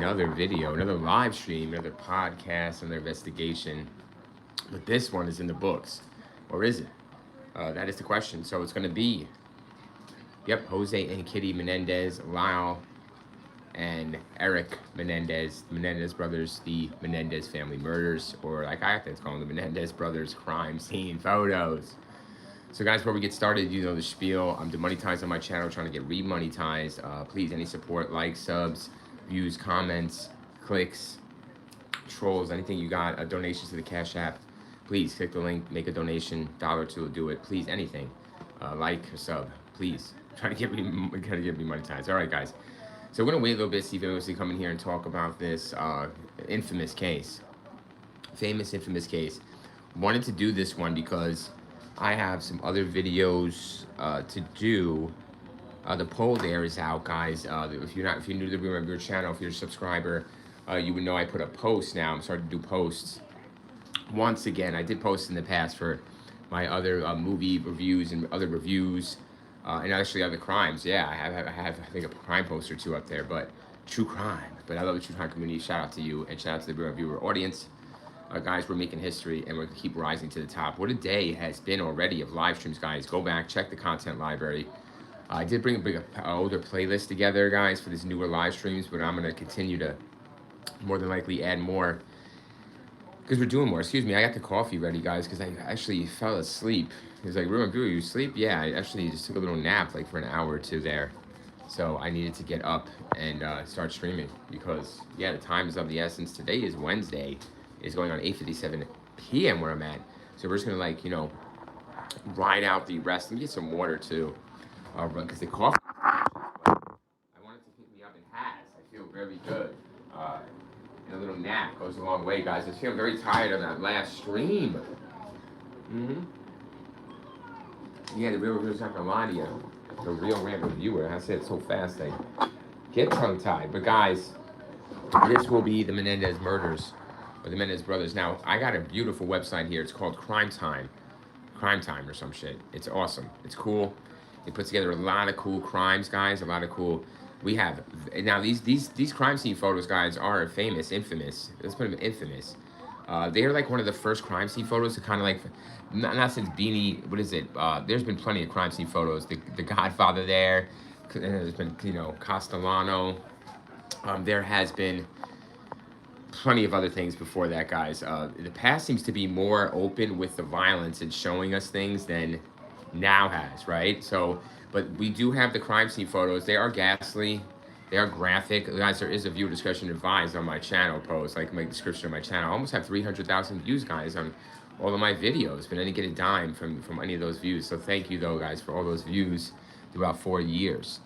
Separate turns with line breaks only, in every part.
another video, another live stream, another podcast, another investigation. But this one is in the books. Or is it? That is the question. So it's going to be, yep, Jose and Kitty Menendez, Lyle and Eric Menendez, the Menendez brothers, the Menendez family murders, or like I have to call them, the Menendez brothers crime scene photos. So guys, before we get started, you know the spiel. I'm demonetized on my channel, trying to get re-monetized. Please, any support, likes, subs, views, comments, clicks, trolls, anything you got, donations to the Cash App. Please click the link, make a donation, $1 or $2 will do it. Please, anything, like or sub, please. Try to get me monetized. All right, guys. So we're gonna wait a little bit, see if anyone's come in here and talk about this infamous case, famous infamous case. Wanted to do this one because I have some other videos to do. The poll there is out, guys. If you're new to the Real Reviewer channel, if you're a subscriber, you would know I put a post now. I'm starting to do posts. Once again, I did post in the past for my other movie reviews and other reviews, and actually other crimes. Yeah, I have I think a crime post or two up there, but true crime. But I love the true crime community. Shout out to you and shout out to the Real Reviewer audience. Guys, we're making history and we're going to keep rising to the top. What a day has been already of live streams, guys. Go back, check the content library. I did bring an older playlist together, guys, for these newer live streams, but I'm going to continue to more than likely add more because we're doing more. Excuse me, I got the coffee ready, guys, because I actually fell asleep. He was like, Real Reviewer, you sleep? Yeah, I actually just took a little nap like for an hour or two there. So I needed to get up and start streaming because, yeah, the time is of the essence. Today is Wednesday. It's going on 8:57 p.m. where I'm at. So we're just gonna, like, you know, ride out the rest. Let me get some water too, because the coffee, I want it to keep me up. It has. I feel very good. And a little nap goes a long way, guys. I feel very tired of that last stream. Yeah, the Real Reviewer's not gonna lie to you. The Real Reviewer. I said it so fast, I get tongue-tied. But guys, this will be the Menendez murders. The Menendez brothers. Now, I got a beautiful website here. It's called Crime Time or some shit. It's awesome. It's cool. It puts together a lot of cool crimes, guys. A lot of cool. We have now these crime scene photos, guys, are famous, infamous. Let's put them infamous. They're like one of the first crime scene photos to kind of like, not since Beanie. What is it? There's been plenty of crime scene photos. The Godfather there. There's been, you know, Castellano. There has been plenty of other things before that, guys. The past seems to be more open with the violence and showing us things than now has, right? So, but we do have the crime scene photos. They are ghastly. They are graphic. Guys, there is a viewer discretion advised on my channel post, like my description of my channel. I almost have 300,000 views, guys, on all of my videos, but I didn't get a dime from any of those views. So thank you, though, guys, for all those views throughout 4 years.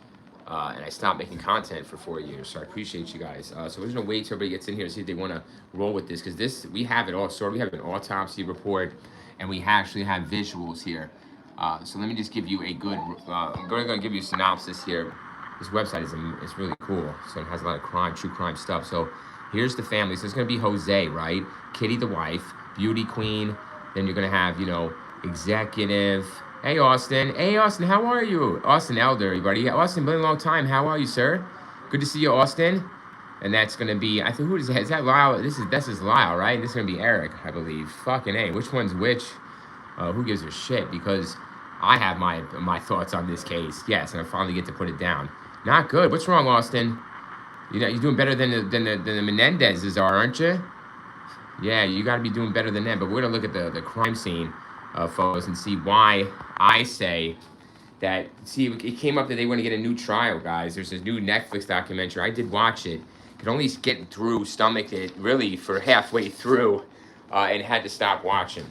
And I stopped making content for 4 years, so I appreciate you guys. So we're just gonna wait till everybody gets in here to see if they want to roll with this, because this, we have it all sorted. We have an autopsy report, and we actually have visuals here. So let me just give you a good. I'm going to give you a synopsis here. This website is really cool. So it has a lot of crime, true crime stuff. So here's the family. So it's gonna be Jose, right? Kitty, the wife, beauty queen. Then you're gonna have, you know, executive. Hey, Austin. Hey, Austin, how are you? Austin Elder, everybody. Austin, been a long time. How are you, sir? Good to see you, Austin. And that's going to be, I think, who is that? Is that Lyle? This is Lyle, right? This is going to be Eric, I believe. Fucking A. Which one's which? Who gives a shit? Because I have my thoughts on this case. Yes, and I finally get to put it down. Not good. What's wrong, Austin? You know, you're doing better than the Menendezes are, aren't you? Yeah, you got to be doing better than them. But we're going to look at the crime scene photos and see why I say that. See, it came up that they want to get a new trial, guys. There's this new Netflix documentary. I did watch it. Could only get through, stomach it really for halfway through, and had to stop watching.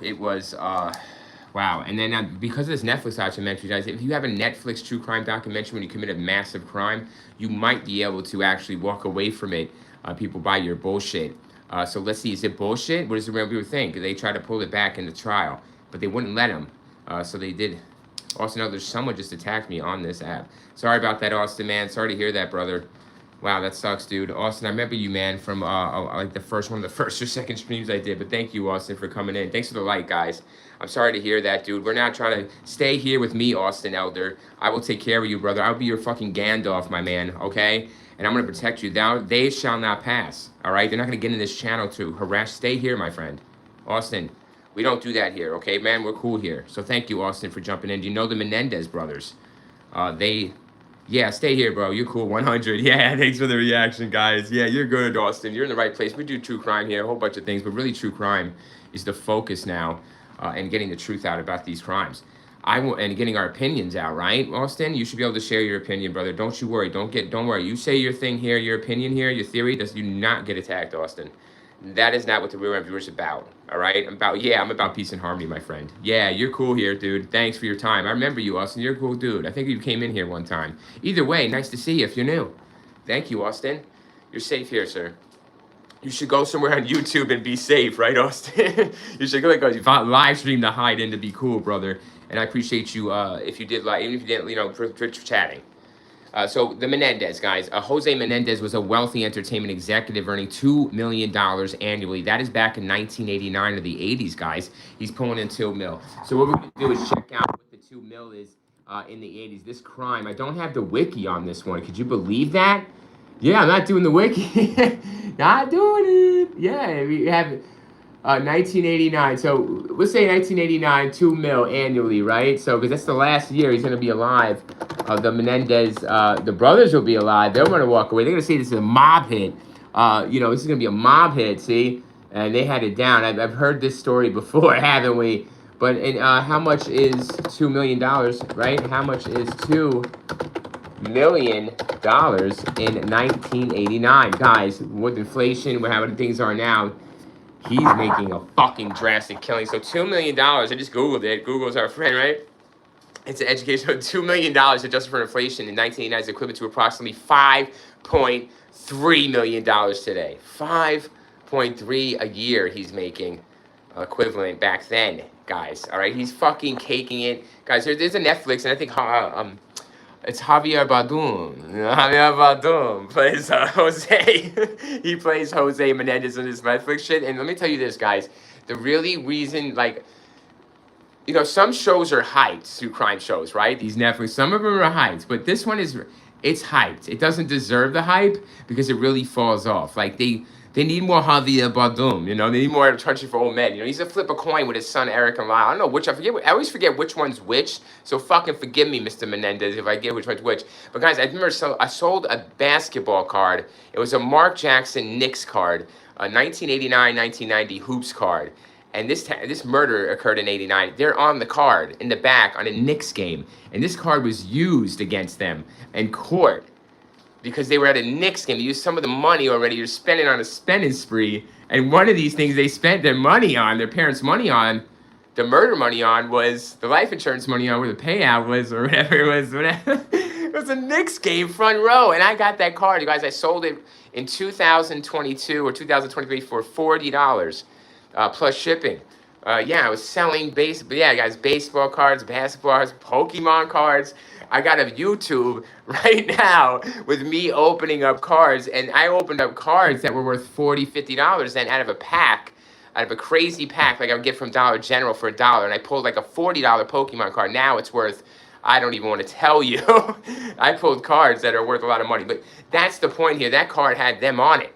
It was wow. And then because of this Netflix documentary, guys, if you have a Netflix true crime documentary when you commit a massive crime, you might be able to actually walk away from it. People buy your bullshit. So let's see, is it bullshit? What does the Real Reviewer think? They tried to pull it back in the trial, but they wouldn't let him. So they did. Also, no, there's someone just attacked me on this app. Sorry about that, Austin, man. Sorry to hear that, brother. Wow, that sucks, dude. Austin, I remember you, man, from like the first one of the first or second streams I did. But thank you, Austin, for coming in. Thanks for the light, guys. I'm sorry to hear that, dude. We're not trying to stay here with me, Austin Elder. I will take care of you, brother. I'll be your fucking Gandalf, my man. Okay, and I'm gonna protect you. They shall not pass. All right, they're not gonna get in this channel to harass. Stay here, my friend, Austin. We don't do that here, okay, man? We're cool here. So thank you, Austin, for jumping in. Do you know the Menendez brothers? They Yeah, stay here, bro. You're cool. 100. Yeah, thanks for the reaction, guys. Yeah, you're good, Austin. You're in the right place. We do true crime here, a whole bunch of things, but really true crime is the focus now, and getting the truth out about these crimes. And getting our opinions out, right, Austin? You should be able to share your opinion, brother. Don't you worry. Don't worry. You say your thing here, your opinion here, your theory. Does you not get attacked, Austin? That is not what the Real Reviewer is about. All right, I'm about peace and harmony, my friend. Yeah, you're cool here, dude. Thanks for your time. I remember you, Austin. You're a cool dude. I think you came in here one time. Either way, nice to see you if you're new. Thank you, Austin. You're safe here, sir. You should go somewhere on YouTube and be safe, right, Austin? You should go live stream to hide in to be cool, brother. And I appreciate you if you did even if you didn't, for chatting. So the Menendez guys, Jose Menendez was a wealthy entertainment executive earning $2 million annually. That is back in 1989 or the 80s, guys. He's pulling in $2 million. So what we're going to do is check out what the $2 million is in the 80s. This crime, I don't have the wiki on this one. Could you believe that? Yeah, I'm not doing the wiki. Not doing it. Yeah, we have 1989. So let's say 1989, 2 mil annually, right? So because that's the last year he's going to be alive. The Menendez, the brothers will be alive. They're going to walk away. They're going to say this is a mob hit. This is going to be a mob hit. See, and they had it down. I've heard this story before, haven't we? But how much is $2 million, right? How much is $2 million in 1989, guys? With inflation, with how things are now. He's making a fucking drastic killing. So $2 million, I just Googled it. Google's our friend, right? It's an education of $2 million adjusted for inflation in 1989 is equivalent to approximately $5.3 million today. 5.3 a year he's making equivalent back then, guys. All right, he's fucking caking it. Guys, there's a Netflix, and I think it's Javier Bardem. Javier Bardem plays Jose. He plays Jose Menendez on this Netflix shit. And let me tell you this, guys. The really reason, some shows are hyped through crime shows, right? These Netflix, some of them are hyped. But this one it's hyped. It doesn't deserve the hype because it really falls off. Like, they need more Javier Bardem, they need more Country for Old Men. He's a flip a coin with his son Eric and Lyle. I don't know which, I always forget which one's which, so fucking forgive me, Mr. Menendez, if I get which one's which. But guys, I remember I sold a basketball card. It was a Mark Jackson Knicks card, a 1989-1990 Hoops card. And this murder occurred in 89. They're on the card, in the back, on a Knicks game. And this card was used against them in court. Because they were at a Knicks game. They used some of the money already. You're spending on a spending spree. And one of these things they spent their money on, their parents' money on, the murder money on, was the life insurance money on, where the payout was, or whatever it was. It was a Knicks game, front row. And I got that card, you guys. I sold it in 2022 or 2023 for $40 plus shipping. I was selling baseball cards, basketball cards, Pokemon cards. I got a YouTube right now with me opening up cards, and I opened up cards that were worth $40, $50 then out of a crazy pack like I would get from Dollar General for $1, and I pulled like a $40 Pokemon card. Now it's worth, I don't even want to tell you. I pulled cards that are worth a lot of money, but that's the point here. That card had them on it.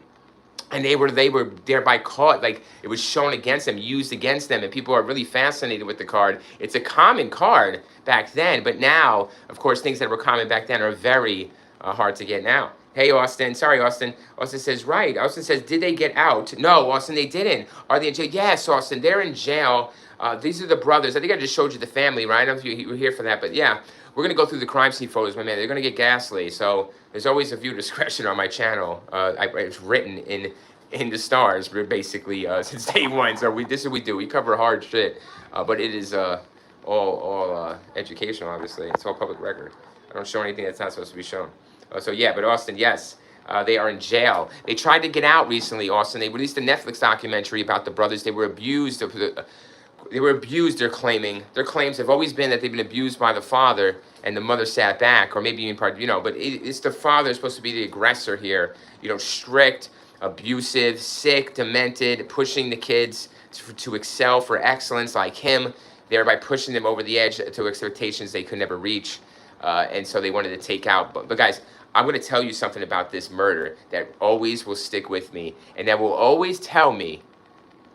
And they were thereby caught, like it was shown against them, used against them, and people are really fascinated with the card. It's a common card back then, but now, of course, things that were common back then are very hard to get now. Hey, Austin. Sorry, Austin. Austin says, right. Austin says, did they get out? No, Austin, they didn't. Are they in jail? Yes, Austin, they're in jail. These are the brothers. I think I just showed you the family, right? I don't know if you were here for that, but yeah. We're going to go through the crime scene photos, my man. They're going to get ghastly, so there's always a viewer discretion on my channel. It's written in the stars, basically, since day one. So this is what we do. We cover hard shit, but it is all educational, obviously. It's all public record. I don't show anything that's not supposed to be shown. But Austin, yes. They are in jail. They tried to get out recently, Austin. They released a Netflix documentary about the brothers. They were abused They were abused, they're claiming. Their claims have always been that they've been abused by the father and the mother sat back, or maybe even part, but it's the father supposed to be the aggressor here. Strict, abusive, sick, demented, pushing the kids to excel for excellence like him, thereby pushing them over the edge to expectations they could never reach. And so they wanted to take out. But guys, I'm going to tell you something about this murder that always will stick with me, and that will always tell me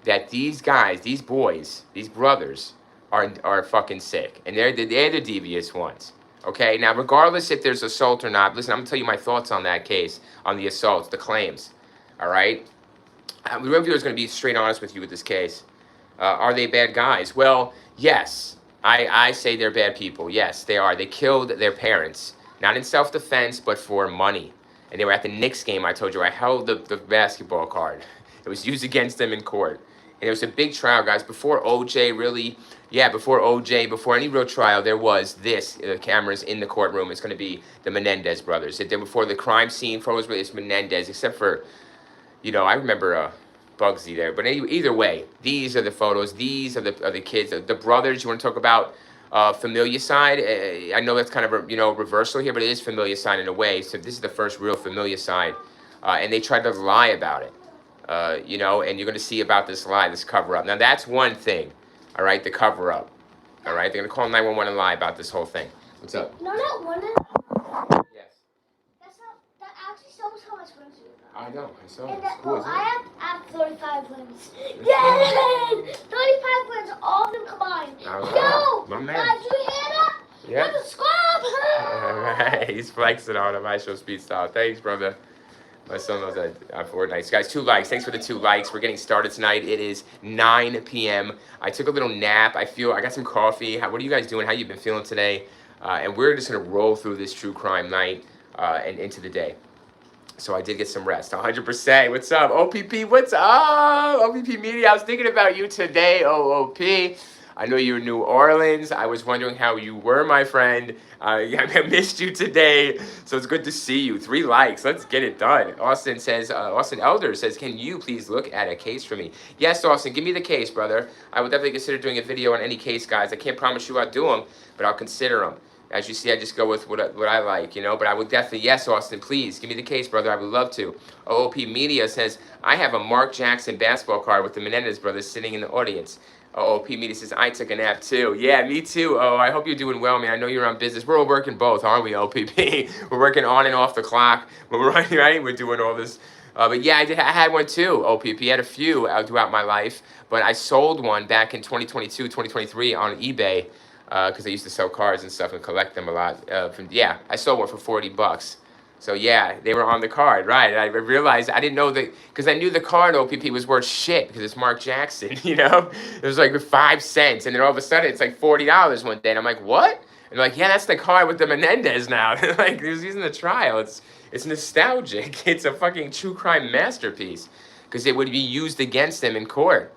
that these guys, these boys, these brothers are fucking sick, and they're the devious ones. Okay, now regardless if there's assault or not, listen, I'm gonna tell you my thoughts on that case, on the assaults, the claims. All right, the reviewer is gonna be straight honest with you with this case. Are they bad guys? Well, yes, I say they're bad people. Yes, they are. They killed their parents, not in self-defense, but for money. And they were at the Knicks game. I told you I held the basketball card. It was used against them in court. And it was a big trial, guys. Before OJ really, before any real trial, there was this, cameras in the courtroom. It's going to be the Menendez brothers. Before the crime scene photos, it's Menendez, except for, I remember Bugsy there. But either way, these are the photos. These are the kids, the brothers. You want to talk about familicide? I know that's kind of a, reversal here, but it is familicide in a way. So this is the first real familicide. And they tried to lie about it. And you're going to see about this lie, this cover-up. Now, that's one thing, all right, the cover-up, all right? They're going to call 911 and lie about this whole thing. What's up?
No, not one.
Yes.
That actually shows how much limbs you have.
I know, I saw it.
I have 35 limbs. Yay! 35 limbs, all of them combined. Yo!
My man.
Guys, you hear that?
Yeah.
You're the scrub!
All right, he's flexing on him. I show speed style. Thanks, brother. My son knows that I'm Fortnite. Guys, 2 likes. Thanks for the 2 likes. We're getting started tonight. It is 9 p.m. I took a little nap. I got some coffee. What are you guys doing? How you been feeling today? And we're just going to roll through this true crime night and into the day. So I did get some rest. 100%. What's up? OPP, what's up? OPP Media, I was thinking about you today, OOP. I know you're in New Orleans. I was wondering how you were, my friend. I missed you today, so it's good to see you. 3 likes. Let's get it done. Austin Elder says, can you please look at a case for me? Yes, Austin, give me the case, brother. I would definitely consider doing a video on any case, guys. I can't promise you I'll do them, but I'll consider them. As you see, I just go with what I like, But I would definitely, yes, Austin, please, give me the case, brother. I would love to. OOP Media says, I have a Mark Jackson basketball card with the Menendez brothers sitting in the audience. OOP Media says, I took a nap too. Yeah, me too. Oh, I hope you're doing well, man. I know you're on business. We're all working both, aren't we, OPP? We're working on and off the clock. We're running, right? We're doing all this. But yeah, I had one too, OPP. I had a few throughout my life. But I sold one back in 2022, 2023 on eBay because I used to sell cars and stuff and collect them a lot. I sold one for $40. So yeah, they were on the card, right? I realized I didn't know because I knew the card OPP was worth shit because it's Mark Jackson, It was like 5 cents, and then all of a sudden it's like $40 one day, and I'm like, what? And they're like, yeah, that's the card with the Menendez now. Like, he was using the trial. It's nostalgic. It's a fucking true crime masterpiece because it would be used against them in court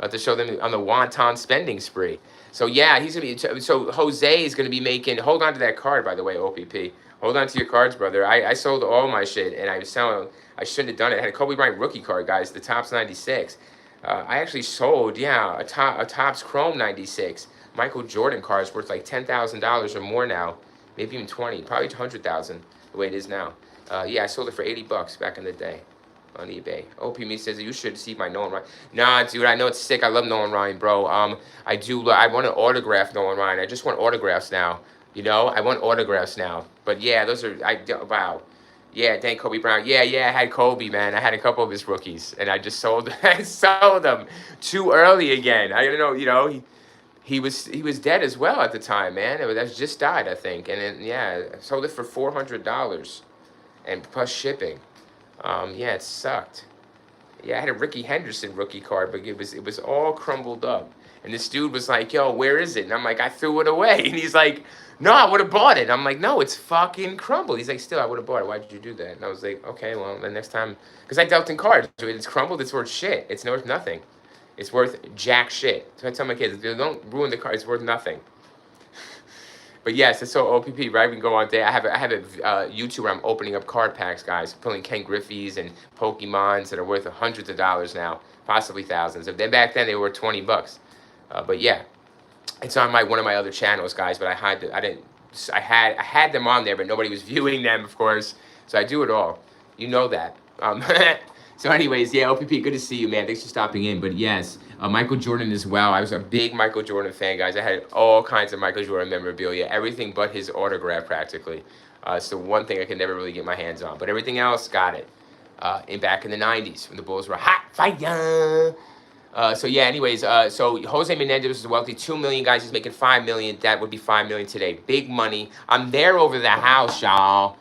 to show them on the wanton spending spree. So yeah, he's gonna be. So Jose is gonna be making. Hold on to that card, by the way, OPP. Hold on to your cards, brother. I sold all my shit, and I was selling. I shouldn't have done it. I had a Kobe Bryant rookie card, guys. The Topps 96. I actually sold, a Topps Chrome 96. Michael Jordan cards worth like $10,000 or more now, maybe even 20, probably 100,000 the way it is now. I sold it for $80 back in the day on eBay. OP me says you should see my Nolan Ryan. Nah, dude, I know it's sick. I love Nolan Ryan, bro. I want to autograph Nolan Ryan. I just want autographs now. I want autographs now. But yeah, those are wow. Yeah, thank Kobe Bryant. Yeah, I had Kobe, man. I had a couple of his rookies, and I just sold them too early again. I don't know, he was dead as well at the time, man. That just died, I think. And then I sold it for $400 and plus shipping. It sucked. Yeah, I had a Ricky Henderson rookie card, but it was all crumbled up. And this dude was like, yo, where is it? And I'm like, I threw it away. And he's like, no, I would have bought it. And I'm like, no, it's fucking crumbled. He's like, still, I would have bought it. Why did you do that? And I was like, okay, well, the next time. Because I dealt in cards. It's crumbled. It's worth shit. It's worth nothing. It's worth jack shit. So I tell my kids, don't ruin the card. It's worth nothing. But yes, it's so OPP, right? We can go on there. I have a YouTube where I'm opening up card packs, guys. Pulling Ken Griffey's and Pokemons that are worth hundreds of dollars now. Possibly thousands. Back then, they were $20. But yeah, it's on one of my other channels, guys. But I had them on there, but nobody was viewing them, of course. So I do it all. You know that. So anyways, yeah, OPP, good to see you, man. Thanks for stopping in. But yes, Michael Jordan as well. I was a big Michael Jordan fan, guys. I had all kinds of Michael Jordan memorabilia, everything but his autograph practically. It's the one thing I could never really get my hands on. But everything else, got it. Back in the 90s when the Bulls were hot fire. So yeah, anyways, so Jose Menendez is wealthy, 2 million, guys. He's making 5 million. That would be 5 million today. Big money. I'm there over the house, y'all.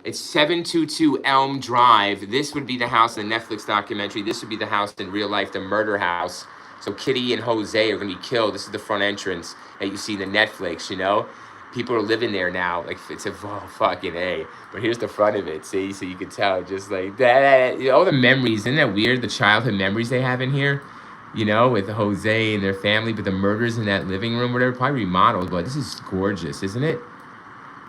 It's 722 Elm Drive. This would be the house in the Netflix documentary. This would be the house in real life, the murder house. So Kitty and Jose are going to be killed. This is the front entrance that you see in the Netflix, you know? People are living there now. Like, it's a fucking A. But here's the front of it, see? So you can tell just like that. All the memories. Isn't that weird? The childhood memories they have in here, you know, with Jose and their family. But the murders in that living room, whatever, probably remodeled. But this is gorgeous, isn't it?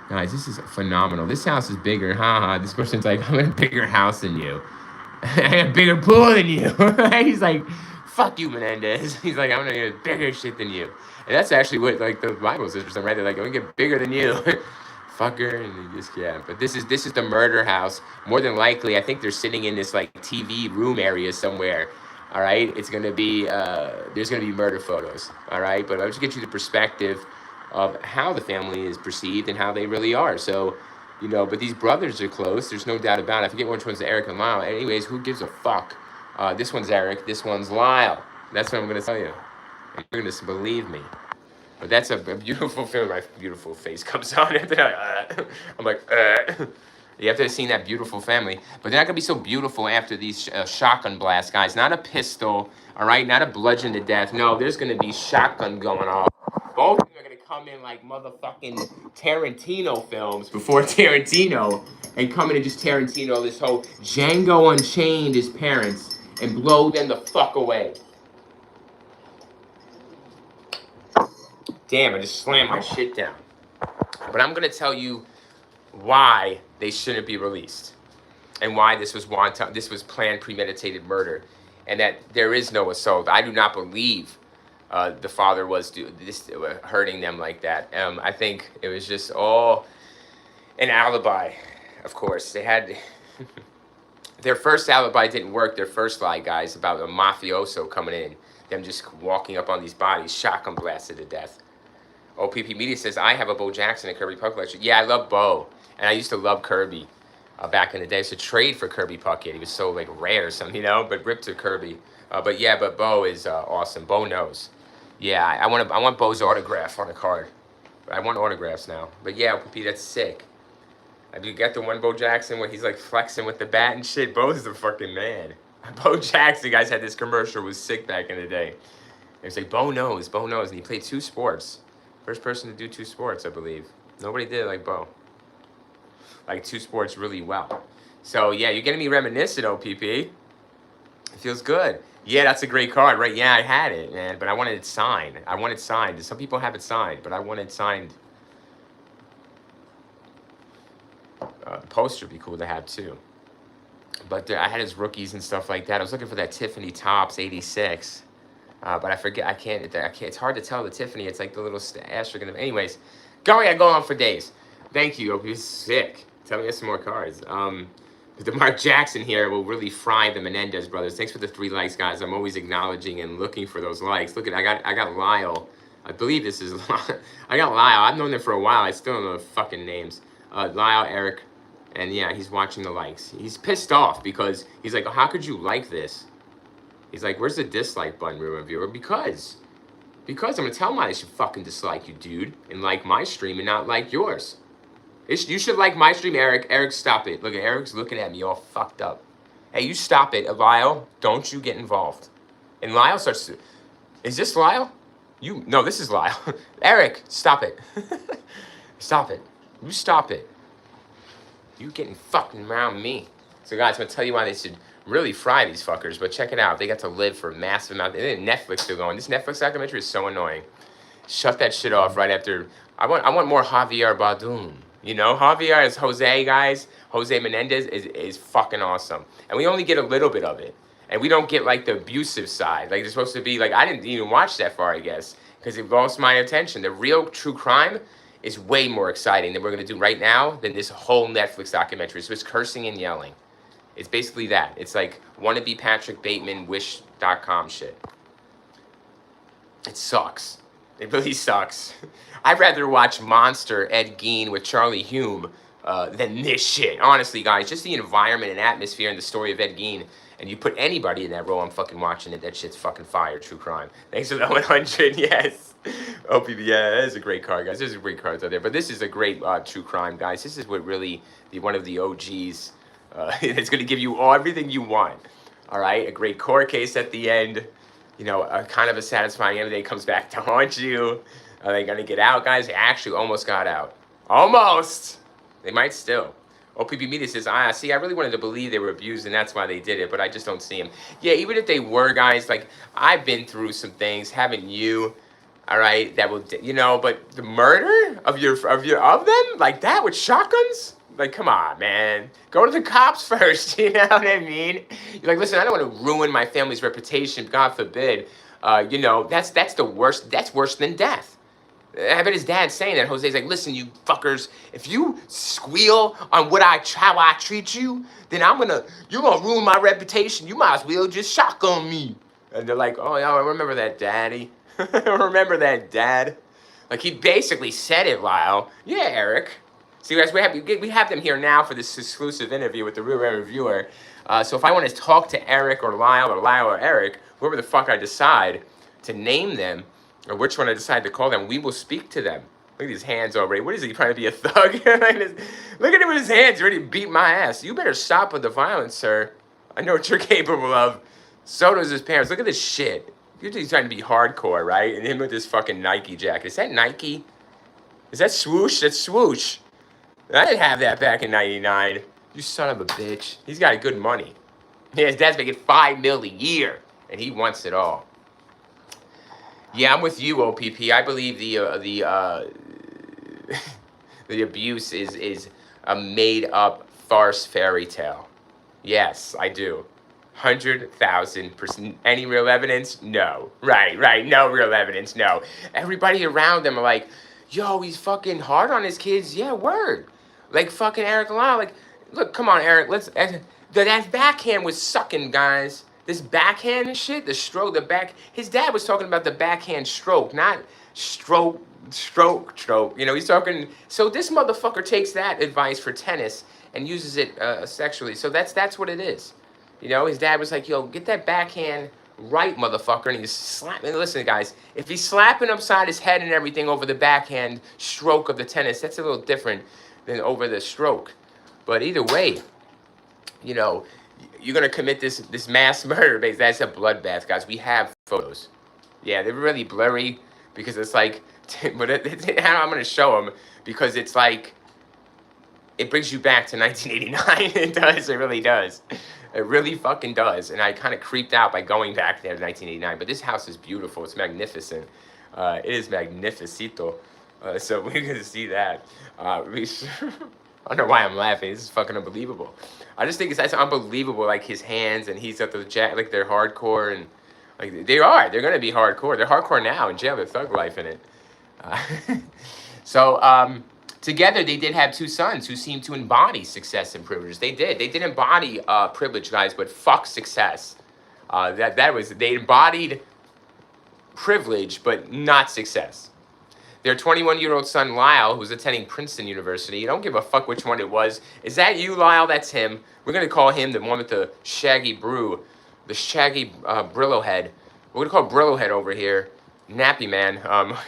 Guys, this is phenomenal. This house is bigger. Haha. This person's like, I'm in a bigger house than you. I got a bigger pool than you. He's like, fuck you, Menendez. He's like, I'm gonna get bigger shit than you. And that's actually what like the Bible says or something, right? They're like, I'm gonna get bigger than you. Fucker. And they just, yeah. But this is the murder house. More than likely, I think they're sitting in this like TV room area somewhere. All right. It's gonna be there's gonna be murder photos. All right. But I'll just get you the perspective of how the family is perceived and how they really are. So, you know, but these brothers are close. There's no doubt about it. I forget which one's Eric and Lyle. Anyways, who gives a fuck? This one's Eric. This one's Lyle. That's what I'm going to tell you. And you're going to believe me. But that's a beautiful film. My beautiful face comes on. I'm like, You have to have seen that beautiful family. But they're not going to be so beautiful after these shotgun blasts, guys. Not a pistol, all right? Not a bludgeon to death. No, there's going to be shotgun going off. Both of them are going to come in like motherfucking Tarantino films before Tarantino. And come in and just Tarantino this whole Django Unchained his parents and blow them the fuck away. Damn, I just slammed my shit down. But I'm going to tell you why they shouldn't be released and why this was planned premeditated murder and that there is no assault. I do not believe the father was hurting them like that. I think it was just all an alibi. Of course, they had their first alibi didn't work. Their first lie, guys, about a mafioso coming in, them just walking up on these bodies, shotgun blasted to death. OPP Media says, I have a Bo Jackson and Kirby Puck collection. Yeah, I love Bo. And I used to love Kirby back in the day. I used to trade for Kirby Puckett. He was so, like, rare or something, you know? But ripped to Kirby. But Bo is awesome. Bo knows. Yeah, I want Bo's autograph on a card. I want autographs now. But yeah, OPP, that's sick. I do get the one Bo Jackson where he's, like, flexing with the bat and shit. Bo's the fucking man. Bo Jackson, guys, had this commercial. Was sick back in the day. It was like, Bo knows. And he played 2 sports. First person to do 2 sports, I believe. Nobody did it like Bo. Like 2 sports really well. So, yeah, you're getting me reminiscent, OPP. It feels good. Yeah, that's a great card, right? Yeah, I had it, man, but I wanted it signed. Some people have it signed, but I want it signed. Poster would be cool to have, too. But I had his rookies and stuff like that. I was looking for that Tiffany Topps 86. But I forget, I can't, it's hard to tell the Tiffany. It's like the little asterisk. Anyways, I go on for days. Thank you, OP. Sick. Tell me some more cards. The Mark Jackson here will really fry the Menendez brothers. Thanks for the 3 likes, guys. I'm always acknowledging and looking for those likes. Look at, I got Lyle. I believe this is Lyle. I got Lyle. I've known them for a while. I still don't know the fucking names. Lyle, Eric, and yeah, he's watching the likes. He's pissed off because he's like, oh, how could you like this? He's like, where's the dislike button, reviewer? Because I'm going to tell him I should fucking dislike you, dude, and like my stream and not like yours. You should like my stream, Eric. Eric, stop it. Look, Eric's looking at me all fucked up. Hey, you stop it. Lyle, don't you get involved. And Lyle starts to, is this Lyle? No, this is Lyle. Eric, stop it. Stop it. You stop it. You getting fucking around me. So, guys, I'm going to tell you why they should really fry these fuckers, but check it out. They got to live for a massive amount. Netflix still going. This Netflix documentary is so annoying. Shut that shit off right after. I want more Javier Bardem. You know, Javier is Jose, guys. Jose Menendez is fucking awesome. And we only get a little bit of it. and we don't get like the abusive side. Like, it's supposed to be like, I didn't even watch that far, I guess, because it lost my attention. The real true crime is way more exciting than we're gonna do right now than this whole Netflix documentary. So it's cursing and yelling. It's basically that. It's like wannabe Patrick Bateman Wish.com shit. It sucks. It really sucks. I'd rather watch Monster Ed Gein with Charlie Hume than this shit. Honestly, guys, just the environment and atmosphere and the story of Ed Gein, and you put anybody in that role, I'm fucking watching it. That shit's fucking fire. True crime. Thanks for the 100. Yes. OPB. Yeah, that is a great card, guys. There's a great cards out there, but this is a great true crime, guys. This is what really one of the OGs. It's going to give you everything you want. All right, a great court case at the end. You know, a kind of a satisfying end. They comes back to haunt you. Are they going to get out, guys? They actually almost got out. Almost. They might still. OPB Media says, see, I really wanted to believe they were abused and that's why they did it, but I just don't see them. Yeah, even if they were, guys, like, I've been through some things, haven't you? All right, that will, you know, but the murder of them, like that with shotguns? Like, come on, man. Go to the cops first, you know what I mean? You're like, listen, I don't want to ruin my family's reputation, God forbid. You know, that's the worst. That's worse than death. I bet his dad's saying that. Jose's like, listen, you fuckers, if you squeal on how I treat you, then you're gonna ruin my reputation. You might as well just shotgun me. And they're like, oh, yeah, I remember that, daddy. Remember that, dad? Like, he basically said it, Lyle. Yeah, Eric. See, guys, we have them here now for this exclusive interview with the Real Rare Reviewer. So if I want to talk to Eric or Lyle or Eric, whoever the fuck I decide to name them, or which one I decide to call them, we will speak to them. Look at his hands already. What is he, trying to be a thug? Look at him with his hands. He's ready to beat my ass. You better stop with the violence, sir. I know what you're capable of. So does his parents. Look at this shit. He's trying to be hardcore, right? And him with this fucking Nike jacket. Is that Nike? Is that swoosh? That's swoosh. I didn't have that back in 99. You son of a bitch. He's got good money. Yeah, his dad's making $5 million a year, and he wants it all. Yeah, I'm with you, OPP. I believe the abuse is a made-up farce fairy tale. Yes, I do. 100,000%. Any real evidence? No. Right. No real evidence. No. Everybody around them are like, yo, he's fucking hard on his kids. Yeah, word. Like fucking Eric Lyle. Like, look, come on, Eric. That backhand was sucking, guys. This backhand and shit, his dad was talking about the backhand stroke, not stroke. You know, he's talking, so this motherfucker takes that advice for tennis and uses it sexually. So that's what it is. You know, his dad was like, yo, get that backhand right, motherfucker. And he's slapping, listen, guys, if he's slapping upside his head and everything over the backhand stroke of the tennis, that's a little different than over the stroke. But either way, you know, you're going to commit this mass murder. That's a bloodbath, guys. We have photos. Yeah, they're really blurry because it's like, but I'm going to show them because it's like, it brings you back to 1989. It does. It really does. It really fucking does. And I kind of creeped out by going back there to 1989. But this house is beautiful. It's magnificent. It is magnificito. So we're going to see that. I don't know why I'm laughing. This is fucking unbelievable. I just think that's unbelievable. Like his hands, and he's got the like they're hardcore, and like they are. They're gonna be hardcore. They're hardcore now in jail. They're thug life in it. Together they did have 2 sons who seemed to embody success and privilege. They did. They did embody privilege, guys, but fuck success. They embodied privilege, but not success. Their 21-year-old son, Lyle, who's attending Princeton University. You don't give a fuck which one it was. Is that you, Lyle? That's him. We're going to call him the one with the shaggy brew, the shaggy Brillo head. We're going to call Brillo head over here. Nappy man.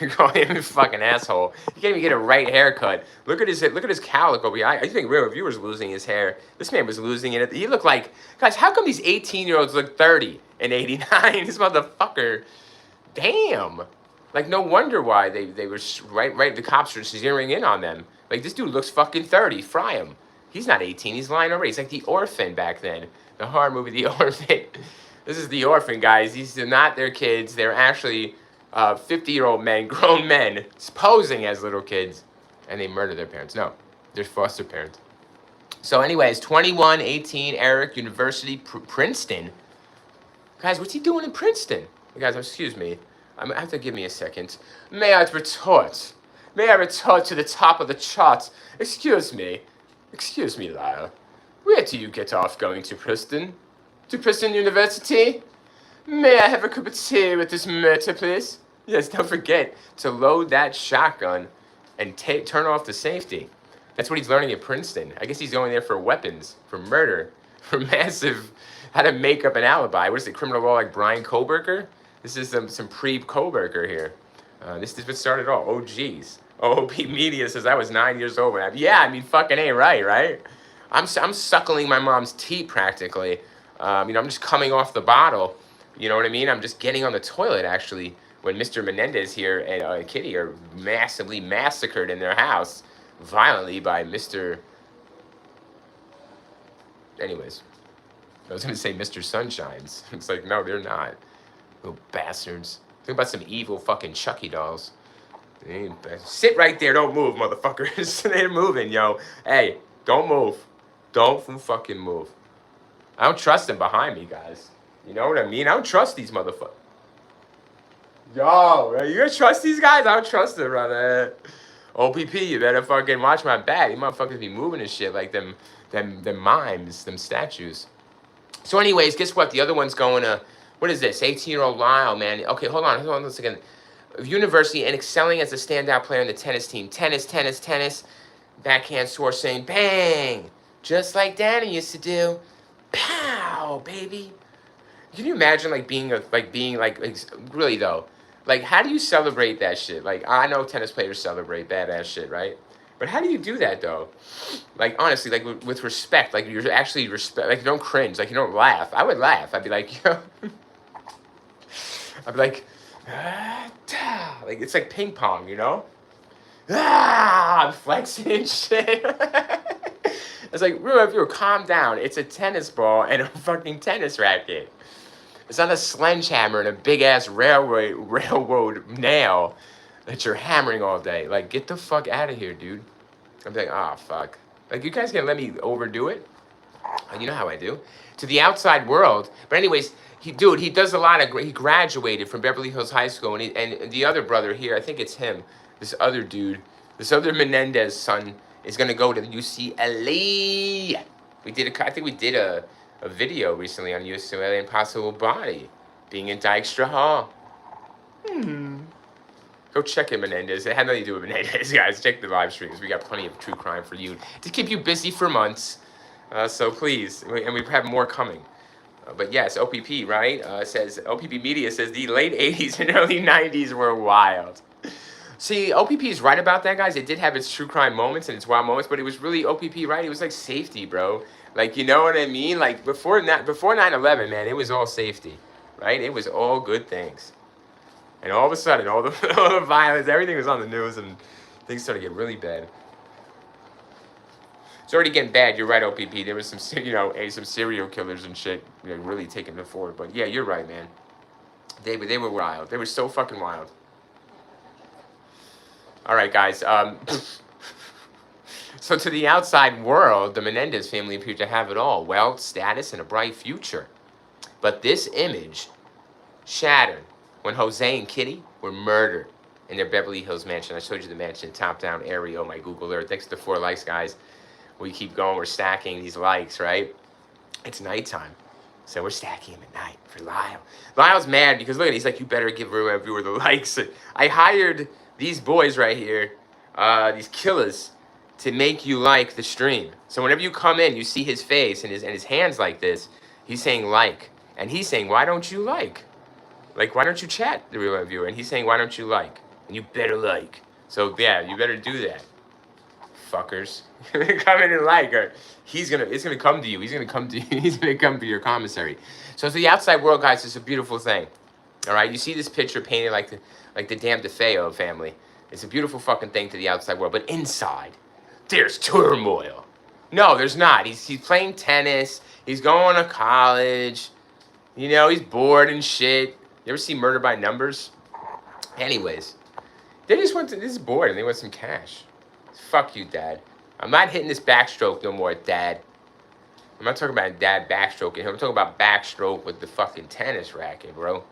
We call him a fucking asshole. He can't even get a right haircut. Look at his calico behind. I think Real Reviewer's losing his hair. This man was losing it. He looked like, guys, how come these 18-year-olds look 30 and 89? This motherfucker. Damn. Like, no wonder why they were right. The cops were zeroing in on them. Like, this dude looks fucking 30. Fry him. He's not 18. He's lying already. He's like the orphan back then. The horror movie, The Orphan. This is The Orphan, guys. These are not their kids. They're actually 50-year-old men, grown men, posing as little kids. And they murder their parents. No, they're foster parents. So anyways, 21, 18, Eric, University, Princeton. Guys, what's he doing in Princeton? Guys, excuse me. I have to give me a second. May I retort? May I retort to the top of the chart? Excuse me. Excuse me, Lyle. Where do you get off going to Princeton? To Princeton University? May I have a cup of tea with this murder, please? Yes, don't forget to load that shotgun and turn off the safety. That's what he's learning at Princeton. I guess he's going there for weapons, for murder, for massive, how to make up an alibi. What is it, criminal law like Brian Koberger? This is some pre-Koberger here. This is what started all. Oh, geez. OP Media says I was 9 years old. Yeah, I mean, fucking ain't right? I'm suckling my mom's teat practically. I'm just coming off the bottle. You know what I mean? I'm just getting on the toilet, actually, when Mr. Menendez here and Kitty are massively massacred in their house violently by Mr. Anyways, I was going to say Mr. Sunshines. It's like, no, they're not. Little bastards. Think about some evil fucking Chucky dolls. Sit right there. Don't move, motherfuckers. They're moving, yo. Hey, don't move. Don't fucking move. I don't trust them behind me, guys. You know what I mean? I don't trust these motherfuckers. Yo, you gonna trust these guys? I don't trust them, brother. OPP, you better fucking watch my back. You motherfuckers be moving and shit like them mimes, them statues. So anyways, guess what? The other one's going to, what is this? 18-year-old Lyle, man. Okay, hold on a second. University and excelling as a standout player in the tennis team. Tennis. Backhand sourcing. Bang! Just like Danny used to do. Pow, baby. Can you imagine being really though? Like, how do you celebrate that shit? Like, I know tennis players celebrate badass shit, right? But how do you do that though? Like, honestly, like with respect, like you're actually like you don't cringe, like you don't laugh. I would laugh. I'd be like, yo, I'd be like, like it's like ping pong, you know? I'm flexing and shit. It's like, if you calm down, it's a tennis ball and a fucking tennis racket. It's not a sledgehammer and a big ass railroad nail that you're hammering all day. Like, get the fuck out of here, dude. I'm like, oh fuck. Like, you guys can let me overdo it. You know how I do. To the outside world. But anyways, he does a lot of. He graduated from Beverly Hills High School, and the other brother here, I think it's him. This other dude, this other Menendez son, is gonna go to UCLA. I think we did a video recently on UCLA Impossible Body being in Dykstra Hall. Go check it, Menendez. It had nothing to do with Menendez, guys. Check the live streams. We got plenty of true crime for you to keep you busy for months. So please, and we have more coming. But yes, OPP, right? Says OPP Media says the late 80s and early 90s were wild. See, OPP is right about that, guys. It did have its true crime moments and its wild moments, but it was really OPP, right? It was like safety, bro. Like, you know what I mean? Like, before 9/11, man, it was all safety, right? It was all good things. And all of a sudden, all the violence, everything was on the news, and things started to get really bad. It's already getting bad. You're right, OPP. There was some, some serial killers and shit, really taking it forward. But yeah, you're right, man. They were wild. They were so fucking wild. All right, guys. So to the outside world, the Menendez family appeared to have it all: wealth, status, and a bright future. But this image shattered when Jose and Kitty were murdered in their Beverly Hills mansion. I showed you the mansion, top-down area on my Google Earth. Thanks to 4 likes, guys. We keep going. We're stacking these likes, right? It's nighttime. So we're stacking them at night for Lyle. Lyle's mad because, look at it. He's like, you better give a viewer the likes. I hired these boys right here, these killers, to make you like the stream. So whenever you come in, you see his face and his hands like this. He's saying like. And he's saying, why don't you like? Like, why don't you chat, the real viewer? And he's saying, why don't you like? And you better like. So, yeah, you better do that. Fuckers. Come in and like her. It's gonna come to you. He's gonna come to you. He's gonna come to your commissary. So to the outside world, guys, it's a beautiful thing. All right, you see this picture painted like the damn DeFeo family. It's a beautiful fucking thing to the outside world. But inside, there's turmoil. No, there's not. He's playing tennis. He's going to college. He's bored and shit. You ever see Murder by Numbers? Anyways, they just this is bored and they want some cash. Fuck you, Dad. I'm not hitting this backstroke no more, Dad. I'm not talking about dad backstroking him. I'm talking about backstroke with the fucking tennis racket, bro.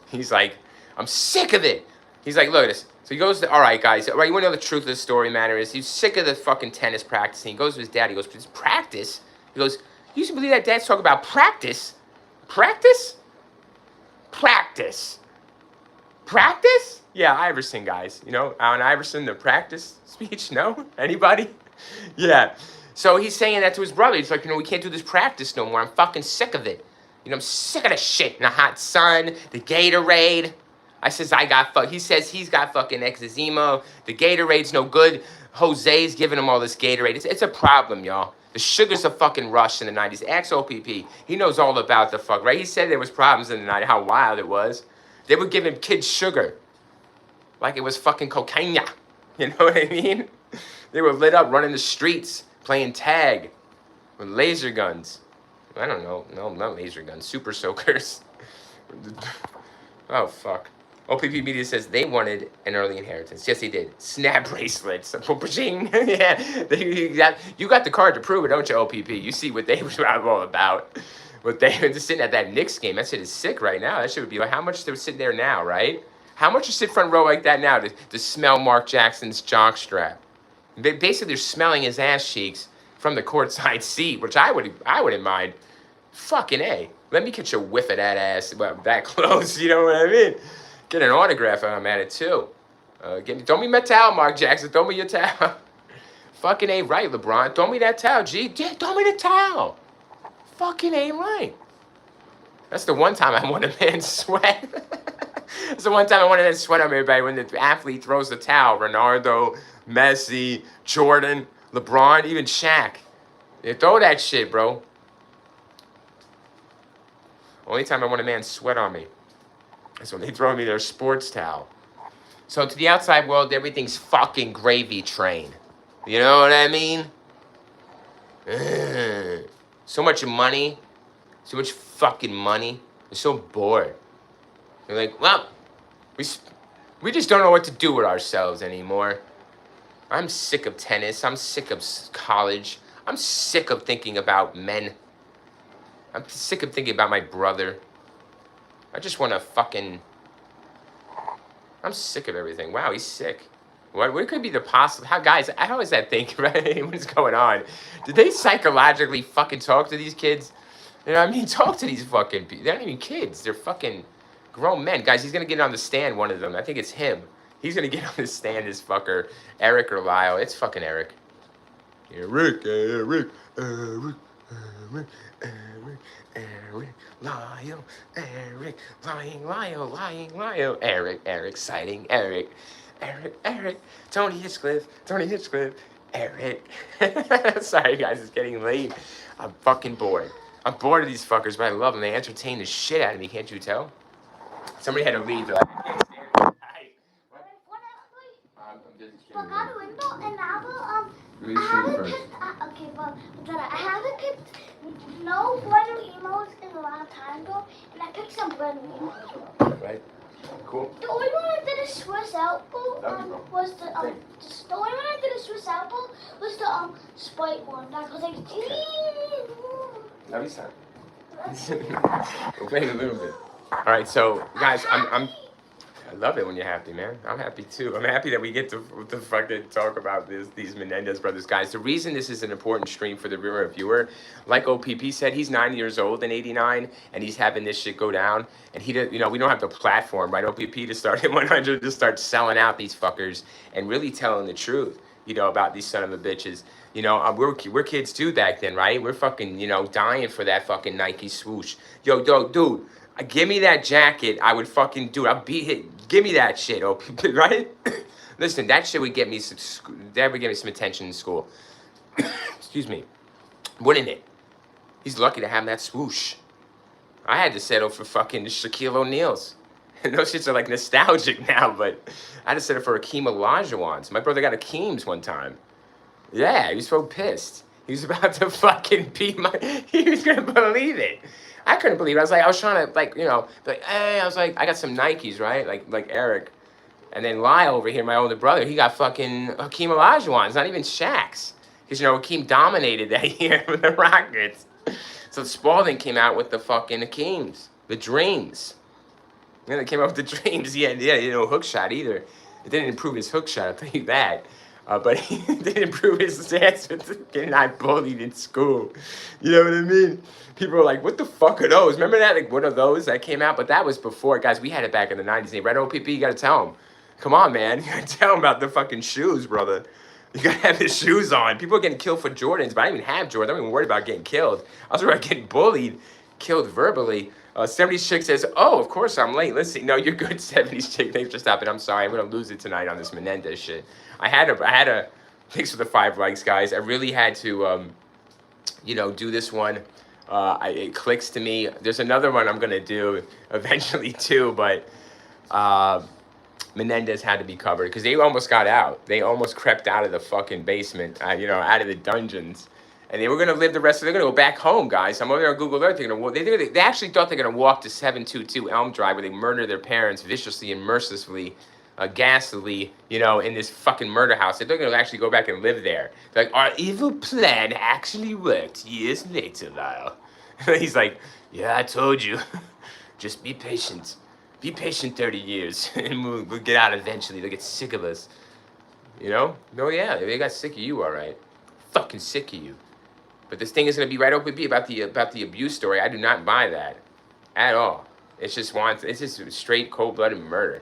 He's like, I'm sick of it. He's like, look at this. So he goes to, all right, guys. All right, you want to know the truth of the story, matter is he's sick of the fucking tennis practicing. He goes to his dad. He goes, it's practice? He goes, you used to believe that dad's talking about practice? Practice? Practice. Practice? Yeah, Iverson, guys. You know, Allen Iverson, the practice speech? No? Anybody? Yeah. So he's saying that to his brother. He's like, you know, we can't do this practice no more. I'm fucking sick of it. You know, I'm sick of the shit in the hot sun, the Gatorade. I says, he says he's got fucking eczema. The Gatorade's no good. Jose's giving him all this Gatorade. It's a problem, y'all. The sugar's a fucking rush in the 90s. Ask OPP. He knows all about the fuck, right? He said there was problems in the 90s, how wild it was. They were giving kids sugar like it was fucking cocaine. You know what I mean? They were lit up running the streets, playing tag with laser guns. I don't know. No, not laser guns. Super soakers. Oh, fuck. OPP Media says they wanted an early inheritance. Yes, they did. Snap bracelets. Yeah. You got the card to prove it, don't you, OPP? You see what they were all about. But they were just sitting at that Knicks game. That shit is sick right now. That shit would be like, how much they're sitting there now, right? How much you sit front row like that now to smell Mark Jackson's jockstrap? Basically, they're smelling his ass cheeks from the courtside seat, which I wouldn't mind. Fucking A. Let me get you a whiff of that ass that close, you know what I mean? Get an autograph and I'm at it too. Throw me my towel, Mark Jackson. Throw me your towel. Fucking ain't right, LeBron. Throw me that towel, G. Yeah, throw me the towel. Fucking ain't right. That's the one time I want a man sweat. That's the one time I want a man sweat on everybody when the athlete throws the towel. Ronaldo, Messi, Jordan, LeBron, even Shaq. Yeah, throw that shit, bro. Only time I want a man sweat on me is when they throw me their sports towel. So to the outside world, everything's fucking gravy train. You know what I mean? Ugh. So much money. So much fucking money. They're so bored. They're like, well, we just don't know what to do with ourselves anymore. I'm sick of tennis. I'm sick of college. I'm sick of thinking about men. I'm sick of thinking about my brother. I just want to fucking... I'm sick of everything. Wow, he's sick. What could be the possible... how is that thing, right? What's going on? Did they psychologically fucking talk to these kids? You know what I mean? Talk to these fucking people. They're not even kids. They're fucking grown men. Guys, he's going to get on the stand, one of them. I think it's him. He's going to get on the stand, this fucker. Eric or Lyle. It's fucking Eric. Eric, Lyle, Eric, Lyle, Eric, sighting, Eric, Tony Hitchcliffe, Eric. Sorry, guys, it's getting late. I'm fucking bored. I'm bored of these fuckers, but I love them. They entertain the shit out of me, can't you tell? Somebody had to leave. They're like, I can't stand it. Hi. What? I'm just kidding.
I haven't picked no brand new emos in a long time ago, and I picked some brand new emos.
Right. Cool.
The only one I did a Swiss apple was the only one I did a Swiss apple was the Sprite one. That was like.
That'd be sad. We'll play a little bit. All right, so guys, I love it when you're happy, man. I'm happy too. I'm happy that we get to fucking talk about these Menendez brothers, guys. The reason this is an important stream for the real viewer, like OPP said, he's 9 years old in '89, and he's having this shit go down. And he, you know, we don't have the platform, right, OPP, to start at 100 to start selling out these fuckers and really telling the truth, you know, about these son of a bitches. You know, we're kids too back then, right? We're fucking, you know, dying for that fucking Nike swoosh. Yo, dude. Give me that jacket. I would fucking do it. I'll beat it. Give me that shit, right? Listen, that shit would get me some attention in school. Excuse me. Wouldn't it? He's lucky to have that swoosh. I had to settle for fucking Shaquille O'Neal's. And those shits are like nostalgic now, but I had to settle for Akeem Olajuwon's. My brother got Akeem's one time. Yeah, he was so pissed. He was about to fucking beat he was gonna believe it. I couldn't believe it. I was trying to, like, you know, like, hey, I was like, I got some Nikes, right? Like Eric. And then Lyle over here, my older brother, he got fucking Hakeem Olajuwon's, not even Shaq's. Because, you know, Hakeem dominated that year with the Rockets. So Spalding came out with the fucking Kings, the Dreams. Yeah, they came out with the Dreams. Yeah, hook shot either. It didn't improve his hook shot, I'll tell you that. But he didn't improve his stats with getting not bullied in school. You know what I mean? People were like, what the fuck are those? Remember that? Like, what are those that came out? But that was before. Guys, we had it back in the 90s. Hey, Red OPP, you gotta tell them. Come on, man. You gotta tell them about the fucking shoes, brother. You gotta have the shoes on. People are getting killed for Jordans, but I didn't even have Jordans. I'm not even worried about getting killed. I was worried about getting bullied, killed verbally. 70s chick says, oh, of course I'm late. Listen, no, you're good, 70s chick. Thanks for stopping. I'm sorry. I'm going to lose it tonight on this Menendez shit. I had a, thanks for the 5 likes, guys. I really had to, do this one. It clicks to me. There's another one I'm going to do eventually too, but Menendez had to be covered because they almost got out. They almost crept out of the fucking basement, out of the dungeons. And they were going to live the rest of they're going to go back home, guys. I'm over there on Google Earth. They actually thought they were going to walk to 722 Elm Drive where they murdered their parents viciously and mercilessly, ghastly, in this fucking murder house. They thought they were going to actually go back and live there. They're like, our evil plan actually worked years later, Lyle. He's like, yeah, I told you. Just be patient. Be patient 30 years and we'll get out eventually. They'll get sick of us. No, yeah, they got sick of you, all right. Fucking sick of you. But this thing is going to be right OPP about the abuse story. I do not buy that at all. It's just straight cold-blooded murder.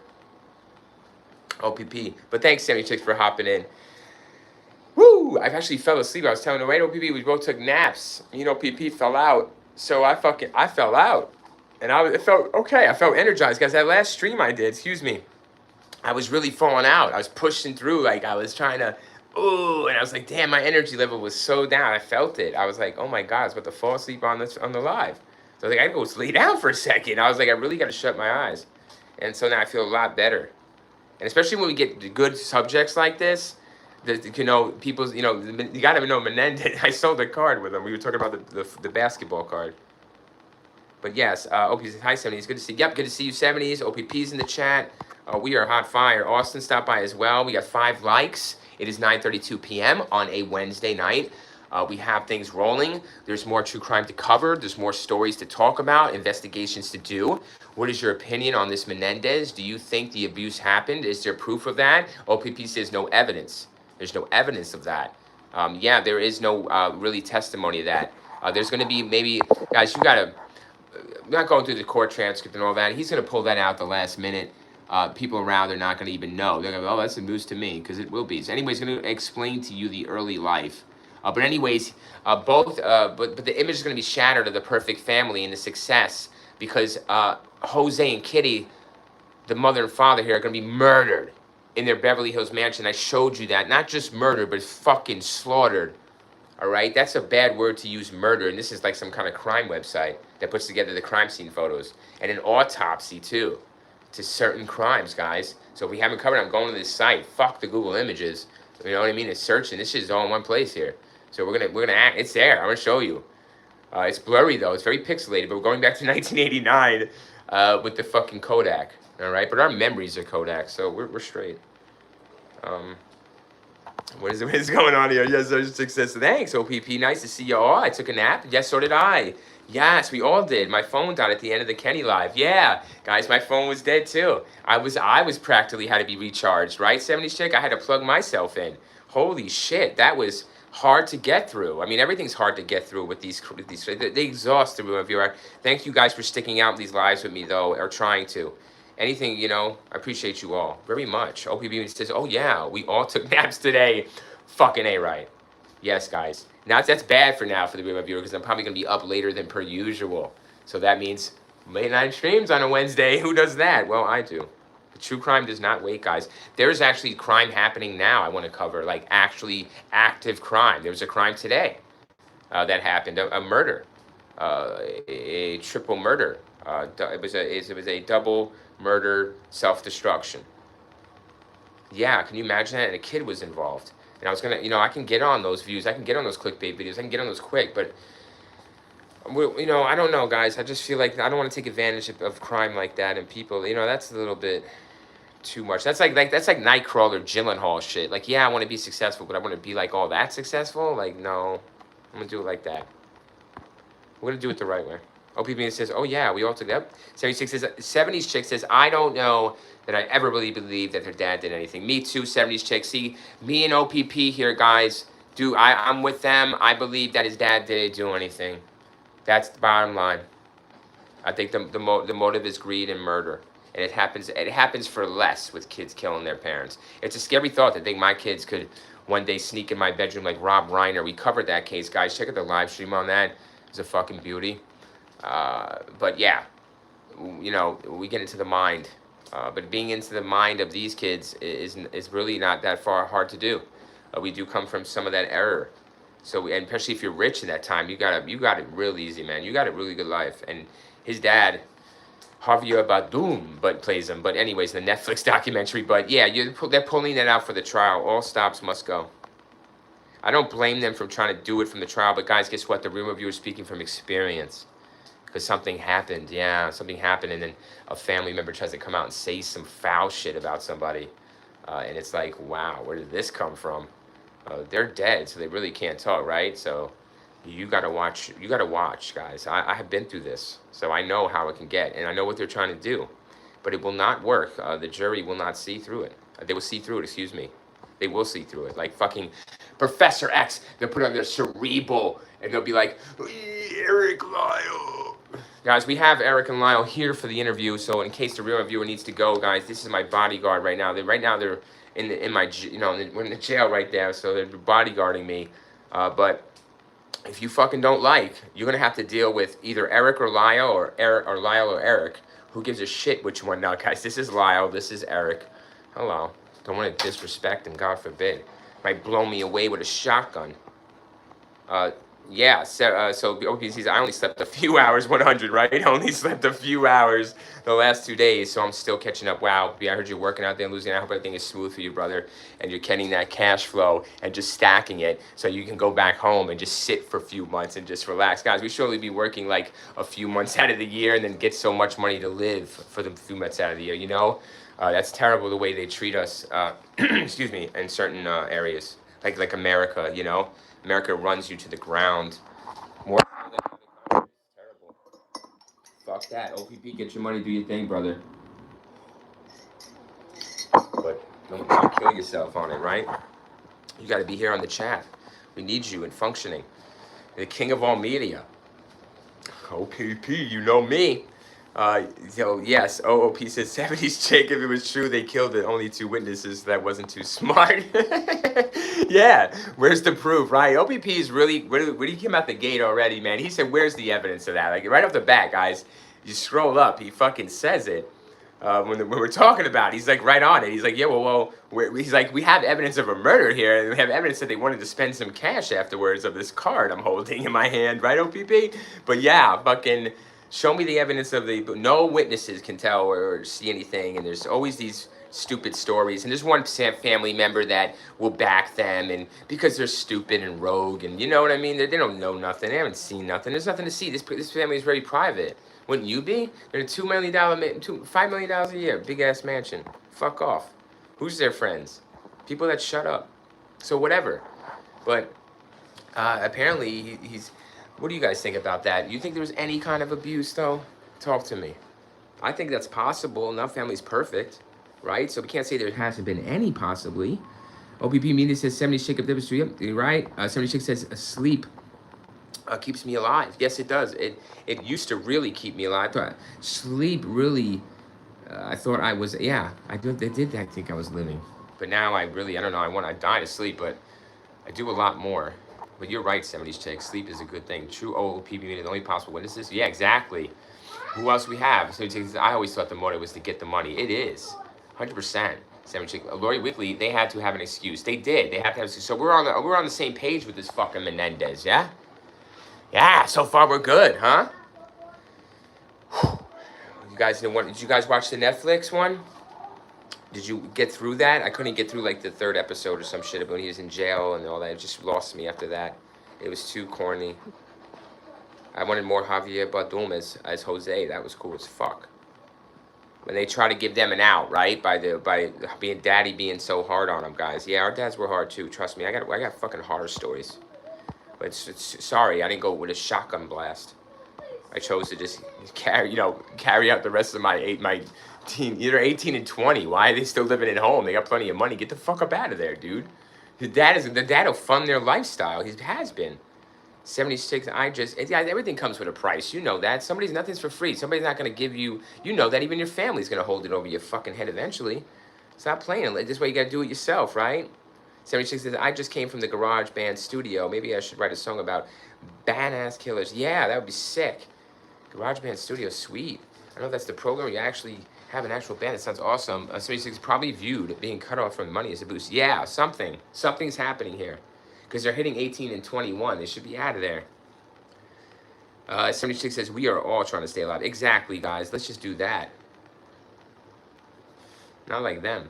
OPP. But thanks, 76, for hopping in. Woo! I've actually fell asleep. I was telling the right OPP, we both took naps. PP fell out. So I fell out. And it felt okay. I felt energized. Guys, that last stream I did, I was really falling out. I was pushing through. Like, I was trying to... Ooh, and I was like, damn, my energy level was so down. I felt it. I was like, oh my God, I was about to fall asleep on the live. So I was like, I gotta go lay down for a second. I was like, I really gotta shut my eyes. And so now I feel a lot better. And especially when we get good subjects like this, people's, you gotta know Menendez. I sold a card with him. We were talking about the basketball card. But yes, OP says, hi, 70s. Good to see you. Yep, good to see you, 70s. OPP's in the chat. We are hot fire. Austin stopped by as well. We got 5 likes. It is 9:32 p.m. on a Wednesday night. We have things rolling. There's more true crime to cover. There's more stories to talk about, investigations to do. What is your opinion on this Menendez? Do you think the abuse happened? Is there proof of that? OPP says no evidence. There's no evidence of that. Yeah, there is no really testimony of that. There's going to be maybe, guys, you got to, I'm not going through the court transcript and all that. He's going to pull that out the last minute. People around are not going to even know. They're going to go, oh, that's a news to me, because it will be. So anyways, going to explain to you the early life. But anyways, but the image is going to be shattered of the perfect family and the success, because Jose and Kitty, the mother and father here, are going to be murdered in their Beverly Hills mansion. I showed you that. Not just murdered, but fucking slaughtered. All right? That's a bad word to use, murder. And this is like some kind of crime website that puts together the crime scene photos. And an autopsy, too, to certain crimes, guys. So if we haven't covered it, I'm going to this site. Fuck the Google Images. You know what I mean? It's searching. This shit is all in one place here. So we're gonna act. It's there. I'm gonna show you. It's blurry though. It's very pixelated. But we're going back to 1989 with the fucking Kodak. All right. But our memories are Kodak, so we're straight. What is going on here? Yes, there's success. Thanks, OPP. Nice to see you all. I took a nap. Yes, so did I. Yes, we all did. My phone died at the end of the Kenny Live. Yeah, guys, my phone was dead too. I was practically had to be recharged, right? 70s chick, I had to plug myself in. Holy shit, that was hard to get through. I mean, everything's hard to get through with these. They exhaust the viewer. Thank you guys for sticking out these lives with me though, or trying to. Anything, I appreciate you all very much. OPB says, oh yeah, we all took naps today. Fucking A right. Yes, guys. Now that's bad for now for the viewer because I'm probably going to be up later than per usual. So that means late night streams on a Wednesday. Who does that? Well, I do. But true crime does not wait, guys. There's actually crime happening now I want to cover, like actually active crime. There was a crime today that happened, a murder, a triple murder. It was a double murder self-destruction. Yeah, can you imagine that? And a kid was involved. And I was going to, I can get on those views. I can get on those clickbait videos. I can get on those quick. But, I don't know, guys. I just feel like I don't want to take advantage of crime like that and people. That's a little bit too much. That's like Nightcrawler, Gyllenhaal shit. Like, yeah, I want to be successful, but I want to be like all that successful? Like, no. I'm going to do it like that. We're gonna do it the right way. OPP says, oh yeah, we all took that. 70s chick says, I don't know that I ever really believed that their dad did anything. Me too, 70s chick. See, me and OPP here, guys, I'm with them. I believe that his dad didn't do anything. That's the bottom line. I think the motive is greed and murder. And it happens for less with kids killing their parents. It's a scary thought to think my kids could one day sneak in my bedroom like Rob Reiner. We covered that case, guys. Check out the live stream on that. It's a fucking beauty. But yeah, you know, we get into the mind. But being into the mind of these kids is really not that hard to do. We do come from some of that error. So, and especially if you're rich in that time, you got it real easy, man. You got a really good life. And his dad, Javier Bardem, but plays him. But anyways, the Netflix documentary. But yeah, they're pulling that out for the trial. All stops must go. I don't blame them for trying to do it from the trial. But guys, guess what? The real reviewer is speaking from experience. Because something happened. Yeah, something happened. And then a family member tries to come out and say some foul shit about somebody. And it's like, wow, where did this come from? They're dead, so they really can't talk, right? So you gotta watch, guys. I have been through this, so I know how it can get, and I know what they're trying to do. But it will not work. The jury will not see through it. They will see through it, excuse me. They will see through it. Like fucking Professor X, they'll put on their cerebral, and they'll be like, Eric Lyle. Guys, we have Eric and Lyle here for the interview, so in case the real reviewer needs to go, guys, this is my bodyguard right now. They're in my, you know, we're in the jail right there, so they're bodyguarding me. But if you fucking don't like, you're gonna have to deal with either Eric or Lyle, or Lyle or Eric. Who gives a shit which one now, guys? This is Lyle, this is Eric. Hello. Don't want to disrespect him, God forbid. Might blow me away with a shotgun. Yeah, so OP says, I only slept a few hours, 100, right? I only slept a few hours the last 2 days, so I'm still catching up. Wow, I heard you're working out there and losing. I hope everything is smooth for you, brother, and you're getting that cash flow and just stacking it so you can go back home and just sit for a few months and just relax. Guys, we should only be working like a few months out of the year and then get so much money to live for the few months out of the year, you know? That's terrible the way they treat us, excuse me, in certain areas, like America, you know? America runs you to the ground. More than other countries. Terrible. Fuck that. OPP, get your money, do your thing, brother. But don't kill yourself on it, right? You got to be here on the chat. We need you and functioning. The king of all media. OPP, you know me. So yes, OOP says 70s chick. If it was true, they killed it. Only 2 witnesses. That wasn't too smart. Yeah, where's the proof, right? OPP is really, when he came out the gate already, man, he said, where's the evidence of that? Like, right off the bat, guys, you scroll up, he fucking says it. When we're talking about it, he's like right on it. He's like, yeah, he's like, we have evidence of a murder here, and we have evidence that they wanted to spend some cash afterwards of this card I'm holding in my hand, right, OPP? But yeah, fucking show me the evidence of no witnesses can tell or see anything, and there's always these stupid stories, and there's one family member that will back them, and because they're stupid and rogue, and you know what I mean, they don't know nothing, they haven't seen nothing, there's nothing to see. This family is very private. Wouldn't you be? They're $2 million, $5 million a year, big ass mansion. Fuck off. Who's their friends? People that shut up. So whatever. But apparently he's. What do you guys think about that? You think there was any kind of abuse though? Talk to me. I think that's possible. Not family's perfect, right? So we can't say there hasn't been any possibly. OPP media says 70 shake up demonstry. Yep, you're right. 76 says sleep. Keeps me alive. Yes, it does. It used to really keep me alive. Sleep really, I thought I was, yeah, I did think I was living. But now I don't know, I die to sleep, but I do a lot more. But you're right, 70s chick. Sleep is a good thing. True OOP media, the only possible witnesses. Yeah, exactly. Who else we have? So I always thought the motive was to get the money. It is, 100%. 70s chick. Lori Weekly, they had to have an excuse. They did. They have to have an excuse. So we're on the same page with this fucking Menendez, yeah? Yeah, so far we're good, huh? Did you guys watch the Netflix one? Did you get through that? I couldn't get through like the 3rd episode or some shit when he was in jail and all that. It just lost me after that. It was too corny. I wanted more Javier Bardem as Jose. That was cool as fuck. When they try to give them an out, right? By daddy being so hard on them, guys. Yeah, our dads were hard too. Trust me. I got fucking horror stories. But sorry, I didn't go with a shotgun blast. I chose to just carry out the rest of my teen, either 18 and 20. Why are they still living at home? They got plenty of money. Get the fuck up out of there, dude. The dad will fund their lifestyle. He has been. 76, everything comes with a price. You know that. Nothing's for free. Somebody's not going to give you, you know that. Even your family's going to hold it over your fucking head eventually. Stop playing. This way you got to do it yourself, right? 76 says, I just came from the garage band studio. Maybe I should write a song about badass killers. Yeah, that would be sick. Garage band studio, sweet. I don't know if that's the program. You actually have an actual band. It sounds awesome. 76 probably viewed being cut off from money as a boost. Yeah, something's happening here. Because they're hitting 18 and 21. They should be out of there. 76 says, we are all trying to stay alive. Exactly, guys. Let's just do that. Not like them.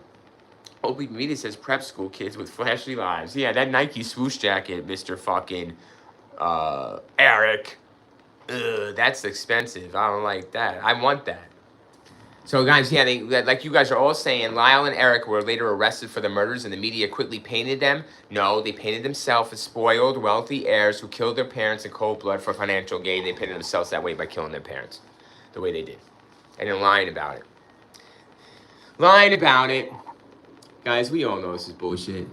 Opie Media says, prep school kids with flashy lives. Yeah, that Nike swoosh jacket, Mr. fucking Eric. Ugh, that's expensive. I don't like that. I want that. So, guys, yeah, like you guys are all saying, Lyle and Eric were later arrested for the murders and the media quickly painted them. No, they painted themselves as spoiled, wealthy heirs who killed their parents in cold blood for financial gain. They painted themselves that way by killing their parents the way they did. And then lying about it. Lying about it. Guys, we all know this is bullshit.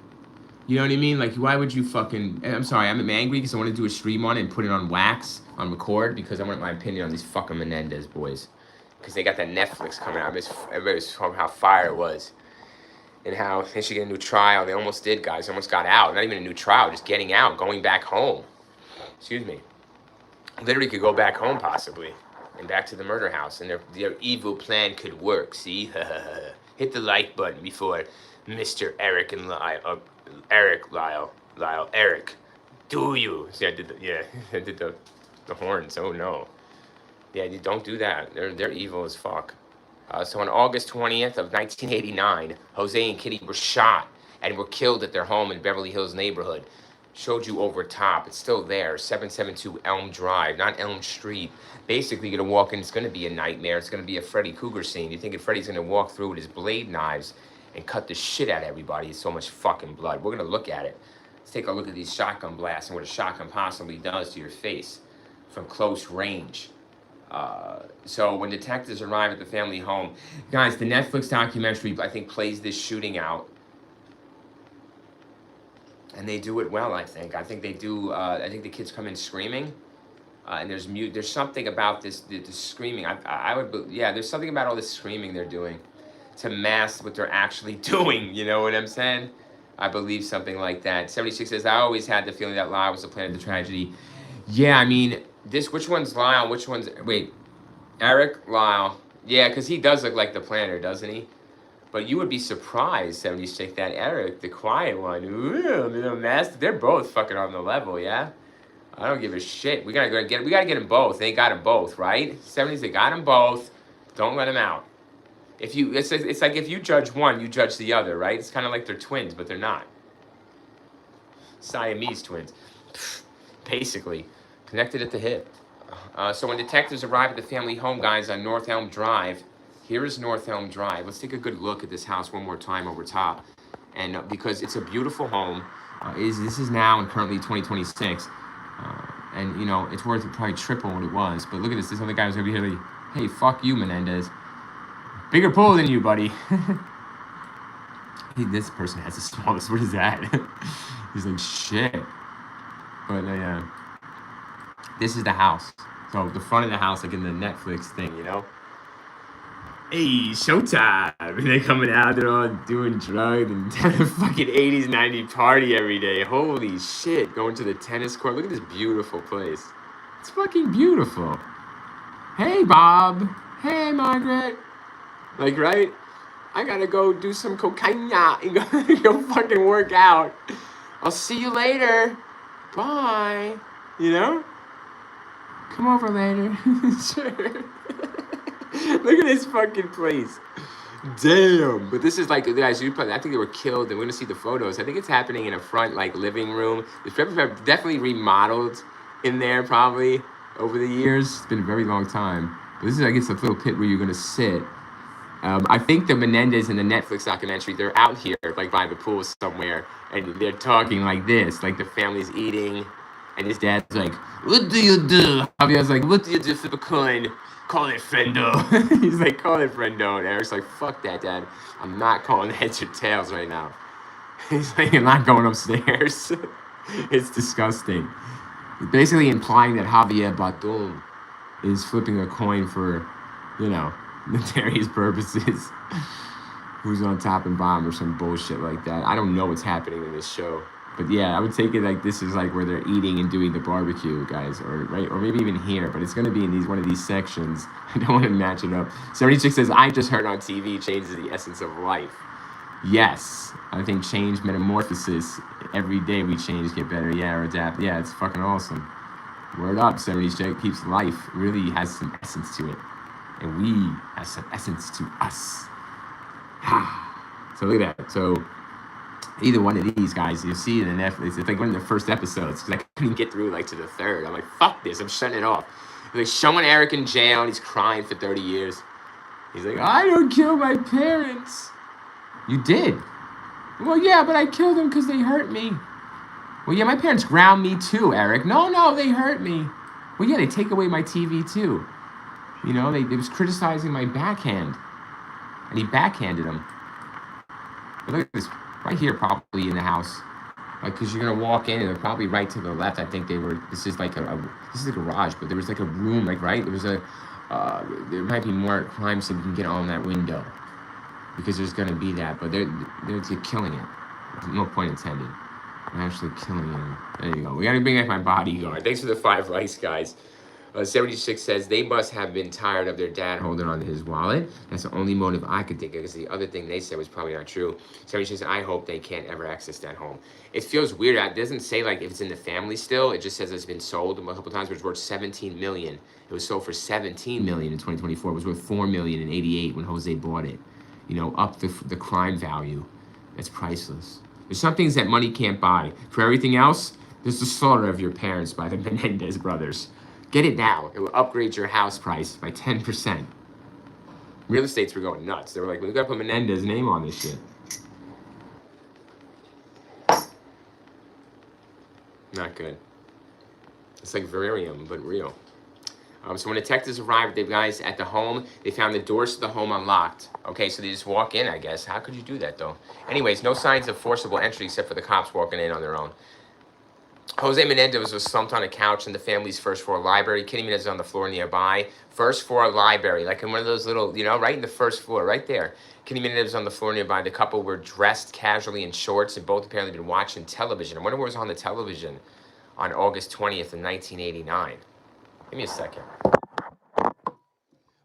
You know what I mean? Like, why would you fucking... I'm sorry, I'm angry because I want to do a stream on it and put it on wax, on record, because I want my opinion on these fucking Menendez boys. Because they got that Netflix coming out. Everybody was talking about how fire it was. And how they should get a new trial. They almost did, guys. They almost got out. Not even a new trial, just getting out, going back home. Excuse me. Literally could go back home, possibly. And back to the murder house. And their evil plan could work, see? Hit the like button before Mr. Eric and Lyle... Eric. Do you? See, I did the horns. Oh, no. Yeah, you don't do that. They're evil as fuck. So on August 20th of 1989, Jose and Kitty were shot and were killed at their home in Beverly Hills neighborhood. Showed you over top. It's still there. 772 Elm Drive, not Elm Street. Basically, you're going to walk in. It's going to be a nightmare. It's going to be a Freddy Krueger scene. You think Freddy's going to walk through with his blade knives and cut the shit out of everybody? It's so much fucking blood. We're going to look at it. Let's take a look at these shotgun blasts and what a shotgun possibly does to your face from close range. So when detectives arrive at the family home, guys, the Netflix documentary, I think, plays this shooting out. And they do it well, I think. I think they do, I think the kids come in screaming. And there's something about this screaming. There's something about all this screaming they're doing to mask what they're actually doing. You know what I'm saying? I believe something like that. 76 says, I always had the feeling that Lyle was the plan of the tragedy. Yeah, I mean, which one's Lyle? Which one's, wait, Eric, Lyle. Yeah, because he does look like the planner, doesn't he? But you would be surprised, 76, that Eric, the quiet one, they're both fucking on the level, yeah? I don't give a shit. We gotta get them both. They got them both, right? 70s, they got them both. Don't let them out. It's like if you judge one, you judge the other, right? It's kind of like they're twins, but they're not. Siamese twins, basically, connected at the hip. So when detectives arrive at the family home, guys, on North Elm Drive, here is North Elm Drive. Let's take a good look at this house one more time over top, and because it's a beautiful home. This is now and currently 2026. And, you know, it's worth probably triple what it was. But look at this. This other guy was over here like, hey, fuck you, Menendez. Bigger pull than you, buddy. Hey, this person has the smallest. What is that? He's like, shit. But, this is the house. So, the front of the house, like in the Netflix thing, you know? Hey, showtime. And they're coming out, they're all doing drugs and having a fucking 80s, 90s party every day. Holy shit. Going to the tennis court. Look at this beautiful place. It's fucking beautiful. Hey, Bob. Hey, Margaret. Like, right? I gotta go do some cocaine and go fucking work out. I'll see you later. Bye. You know? Come over later. Sure. Look at this fucking place. Damn. But this is like, guys, I think they were killed. And we're going to see the photos. I think it's happening in a front, like, living room. It's definitely remodeled in there, probably, over the years. It's been a very long time. But this is, I guess, a little pit where you're going to sit. I think the Menendez in the Netflix documentary, they're out here, like, by the pool somewhere. And they're talking like this. Like, the family's eating. And his dad's like, what do you do? Javier's like, what do you do for the coin? Call it friendo. He's like, call it friendo. And Eric's like, fuck that, Dad. I'm not calling heads or tails right now. He's like, I'm not going upstairs. It's disgusting. Basically implying that Javier Bardem is flipping a coin for, you know, nefarious purposes. Who's on top and bottom or some bullshit like that. I don't know what's happening in this show. But yeah, I would take it like this is like where they're eating and doing the barbecue, guys, or right, or maybe even here. But it's gonna be in one of these sections. I don't want to match it up. 76 says, "I just heard on TV changes the essence of life." Yes, I think change, metamorphosis. Every day we change, get better, yeah, or adapt. Yeah, it's fucking awesome. Word up, 76 keeps life really has some essence to it, and we have some essence to us. So look at that. So either one of these guys, you'll see it in Netflix. It's like one of the first episodes because I couldn't get through like to the third. I'm like, fuck this, I'm shutting it off. They're like showing Eric in jail and he's crying for 30 years. He's like, I don't kill my parents. You did. Well, yeah, but I killed them because they hurt me. Well, yeah, my parents ground me too, Eric. No, they hurt me. Well, yeah, they take away my TV too. You know, they was criticizing my backhand. And he backhanded him. But look at this, right here, probably in the house, like because you're gonna walk in and they're probably right to the left. I think they were. This is like a garage, but there was like a room, like right. There was a. There might be more crime so you can get on that window, because there's gonna be that. But they're killing it. No point intended. I'm actually killing him. There you go. We gotta bring back my bodyguard. Thanks for the 5 likes, guys. 76 says, they must have been tired of their dad holding on to his wallet. That's the only motive I could think of, because the other thing they said was probably not true. 76 says, I hope they can't ever access that home. It feels weird. It doesn't say like if it's in the family still. It just says it's been sold a couple times, but it's worth $17 million. It was sold for $17 million in 2024. It was worth $4 million in 88 when Jose bought it. You know, up the crime value. It's priceless. There's some things that money can't buy. For everything else, there's the slaughter of your parents by the Menendez brothers. Get it now. It will upgrade your house price by 10%. Real estates were going nuts. They were like, we gotta put Menendez's name on this shit. Not good. It's like Veririum, but real. So when detectives arrived, the guys at the home, they found the doors to the home unlocked. Okay, so they just walk in, I guess. How could you do that, though? Anyways, no signs of forcible entry except for the cops walking in on their own. Jose Menendez was slumped on a couch in the family's first floor library. Kitty Menendez on the floor nearby. First floor library, like in one of those little, you know, right in the first floor, right there. Kitty Menendez on the floor nearby. The couple were dressed casually in shorts and both apparently been watching television. I wonder what was on the television on August 20th of 1989. Give me a second.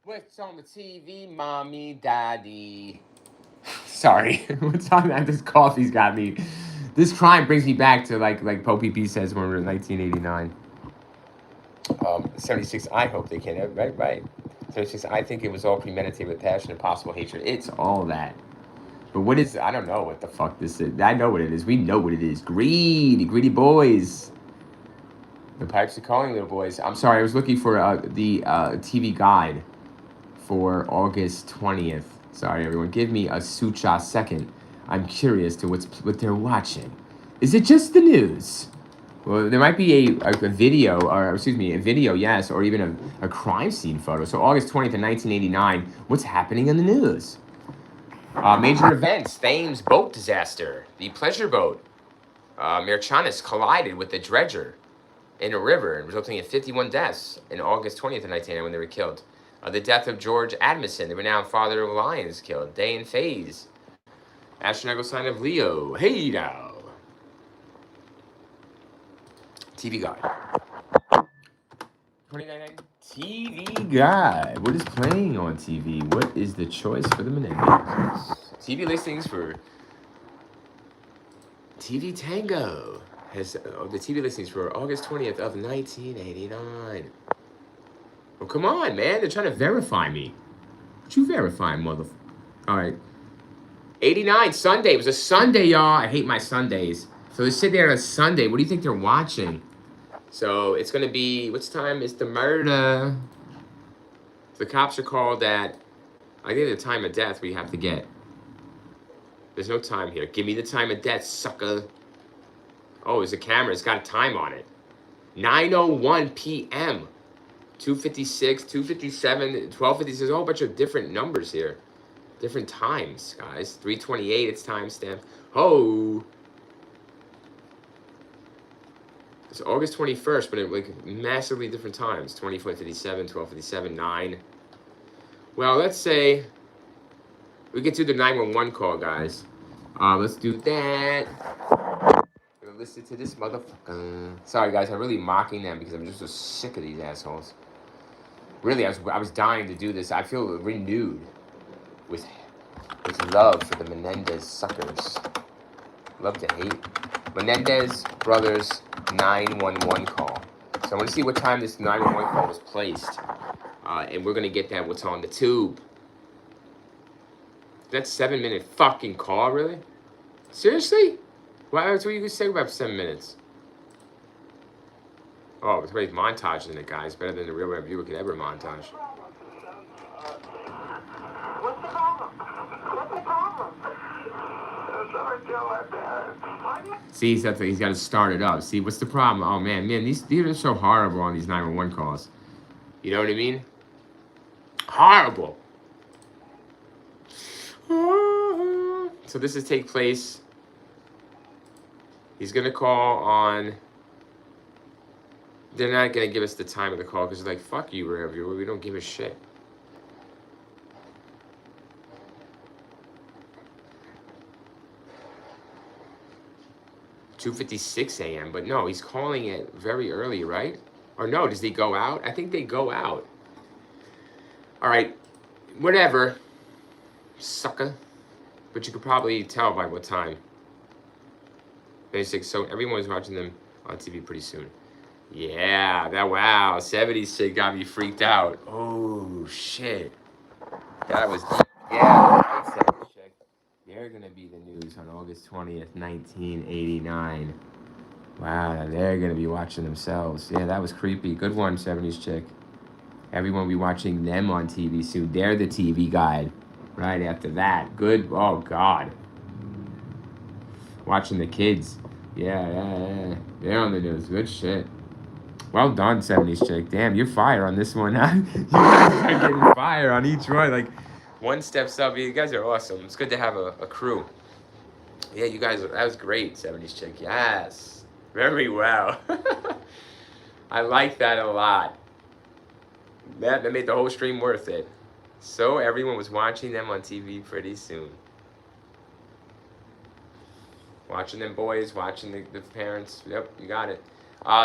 What's on the TV, mommy, daddy? Sorry, what's on that? This coffee's got me. This crime brings me back to like Popey P says when we were in 1989. 76, I hope they can. Right. 76, I think it was all premeditated with passion and possible hatred. It's all that. But what is, I don't know what the fuck this is. I know what it is. We know what it is. Greedy boys. The pipes are calling, little boys. I'm sorry, I was looking for the TV guide for August 20th. Sorry, everyone. Give me a sucha second. I'm curious to what they're watching. Is it just the news? Well, there might be a video, or excuse me, a video, yes, or even a crime scene photo. So August 20th of 1989, what's happening in the news? Major events, Thames boat disaster. The pleasure boat, Merchanis, collided with the dredger in a river, resulting in 51 deaths in August 20th of 1989 when they were killed. The death of George Adamson, the renowned father of lions, killed. Day in phase. Astronomical sign of Leo. Hey now. TV guide. 29 TV guide. What is playing on TV? What is the choice for the Menendez? TV listings for TV Tango. Has the TV listings for August 20th of 1989. Well, come on, man. They're trying to verify me. What you verify, mother? All right. 89, Sunday. It was a Sunday, y'all. I hate my Sundays. So they sit there on a Sunday. What do you think they're watching? So it's going to be, what's time? It's the murder. The cops are called at, I think the time of death we have to get. There's no time here. Give me the time of death, sucker. Oh, there's a camera. It's got a time on it. 9:01 p.m. 2:56, 2:57, 12:56. A whole bunch of different numbers here. Different times, guys. 3:28, it's timestamped. Oh. It's August 21st, but it like massively different times. 24:57, 12:57, 9. Well, let's say we get to the 911 call, guys. Let's do that. I'm gonna listen to this motherfucker. Sorry, guys, I'm really mocking them because I'm just so sick of these assholes. Really, I was dying to do this. I feel renewed with love for the Menendez suckers. Love to hate. Menendez Brothers 911 call. So I want to see what time this 911 call was placed. And we're going to get that what's on the tube. That's 7-minute fucking call, really? Seriously? Well, that's what you could say about 7 minutes. Oh, somebody's montaging it, guys. Better than the real reviewer could ever montage.
What's the problem? What's the problem?
See, he's got to start it up. See, what's the problem? Oh, man, these are so horrible on these 911 calls. You know what I mean? Horrible. So this is take place. He's going to call on... They're not going to give us the time of the call because they're like, fuck you, reviewer. We don't give a shit. $2:56 a.m. But no, he's calling it very early, right? Or no, does he go out? I think they go out. All right, whatever, sucker. But you could probably tell by what time. Basic. So everyone's watching them on TV pretty soon. Yeah, wow. 70s shit got me freaked out. Oh shit, that was yeah. 70s chick. They're gonna be the news on August 20th, 1989. Wow, they're gonna be watching themselves. Yeah, that was creepy. Good one, 70s chick. Everyone will be watching them on TV soon. They're the TV guide. Right after that. Good. Oh, God. Watching the kids. Yeah. They're on the news. Good shit. Well done, 70s chick. Damn, you're fire on this one, huh? You guys are getting fire on each one. Like, one steps up. You guys are awesome. It's good to have a crew. Yeah, you guys, that was great, 70s chick. Yes. Very well. I like that a lot. That made the whole stream worth it. So everyone was watching them on TV pretty soon. Watching them boys, watching the parents. Yep, you got it.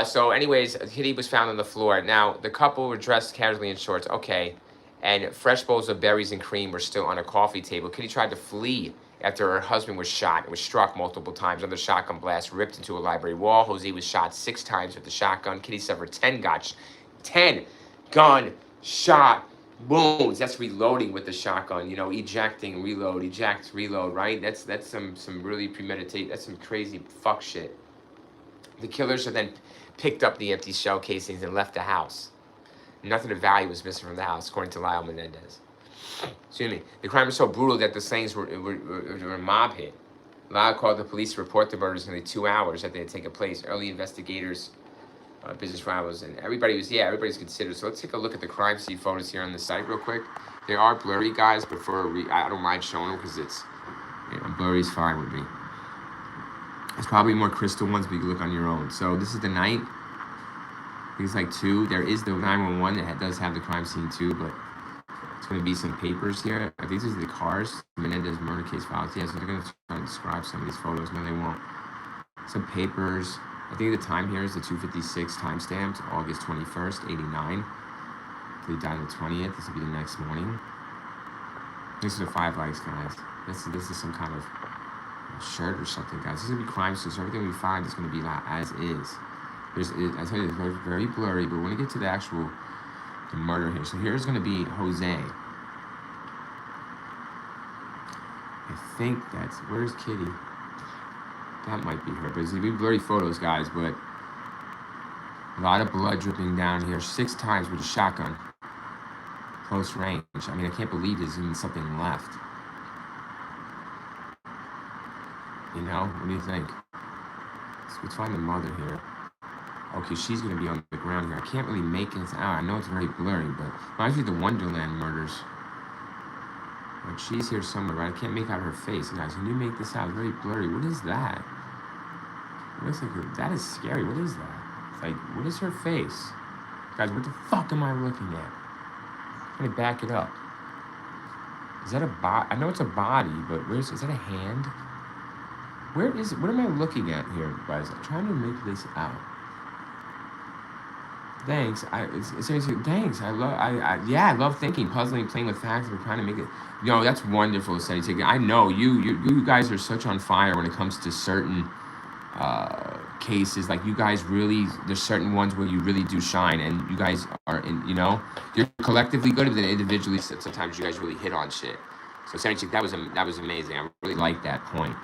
So anyways, Kitty was found on the floor. Now, the couple were dressed casually in shorts. Okay. And fresh bowls of berries and cream were still on a coffee table. Kitty tried to flee after her husband was shot and was struck multiple times. Another shotgun blast ripped into a library wall. Jose was shot 6 times with the shotgun. Kitty suffered 10 gun shot wounds. That's reloading with the shotgun. You know, ejecting, reload, eject, reload. Right? That's some really premeditated. That's some crazy fuck shit. The killers then picked up the empty shell casings and left the house. Nothing of value was missing from the house, according to Lyle Menendez. Excuse me. The crime was so brutal that the slayings were a mob hit. Lyle called the police to report the murders in nearly 2 hours that they had taken place. Early investigators, business rivals, and everybody's considered. So let's take a look at the crime scene photos here on the site real quick. They are blurry, guys, but I don't mind showing them because it's blurry is fine with me. There's probably more crystal ones, but you can look on your own. So this is the night. I think it's like 2. There is the 911 that does have the crime scene too, but it's going to be some papers here. I think these are the cars. Menendez murder case files. Yeah, so they're going to try to describe some of these photos. No, they won't. Some papers. I think the time here is the 2:56 timestamped, August 21st, 89. They died on the 20th. This will be the next morning. These are the 5 likes, guys. This is some kind of shirt or something, guys. This is going to be crime scene, so everything we find is going to be as is. I tell you, it's very, very blurry, but when we get to the actual murder here, so here's going to be Jose. I think that's, where's Kitty? That might be her, but it's going to be blurry photos, guys, but a lot of blood dripping down here. 6 times with a shotgun. Close range. I mean, I can't believe there's even something left. You know, what do you think? Let's find the mother here. Okay, she's gonna be on the ground here. I can't really make it out. I know it's very blurry, but reminds me of the Wonderland murders. Like she's here somewhere, right? I can't make out her face. Guys, can you make this out? It's very blurry. What is that? It looks like that is scary. What is that? It's like, what is her face? Guys, what the fuck am I looking at? Let me back it up. Is that a body? I know it's a body, but is that a hand? Where is it? What am I looking at here, guys? I'm trying to make this out. Thanks. Seriously, thanks. I love thinking, puzzling, playing with facts. We're trying to make it. That's wonderful, Steady. I know you guys are such on fire when it comes to certain cases. Like you guys really, there's certain ones where you really do shine, and you guys are you're collectively good, but then individually sometimes you guys really hit on shit. So Steady, that was amazing. I really like that point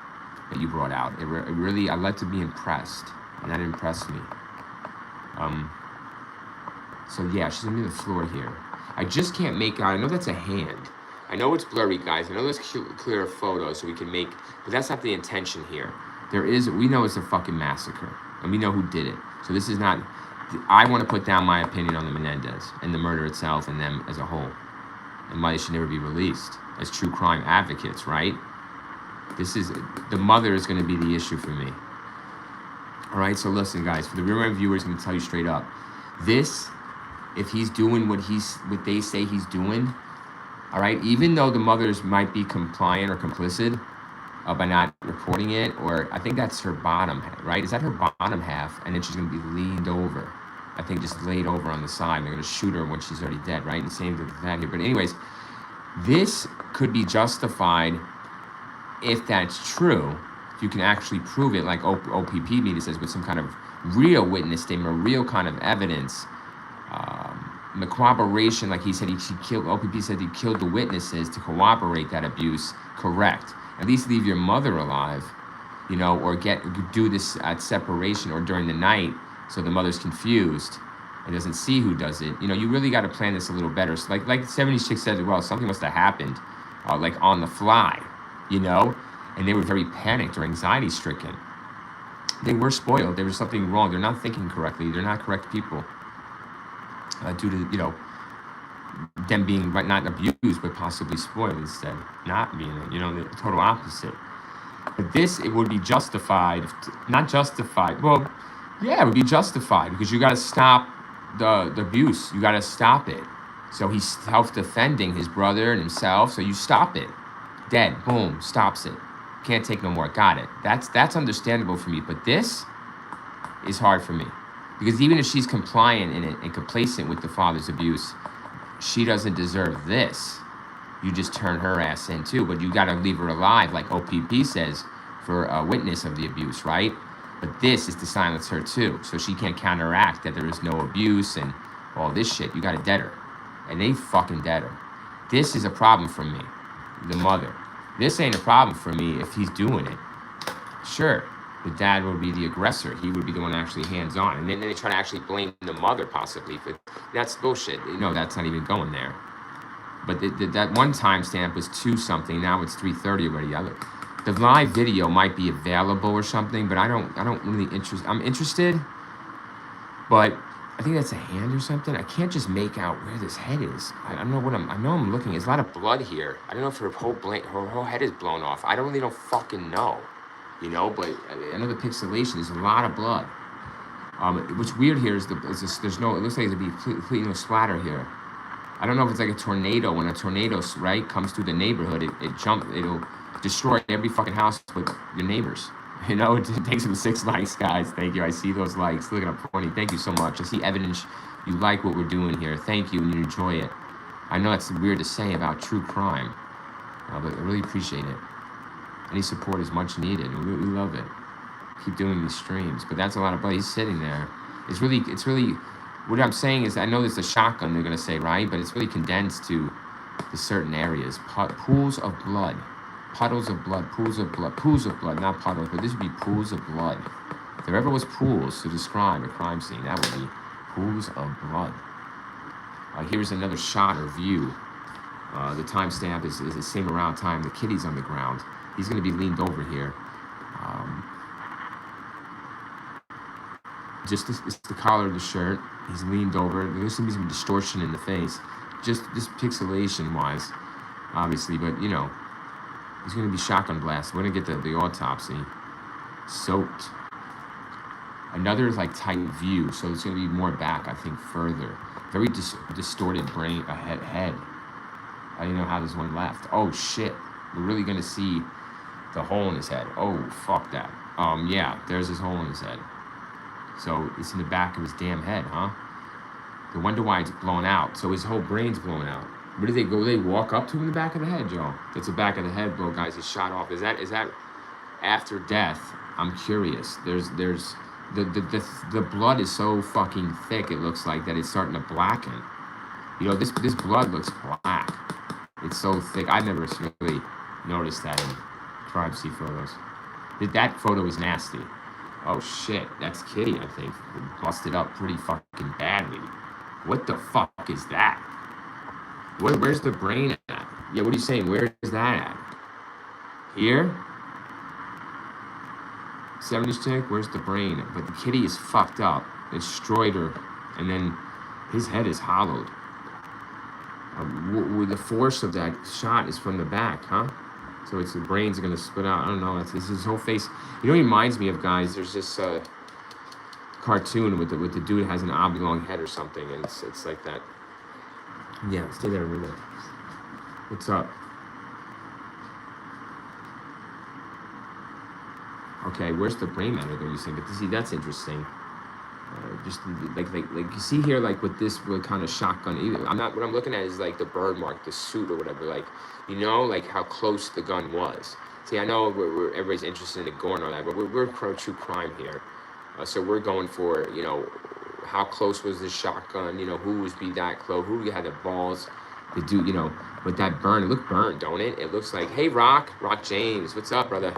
that you brought out. It really, I like to be impressed, and that impressed me. So yeah, she's gonna be on the floor here. I just can't make out. I know that's a hand. I know it's blurry, guys. I know there's clear photos, so we can make, but that's not the intention here. We know it's a fucking massacre, and we know who did it. So this is not. I want to put down my opinion on the Menendez and the murder itself and them as a whole, and why they should never be released as true crime advocates, right? The mother is going to be the issue for me. All right, so listen, guys. For the real viewers, I'm going to tell you straight up. This, if he's doing what they say he's doing, all right, even though the mothers might be compliant or complicit by not reporting it, or I think that's her bottom, right? Is that her bottom half? And then she's going to be leaned over. I think just laid over on the side. They're going to shoot her when she's already dead, right? And same with that here. But anyways, this could be justified if that's true. If you can actually prove it, like OPP media says, with some kind of real witness statement or real kind of evidence. The corroboration, like he said, OPP said he killed the witnesses to corroborate that abuse. Correct. At least leave your mother alive, or do this at separation or during the night, so the mother's confused and doesn't see who does it. You really got to plan this a little better. So like 76 said as well, something must have happened, like on the fly, and they were very panicked or anxiety stricken. They were spoiled. There was something wrong. They're not thinking correctly. They're not correct people. Due to, them being not abused, but possibly spoiled instead. Not being it, the total opposite. But it would be justified, not justified. Well, yeah, it would be justified because you got to stop the abuse. You got to stop it. So he's self-defending his brother and himself. So you stop it. Dead. Boom. Stops it. Can't take no more. Got it. That's understandable for me. But this is hard for me. Because even if she's compliant and complacent with the father's abuse, she doesn't deserve this. You just turn her ass in too, but you got to leave her alive, like OPP says, for a witness of the abuse, right? But this is to silence her too, so she can't counteract that there is no abuse and all this shit. You got to dead her, and they fucking dead her. This is a problem for me, the mother. This ain't a problem for me if he's doing it. Sure. The dad would be the aggressor. He would be the one actually hands-on. And then they try to actually blame the mother, possibly. But that's bullshit. That's not even going there. But that one timestamp was 2-something. Now it's 3:30 already. The live video might be available or something, but I don't really I'm interested, but I think that's a hand or something. I can't just make out where this head is. I don't know what I know I'm looking. There's a lot of blood here. I don't know if her whole head is blown off. I don't fucking know. But I know the pixelation. There's a lot of blood. What's weird here is there's no. It looks like there'd be complete no splatter here. I don't know if it's like a tornado. When a tornado comes through the neighborhood, it'll destroy every fucking house with your neighbors. It takes them 6 likes, guys. Thank you. I see those likes. Look at them pointing. Thank you so much. I see evidence you like what we're doing here. Thank you, and you enjoy it. I know that's weird to say about true crime, but I really appreciate it. Any support is much needed. We love it. Keep doing these streams, but that's a lot of blood. He's sitting there. It's really. What I'm saying is, I know there's a shotgun they're gonna say, right? But it's really condensed to certain areas. Pools of blood, puddles of blood, pools of blood, not puddles, but this would be pools of blood. If there ever was pools to describe a crime scene, that would be pools of blood. Here's another shot or view. The timestamp is the same around time. The kitty's on the ground. He's going to be leaned over here. Just it's the collar of the shirt. He's leaned over. There's gonna be some distortion in the face, just pixelation wise, obviously. But you know, he's gonna be shotgun blast. We're gonna get the autopsy. Soaked. Another like tight view, so it's gonna be more back. I think further. Very distorted brain head. I didn't know how there's one left. Oh shit! We're really gonna see the hole in his head. Oh fuck that. Yeah, there's his hole in his head. So it's in the back of his damn head, huh? No wonder why it's blown out. So his whole brain's blown out. Where do they go? They walk up to him in the back of the head, Joe. That's the back of the head, bro, guys. He's shot off. Is that after death? I'm curious. There's the blood is so fucking thick. It looks like that it's starting to blacken. You know, this blood looks black. It's so thick. I've never really noticed that in crime scene photos. That photo is nasty. Oh shit, that's Kitty, I think. Busted up pretty fucking badly. What the fuck is that? Where's the brain at? Yeah, what are you saying? Where is that at? Here? 70s chick? Where's the brain? But the Kitty is fucked up. It destroyed her. And then his head is hollowed. The force of that shot is from the back, huh? So it's the brain's gonna split out. I don't know. It's his whole face. You know, what it reminds me of, guys. There's this cartoon with the dude has an oblong head or something, and it's like that. Yeah, stay there a minute. What's up? Okay, where's the brain matter though? You think? But see, that's interesting. Just like you see here, like with this kind of shotgun. I'm not. What I'm looking at is like the bird mark, the suit or whatever. Like, you know, like how close the gun was. See, I know everybody's interested in the gore and all that, but we're pro true crime here, so we're going for, you know, how close was the shotgun? You know, who was be that close? Who had the balls to do? You know, with that burn, it looked burnt, don't it? It looks like, hey, Rock James, what's up, brother?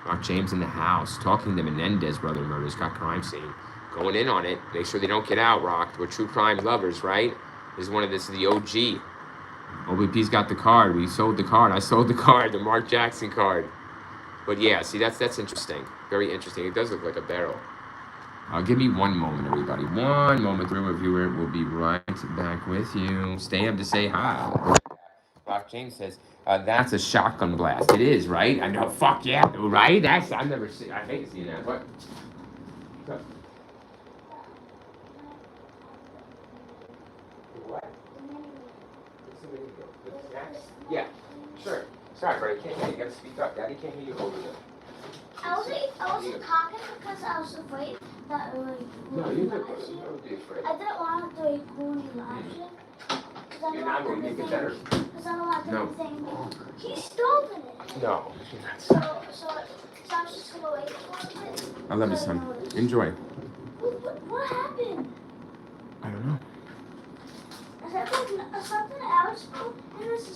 Rock James in the house, talking to Menendez brother murders, got crime scene. Going in on it. Make sure they don't get out, Rock. We're true crime lovers, right? This is the OG. OBP's got the card. We sold the card. I sold the card, the Mark Jackson card. But yeah, see, that's interesting. Very interesting. It does look like a barrel. Give me one moment, everybody. One moment. The reviewer will be right back with you. Stay up to say hi. Rock James says, that's a shotgun blast. It is, right? I know. Fuck yeah, right? I've never seen. I hate seeing that. What? Yeah, sure. Sorry, brother. Can't hear you. You gotta speak up. Daddy can't hear you over there.
I wasn't talking because I was afraid that
No, you don't be afraid.
I didn't want to do a Goonie live shit.
You're not going to get better.
Because I don't want to do anything. He's stolen it.
No.
So I was just going to wait for it.
I love you, son. Enjoy.
What happened?
I don't know.
Something else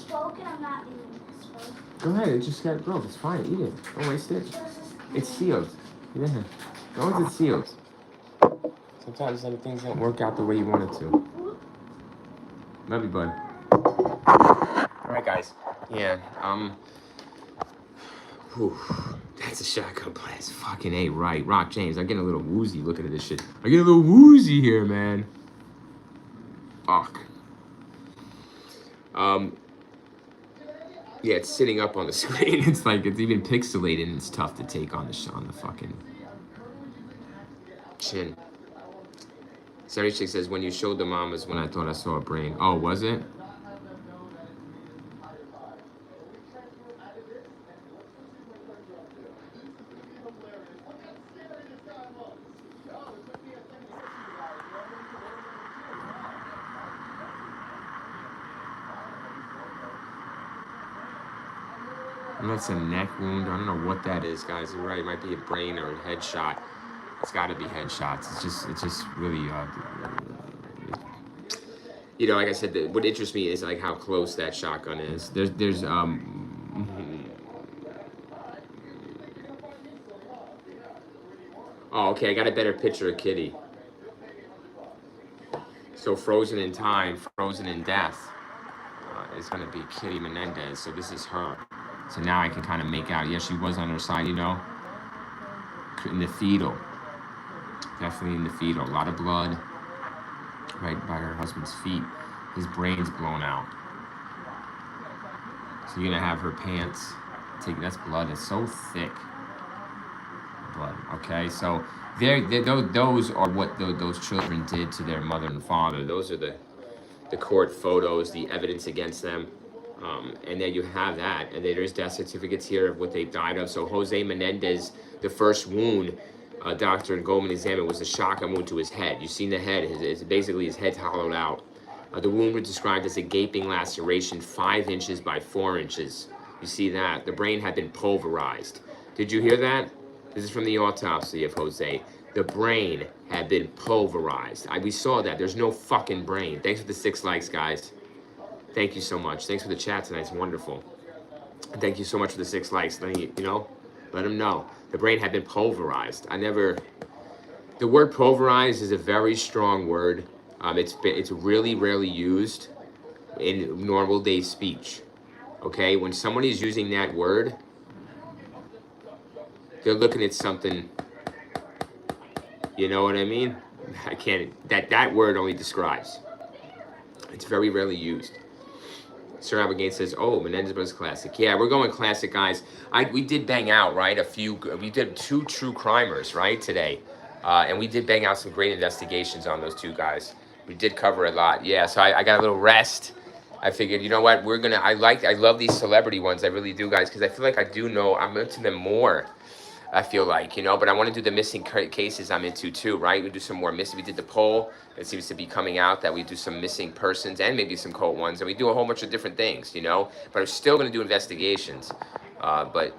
spoke and I'm not eating this one.
Go ahead. It just got broke. It's fine. Eat it. Don't waste it. It's sealed. Yeah. As long as it's sealed. Sometimes some things don't work out the way you want it to. Love you, bud. Alright, guys. Yeah, whew, that's a shotgun blast. Fucking A, right. Rock James, I'm getting a little woozy looking at this shit. I get a little woozy here, man. Fuck. Yeah, it's sitting up on the screen. It's like, it's even pixelated and it's tough to take on the fucking chin. 76 says, when you showed the mom is when I thought I saw a brain. Oh, was it? That's a neck wound. I don't know what that is, guys. You're right. It might be a brain or a headshot. It's got to be headshots. It's just really, you know, like I said, what interests me is like how close that shotgun is. There's Oh, okay. I got a better picture of Kitty. So frozen in time, frozen in death, is gonna be Kitty Menendez. So this is her. So now I can kind of make out. Yeah, she was on her side, you know, in the fetal. Definitely in the feet, a lot of blood right by her husband's feet. His brain's blown out. So you're gonna have her pants. That's blood. It's so thick. Blood. Okay, so those are what those children did to their mother and father. Those are the court photos, the evidence against them. And then you have that, and then there's death certificates here of what they died of. So Jose Menendez, the first wound Dr. Goldman examined was a shotgun wound to his head. You've seen the head, basically his head's hollowed out. The wound was described as a gaping laceration 5 inches by 4 inches. You see that? The brain had been pulverized. Did you hear that? This is from the autopsy of Jose. The brain had been pulverized. We saw that. There's no fucking brain. Thanks for the 6 likes, guys. Thank you so much. Thanks for the chat tonight. It's wonderful. And thank you so much for the 6 likes. Let them know. The brain had been pulverized. The word pulverized is a very strong word. It's really rarely used in normal day speech. Okay, when somebody is using that word, they're looking at something. You know what I mean? I can't. That word only describes. It's very rarely used. Sir Abigail says, "Oh, Menendez Brothers classic." Yeah, we're going classic, guys. We did bang out, right? We did 2 true crimers, right, today, and we did bang out some great investigations on those 2 guys. We did cover a lot. Yeah, so I got a little rest. I figured, you know what? I love these celebrity ones. I really do, guys, because I feel like I do know. I'm into them more. I feel like, but I want to do the missing cases I'm into too, right? We do some more missing. We did the poll. It seems to be coming out that we do some missing persons and maybe some cult ones, and we do a whole bunch of different things, But I'm still going to do investigations. But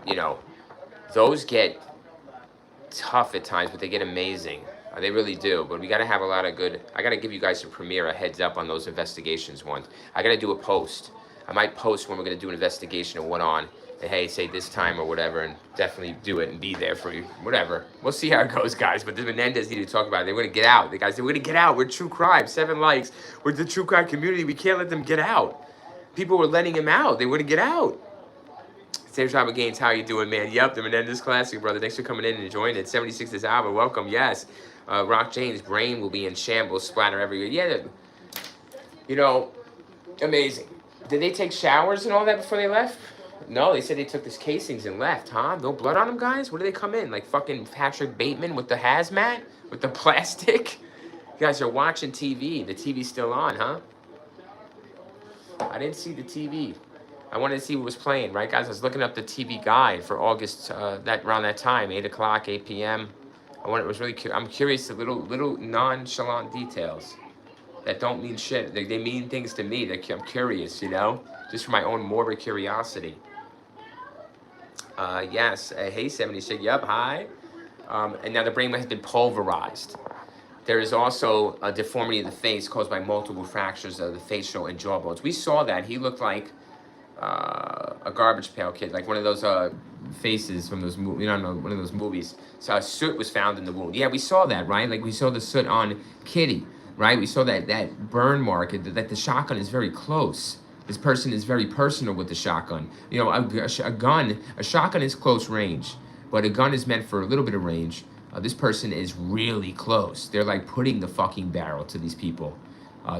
those get tough at times, but they get amazing. They really do. But we got to have a lot of good. I got to give you guys a heads up on those investigations ones. I got to do a post. I might post when we're going to do an investigation of what on. And hey, say this time or whatever, and definitely do it and be there for you. Whatever. We'll see how it goes, guys. But the Menendez need to talk about it. They're going to get out. The guys, they're going to get out. We're true crime. 7 likes. We're the true crime community. We can't let them get out. People were letting him out. They wouldn't get out. Same job of gains. How you doing, man? Yep, the Menendez Classic, brother. Thanks for coming in and joining it. 76 is Alba. Welcome. Yes. Rock James' brain will be in shambles. Splatter everywhere. Yeah, amazing. Did they take showers and all that before they left? No, they said they took these casings and left, huh? No blood on them, guys? What do they come in? Like fucking Patrick Bateman with the hazmat? With the plastic? You guys are watching TV. The TV's still on, huh? I didn't see the TV. I wanted to see what was playing, right, guys? I was looking up the TV guide for August, around that time, 8 o'clock, 8 p.m. I'm curious of little nonchalant details that don't mean shit. They mean things to me. I'm curious, just for my own morbid curiosity. Yes. Hey, 76. Yep. Hi. And now the brain has been pulverized. There is also a deformity of the face caused by multiple fractures of the facial and jaw bones. We saw that. He looked like a garbage pail kid, like one of those faces from those movies. One of those movies. So soot was found in the wound. Yeah, we saw that, right? Like we saw the soot on Kitty, right? We saw that burn mark. That the shotgun is very close. This person is very personal with the shotgun. A shotgun is close range, but a gun is meant for a little bit of range. This person is really close. They're like putting the fucking barrel to these people,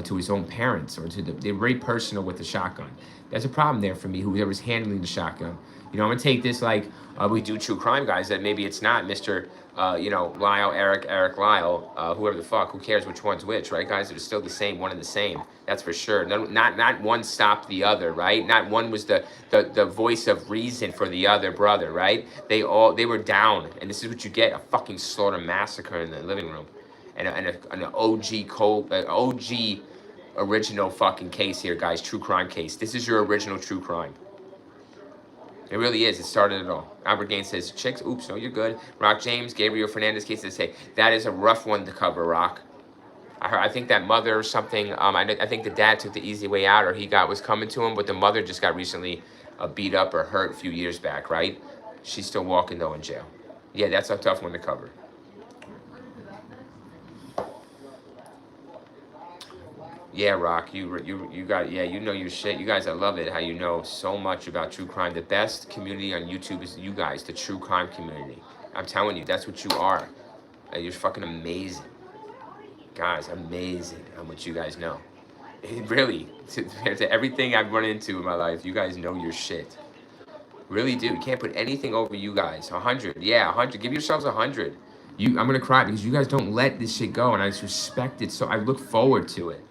to his own parents, or they're very personal with the shotgun. There's a problem there for me, whoever's handling the shotgun. I'm gonna take this like we do true crime, guys, that maybe it's not Mr. Lyle, Eric Lyle, whoever the fuck, who cares which one's which, right, guys? They're still the same, one and the same. That's for sure. Not one stopped the other, right? Not one was the voice of reason for the other brother, right? They were down, and this is what you get: a fucking slaughter massacre in the living room, and an OG original fucking case here, guys. True crime case. This is your original true crime. It really is. It started it all. Albert Gaines says, chicks, oops, no, you're good. Rock James, Gabriel Fernandez case says, hey, that is a rough one to cover, Rock. I think that mother or something, I think the dad took the easy way out, or was coming to him, but the mother just got recently beat up or hurt a few years back, right? She's still walking, though, in jail. Yeah, that's a tough one to cover. Yeah, Rock, you got, yeah, you know your shit. You guys, I love it how you know so much about true crime. The best community on YouTube is you guys, the true crime community. I'm telling you, that's what you are. You're fucking amazing. Guys, amazing how much you guys know. It really, compared to everything I've run into in my life, you guys know your shit. Really do. You can't put anything over you guys. 100. Yeah, 100. Give yourselves 100. I'm gonna cry because you guys don't let this shit go, and I just respect it. So I look forward to it.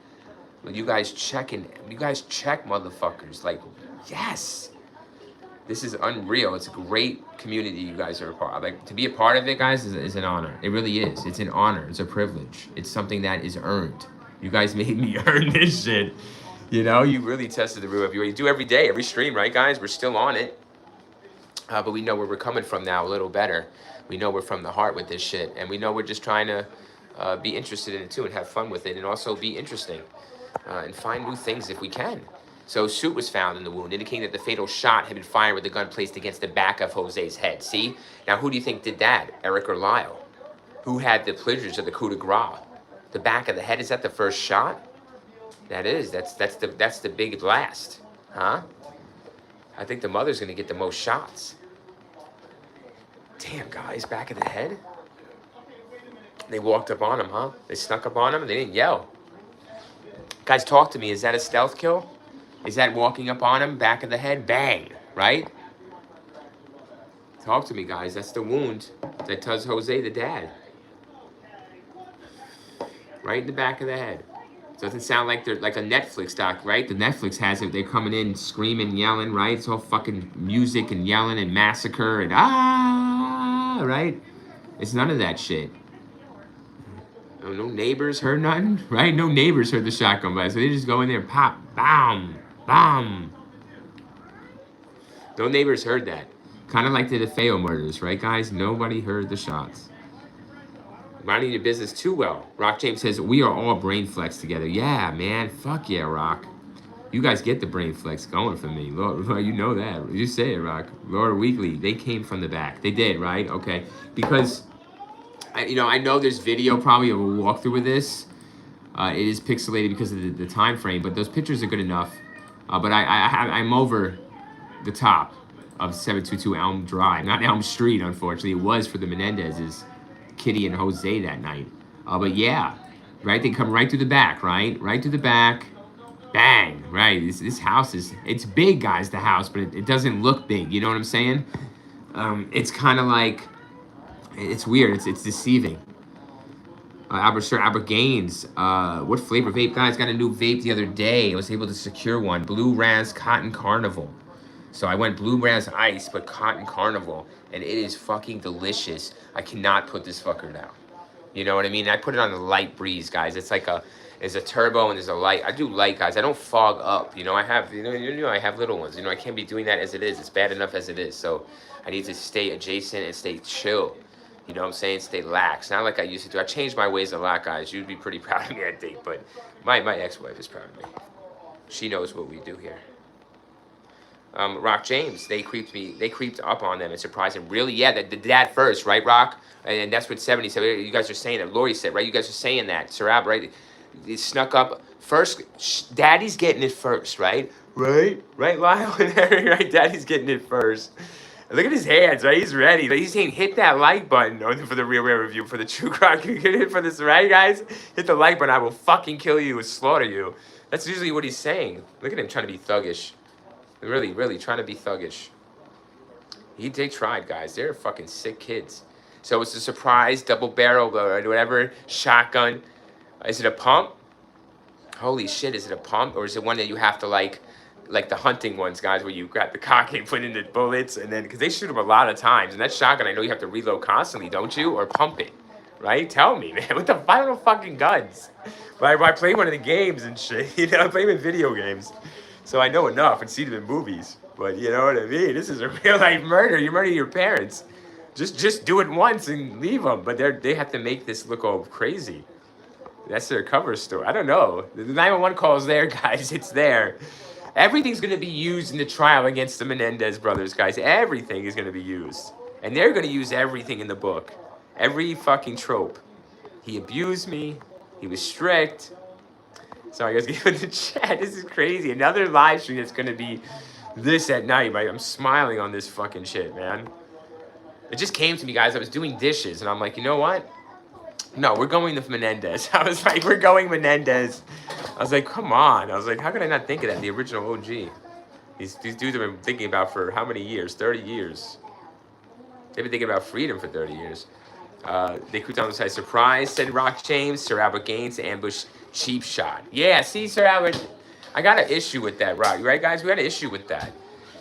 When you guys check, motherfuckers. Like, yes. This is unreal. It's a great community you guys are a part of. Like, to be a part of it, guys, is an honor. It really is. It's an honor. It's a privilege. It's something that is earned. You guys made me earn this shit. You know, you really tested the real of you. You do every day, every stream, right, guys? We're still on it. But we know where we're coming from now a little better. We know we're from the heart with this shit. And we know we're just trying to be interested in it, too, and have fun with it, and also be interesting. And find new things if we can. So, suit was found in the wound, indicating that the fatal shot had been fired with a gun placed against the back of Jose's head. See? Now, who do you think did that? Eric or Lyle? Who had the pleasures of the coup de grace? The back of the head, is that the first shot? That is. That's the big blast. Huh? I think the mother's going to get the most shots. Damn, guys, back of the head? They walked up on him, huh? They snuck up on him and they didn't yell. Guys, talk to me. Is that a stealth kill? Is that walking up on him, back of the head? Bang, right? Talk to me, guys. That's the wound that tells Jose the dad. Right in the back of the head. Doesn't sound like they're like a Netflix doc, right? The Netflix has it. They're coming in, screaming, yelling, right? It's all fucking music and yelling and massacre and right? It's none of that shit. No neighbors heard nothing, right? No neighbors heard the shotgun blast. So they just go in there, pop, bam, bam. No neighbors heard that. Kind of like the DeFeo murders, right, guys? Nobody heard the shots. Minding your business too well. Rock James says, we are all brain flex together. Yeah, man. Fuck yeah, Rock. You guys get the brain flex going for me. Lord, you know that. You say it, Rock. Laura Weekly, they came from the back. They did, right? Okay. Because, I know there's video probably of a walkthrough of this. It is pixelated because of the time frame, but those pictures are good enough. But I'm over the top of 722 Elm Drive. Not Elm Street, unfortunately. It was for the Menendezes. Kitty and Jose that night. But yeah, right? They come right through the back, right? Right through the back. Bang, right? This house it's big, guys, the house, but it doesn't look big. You know what I'm saying? It's kind of like, it's weird. It's deceiving. Albert Gaines. What flavor vape? Guys, got a new vape the other day. I was able to secure one. Blue Raz Cotton Carnival. So I went Blue Raz Ice, but Cotton Carnival. And it is fucking delicious. I cannot put this fucker down. You know what I mean? I put it on the light breeze, guys. It's like there's a turbo and there's a light. I do light, guys. I don't fog up. I have, I have little ones. I can't be doing that as it is. It's bad enough as it is. So I need to stay adjacent and stay chill. You know what I'm saying? Stay lax. Not like I used to do. I changed my ways a lot, guys. You'd be pretty proud of me, I think. But my ex-wife is proud of me. She knows what we do here. Rock James, they creeped up on them and surprised them. Really? Yeah, the dad first, right, Rock? And that's what 70 said. You guys are saying that. Lori said, right? You guys are saying that. Sarab, right? They snuck up first. Daddy's getting it first, right? Right, Lyle and Harry, right? Daddy's getting it first. Look at his hands, right? He's ready. He's saying, hit that like button for the Real Rare Review, for the True Crime. Can you get it for this, right, guys? Hit the like button. I will fucking kill you and slaughter you. That's usually what he's saying. Look at him trying to be thuggish. Really trying to be thuggish. They tried, guys. They're fucking sick kids. So it's a surprise double barrel or whatever shotgun. Is it a pump? Holy shit! Is it a pump or is it one that you have to like the hunting ones, guys, where you grab the cock and put in the bullets and then because they shoot them a lot of times and that shotgun I know you have to reload constantly, don't you? Or pump it, right? Tell me, man. What the I don't know fucking guns. But I play one of the games and shit. I play them in video games. So I know enough and see them in movies. But you know what I mean? This is a real life murder. You murder your parents. Just do it once and leave them. But they have to make this look all crazy. That's their cover story. I don't know. The 911 call is there, guys. It's there. Everything's going to be used in the trial against the Menendez brothers, guys. Everything is going to be used. And they're going to use everything in the book. Every fucking trope. He abused me. He was strict. Sorry, guys, get in the chat. This is crazy. Another live stream that's going to be this at night, right? I'm smiling on this fucking shit, man. It just came to me, guys. I was doing dishes, and I'm like, you know what? No, we're going to Menendez. I was like, we're going Menendez. I was like, come on. I was like, how could I not think of that? The original OG. These dudes have been thinking about for how many years? 30 years. They've been thinking about freedom for 30 years. They could on the side. Surprise, said Rock James. Sir Albert Gaines to ambush cheap shot. Yeah, see, Sir Albert. I got an issue with that, Rock. Right, guys? We got an issue with that.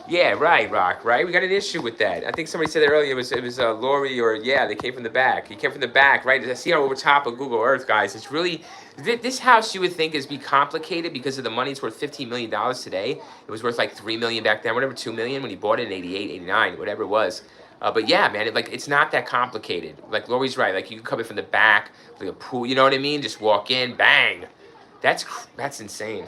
Yeah, right, Rock, right? We got an issue with that. I think somebody said that earlier. It was Lori, or yeah, they came from the back. He came from the back, right? I see it over top of Google Earth, guys. It's really, this house you would think is be complicated because of the money. It's worth $15 million today. It was worth like $3 million back then, whatever, $2 million when he bought it in 88, 89, whatever it was. But yeah, man, it's not that complicated. Like Lori's right. Like you can come in from the back, like a pool. You know what I mean? Just walk in, bang. That's insane.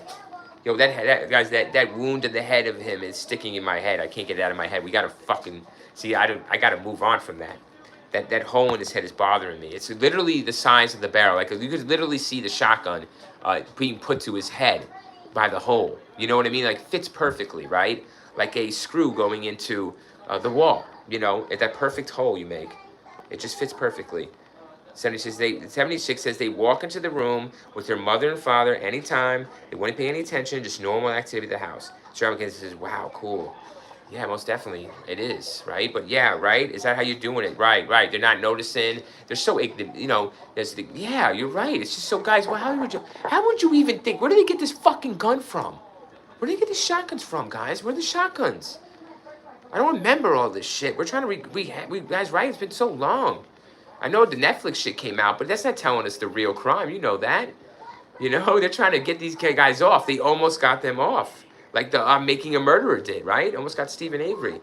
Yo, that guys, that wound in the head of him is sticking in my head. I can't get it out of my head. We gotta fucking see. I gotta move on from that. That hole in his head is bothering me. It's literally the size of the barrel. Like you could literally see the shotgun being put to his head by the hole. You know what I mean? Like fits perfectly, right? Like a screw going into the wall. You know, at that perfect hole you make, it just fits perfectly. 76 says they walk into the room with their mother and father anytime. They wouldn't pay any attention, just normal activity at the house. Sir says, wow, cool. Yeah, most definitely it is, right? But yeah, right? Is that how you're doing it? Right. They're not noticing. They're so, you know, yeah, you're right. It's just so, guys, well, how would you even think? Where did they get this fucking gun from? Where did they get these shotguns from, guys? Where are the shotguns? I don't remember all this shit. We're trying to, guys, right? It's been so long. I know the Netflix shit came out, but that's not telling us the real crime. You know that. You know, they're trying to get these guys off. They almost got them off. Like the Making a Murderer did, right? Almost got Stephen Avery.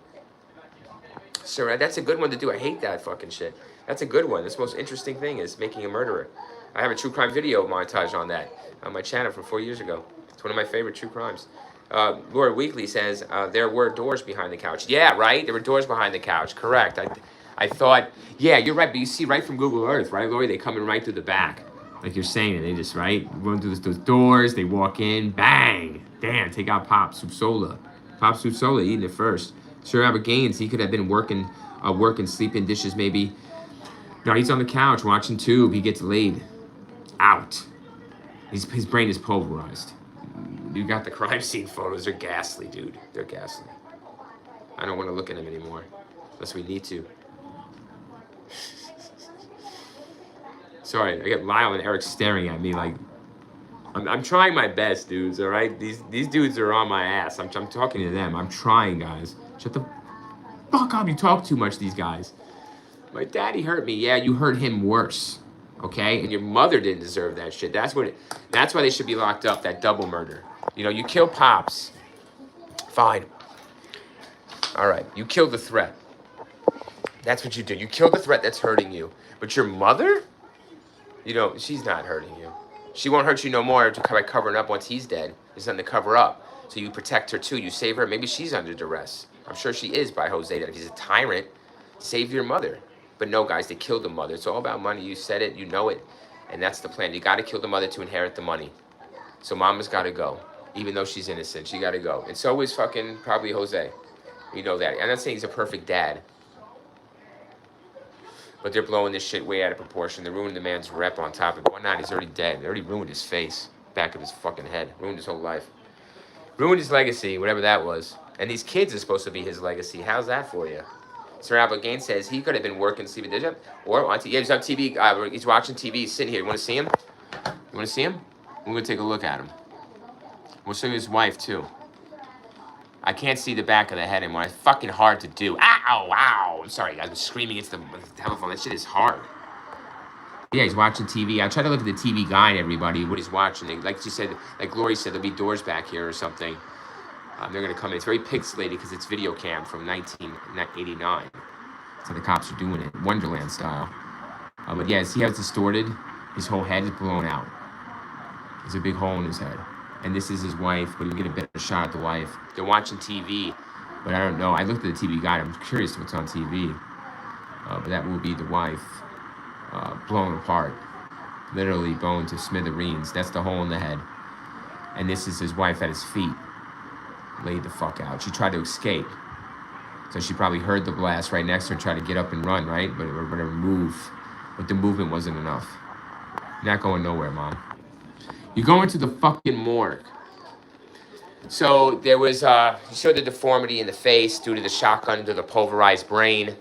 So that's a good one to do. I hate that fucking shit. That's a good one. That's the most interesting thing is Making a Murderer. I have a true crime video montage on that on my channel from 4 years ago. It's one of my favorite true crimes. Laura Weekly says, there were doors behind the couch. Yeah, right? There were doors behind the couch. Correct. I thought, yeah, you're right, but you see right from Google Earth, right, Lori? They come in right through the back. Like you're saying, and they just, right, run through those doors, they walk in, bang! Damn, take out Pop Supsola. Pop Supsola eating it first. Sir Albert Gaines, he could have been working, sleeping, dishes maybe. No, he's on the couch watching Tube. He gets laid. Out. His brain is pulverized. You got the crime scene photos. They're ghastly, dude. They're ghastly. I don't want to look at them anymore. Unless we need to. Sorry, I get Lyle and Eric staring at me like... I'm trying my best, dudes, all right? These dudes are on my ass. I'm talking to them. I'm trying, guys. Shut the fuck up. You talk too much, these guys. My daddy hurt me. Yeah, you hurt him worse. Okay? And your mother didn't deserve that shit. That's why they should be locked up, that double murder. You know, you kill Pops. Fine. All right. You killed the threat. That's what you do. You killed the threat that's hurting you. But your mother? You know, she's not hurting you. She won't hurt you no more by covering up once he's dead. There's nothing to cover up. So you protect her too. You save her. Maybe she's under duress. I'm sure she is by Jose. If he's a tyrant, save your mother. But no, guys, they killed the mother. It's all about money. You said it. You know it. And that's the plan. You got to kill the mother to inherit the money. So mama's got to go. Even though she's innocent, she got to go. And so is fucking probably Jose. You know that. I'm not saying he's a perfect dad. But they're blowing this shit way out of proportion. They're ruining the man's rep on top of it. Why not? He's already dead. They already ruined his face. Back of his fucking head. Ruined his whole life. Ruined his legacy, whatever that was. And these kids are supposed to be his legacy. How's that for you? Sir Albert Gaines says he could have been working sleeping. Did you? Or on TV. Yeah, he's on TV. He's watching TV. He's sitting here. You want to see him? You want to see him? We're going to take a look at him. We'll show you his wife, too. I can't see the back of the head anymore. It's fucking hard to do. Ow, ow. I'm sorry, guys. I'm screaming into the telephone. That shit is hard. Yeah, he's watching TV. I try to look at the TV guide, everybody, what he's watching. Like she said, like Glory said, there'll be doors back here or something. They're going to come in. It's very pixelated because it's video cam from 1989. So the cops are doing it. Wonderland style. But yeah, see how it's distorted? His whole head is blown out. There's a big hole in his head. And this is his wife, but you get a better shot at the wife. They're watching TV, but I don't know. I looked at the TV guide. I'm curious what's on TV. But that will be the wife blown apart. Literally bone to smithereens. That's the hole in the head. And this is his wife at his feet. Laid the fuck out. She tried to escape. So she probably heard the blast right next to her and tried to get up and run, right? But the movement wasn't enough. You're not going nowhere, Mom. You're going to the fucking morgue. So there was, he showed the deformity in the face due to the shotgun to the pulverized brain.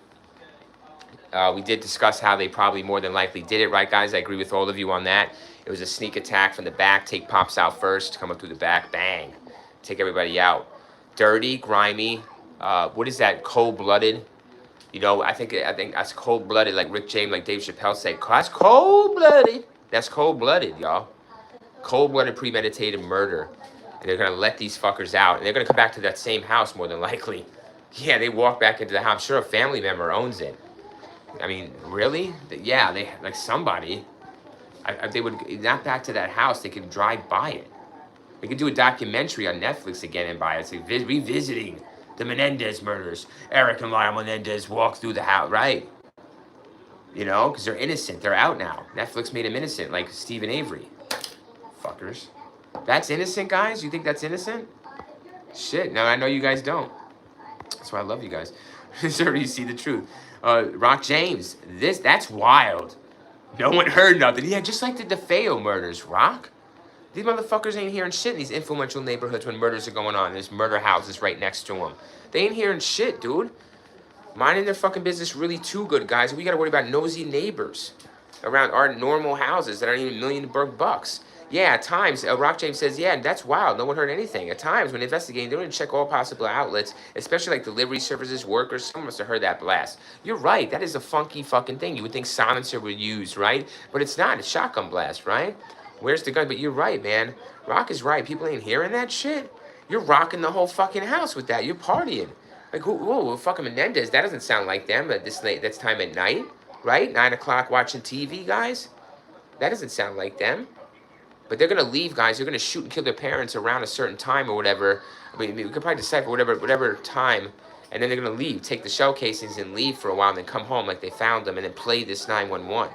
We did discuss how they probably more than likely did it, right, guys? I agree with all of you on that. It was a sneak attack from the back. Take pops out first, come up through the back, bang, take everybody out. Dirty, grimy. What is that? Cold-blooded. You know, I think that's cold-blooded, like Rick James, like Dave Chappelle said. That's cold-blooded. That's cold-blooded, y'all. Cold-blooded, premeditated murder. And they're gonna let these fuckers out, and they're gonna come back to that same house more than likely. Yeah, they walk back into the house. I'm sure a family member owns it. I mean, really? Yeah, they like somebody. They would not back to that house. They could drive by it. We could do a documentary on Netflix again and by it, so revisiting the Menendez murders. Eric and Lyle Menendez walk through the house, right? You know, because they're innocent. They're out now. Netflix made them innocent, like Stephen Avery. Fuckers. That's innocent, guys? You think that's innocent? Shit, no, I know you guys don't. That's why I love you guys. Sure, you see the truth. Rock James, that's wild. No one heard nothing. Yeah, just like the DeFeo murders, Rock. These motherfuckers ain't hearing shit in these influential neighborhoods when murders are going on. There's murder houses right next to them. They ain't hearing shit, dude. Minding their fucking business really too good, guys. We gotta worry about nosy neighbors around our normal houses that aren't even $1,000,000 bucks. Yeah, at times, Rock James says, yeah, that's wild. No one heard anything. At times, when investigating, they don't even check all possible outlets, especially like delivery services, workers. Someone must have heard that blast. You're right. That is a funky fucking thing. You would think silencer would use, right? But it's not. It's shotgun blast, right? Where's the gun? But you're right, man. Rock is right. People ain't hearing that shit. You're rocking the whole fucking house with that. You're partying. Like, whoa, fucking Menendez. That doesn't sound like them at this late. That's time at night, right? 9 o'clock watching TV, guys. That doesn't sound like them. But they're gonna leave, guys. They're gonna shoot and kill their parents around a certain time or whatever. I mean, we could probably decipher whatever time, and then they're gonna leave, take the shell casings and leave for a while, and then come home like they found them, and then play this 911.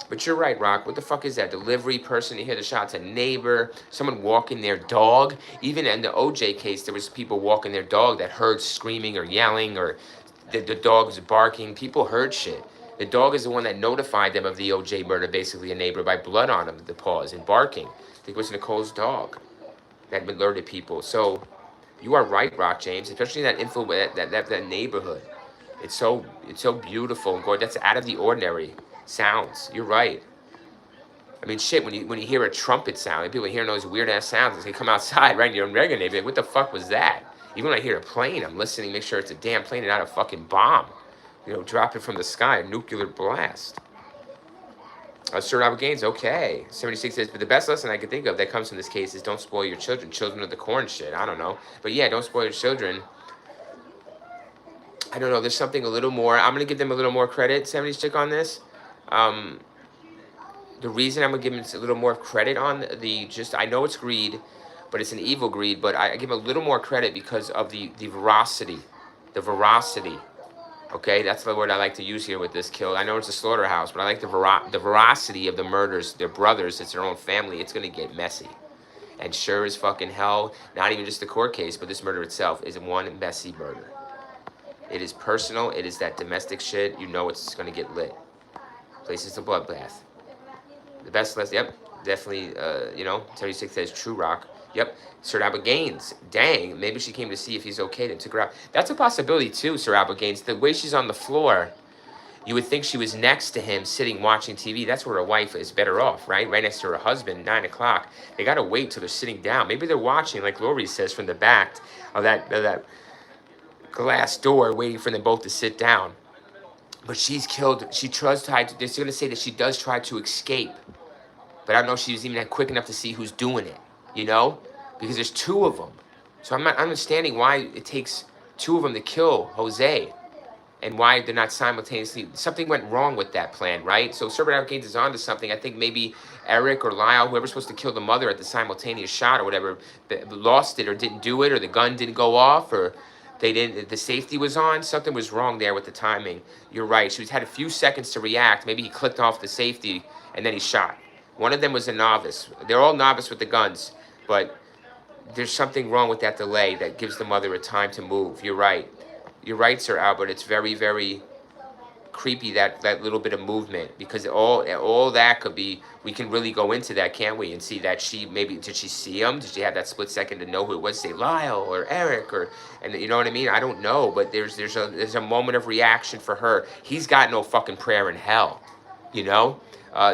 But you're right, Rock. What the fuck is that? Delivery person, you hear the shots, a neighbor, someone walking their dog. Even in the OJ case, there was people walking their dog that heard screaming or yelling, or the dog was barking. People heard shit. The dog is the one that notified them of the OJ murder, basically a neighbor, by blood on him, the paws, and barking. I think it was Nicole's dog that alerted people. So you are right, Rock James, especially in that neighborhood. It's so beautiful and gorgeous. That's out of the ordinary sounds. You're right. I mean, shit, when you hear a trumpet sound, and people hearing those weird-ass sounds as they come outside, right, in your regular neighborhood, like, what the fuck was that? Even when I hear a plane, I'm listening, make sure it's a damn plane and not a fucking bomb. You know, drop it from the sky, a nuclear blast. Sir Robert Gaines, okay. 76 says, but the best lesson I can think of that comes from this case is don't spoil your children. Children of the corn shit, I don't know. But yeah, don't spoil your children. I don't know, there's something a little more. I'm going to give them a little more credit, 70s chick, on this. The reason I'm going to give them a little more credit on I know it's greed, but it's an evil greed, but I give them a little more credit because of the veracity. The veracity. Okay, that's the word I like to use here with this kill. I know it's a slaughterhouse, but I like the veracity of the murders. Their brothers, it's their own family. It's going to get messy. And sure as fucking hell, not even just the court case, but this murder itself is one messy murder. It is personal. It is that domestic shit. You know it's going to get lit. Places a bloodbath. The best lesson, yep, definitely, you know, 36 says True Rock. Yep, Sir Albert Gaines. Dang, maybe she came to see if he's okay and took her out. That's a possibility too, Sir Albert Gaines. The way she's on the floor, you would think she was next to him sitting watching TV. That's where a wife is better off, right? Right next to her husband, 9 o'clock. They got to wait till they're sitting down. Maybe they're watching, like Lori says, from the back of that glass door, waiting for them both to sit down. But she's killed. She tries to. They're going to say that she does try to escape. But I don't know if she was even quick enough to see who's doing it. You know? Because there's 2 of them. So I'm not understanding why it takes 2 of them to kill Jose. And why they're not simultaneously. Something went wrong with that plan, right? So Sir Albert Gaines is onto something. I think maybe Eric or Lyle, whoever's supposed to kill the mother at the simultaneous shot or whatever, lost it or didn't do it, or the gun didn't go off, or the safety was on. Something was wrong there with the timing. You're right. She had a few seconds to react. Maybe he clicked off the safety and then he shot. One of them was a novice. They're all novice with the guns, but there's something wrong with that delay that gives the mother a time to move. You're right. You're right, Sir Albert. It's very, very creepy, that little bit of movement, because all that could be, we can really go into that, can't we, and see that she, maybe, did she see him? Did she have that split second to know who it was, say Lyle or Eric, or, and you know what I mean? I don't know, but there's a moment of reaction for her. He's got no fucking prayer in hell, you know.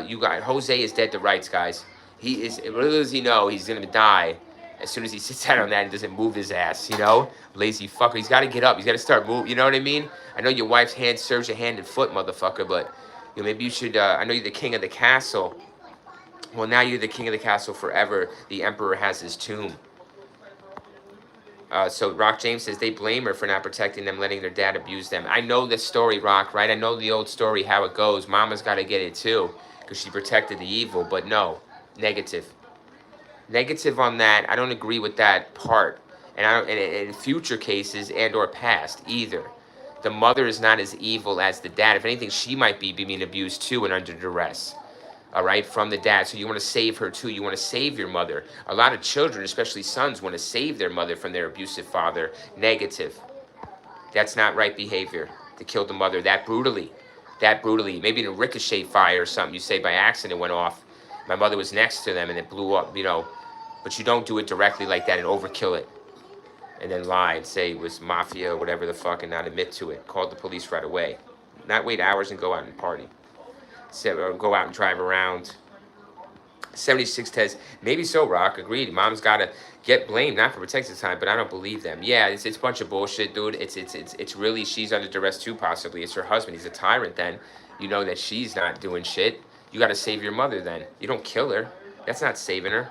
You got Jose is dead to rights, guys. He is, little does he know, he's gonna die as soon as he sits down on that and doesn't move his ass, you know? Lazy fucker. He's got to get up. He's got to start moving. You know what I mean? I know your wife's hand serves your hand and foot, motherfucker, but you know, maybe you should, I know you're the king of the castle. Well, now you're the king of the castle forever. The emperor has his tomb. So Rock James says they blame her for not protecting them, letting their dad abuse them. I know this story, Rock, right? I know the old story, how it goes. Mama's got to get it too, because she protected the evil, but no, negative. Negative on that. I don't agree with that part. And I don't, in future cases and or past either. The mother is not as evil as the dad. If anything, she might be being abused too and under duress. All right, from the dad. So you want to save her too. You want to save your mother. A lot of children, especially sons, want to save their mother from their abusive father. Negative. That's not right behavior, to kill the mother that brutally. That brutally. Maybe in a ricochet fire or something, you say by accident went off. My mother was next to them and it blew up, you know. But you don't do it directly like that and overkill it. And then lie and say it was mafia or whatever the fuck and not admit to it. Call the police right away. Not wait hours and go out and party. Or go out and drive around. 76 says, maybe so, Rock. Agreed. Mom's got to get blamed, not for protecting time, but I don't believe them. Yeah, it's a bunch of bullshit, dude. It's really, she's under duress too, possibly. It's her husband. He's a tyrant then. You know that she's not doing shit. You got to save your mother then. You don't kill her. That's not saving her.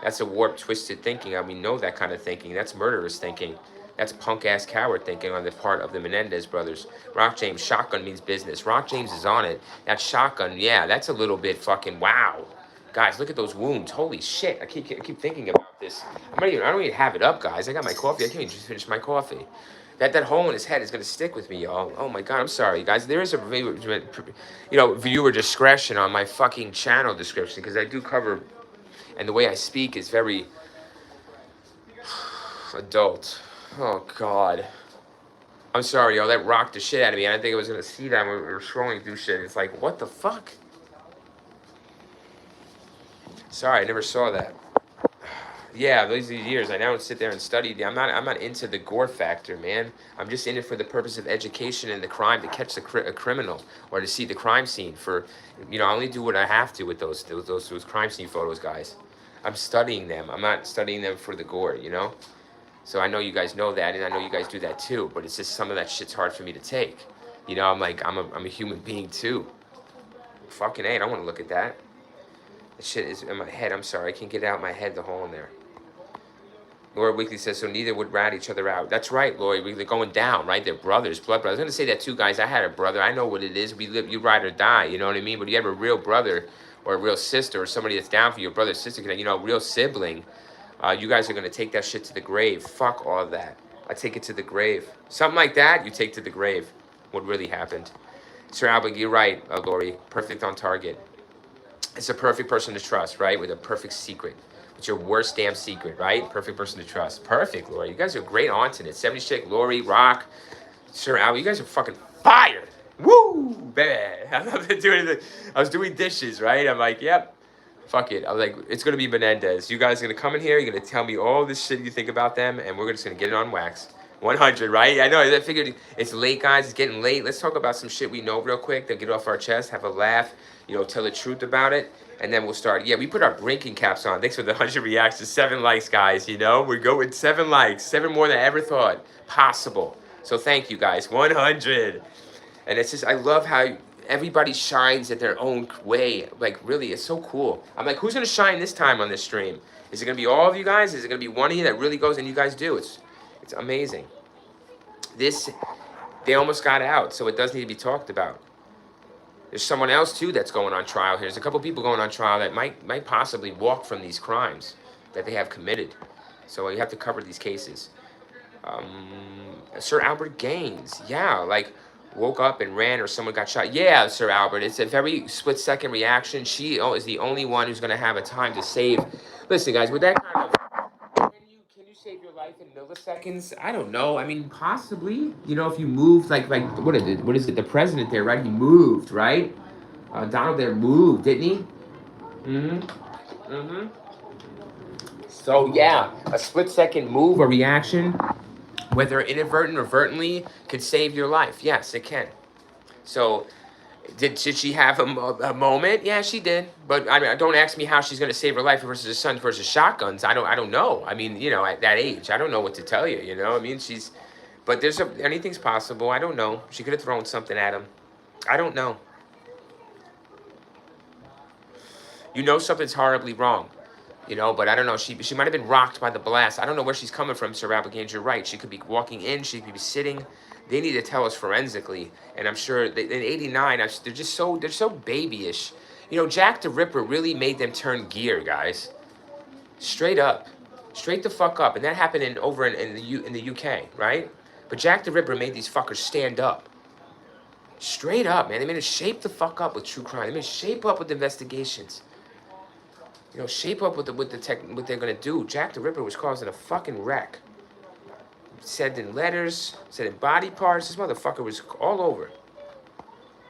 That's a warped, twisted thinking. I mean, know that kind of thinking. That's murderous thinking. That's punk-ass coward thinking on the part of the Menendez brothers. Rock James, shotgun means business. Rock James is on it. That shotgun, yeah, that's a little bit fucking wow. Guys, look at those wounds. Holy shit. I keep thinking about this. I don't even have it up, guys. I got my coffee. I can't even just finish my coffee. That hole in his head is going to stick with me, y'all. Oh, my God. I'm sorry, guys. There is viewer discretion on my fucking channel description, because I do cover... And the way I speak is very adult. Oh, God. I'm sorry, y'all. That rocked the shit out of me. I didn't think I was going to see that when we were scrolling through shit. It's like, what the fuck? Sorry, I never saw that. Yeah, those years, I now sit there and study. I'm not into the gore factor, man. I'm just in it for the purpose of education and the crime, to catch a criminal or to see the crime scene. For, I only do what I have to with those crime scene photos, guys. I'm studying them. I'm not studying them for the gore, So I know you guys know that, and I know you guys do that too. But it's just some of that shit's hard for me to take. I'm like, I'm a human being too. Fucking A, I don't want to look at that. The shit is in my head. I'm sorry, I can't get it out of my head, the hole in there. Laura Weekly says, so neither would rat each other out. That's right, Laura Weekly. They're going down, right? They're brothers, blood brothers. I was going to say that too, guys. I had a brother. I know what it is. We live, you ride or die, you know what I mean? But you have a real brother or a real sister or somebody that's down for you, brother, sister, real sibling. You guys are going to take that shit to the grave. Fuck all of that. I take it to the grave. Something like that, you take to the grave. What really happened. Sir Albert, you're right, Lori. Perfect on target. It's a perfect person to trust, right? With a perfect secret. It's your worst damn secret, right? Perfect person to trust. Perfect, Lori. You guys are great on tonight. 70 Chick, Lori, Rock, Sir Albert. You guys are fucking fired. Woo, baby. I was doing dishes, right? I'm like, yep. Fuck it. I was like, it's going to be Menendez. You guys are going to come in here. You're going to tell me all this shit you think about them. And we're just going to get it on wax. 100, right? I know. I figured it's late, guys. It's getting late. Let's talk about some shit we know real quick. Then get off our chest. Have a laugh. Tell the truth about it. And then we'll start. Yeah, we put our drinking caps on. Thanks for the 100 reactions. 7 likes, guys. We're going 7 likes. 7 more than I ever thought possible. So thank you, guys. 100. And it's just, I love how everybody shines at their own way. Like, really, it's so cool. I'm like, who's going to shine this time on this stream? Is it going to be all of you guys? Is it going to be one of you that really goes, and you guys do? It's amazing. They almost got out, so it does need to be talked about. There's someone else, too, that's going on trial here. There's a couple people going on trial that might possibly walk from these crimes that they have committed. So you have to cover these cases. Sir Albert Gaines. Yeah, like, woke up and ran or someone got shot. Yeah, Sir Albert, it's a very split-second reaction. She is the only one who's going to have a time to save. Listen, guys, with that kind of... Can you save your life in milliseconds. I don't know. I mean, possibly. You know, if you moved like what is it? What is it? The president there, right? He moved, right? Donald there moved, didn't he? Mm-hmm. Mm-hmm. So yeah, a split second move or reaction, whether inadvertent or vertently, could save your life. Yes, it can. So did she have a moment? Yeah, she did. But I mean, don't ask me how she's going to save her life versus her son versus shotguns. I don't know. I mean, you know, at that age, I don't know what to tell you. You know, I mean, but anything's possible. I don't know. She could have thrown something at him. I don't know. You know, something's horribly wrong. You know, but I don't know. She might have been rocked by the blast. I don't know where she's coming from, Sir Abigail. You're right. She could be walking in. She could be sitting. They need to tell us forensically, and I'm sure in '89, they're so babyish. You know, Jack the Ripper really made them turn gear, guys. Straight up, straight the fuck up, and that happened in the UK, right? But Jack the Ripper made these fuckers stand up. Straight up, man. They made it shape the fuck up with true crime. They made it shape up with investigations. You know, shape up with what they're gonna do. Jack the Ripper was causing a fucking wreck. Said in letters, said in body parts. This motherfucker was all over.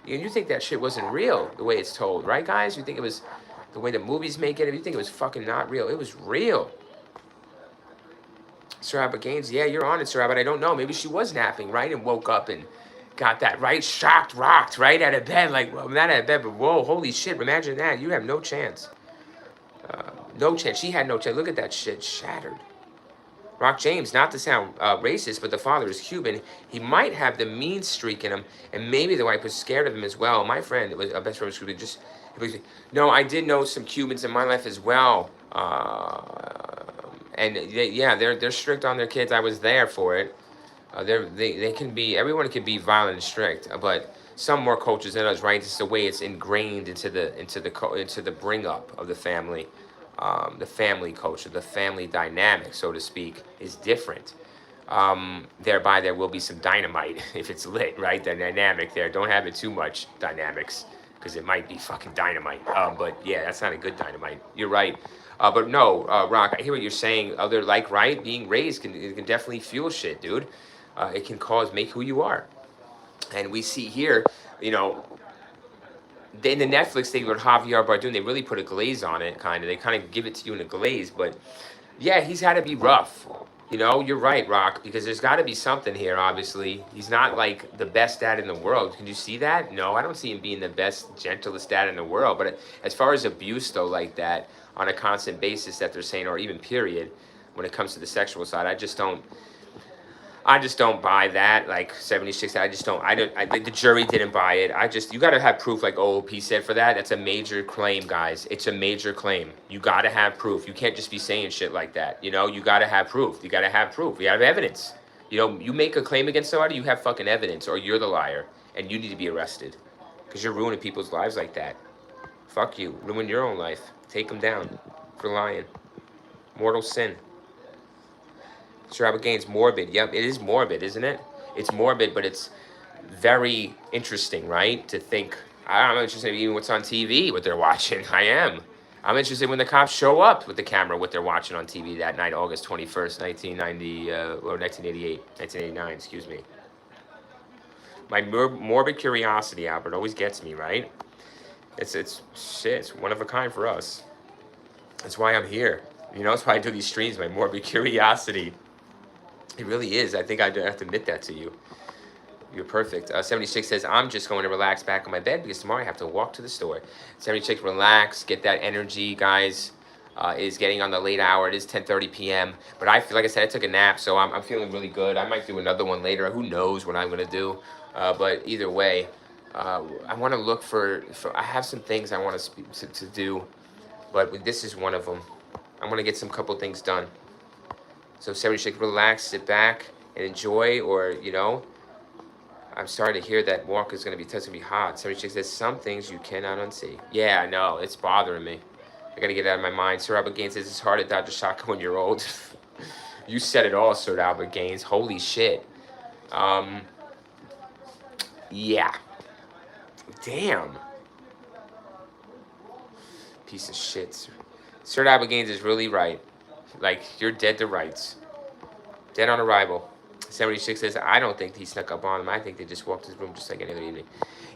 And you think that shit wasn't real the way it's told, right, guys? You think it was the way the movies make it? You think it was fucking not real? It was real. Sir Abbott Gaines, yeah, you're on it, Sir Abbott. I don't know. Maybe she was napping, right, and woke up and got that right, shocked, rocked, right out of bed, like well, not out of bed, but whoa, holy shit! Imagine that. You have no chance. No chance. She had no chance. Look at that shit shattered. Rock James, not to sound racist, but the father is Cuban. He might have the mean streak in him, and maybe the wife was scared of him as well. My friend, was a best friend was Cuban. No, I did know some Cubans in my life as well, and they're strict on their kids. I was there for it. They can be, everyone can be violent and strict, but some more cultures than others, right? It's the way it's ingrained into the bring up of the family. The family culture, the family dynamic, so to speak, is different. Thereby, there will be some dynamite if it's lit, right? The dynamic there. Don't have it too much dynamics because it might be fucking dynamite. But yeah, that's not a good dynamite. You're right. But no, Rock, I hear what you're saying. Other like, right? Being raised it can definitely fuel shit, dude. It can make who you are. And we see here, you know, in the Netflix thing with Javier Bardem, they really put a glaze on it, kind of. They kind of give it to you in a glaze, but yeah, he's had to be rough. You know, you're right, Rock, because there's got to be something here, obviously. He's not like the best dad in the world. Can you see that? No, I don't see him being the best, gentlest dad in the world. But as far as abuse, though, like that, on a constant basis that they're saying, or even period, when it comes to the sexual side, I just don't buy that. Like 76, the jury didn't buy it. You got to have proof, like OOP said for that. That's a major claim, guys. It's a major claim. You got to have proof. You can't just be saying shit like that. You know, you got to have proof. You got to have proof. You got to have evidence. You know, you make a claim against somebody, you have fucking evidence, or you're the liar, and you need to be arrested. Because you're ruining people's lives like that. Fuck you. Ruin your own life. Take them down for lying. Mortal sin. Sir Abbott Gaines, morbid. Yep, it is morbid, isn't it? It's morbid, but it's very interesting, right? To think, I'm interested in even what's on TV, what they're watching. I am. I'm interested when the cops show up with the camera, what they're watching on TV that night, August 21st, 1990, or 1989, excuse me. My morbid curiosity, Albert, always gets me, right? It's shit, it's one of a kind for us. That's why I'm here. You know, that's why I do these streams, my morbid curiosity. It really is. I think I have to admit that to you. You're perfect. 76 says, I'm just going to relax back on my bed because tomorrow I have to walk to the store. 76, relax, get that energy, guys. It is getting on the late hour. It is 10:30 p.m. But I feel, like I said, I took a nap, so I'm feeling really good. I might do another one later. Who knows what I'm going to do. But either way, I want to look for, I have some things I want to do, but this is one of them. I'm going to get some couple things done. So 76, relax, sit back, and enjoy, or, you know, I'm starting to hear that walk is going to be hot. 76 says, some things you cannot unsee. Yeah, I know, it's bothering me. I got to get it out of my mind. Sir Albert Gaines says, it's hard to dodge a shotgun when you're old. You said it all, Sir Albert Gaines. Holy shit. Yeah. Damn. Piece of shit. Sir Albert Gaines is really right. Like, you're dead to rights. Dead on arrival. 76 says, I don't think he snuck up on him. I think they just walked his room just like any other evening.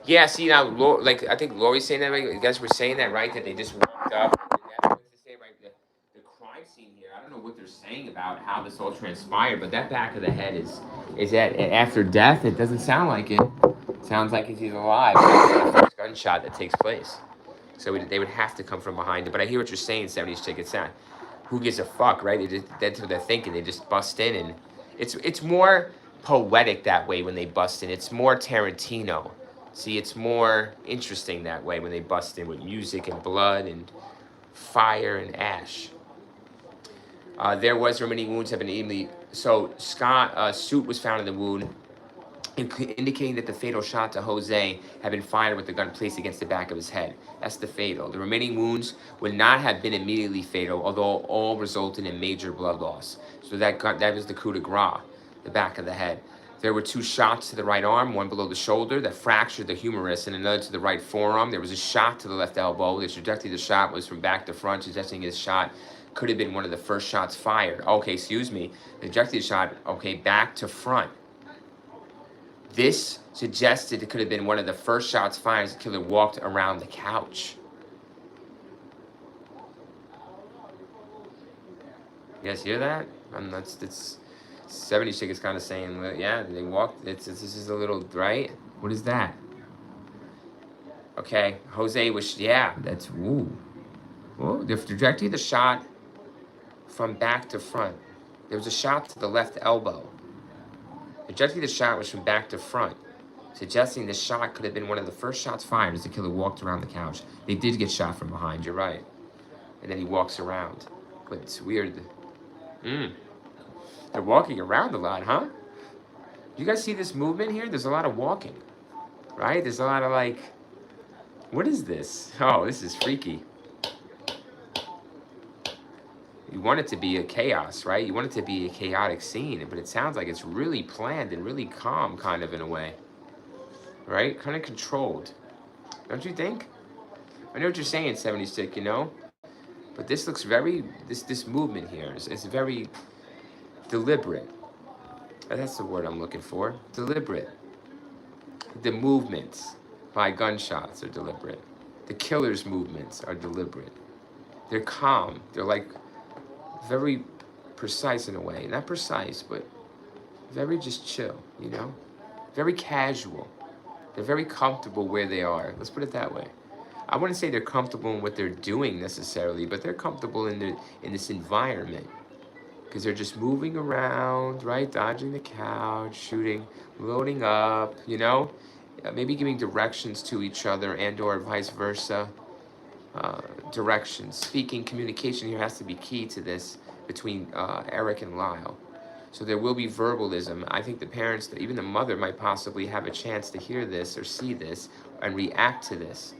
Yeah, see now, like I think Lori's saying that, right? You guys were saying that, right? That they just walked up. What's to say, right? The crime scene here. I don't know what they're saying about how this all transpired, but that back of the head is that after death. It doesn't sound like it. Sounds like he's alive. It's the first gunshot that takes place. So they would have to come from behind it. But I hear what you're saying, 70s chick. It's not. Who gives a fuck, right? That's what they're thinking. They just bust in, and it's more poetic that way when they bust in. It's more Tarantino. See, it's more interesting that way when they bust in with music and blood and fire and ash. There was remaining wounds have been evenly. So Scott suit was found in the wound, indicating that the fatal shot to Jose had been fired with the gun placed against the back of his head. That's the fatal. The remaining wounds would not have been immediately fatal, although all resulted in major blood loss. So that was the coup de grace, the back of the head. There were 2 shots to the right arm, one below the shoulder that fractured the humerus, and another to the right forearm. There was a shot to the left elbow. The trajectory of the shot was from back to front, suggesting his shot could have been one of the first shots fired. Okay, excuse me. The trajectory of the shot, okay, back to front. This suggested it could have been one of the first shots fired as the killer walked around the couch. You guys hear that? That's 70 chick is kind of saying, yeah, they walked. This is a little, right? What is that? Okay, Jose was, yeah, that's, ooh. Oh, the trajectory of the shot from back to front. There was a shot to the left elbow. The trajectory of the shot was from back to front, suggesting the shot could have been one of the first shots fired as the killer walked around the couch. They did get shot from behind, you're right. And then he walks around. But it's weird. They're walking around a lot, huh? You guys see this movement here? There's a lot of walking, right? There's a lot of like, what is this? Oh, this is freaky. You want it to be a chaos, right? You want it to be a chaotic scene, but it sounds like it's really planned and really calm, kind of in a way, right? Kind of controlled, don't you think? I know what you're saying, 76, you know, but this looks very, this movement here is very deliberate. That's the word I'm looking for. Deliberate. The movements by gunshots are deliberate. The killer's movements are deliberate. They're calm. They're like very precise in a way. Not precise, but very just chill, you know? Very casual. They're very comfortable where they are. Let's put it that way. I wouldn't say they're comfortable in what they're doing necessarily, but they're comfortable in this environment. Because they're just moving around, right? Dodging the couch, shooting, loading up, you know? Maybe giving directions to each other and or vice versa. Directions. Speaking, communication here has to be key to this between Eric and Lyle. So there will be verbalism. I think the parents, even the mother, might possibly have a chance to hear this or see this and react to this.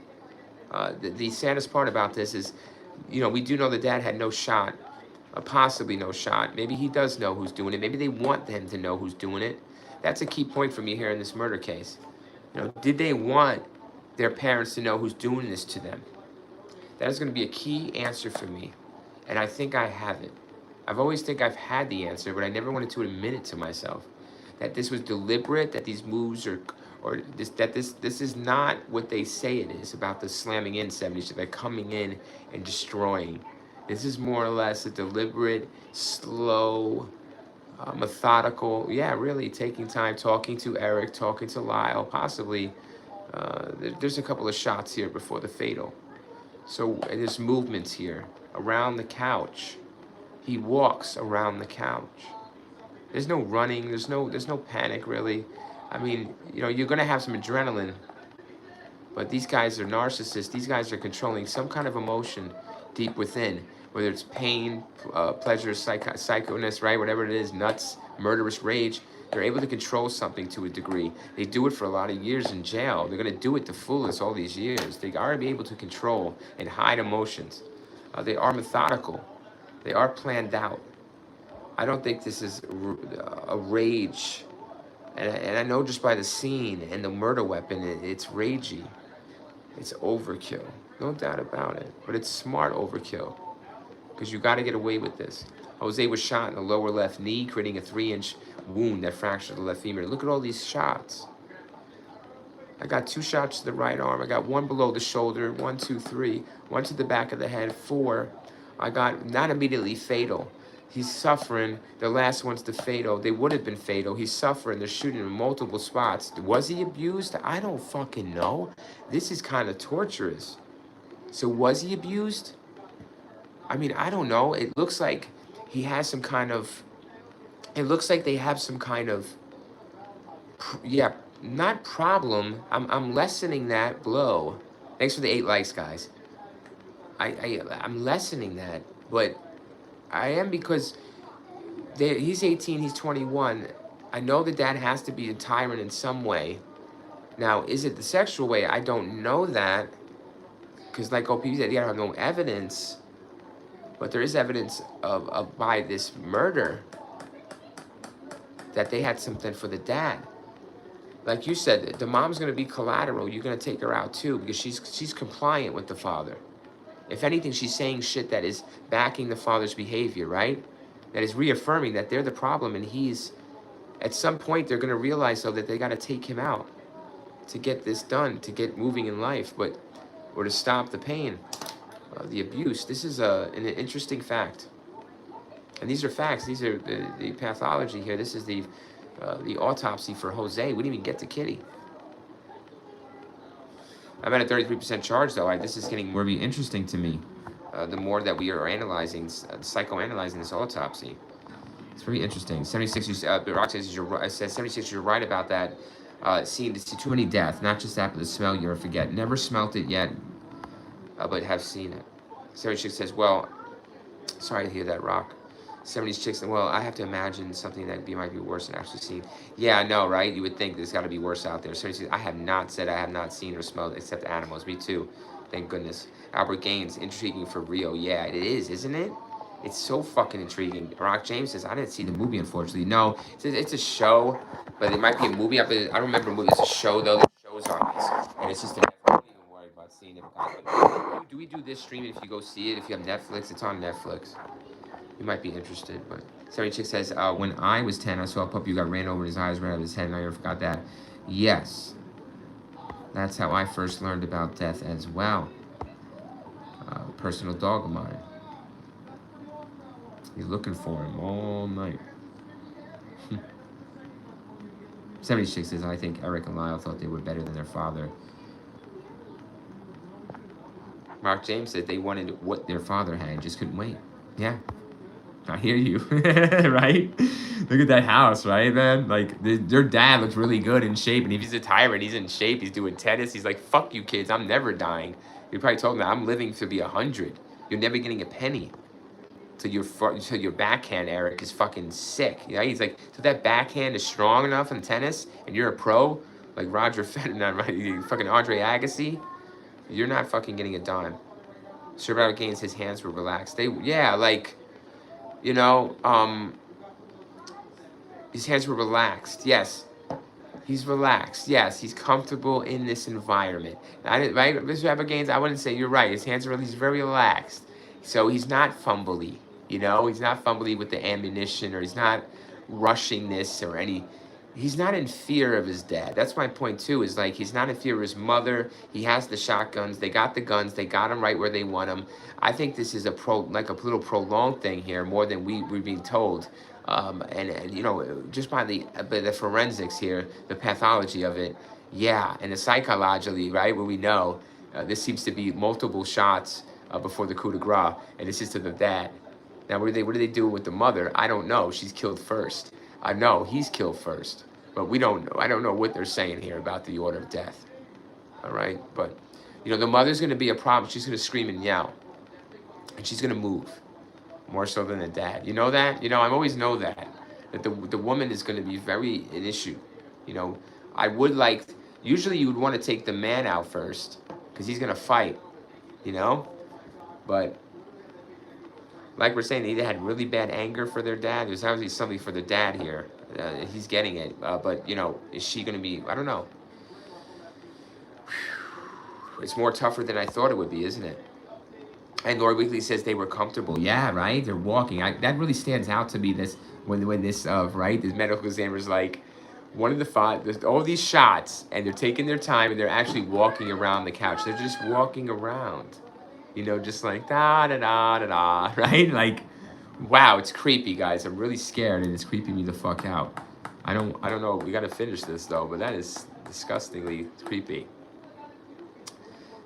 The saddest part about this is, you know, we do know the dad had no shot, possibly no shot. Maybe he does know who's doing it. Maybe they want them to know who's doing it. That's a key point for me here in this murder case. You know, did they want their parents to know who's doing this to them? That is going to be a key answer for me, and I think I have it. I've always think I've had the answer, but I never wanted to admit it to myself. That this was deliberate, that these moves are, or this is not what they say it is about the slamming in 70s. They're coming in and destroying. This is more or less a deliberate, slow, methodical, yeah, really taking time, talking to Eric, talking to Lyle, possibly. There's a couple of shots here before the fatal. So there's movements here around the couch. He walks around the couch. There's no running. There's no panic really. I mean, you know, you're gonna have some adrenaline, but these guys are narcissists. These guys are controlling some kind of emotion deep within, whether it's pain, pleasure, psychoness, right? Whatever it is, nuts, murderous rage. They're able to control something to a degree. They do it for a lot of years in jail. They're going to do it to fool us all these years. They are able to control and hide emotions. They are methodical. They are planned out. I don't think this is a rage. And I know just by the scene and the murder weapon, it's ragey. It's overkill. No doubt about it. But it's smart overkill. Because you got to get away with this. Jose was shot in the lower left knee, creating a 3-inch wound that fractured the left femur. Look at all these shots. I got 2 shots to the right arm. I got 1 below the shoulder, 1, 2, 3. 1 to the back of the head, 4. I got not immediately fatal. He's suffering. The last one's the fatal. They would have been fatal. He's suffering. They're shooting in multiple spots. Was he abused? I don't fucking know. This is kind of torturous. So was he abused? I mean, I don't know. It looks like he has some kind of... It looks like they have some kind of... Yeah, not problem. I'm lessening that blow. Thanks for the 8 likes, guys. I'm lessening that, but I am because he's 18, he's 21. I know the dad has to be a tyrant in some way. Now, is it the sexual way? I don't know that. Because like OP said, you have no evidence. But there is evidence of by this murder that they had something for the dad. Like you said, the mom's going to be collateral. You're going to take her out too because she's compliant with the father. If anything, she's saying shit that is backing the father's behavior, right? That is reaffirming that they're the problem, and he's... At some point, they're going to realize, though, that they got to take him out to get this done, to get moving in life, or to stop the pain, the abuse. This is an interesting fact. And these are facts. These are the pathology here. This is the autopsy for Jose. We didn't even get to Kitty. I'm at a 33% charge, though. This is getting more interesting to me. The more that we are analyzing, psychoanalyzing this autopsy. It's very interesting. 76, Rock says, says 76, you're right about that. Seeing too many death, not just that, but the smell you ever forget. Never smelt it yet, but have seen it. 76 says, well, sorry to hear that, Rock. 76, well, I have to imagine something that might be worse than actually seen. Yeah, I know, right? You would think there's got to be worse out there. 76, I have not said I have not seen or smelled except animals. Me too. Thank goodness. Albert Gaines, intriguing for real. Yeah, it is, isn't it? It's so fucking intriguing. Rock James says, I didn't see the movie, unfortunately. No, it's a show, but it might be a movie. I don't remember a movie. It's a show, though. There's shows on this. And it's just a Netflix. I don't even worry about seeing it. But do we do this streaming if you go see it? If you have Netflix, it's on Netflix. You might be interested, but... Sarah Chick says, when I was 10, I saw a puppy who got ran over and his eyes ran out of his head, and I never forgot that. Yes. That's how I first learned about death as well. Personal dog of mine. He's looking for him all night. 76 says, I think Eric and Lyle thought they were better than their father. Mark James said they wanted what their father had, just couldn't wait. Yeah. I hear you. Right? Look at that house, right, man? Like, their dad looks really good in shape, and if he's a tyrant, he's in shape, he's doing tennis, he's like, fuck you kids, I'm never dying. You probably told him that I'm living to be 100. You're never getting a penny. Till your backhand, Eric, is fucking sick. You know? He's like, so that backhand is strong enough in tennis, and you're a pro, like Roger Federer, right? You fucking Andre Agassi, you're not fucking getting a dime. Sir Robert Gaines, his hands were relaxed. His hands were relaxed. Yes. He's relaxed. Yes, he's comfortable in this environment. Right, Mr. Robert Gaines, I wouldn't say you're right. His hands are, he's very relaxed. So he's not fumbly, he's not fumbly with the ammunition, or he's not rushing this or he's not in fear of his dad. That's my point too, is like, he's not in fear of his mother. He has the shotguns. They got the guns. They got him right where they want him. I think this is a little prolonged thing here, more than we're being told. And just by the forensics here, the pathology of it, yeah, and the psychologically, right, where we know this seems to be multiple shots before the coup de grace, and this is to the dad. Now, what do they do with the mother? I don't know. She's killed first. I know he's killed first, but we don't know. I don't know what they're saying here about the order of death. All right, but the mother's going to be a problem. She's going to scream and yell, and she's going to move. More so than the dad. You know that? I always know that the woman is going to be an issue. I would like, usually you would want to take the man out first, because he's going to fight, but like we're saying, they either had really bad anger for their dad. There's obviously something for the dad here. He's getting it, but is she going to be, I don't know. It's more tougher than I thought it would be, isn't it? And Lord Weekly says they were comfortable. Yeah, right? They're walking. That really stands out to me, this when this right? This medical examiner's like, one of the five, there's all these shots, and they're taking their time, and they're actually walking around the couch. They're just walking around. You know, just like da da da da da, right? Like, wow, it's creepy, guys. I'm really scared, and it's creeping me the fuck out. I don't know. We gotta finish this though, but that is disgustingly creepy.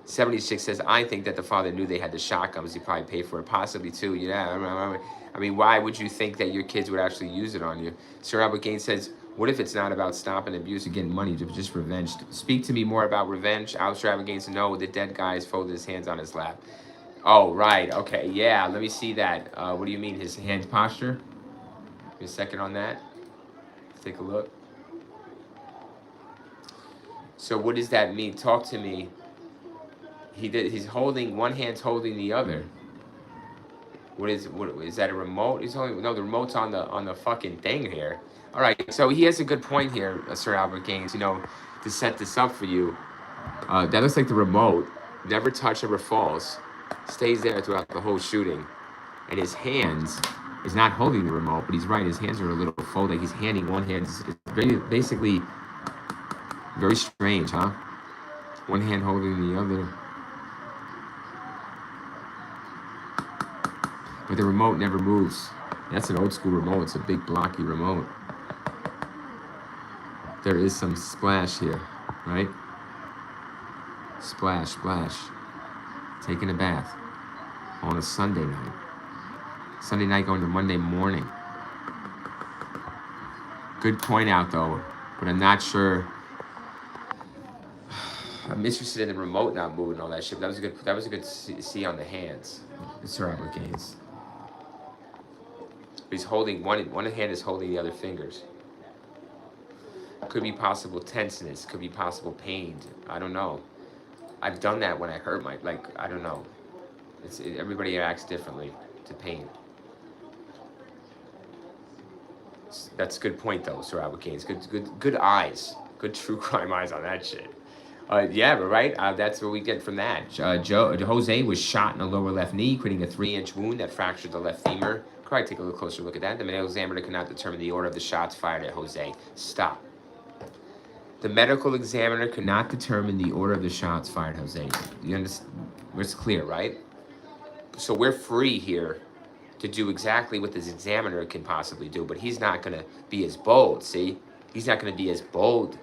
76 says, I think that the father knew they had the shotguns. He probably paid for it, possibly too. Yeah, I mean, why would you think that your kids would actually use it on you? Sir Albert Gaines says, what if it's not about stopping abuse and getting money, just revenge? Speak to me more about revenge. Sir Albert Gaines said, no, the dead guy has folded his hands on his lap. Oh, right. Okay, yeah, let me see that. What do you mean, his hand posture? Give me a second on that. Let's take a look. So what does that mean? Talk to me. He's holding, one hand's holding the other. What is that, a remote? He's holding, no, the remote's on the fucking thing here. All right, so he has a good point here, Sir Albert Gaines, you know, to set this up for you. That looks like the remote, never touch, ever falls, stays there throughout the whole shooting. And his hands is not holding the remote, but he's right, his hands are a little folded. He's handing one hand. It's basically very strange, huh? One hand holding the other. But the remote never moves. That's an old school remote. It's a big blocky remote. There is some splash here, right? Splash, splash. Taking a bath on a Sunday night. Sunday night going to Monday morning. Good point out though, but I'm not sure. I'm interested in the remote not moving and all that shit. That was a good see on the hands. Sir Albert Gaines. He's holding one hand is holding the other fingers. Could be possible tenseness. Could be possible pain. I don't know. I've done that when I hurt my, like, I don't know. Everybody reacts differently to pain. That's a good point though, Sir Albert Gaines. Good eyes. Good true crime eyes on that shit. Yeah, but right. That's what we get from that. Jose was shot in the lower left knee, creating a 3-inch wound that fractured the left femur. Probably take a little closer look at that. The medical examiner could not determine the order of the shots fired at Jose. Stop. The medical examiner could not determine the order of the shots fired at Jose. You understand? It's clear, right? So we're free here to do exactly what this examiner can possibly do, but he's not going to be as bold, see? He's not going to be as bold,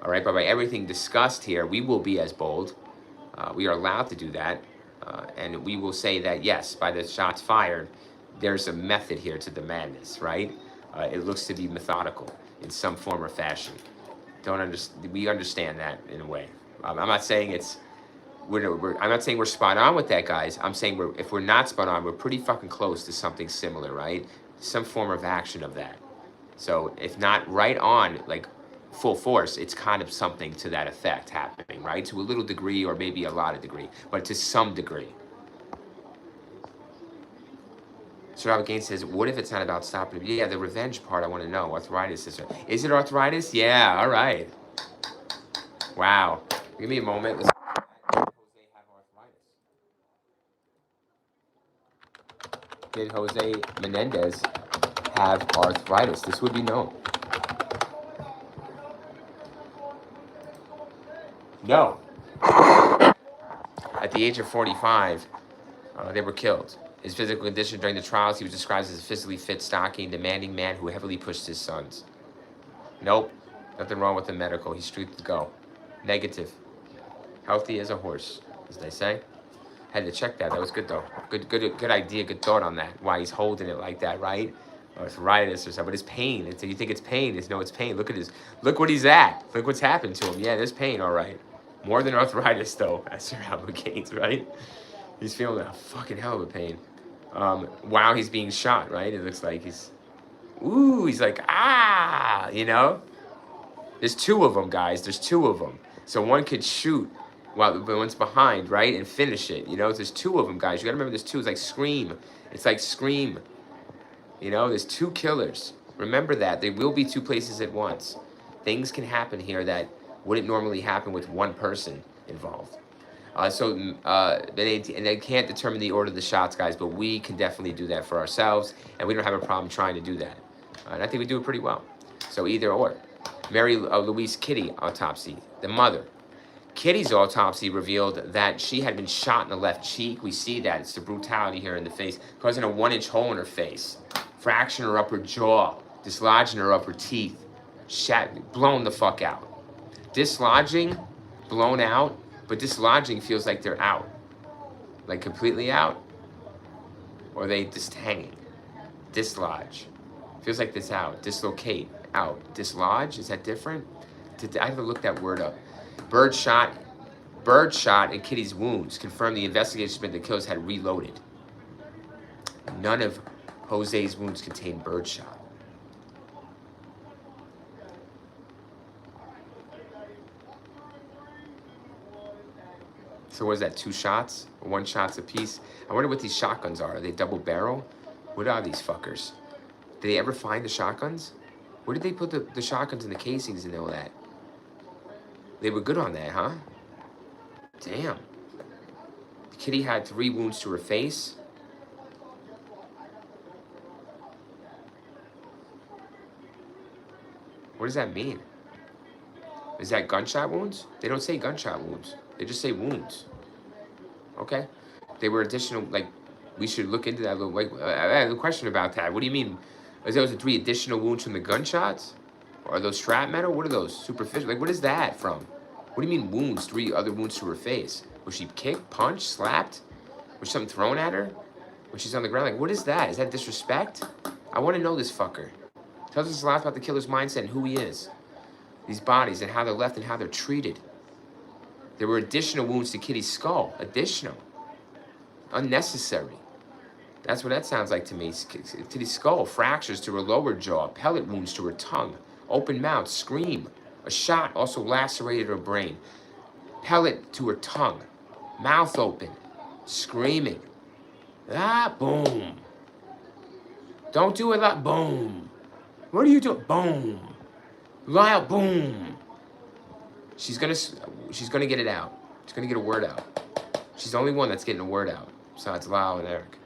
all right? But by everything discussed here, we will be as bold. We are allowed to do that, and we will say that, yes, by the shots fired, there's a method here to the madness, right? It looks to be methodical in some form or fashion. We understand that in a way. I'm not saying I'm not saying we're spot on with that, guys. I'm saying if we're not spot on, we're pretty fucking close to something similar, right? Some form of action of that. So if not right on, like full force, it's kind of something to that effect happening, right? To a little degree or maybe a lot of degree, but to some degree. So Robert Gaines says, what if it's not about stopping? Yeah, the revenge part I want to know. Arthritis. Is it arthritis? Yeah, all right. Wow. Give me a moment. Let's Did Jose Menendez have arthritis? This would be known. No. At the age of 45, they were killed. His physical condition during the trials, he was described as a physically fit, stocky, and demanding man who heavily pushed his sons. Nope. Nothing wrong with the medical. He's straight to go. Negative. Healthy as a horse, as they say. Had to check that. That was good though. Good idea. Good thought on that. Why he's holding it like that, right? Arthritis or something. But it's pain. You think it's pain? It's pain. Look at his. Look what he's at. Look what's happened to him. Yeah, there's pain. All right. More than arthritis though. That's Sir Albert Gaines, right? He's feeling a fucking hell of a pain. While he's being shot, right? It looks like he's. Ooh, he's like you know. There's two of them, guys. There's two of them. So one could shoot while the one's behind, right, and finish it. You know, there's two of them, guys. You gotta remember there's two. It's like Scream. It's like Scream. You know, there's two killers. Remember that. There will be two places at once. Things can happen here that wouldn't normally happen with one person involved. They can't determine the order of the shots, guys, but we can definitely do that for ourselves, and we don't have a problem trying to do that. And I think we do it pretty well. So either or. Mary Louise Kitty autopsy, the mother. Kitty's autopsy revealed that she had been shot in the left cheek. We see that. It's the brutality here in the face, causing a 1-inch hole in her face, fracturing her upper jaw, dislodging her upper teeth, blown the fuck out. Dislodging, blown out, but dislodging feels like they're out. Like completely out? Or are they just hanging? Dislodge. Feels like it's out. Dislocate, out. Dislodge, is that different? I have to look that word up. Bird shot in Kitty's wounds confirmed the investigation that the killers had reloaded. None of Jose's wounds contained bird shot. So what is that, 2 shots? Or 1 shots apiece? I wonder what these shotguns are. Are they double barrel? What are these fuckers? Did they ever find the shotguns? Where did they put the shotguns and the casings and all that? They were good on that, huh? Damn. Kitty had 3 wounds to her face. What does that mean? Is that gunshot wounds? They don't say gunshot wounds. They just say wounds. Okay. They were additional, like, we should look into that a little. Like, I have a question about that. What do you mean? Is those the 3 additional wounds from the gunshots? Or are those strap metal? What are those? Superficial? Like, what is that from? What do you mean wounds? 3 other wounds to her face? Was she kicked, punched, slapped? Was something thrown at her? When she's on the ground? Like, what is that? Is that disrespect? I want to know this fucker. Tells us a lot about the killer's mindset and who he is. These bodies and how they're left and how they're treated. There were additional wounds to Kitty's skull. Additional. Unnecessary. That's what that sounds like to me. Kitty's skull, fractures to her lower jaw, pellet wounds to her tongue, open mouth, scream. A shot also lacerated her brain. Pellet to her tongue, mouth open, screaming. Ah, boom. Don't do it like boom. What are you doing? Boom. Loud boom. She's gonna get it out. She's gonna get a word out. She's the only one that's getting a word out, besides Lyle and Eric.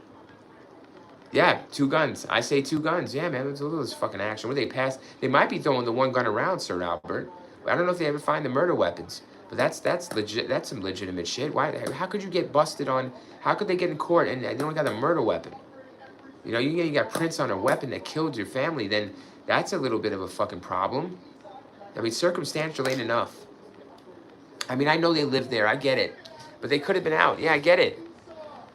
Yeah, 2 guns. I say 2 guns. Yeah, man, let's look at this fucking action. Where they pass? They might be throwing the 1 gun around, Sir Albert. I don't know if they ever find the murder weapons, but that's legit. That's some legitimate shit. Why? How could you get busted on? How could they get in court and they don't got a murder weapon? You know, you got prints on a weapon that killed your family. Then that's a little bit of a fucking problem. I mean, circumstantial ain't enough. I mean, I know they lived there. I get it. But they could have been out. Yeah, I get it.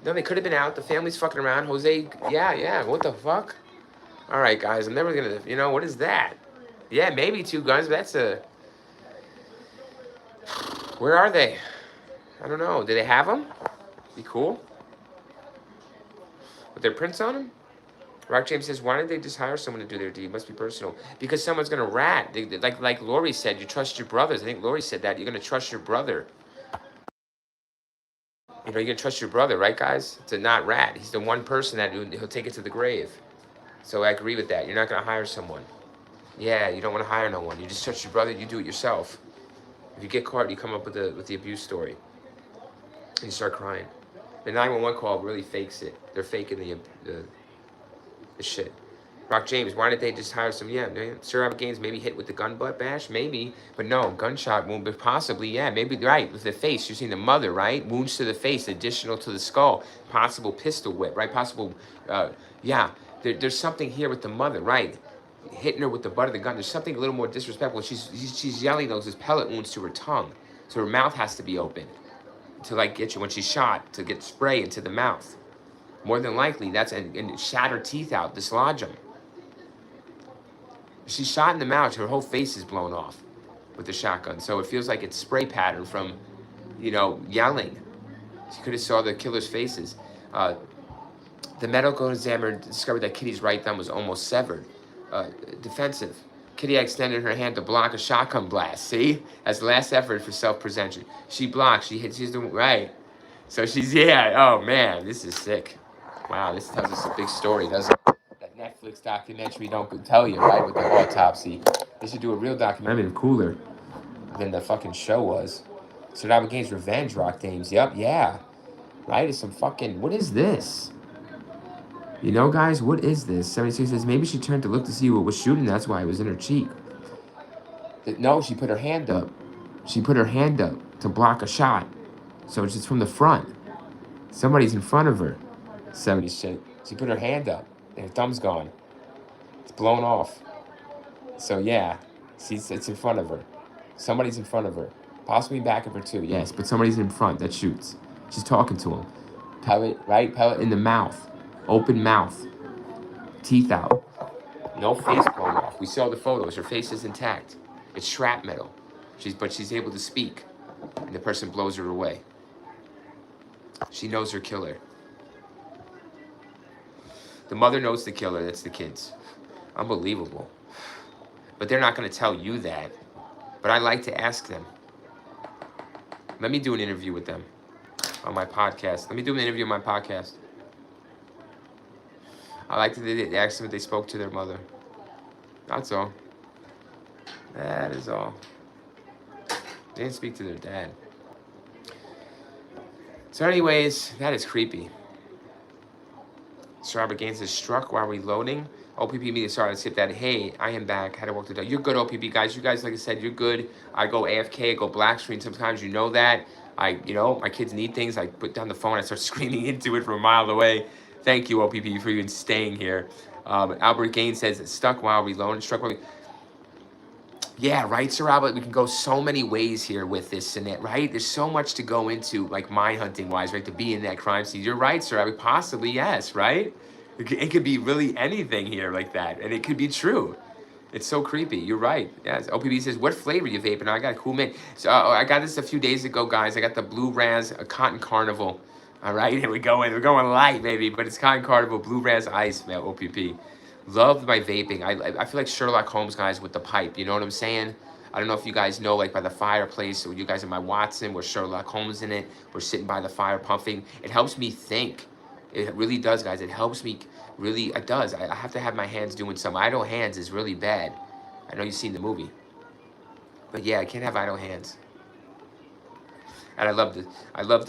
No, they could have been out. The family's fucking around. Jose, yeah. What the fuck? All right, guys. I'm never going to, what is that? Yeah, maybe 2 guns, but that's a... Where are they? I don't know. Do they have them? Be cool. With their prints on them? Rock James says, why didn't they just hire someone to do their deed? It must be personal. Because someone's going to rat. Like Lori said, you trust your brothers. I think Lori said that. You're going to trust your brother. You're going to trust your brother, right, guys? To not rat. He's the one person that he'll take it to the grave. So I agree with that. You're not going to hire someone. Yeah, you don't want to hire no one. You just trust your brother. You do it yourself. If you get caught, you come up with the abuse story. And you start crying. The 911 call really fakes it. They're faking the shit. Rock James, why didn't they just hire some? Yeah, Sir Albert Gaines maybe hit with the gun butt bash, maybe, but no, gunshot wound, but possibly, yeah, maybe, right, with the face. You're seeing the mother, right? Wounds to the face, additional to the skull, possible pistol whip, right? Possible, there's something here with the mother, right? Hitting her with the butt of the gun. There's something a little more disrespectful. She's yelling those pellet wounds to her tongue, so her mouth has to be open to like get you when she's shot to get spray into the mouth. More than likely, that's and shatter teeth out, dislodge them. She's shot in the mouth. Her whole face is blown off with the shotgun. So it feels like it's spray pattern from, yelling. She could have saw the killer's faces. The medical examiner discovered that Kitty's right thumb was almost severed. Defensive. Kitty extended her hand to block a shotgun blast. See? As the last effort for self-preservation. She blocked. She's doing right. So oh man, this is sick. Wow, this tells us a big story, doesn't it? That Netflix documentary don't tell you, right, with the autopsy. They should do a real documentary. I mean, cooler than the fucking show was. Survivor Games Revenge Rock Dames. Yep, yeah. Right? It's some fucking. What is this? You know, guys, what is this? 76 says maybe she turned to look to see what was shooting. That's why it was in her cheek. No, she put her hand up. She put her hand up to block a shot. So it's just from the front. Somebody's in front of her. 76. She put her hand up and her thumb's gone. It's blown off. So yeah, it's in front of her. Somebody's in front of her. Possibly back of her too, yes, but somebody's in front that shoots. She's talking to him. Pellet, right? Pellet in the mouth. Open mouth. Teeth out. No face blown off. We saw the photos. Her face is intact. It's shrapnel. But she's able to speak. And the person blows her away. She knows her killer. The mother knows the killer. That's the kids. Unbelievable. But they're not going to tell you that. But I like to ask them. Let me do an interview with them on my podcast. Let me do an interview on my podcast. I like to ask them if they spoke to their mother. That's all. That is all. They didn't speak to their dad. So anyways, that is creepy. Sir Robert Gaines is struck while reloading. OPP media, sorry, let's skip that. Hey, I am back. Had to walk the dog. You're good, OPP, guys. You guys, like I said, you're good. I go AFK, I go black screen sometimes. You know that. My kids need things. I put down the phone. I start screaming into it from a mile away. Thank you, OPP, for even staying here. Albert Gaines says, stuck while reloading. Struck while Yeah, right, Sir Albert? We can go so many ways here with this, right? There's so much to go into, like mine hunting wise, right? To be in that crime scene. You're right, Sir Albert. Possibly, yes, right? It could be really anything here like that, and it could be true. It's so creepy. You're right. Yes. OPB says, what flavor you vaping? I got a cool mint. So I got this a few days ago, guys. I got the Blue Raz Cotton Carnival. All right, here we go. We're going light, baby. But it's Cotton Carnival Blue Raz Ice, man. OPP. Love my vaping. I feel like Sherlock Holmes, guys, with the pipe. You know what I'm saying? I don't know if you guys know, like by the fireplace, or you guys in my Watson, where Sherlock Holmes in it. We're sitting by the fire puffing. It helps me think. It really does, guys. It helps me. Really, it does. I have to have my hands doing something. Idle hands is really bad. I know you've seen the movie. But yeah, I can't have idle hands. And I love the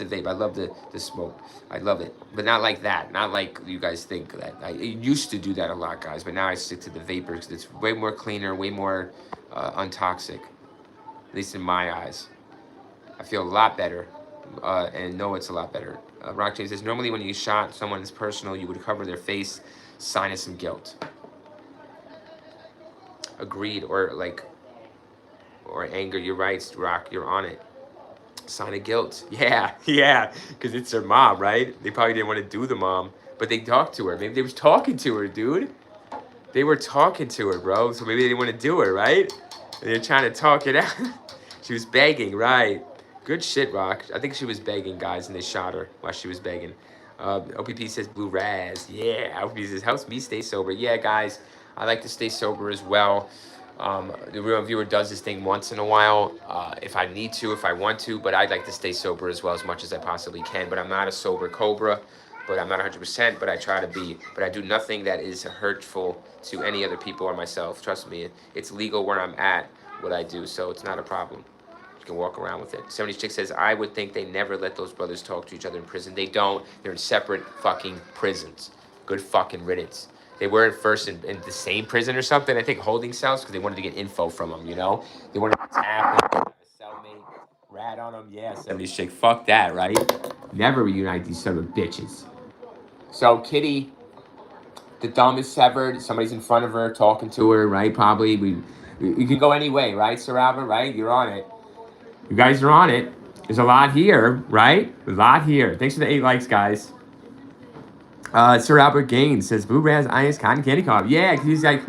vape. I love the smoke. I love it. But not like that. Not like you guys think that. I used to do that a lot, guys. But now I stick to the vapor because it's way more cleaner, way more untoxic. At least in my eyes. I feel a lot better. And know it's a lot better. Rock James says, normally when you shot someone's personal, you would cover their face, sign of some guilt. Agreed. Or anger. You're right, Rock. You're on it. Sign of guilt. Yeah, because it's their mom, right? They probably didn't want to do the mom, but they talked to her. Maybe they was talking to her, dude. They were talking to her, bro. So maybe they didn't want to do her, right? And they're trying to talk it out. She was begging, right? Good shit, Rock. I think she was begging, guys, and they shot her while she was begging. OPP says Blue Raz. Yeah, OPP says helps me stay sober. Yeah, guys, I like to stay sober as well. The Real Viewer does this thing once in a while, if I need to, if I want to, but I'd like to stay sober as well as much as I possibly can. But I'm not a sober cobra, but I'm not 100%, but I try to be. But I do nothing that is hurtful to any other people or myself. Trust me, it's legal where I'm at, what I do, so it's not a problem. You can walk around with it. 70 Chick says, I would think they never let those brothers talk to each other in prison. They don't. They're in separate fucking prisons. Good fucking riddance. They were at first in the same prison or something. I think holding cells because they wanted to get info from them, you know? They wanted to tap them, have a cellmate, rat on them. Yeah, 70 Chick. Fuck that, right? Never reunite these son of bitches. So, Kitty, the thumb is severed. Somebody's in front of her talking to her, right? Probably. We can go any way, right, Sir Albert? Right? You're on it. You guys are on it. There's a lot here, right? A lot here. Thanks for the 8 likes, guys. Sir Albert Gaines says, Blue Raz Ice Cotton Candy Cob. Yeah, because he's like,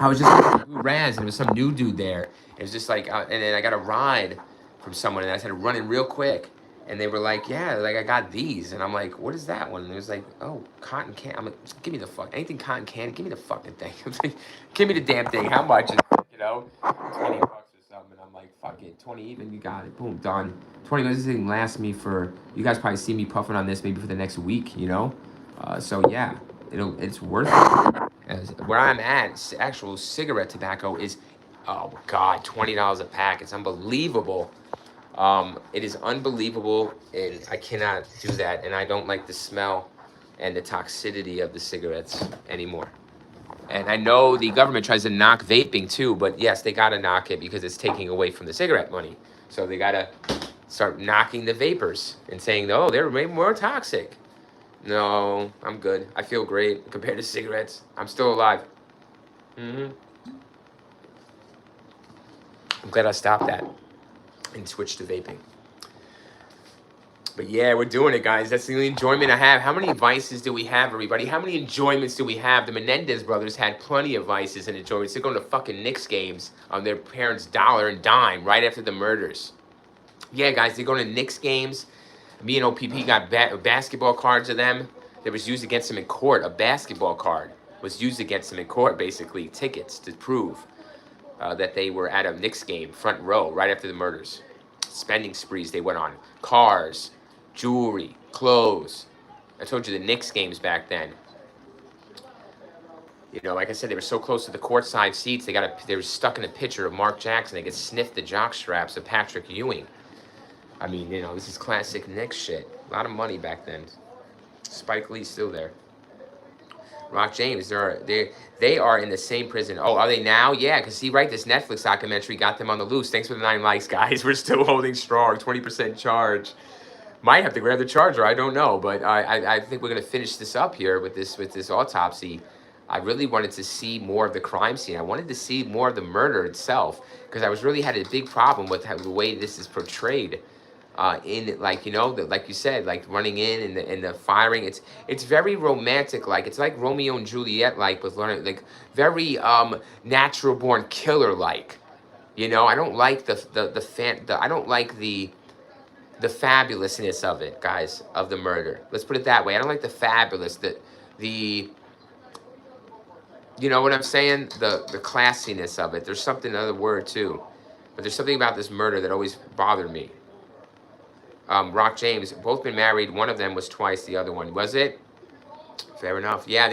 I was just Blue Raz, and there was some new dude there. It was just like, and then I got a ride from someone, and I had to run in real quick. And they were like, yeah, like I got these. And I'm like, what is that one? And it was like, oh, cotton candy. I'm like, give me the fuck, anything cotton candy, give me the fucking thing. Give me the damn thing. How much is it, you know? 20 bucks or something. And I'm like, fuck it, 20 even, you got it. Boom, done. 20 bucks, this thing lasts me for, you guys probably see me puffing on this maybe for the next week, you know? So yeah, it's worth it. Where I'm at, actual cigarette tobacco is, oh God, $20 a pack. It's unbelievable. It is unbelievable, and I cannot do that, and I don't like the smell and the toxicity of the cigarettes anymore. And I know the government tries to knock vaping too, but yes, they gotta knock it because it's taking away from the cigarette money. So they gotta start knocking the vapors and saying, oh, they're way more toxic. No, I'm good. I feel great compared to cigarettes. I'm still alive. I'm glad I stopped that and switched to vaping. But yeah, we're doing it, guys. That's the only enjoyment I have. How many vices do we have, everybody? How many enjoyments do we have? The Menendez brothers had plenty of vices and enjoyments. They're going to fucking Knicks games on their parents' dollar and dime right after the murders. Yeah, guys, they're going to Knicks games. Me and OPP got basketball cards of them that was used against them in court. A basketball card was used against them in court, basically. Tickets to prove that they were at a Knicks game, front row, right after the murders. Spending sprees they went on. Cars, jewelry, clothes. I told you the Knicks games back then. You know, like I said, they were so close to the courtside seats. They were stuck in a picture of Mark Jackson. They could sniff the jock straps of Patrick Ewing. I mean, you know, this is classic Knicks shit. A lot of money back then. Spike Lee's still there. Rock James, they are in the same prison. Oh, are they now? Yeah, because see, right, this Netflix documentary got them on the loose. Thanks for the 9 likes, guys. We're still holding strong. 20% charge. Might have to grab the charger. I don't know, but I think we're gonna finish this up here with this autopsy. I really wanted to see more of the crime scene. I wanted to see more of the murder itself because I really had a big problem with the way this is portrayed. In like, you know, like you said, like running in and the firing. It's very romantic, like it's like Romeo and Juliet, like with learning, like very natural born killer, like, you know. I don't like I don't like the fabulousness of it, guys, of the murder. Let's put it that way. I don't like the fabulous, the you know what I'm saying? The classiness of it. There's something, another word too, but there's something about this murder that always bothered me. Rock James, both been married. One of them was twice. The other one, was it? Fair enough. Yeah.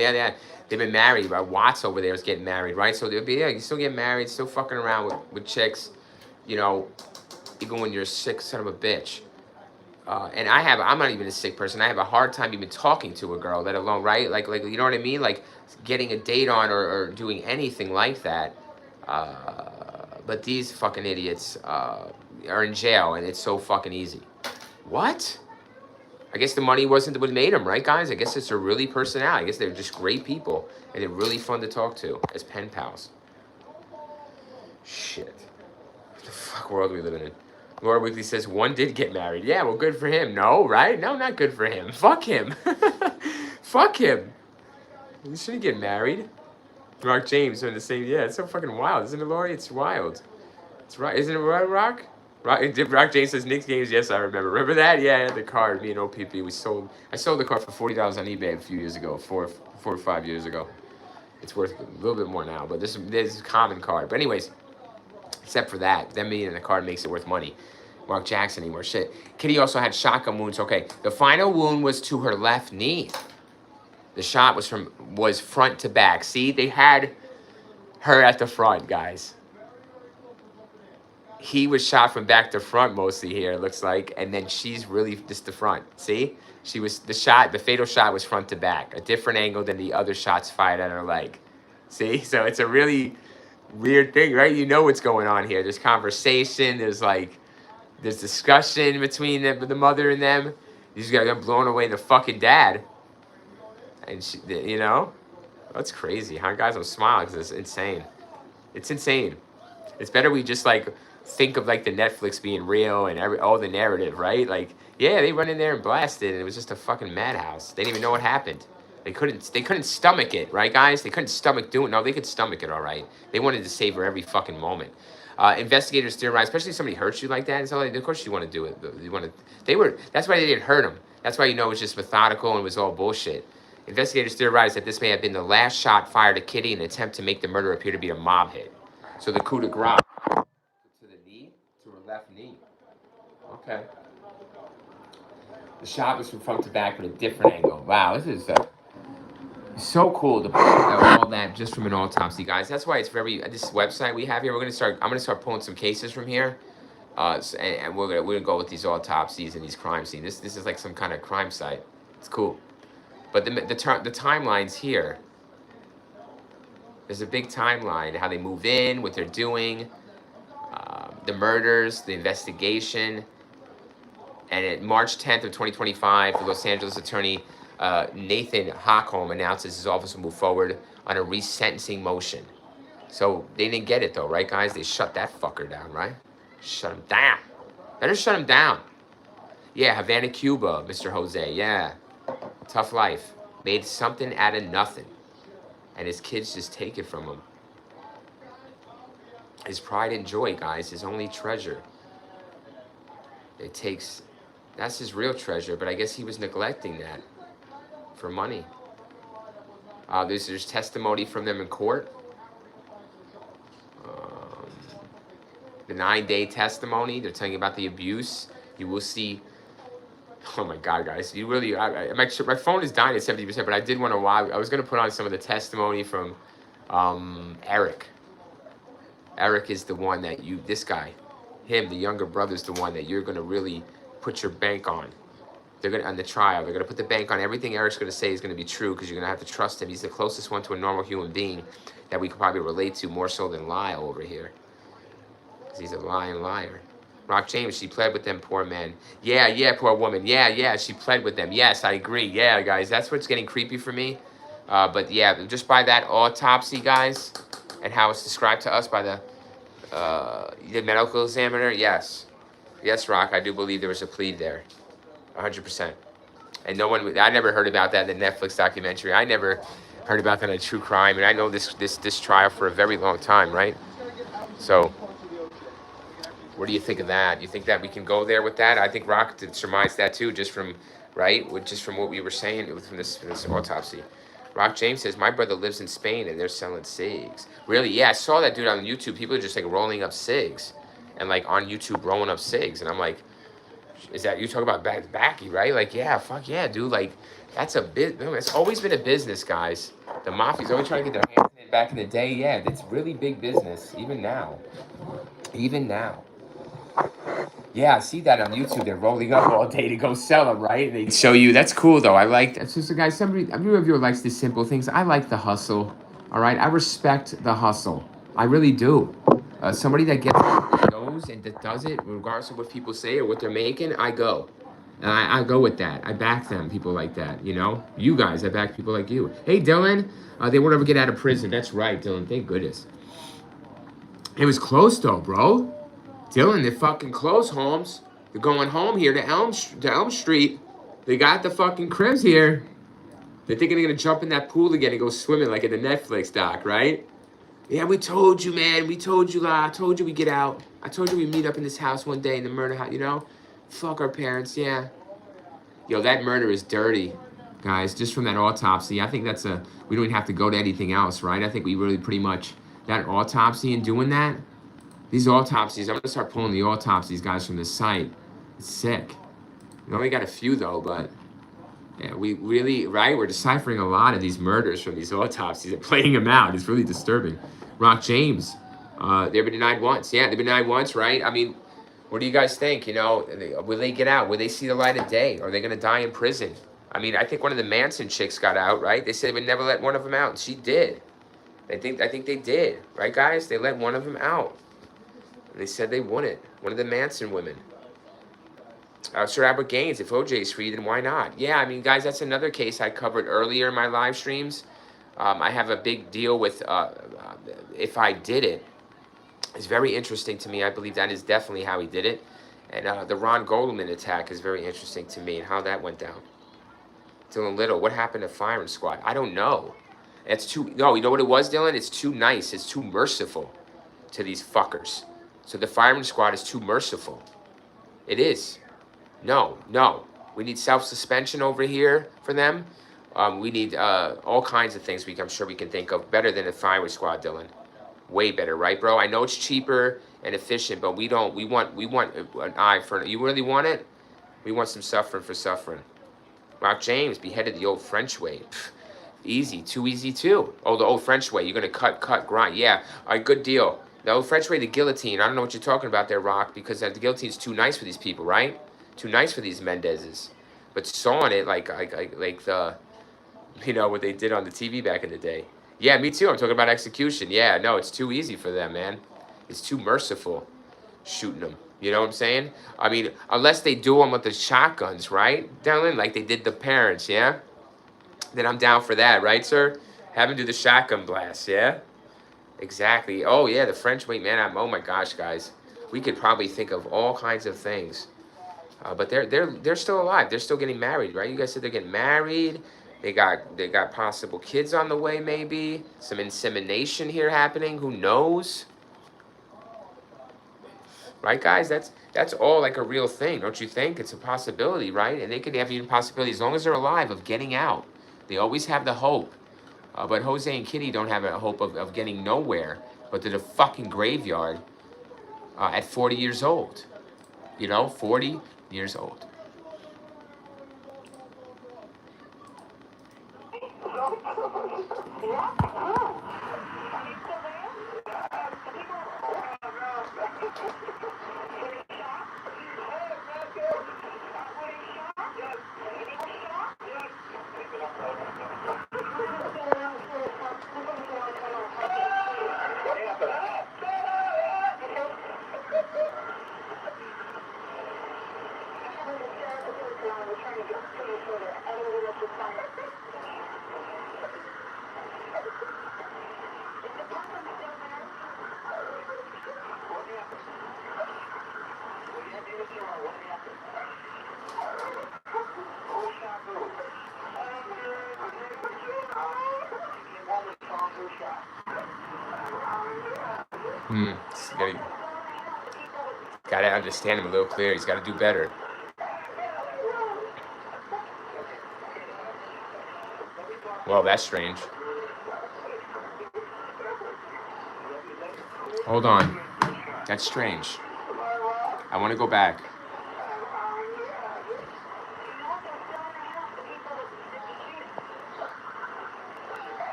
They've been married. Watts over there is getting married, right? So they'll be, yeah, you still get married, still fucking around with chicks, you know, even when you're a sick son of a bitch. And I'm not even a sick person. I have a hard time even talking to a girl, let alone, right? Like you know what I mean? Like getting a date on or doing anything like that. But these fucking idiots are in jail, and it's so fucking easy. What? I guess the money wasn't what made them, right, guys? I guess it's a really personality. I guess they're just great people, and they're really fun to talk to as pen pals. Shit. What the fuck world are we living in? Laura Weekly says, one did get married. Yeah, well, good for him. No, right? No, not good for him. Fuck him. Fuck him. He shouldn't get married. Rock James doing the same. Yeah, it's so fucking wild, isn't it, Lori? It's wild. It's right. Isn't it right, Rock? Rock James says Knicks games. Yes, I remember. Remember that? Yeah, I had the card. Me and OPP. I sold the card for $40 on eBay a few years ago, 4 or 5 years ago. It's worth a little bit more now, but this is a common card. But anyways, except for that, them being in the card makes it worth money. Mark Jackson anymore. Shit. Kitty also had shotgun wounds. Okay, the final wound was to her left knee. The shot was front to back. See, they had her at the front, guys. He was shot from back to front mostly here, it looks like, and then she's really just the front. See? The fatal shot was front to back, a different angle than the other shots fired at her leg. See? So it's a really weird thing, right? You know what's going on here. There's conversation, there's discussion between the mother and them. These guys are blowing away the fucking dad. And she, you know? That's crazy, huh, guys? I'm smiling because it's insane. It's insane. It's better we just, think of, the Netflix being real and all the narrative, right? Yeah, they run in there and blast it, and it was just a fucking madhouse. They didn't even know what happened. They couldn't stomach it, right, guys? They couldn't stomach doing it. No, they could stomach it, all right. They wanted to savor every fucking moment. Investigators theorize, especially if somebody hurts you like that, and so of course you want to do it. That's why they didn't hurt him. That's why you know it was just methodical and it was all bullshit. Investigators theorize that this may have been the last shot fired at Kitty in an attempt to make the murder appear to be a mob hit. So the coup de grace. To the knee? To her left knee. Okay. The shot was from front to back with a different angle. Wow, this is so cool to put all that just from an autopsy, guys. That's why it's this website we have here, I'm gonna start pulling some cases from here. And we're gonna go with these autopsies and these crime scenes. This is like some kind of crime site. It's cool. But the timelines here. There's a big timeline. How they move in, what they're doing, the murders, the investigation. And at March 10th of 2025, the Los Angeles attorney Nathan Hochholm announces his office will move forward on a resentencing motion. So they didn't get it though, right, guys? They shut that fucker down, right? Shut him down. Better shut him down. Yeah, Havana, Cuba, Mr. Jose. Yeah, tough life. Made something out of nothing, and his kids just take it from him. His pride and joy, guys, his only treasure. That's his real treasure, but I guess he was neglecting that for money. There's testimony from them in court. The 9-day testimony, they're telling you about the abuse. You will see. Oh my God, guys! You really, my phone is dying at 70%, but I did want to. I was going to put on some of the testimony from Eric. Eric is the one that this guy, him, the younger brother, is the one that you're going to really put your bank on. They're going to, on the trial, they're going to put the bank on everything Eric's going to say is going to be true, because you're going to have to trust him. He's the closest one to a normal human being that we could probably relate to, more so than Lyle over here. Because he's a lying liar. Rock James, she pled with them, poor men. Yeah, poor woman. Yeah, she pled with them. Yes, I agree. Yeah, guys, that's what's getting creepy for me. But yeah, just by that autopsy, guys, and how it's described to us by the medical examiner, yes, Rock, I do believe there was a plea there, 100%. And I never heard about that in the Netflix documentary. I never heard about that in True Crime, and I know this trial for a very long time, right? So, what do you think of that? You think that we can go there with that? I think Rock surmised that too, just from what we were saying from this autopsy. Rock James says, my brother lives in Spain and they're selling cigs. Really? Yeah, I saw that dude on YouTube. People are just like rolling up cigs. And like on YouTube rolling up cigs. And I'm like, is that, you talk about backy, right? Like, yeah, fuck yeah, dude. Like, that's it's always been a business, guys. The mafia's always trying to get their hands in it back in the day. Yeah, it's really big business, even now. Yeah, I see that on YouTube. They're rolling up all day to go sell them, right? They show you. That's cool, though. I like that. So, guys, every reviewer likes the simple things. I like the hustle, all right? I respect the hustle. I really do. Somebody that goes and that does it, regardless of what people say or what they're making, I go. And I go with that. I back them, people like that, you know? You guys, I back people like you. Hey, Dylan, they won't ever get out of prison. That's right, Dylan. Thank goodness. It was close, though, bro. Dylan, they're fucking close, Holmes. They're going home here to Elm Street. They got the fucking cribs here. They're thinking they're gonna jump in that pool again and go swimming like in the Netflix doc, right? Yeah, we told you, man. We told you, I told you we get out. I told you we meet up in this house one day in the murder house, you know? Fuck our parents, yeah. Yo, that murder is dirty, guys. Just from that autopsy, I think we don't even have to go to anything else, right? I think we really pretty much, that autopsy and doing that, these autopsies, I'm going to start pulling the autopsies, guys, from this site. It's sick. We only got a few, though, but yeah, we really, right? We're deciphering a lot of these murders from these autopsies and playing them out. It's really disturbing. Rock James, they've been denied once. Yeah, they've been denied once, right? I mean, what do you guys think? You know, will they get out? Will they see the light of day? Are they going to die in prison? I mean, I think one of the Manson chicks got out, right? They said they would never let one of them out, and she did. I think they did, right, guys? They let one of them out. They said they wouldn't. One of the Manson women. Sir Albert Gaines, if OJ's free, then why not? Yeah, I mean, guys, that's another case I covered earlier in my live streams. I have a big deal with if I did it. It's very interesting to me. I believe that is definitely how he did it. And the Ron Goldman attack is very interesting to me and how that went down. Dylan Little, what happened to Firing Squad? I don't know. No, you know what it was, Dylan? It's too nice. It's too merciful to these fuckers. So the Firing Squad is too merciful. It is. No. We need self-suspension over here for them. We need all kinds of things I'm sure we can think of better than the Firing Squad, Dylan. Way better, right, bro? I know it's cheaper and efficient, but we want an eye for it. You really want it? We want some suffering for suffering. Rock James beheaded the old French way. Pff, easy, too easy too. Oh, the old French way. You're gonna cut, grind. Yeah, all right, good deal. No, French way, the guillotine. I don't know what you're talking about there, Rock, because the guillotine's too nice for these people, right? Too nice for these Mendezes. But sawing it like the, you know, what they did on the TV back in the day. Yeah, me too. I'm talking about execution. Yeah, no, it's too easy for them, man. It's too merciful shooting them. You know what I'm saying? I mean, unless they do them with the shotguns, right? Dylan, like they did the parents, yeah? Then I'm down for that, right, sir? Have them do the shotgun blast, yeah? Exactly. Oh, yeah, the French way, man. Oh, my gosh, guys. We could probably think of all kinds of things. But they're still alive. They're still getting married, right? You guys said they're getting married. They got possible kids on the way, maybe. Some insemination here happening. Who knows? Right, guys? That's all like a real thing, don't you think? It's a possibility, right? And they could have even possibility as long as they're alive of getting out. They always have the hope. But Jose and Kitty don't have a hope of getting nowhere but to the fucking graveyard at 40 years old. You know, 40 years old. Gotta understand him a little clearer. He's got to do better. Well, that's strange. Hold on. That's strange. I want to go back.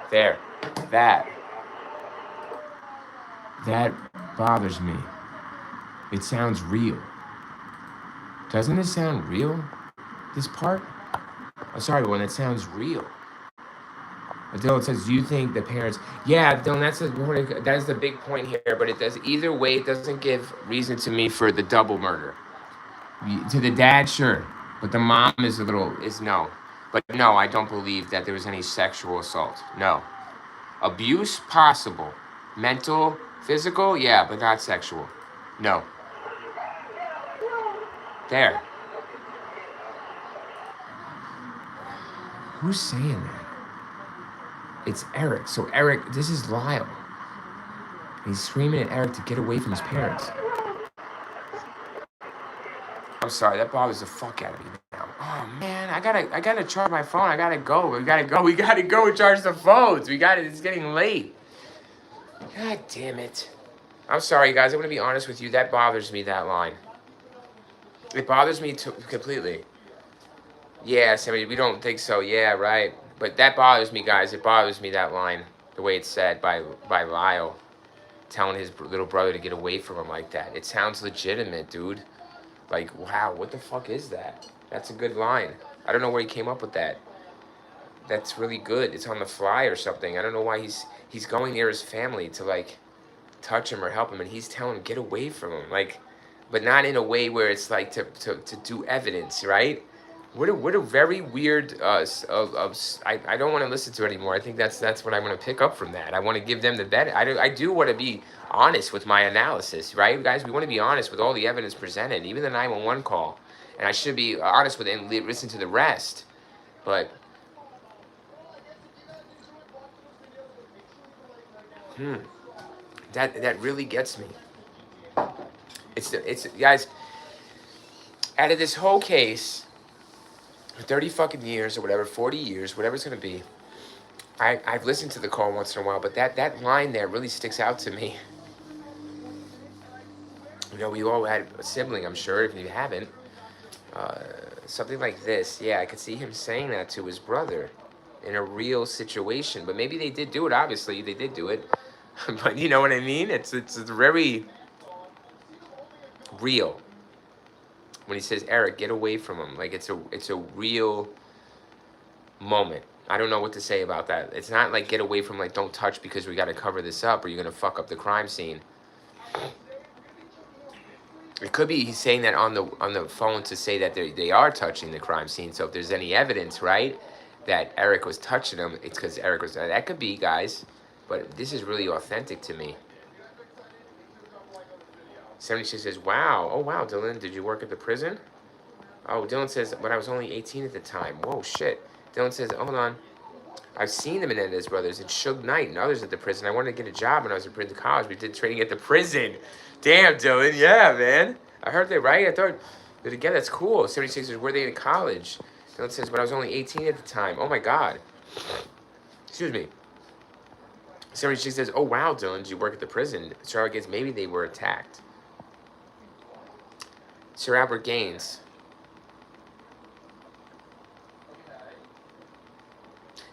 There. That bothers me. It sounds real. Doesn't it sound real? This part? I'm sorry, when it sounds real. Dylan says, do you think the parents... Yeah, Dylan, that's the big point here, but it does... Either way, it doesn't give reason to me for the double murder. To the dad, sure. But the mom is no. But no, I don't believe that there was any sexual assault. No. Abuse, possible. Mental, physical, yeah, but not sexual. No. There. Who's saying that? It's Eric. So Eric, this is Lyle. He's screaming at Eric to get away from his parents. I'm sorry, that bothers the fuck out of me now. Oh man, I gotta charge my phone. I gotta go. We gotta go and charge the phones. It's getting late. God damn it. I'm sorry, guys. I'm gonna be honest with you. That bothers me, that line. It bothers me completely. Yeah, Sammy, we don't think so. Yeah, right. But that bothers me, guys. It bothers me, that line. The way it's said by Lyle. Telling his little brother to get away from him like that. It sounds legitimate, dude. Like, wow, what the fuck is that? That's a good line. I don't know where he came up with that. That's really good. It's on the fly or something. I don't know why he's going near his family to, like, touch him or help him, and he's telling him, get away from him. Like, but not in a way where it's, like, to do evidence, right? What a very weird, I don't want to listen to it anymore. I think that's what I want to pick up from that. I want to give them the benefit. I do want to be honest with my analysis, right, guys? We want to be honest with all the evidence presented, even the 911 call. And I should be honest with it and listen to the rest. But, that really gets me. It's guys, out of this whole case, 30 fucking years or whatever, 40 years, whatever it's going to be, I've listened to the call once in a while, but that line there really sticks out to me. You know, we all had a sibling, I'm sure, if you haven't. Something like this. Yeah, I could see him saying that to his brother in a real situation. But maybe they did do it, obviously. They did do it. But you know what I mean? It's very real when he says, Eric, get away from him. Like it's a real moment. I don't know what to say about that. It's not like get away from, like, don't touch because we got to cover this up or you're going to fuck up the crime scene. It could be he's saying that on the phone to say that they are touching the crime scene. So if there's any evidence, right, that Eric was touching him, it's because Eric was. That could be, guys. But this is really authentic to me. 76 says, wow. Oh, wow, Dylan, did you work at the prison? Oh, Dylan says, but I was only 18 at the time. Whoa, shit. Dylan says, hold on. I've seen the Menendez brothers and Suge Knight and others at the prison. I wanted to get a job when I was in college. We did training at the prison. Damn, Dylan. Yeah, man. I heard they right. I thought, but again, that's cool. 76 says, were they in college? Dylan says, but I was only 18 at the time. Oh, my God. Excuse me. 76 says, oh, wow, Dylan, did you work at the prison? Charlotte gets, maybe they were attacked. Sir Albert Gaines.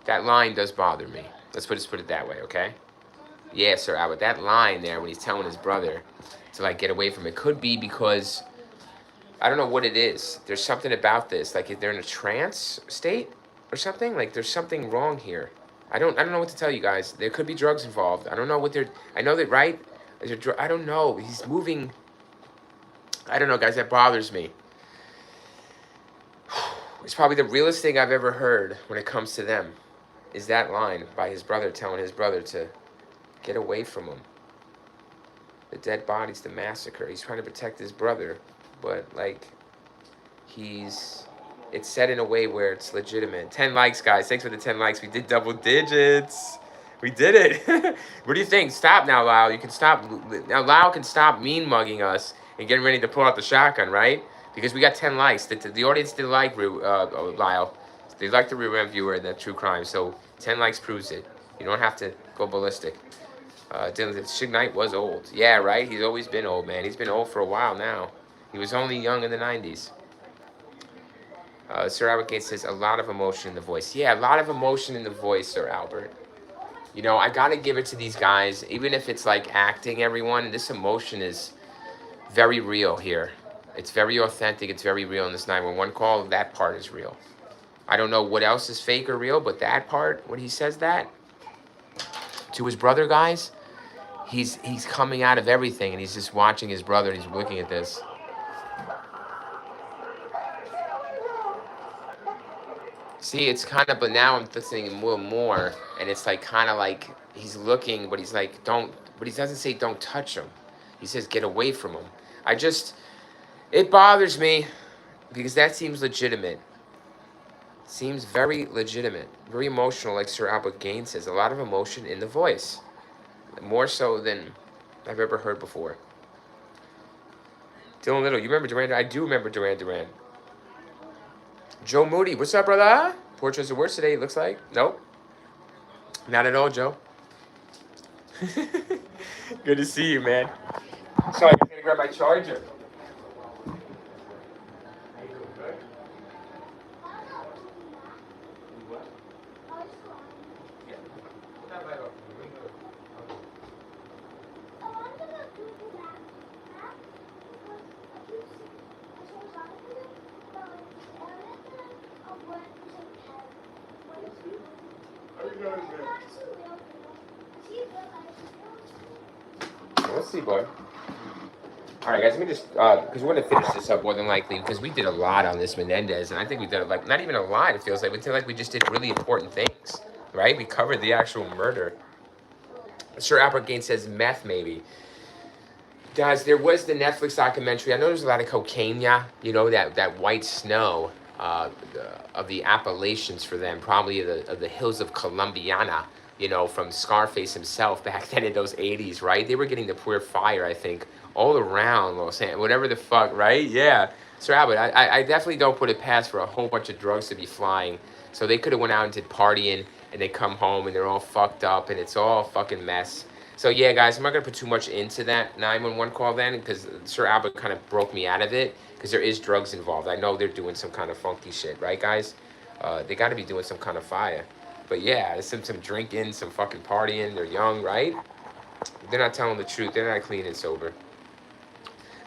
That line does bother me. Let's put it that way, okay? Yeah, Sir Albert. That line there when he's telling his brother to, like, get away from it could be because I don't know what it is. There's something about this, like if they're in a trance state or something. Like there's something wrong here. I don't know what to tell you guys. There could be drugs involved. I don't know what they're. I know that, right? I don't know. He's moving. I don't know, guys. That bothers me. It's probably the realest thing I've ever heard when it comes to them. Is that line by his brother telling his brother to get away from him. The dead body's the massacre. He's trying to protect his brother, but like it's said in a way where it's legitimate. 10 likes, guys. Thanks for the 10 likes. We did double digits. We did it. What do you think? Stop now, Lyle. You can stop. Now, Lyle can stop mean mugging us and getting ready to pull out the shotgun, right? Because we got 10 likes. The audience did like Lyle. They like the real viewer and the true crime. So 10 likes proves it. You don't have to go ballistic. Dylan said Suge Knight was old. Yeah, right? He's always been old, man. He's been old for a while now. He was only young in the 90s. Sir Albert Gates says, a lot of emotion in the voice. Yeah, a lot of emotion in the voice, Sir Albert. You know, I got to give it to these guys. Even if it's like acting, everyone, this emotion is very real here. It's very authentic. It's very real in this 911 call. That part is real. I don't know what else is fake or real, but that part, when he says that to his brother, guys, he's coming out of everything, and he's just watching his brother, and he's looking at this. See, it's kind of, but now I'm listening a little more, and it's like kind of like he's looking, but he's like, don't, but he doesn't say don't touch him. He says get away from him. It bothers me because that seems legitimate. Seems very legitimate, very emotional, like Sir Albert Gaines says. A lot of emotion in the voice, more so than I've ever heard before. Dylan Little, you remember Duran? I do remember Duran Duran. Joe Moody, what's up, brother? Portraits are worse today, it looks like. Nope. Not at all, Joe. Good to see you, man. Sorry, I'm gonna grab my charger. Let's see, bud. All right, guys, let me just, because we're going to finish this up more than likely, because we did a lot on this Menendez, and I think we did, like, not even a lot, it feels like. We feel like we just did really important things, right? We covered the actual murder. Sir Albert Gaines says meth, maybe. Guys, there was the Netflix documentary. I know there's a lot of cocaine, yeah. You know, that white snow of the Appalachians for them, probably of the hills of Columbiana, you know, from Scarface himself back then in those 80s, right? They were getting the pure fire, I think, all around Los Angeles, whatever the fuck, right? Yeah. Sir Albert, I definitely don't put it past for a whole bunch of drugs to be flying. So they could have went out and did partying, and they come home, and they're all fucked up, and it's all a fucking mess. So yeah, guys, I'm not going to put too much into that 911 call then, because Sir Albert kind of broke me out of it, because there is drugs involved. I know they're doing some kind of funky shit, right, guys? They got to be doing some kind of fire. But yeah, there's some drinking, some fucking partying. They're young, right? They're not telling the truth. They're not clean and sober.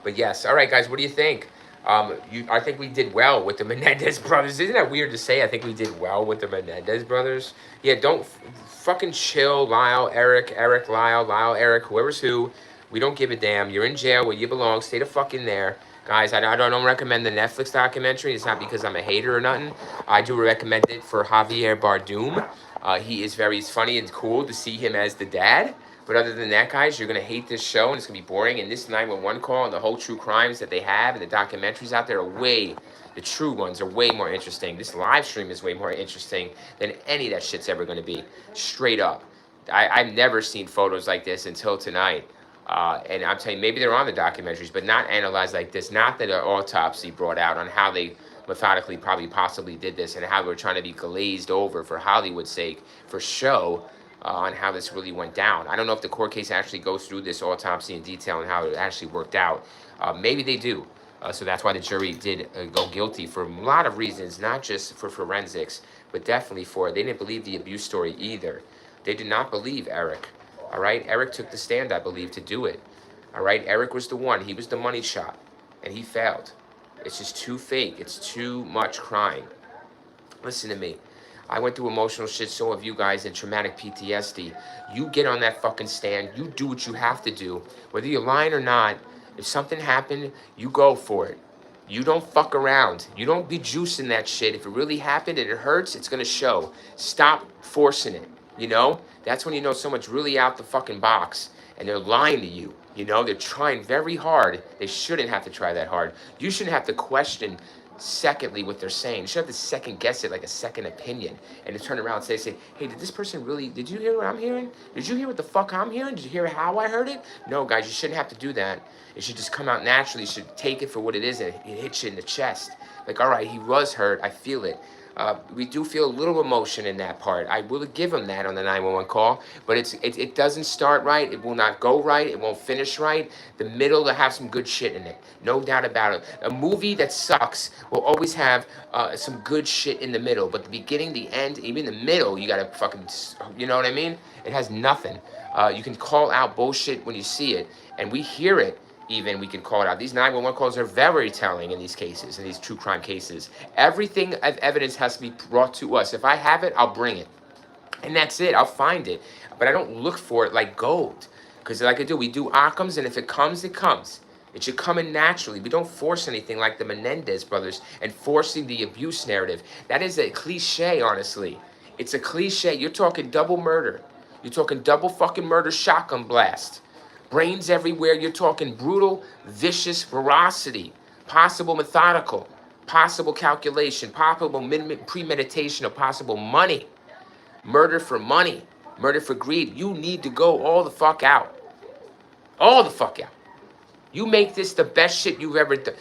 But yes, all right, guys, what do you think? I think we did well with the Menendez brothers. Isn't that weird to say? I think we did well with the Menendez brothers. Yeah, don't fucking chill, Lyle, Eric, Lyle, Eric, whoever's who. We don't give a damn. You're in jail where you belong. Stay the fuck in there. Guys, I don't recommend the Netflix documentary. It's not because I'm a hater or nothing. I do recommend it for Javier Bardem. He's funny and cool to see him as the dad. But other than that, guys, you're going to hate this show and it's going to be boring. And this 911 call and the whole true crimes that they have and the documentaries out there the true ones are way more interesting. This live stream is way more interesting than any of that shit's ever going to be. Straight up. I've never seen photos like this until tonight. And I'm telling you, maybe they're on the documentaries, but not analyzed like this. Not that an autopsy brought out on how they methodically possibly did this and how they were trying to be glazed over for Hollywood's sake, for show. On how this really went down. I don't know if the court case actually goes through this autopsy in detail and how it actually worked out. Maybe they do. So that's why the jury did go guilty for a lot of reasons, not just for forensics, but definitely they didn't believe the abuse story either. They did not believe Eric. All right? Eric took the stand, I believe, to do it. All right? Eric was the one. He was the money shot, and he failed. It's just too fake. It's too much crying. Listen to me. I went through emotional shit, so have you guys, and traumatic PTSD. You get on that fucking stand. You do what you have to do. Whether you're lying or not, if something happened, you go for it. You don't fuck around. You don't be juicing that shit. If it really happened and it hurts, it's going to show. Stop forcing it, you know? That's when you know someone's really out the fucking box, and they're lying to you. You know, they're trying very hard. They shouldn't have to try that hard. You shouldn't have to question secondly what they're saying. You should have to second guess it like a second opinion and to turn around and say, hey, did this person really, did you hear what I'm hearing? Did you hear what the fuck I'm hearing? Did you hear how I heard it? No, guys, you shouldn't have to do that. It should just come out naturally. You should take it for what it is and it hits you in the chest. Like, all right, he was hurt. I feel it. We do feel a little emotion in that part. I will give him that on the 911 call, but it doesn't start right. It will not go right. It won't finish right. The middle will have some good shit in it. No doubt about it. A movie that sucks will always have some good shit in the middle, but the beginning, the end, even the middle, you gotta fucking, you know what I mean? It has nothing. You can call out bullshit when you see it, and we hear it. Even we can call it out. These 911 calls are very telling in these cases, in these true crime cases. Everything of evidence has to be brought to us. If I have it, I'll bring it. And that's it. I'll find it. But I don't look for it like gold. Because like I do, we do Occam's, and if it comes, it comes. It should come in naturally. We don't force anything like the Menendez brothers and forcing the abuse narrative. That is a cliche, honestly. It's a cliche. You're talking double murder. You're talking double fucking murder shotgun blast. Brains everywhere. You're talking brutal, vicious ferocity, possible methodical, possible calculation, possible premeditation of possible money, murder for money, murder for greed. You need to go all the fuck out. All the fuck out. You make this the best shit you've ever done.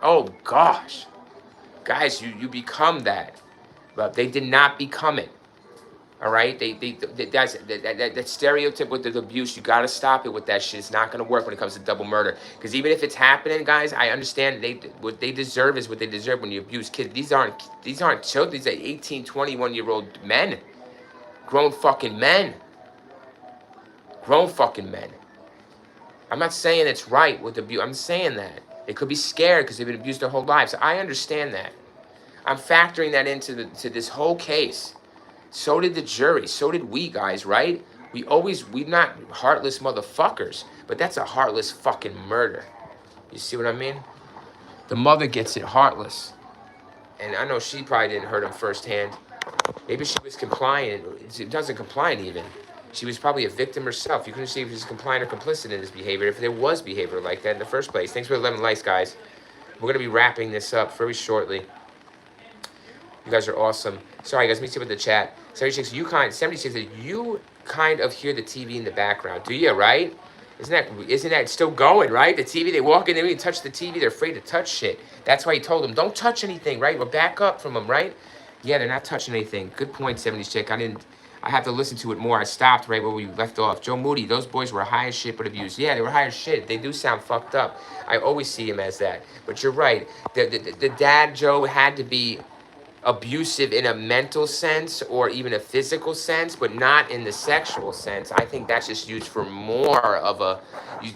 Oh gosh. Guys, you become that. But they did not become it. All right, that stereotype with the abuse, you got to stop it with that shit. It's not going to work when it comes to double murder. Because even if it's happening, guys, I understand what they deserve is what they deserve when you abuse kids. These aren't children. These are 18, 21-year-old men. Grown fucking men. Grown fucking men. I'm not saying it's right with abuse. I'm saying that. They could be scared because they've been abused their whole lives. I understand that. I'm factoring that into this whole case. So did the jury. So did we, guys, right? We're not heartless motherfuckers, but that's a heartless fucking murder. You see what I mean? The mother gets it heartless. And I know she probably didn't hurt him firsthand. Maybe she was compliant. It doesn't compliant even. She was probably a victim herself. You couldn't see if she was compliant or complicit in this behavior, if there was behavior like that in the first place. Thanks for the 11 likes, guys. We're going to be wrapping this up very shortly. You guys are awesome. Sorry, guys. Let me see what the chat. 76, you kind of hear the TV in the background. Do you, right? Isn't that still going, right? The TV, they walk in there and touch the TV. They're afraid to touch shit. That's why he told them, don't touch anything, right? We're back up from them, right? Yeah, they're not touching anything. Good point, 70s chick. I have to listen to it more. I stopped right where we left off. Joe Moody, those boys were high as shit but abused. Yeah, they were high as shit. They do sound fucked up. I always see him as that. But you're right. The dad, Joe, had to be abusive in a mental sense or even a physical sense, but not in the sexual sense. I think that's just used for more of a.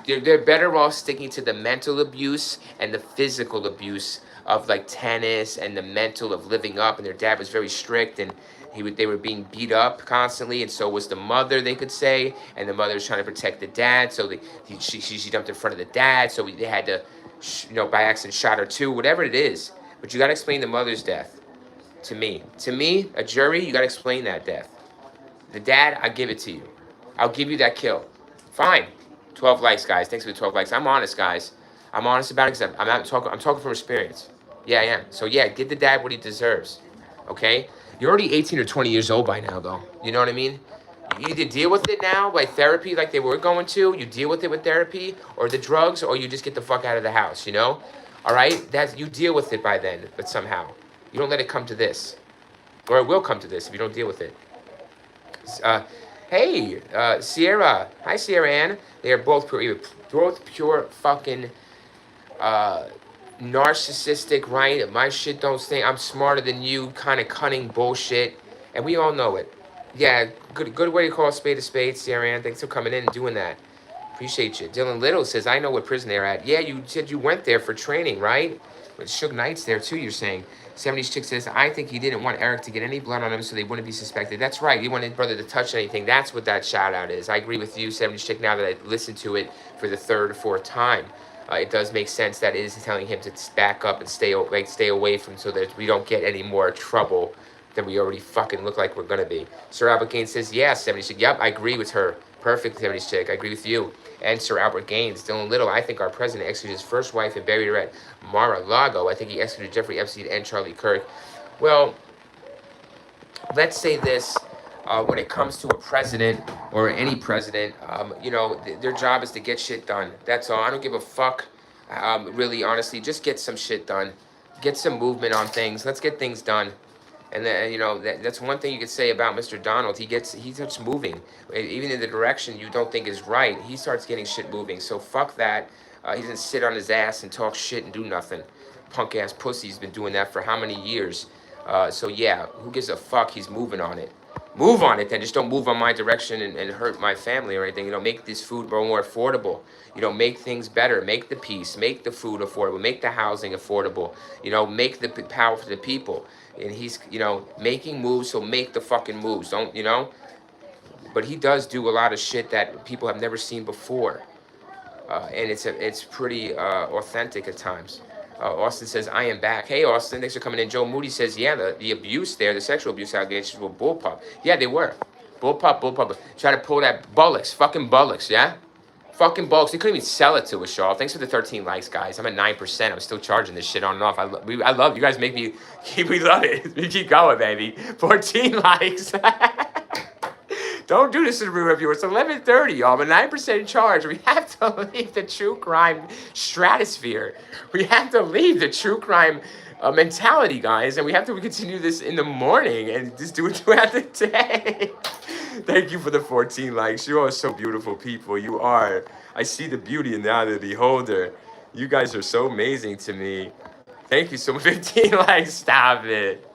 They're better off sticking to the mental abuse and the physical abuse of like tennis and the mental of living up. And their dad was very strict and they were being beat up constantly, and so was the mother. They could say, and the mother was trying to protect the dad, so she jumped in front of the dad, so they had to, by accident shot her too. Whatever it is, but you got to explain the mother's death to me. To me, a jury, you got to explain that death. The dad, I give it to you. I'll give you that kill. Fine. 12 likes, guys. Thanks for the 12 likes. I'm honest, guys. I'm honest about it because I'm talking from experience. Yeah, I am. So yeah, give the dad what he deserves. Okay? You're already 18 or 20 years old by now, though. You know what I mean? You either deal with it now by therapy like they were going to, you deal with it with therapy, or the drugs, or you just get the fuck out of the house, you know? All right? You deal with it by then, but somehow. You don't let it come to this. Or it will come to this if you don't deal with it. Hey, Sierra. Hi, Sierra Ann. They are both pure fucking narcissistic, right? My shit don't stink. I'm smarter than you, kind of cunning bullshit. And we all know it. Yeah, good way to call a spade, Sierra Ann. Thanks for coming in and doing that. Appreciate you. Dylan Little says, I know what prison they're at. Yeah, you said you went there for training, right? But Suge Knight's there too, you're saying. 70s Chick says, I think he didn't want Eric to get any blood on him so they wouldn't be suspected. That's right. He wanted brother to touch anything. That's what that shout out is. I agree with you, 70s Chick, now that I listened to it for the third or fourth time. It does make sense that it is telling him to back up and stay away from, so that we don't get any more trouble than we already fucking look like we're going to be. Sir Albert Gaines says, yeah, 70s Chick. Yep, I agree with her. Perfect, 70s Chick. I agree with you. And Sir Albert Gaines. Dylan Little, I think our president executed his first wife and buried her at Mar-a-Lago. I think he executed Jeffrey Epstein and Charlie Kirk. Well, let's say this. When it comes to a president or any president, their job is to get shit done. That's all. I don't give a fuck. Really, honestly, just get some shit done. Get some movement on things. Let's get things done. And then, that's one thing you could say about Mr. Donald. He starts moving. Even in the direction you don't think is right, he starts getting shit moving. So fuck that. He doesn't sit on his ass and talk shit and do nothing. Punk ass pussy's been doing that for how many years? So yeah, who gives a fuck? He's moving on it. Move on it then. Just don't move on my direction and hurt my family or anything. Make this food more affordable. Make things better. Make the peace. Make the food affordable. Make the housing affordable. Make the power for the people. And he's, making moves, so make the fucking moves. Don't, But he does do a lot of shit that people have never seen before. And it's pretty authentic at times. Austin says, I am back. Hey, Austin, thanks for coming in. Joe Moody says, yeah, the abuse there, the sexual abuse allegations were bullpup. Yeah, they were. Bullpup. Try to pull that bullocks, fucking bullocks, yeah? Fucking bullocks. They couldn't even sell it to us, y'all. Thanks for the 13 likes, guys. I'm at 9%. I'm still charging this shit on and off. I love you guys. Make me, we love it. We keep going, baby. 14 likes. Don't do this to the reviewer. It's 11:30, y'all. I'm a 9% charge. We have to leave the true crime stratosphere. We have to leave the true crime mentality, guys. And we have to continue this in the morning and just do it throughout the day. Thank you for the 14 likes. You are so beautiful people. You are. I see the beauty in the eye of the beholder. You guys are so amazing to me. Thank you so much. 15 likes. Stop it.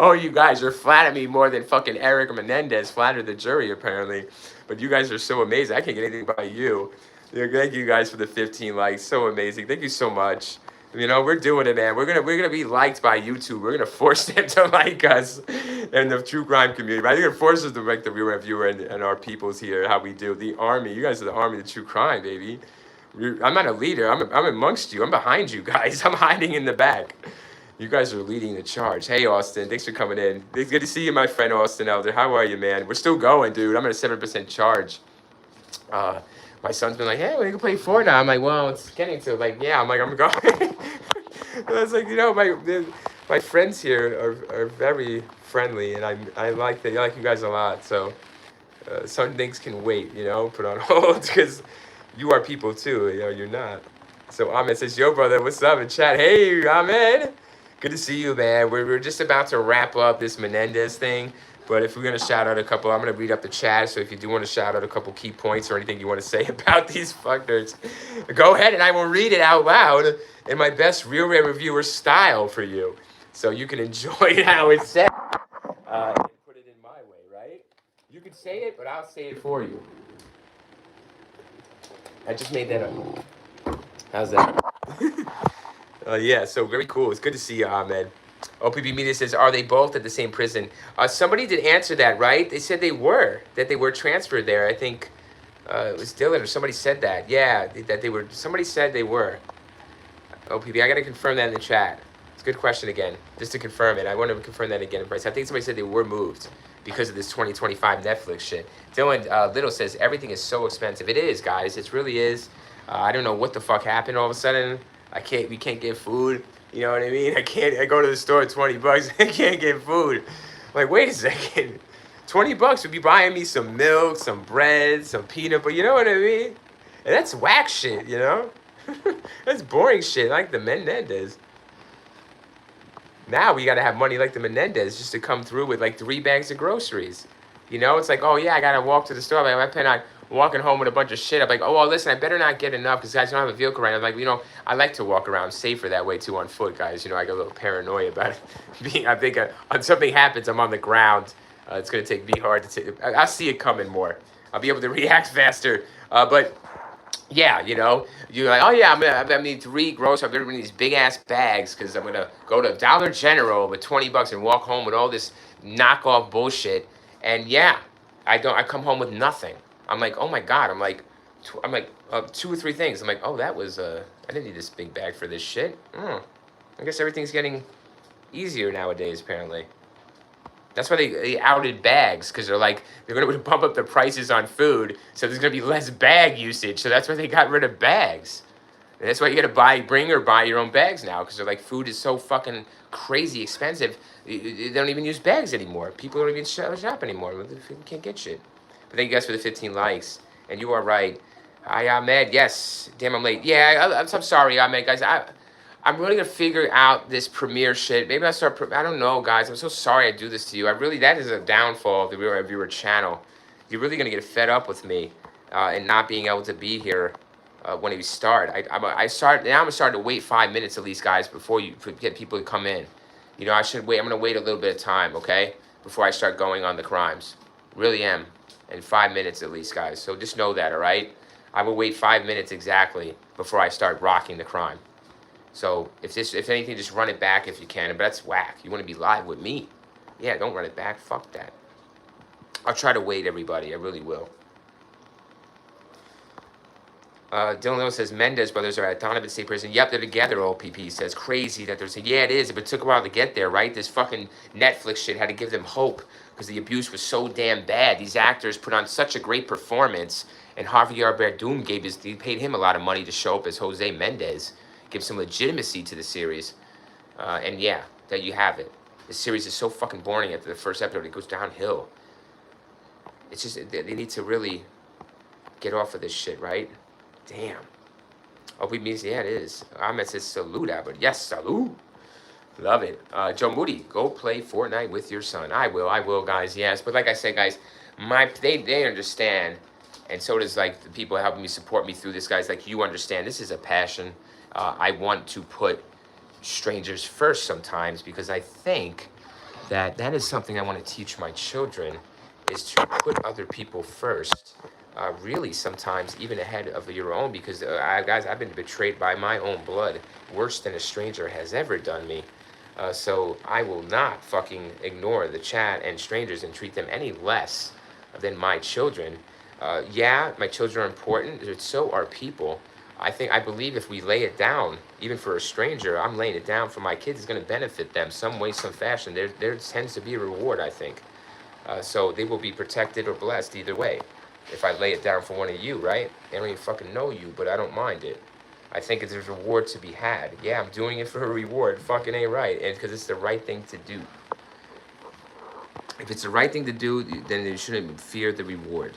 Oh, you guys are flattering me more than fucking Eric Menendez flattered the jury, apparently. But you guys are so amazing. I can't get anything by you. Thank you guys for the 15 likes. So amazing. Thank you so much. We're doing it, man. We're gonna be liked by YouTube. We're gonna force them to like us and the true crime community. Right? They're gonna force us to like the real reviewer and our peoples here. How we do the army. You guys are the army of the true crime, baby. I'm not a leader. I'm amongst you. I'm behind you guys. I'm hiding in the back. You guys are leading the charge. Hey, Austin. Thanks for coming in. It's good to see you, my friend Austin Elder. How are you, man? We're still going, dude. I'm at a 7% charge. My son's been like, hey, we can play Fortnite. I'm like, well, it's getting to, yeah. I'm like, I'm going. I was like, my friends here are very friendly, and I like you guys a lot. So some things can wait, put on hold, because you are people too. You're not. So Ahmed says, yo, brother, what's up in chat? Hey, Ahmed. Good to see you, man. We're just about to wrap up this Menendez thing. But if we're going to shout out a couple, I'm going to read up the chat. So if you do want to shout out a couple key points or anything you want to say about these fuckers, go ahead and I will read it out loud in my best Real Rare Reviewer style for you. so you can enjoy how it's said. And put it in my way, right? You can say it, but I'll say it for you. I just made that up. How's that? Yeah, so very cool. It's good to see you, Ahmed. OPB Media says, are they both at the same prison? Somebody did answer that, right? They said that they were transferred there. I think it was Dylan or somebody said that. Yeah, that they were, somebody said they were. OPB, I got to confirm that in the chat. It's a good question again, just to confirm it. I want to confirm that again. I think somebody said they were moved because of this 2025 Netflix shit. Dylan Little says, everything is so expensive. It is, guys. It really is. I don't know what the fuck happened all of a sudden. We can't get food. You know what I mean? I go to the store, 20 bucks, I can't get food. I'm like, wait a second. 20 bucks would be buying me some milk, some bread, some peanut butter, you know what I mean? And that's whack shit, you know? That's boring shit, like the Menendez. Now we gotta have money like the Menendez just to come through with like 3 bags of groceries. You know, it's like, oh yeah, I gotta walk to the store. Like, I plan on walking home with a bunch of shit. I'm like, oh, well, listen, I better not get enough because guys don't have a vehicle right now. I'm like, you know, I like to walk around safer that way too on foot, guys. You know, I get a little paranoia about it. I think something happens, I'm on the ground. It's gonna take me hard to take. I'll see it coming more. I'll be able to react faster. But yeah, you know, you're like, oh yeah, I'm gonna need 3 groceries. I'm gonna bring these big ass bags because I'm gonna go to Dollar General with 20 bucks and walk home with all this knockoff bullshit. And yeah, I come home with nothing. I'm like, oh my god. I'm like 2 or 3 things. I'm like, oh, that was I didn't need this big bag for this shit. I guess everything's getting easier nowadays, apparently. That's why they outed bags, because they're like, they're going to bump up the prices on food, so there's going to be less bag usage. So that's why they got rid of bags. And that's why you got to bring or buy your own bags now, because they're like, food is so fucking crazy expensive. They don't even use bags anymore. People don't even shop anymore. They can't get shit. But thank you guys for the 15 likes. And you are right. Hi, Ahmed. Yes. Damn, I'm late. Yeah, I'm sorry, Ahmed, guys. I'm really gonna figure out this premiere shit. Maybe I start. I don't know, guys. I'm so sorry I do this to you. that is a downfall of the Real Viewer channel. You're really gonna get fed up with me and not being able to be here when we start. I'm gonna start to wait 5 minutes at least, guys, before you get people to come in. You know, I should wait. I'm gonna wait a little bit of time, okay, before I start going on the crimes. Really am. In 5 minutes at least, guys. So just know that, all right? I will wait 5 minutes exactly before I start rocking the crime. So if anything, just run it back if you can. But that's whack. You want to be live with me? Yeah, don't run it back. Fuck that. I'll try to wait, everybody. I really will. Dylan Little says, Menendez brothers are at Donovan State Prison. Yep, they're together, OPP says. Crazy that they're saying, yeah, it is. But it took a while to get there, right? This fucking Netflix shit had to give them hope because the abuse was so damn bad. These actors put on such a great performance. And Javier Bardem he paid him a lot of money to show up as Jose Menendez. Give some legitimacy to the series. And yeah, there you have it. The series is so fucking boring after the first episode. It goes downhill. It's just, they need to really get off of this shit, right? Damn. Oh, we means, yeah, it is. Ahmed says salute, Albert. Yes, salute. Love it. Joe Moody, go play Fortnite with your son. I will, guys, yes. But like I said, guys, they understand. And so does, like, the people helping me support me through this, guys. Like, you understand. This is a passion. I want to put strangers first sometimes because I think that is something I want to teach my children is to put other people first. Really, sometimes even ahead of your own, because guys, I've been betrayed by my own blood worse than a stranger has ever done me. So I will not fucking ignore the chat and strangers and treat them any less than my children. Yeah, my children are important. So are people. I believe if we lay it down, even for a stranger, I'm laying it down for my kids. It's going to benefit them some way, some fashion. There tends to be a reward, I think. So they will be protected or blessed either way. If I lay it down for one of you, right? They don't even fucking know you, but I don't mind it. I think there's a reward to be had. Yeah, I'm doing it for a reward. Fucking ain't right. And because it's the right thing to do. If it's the right thing to do, then you shouldn't fear the reward.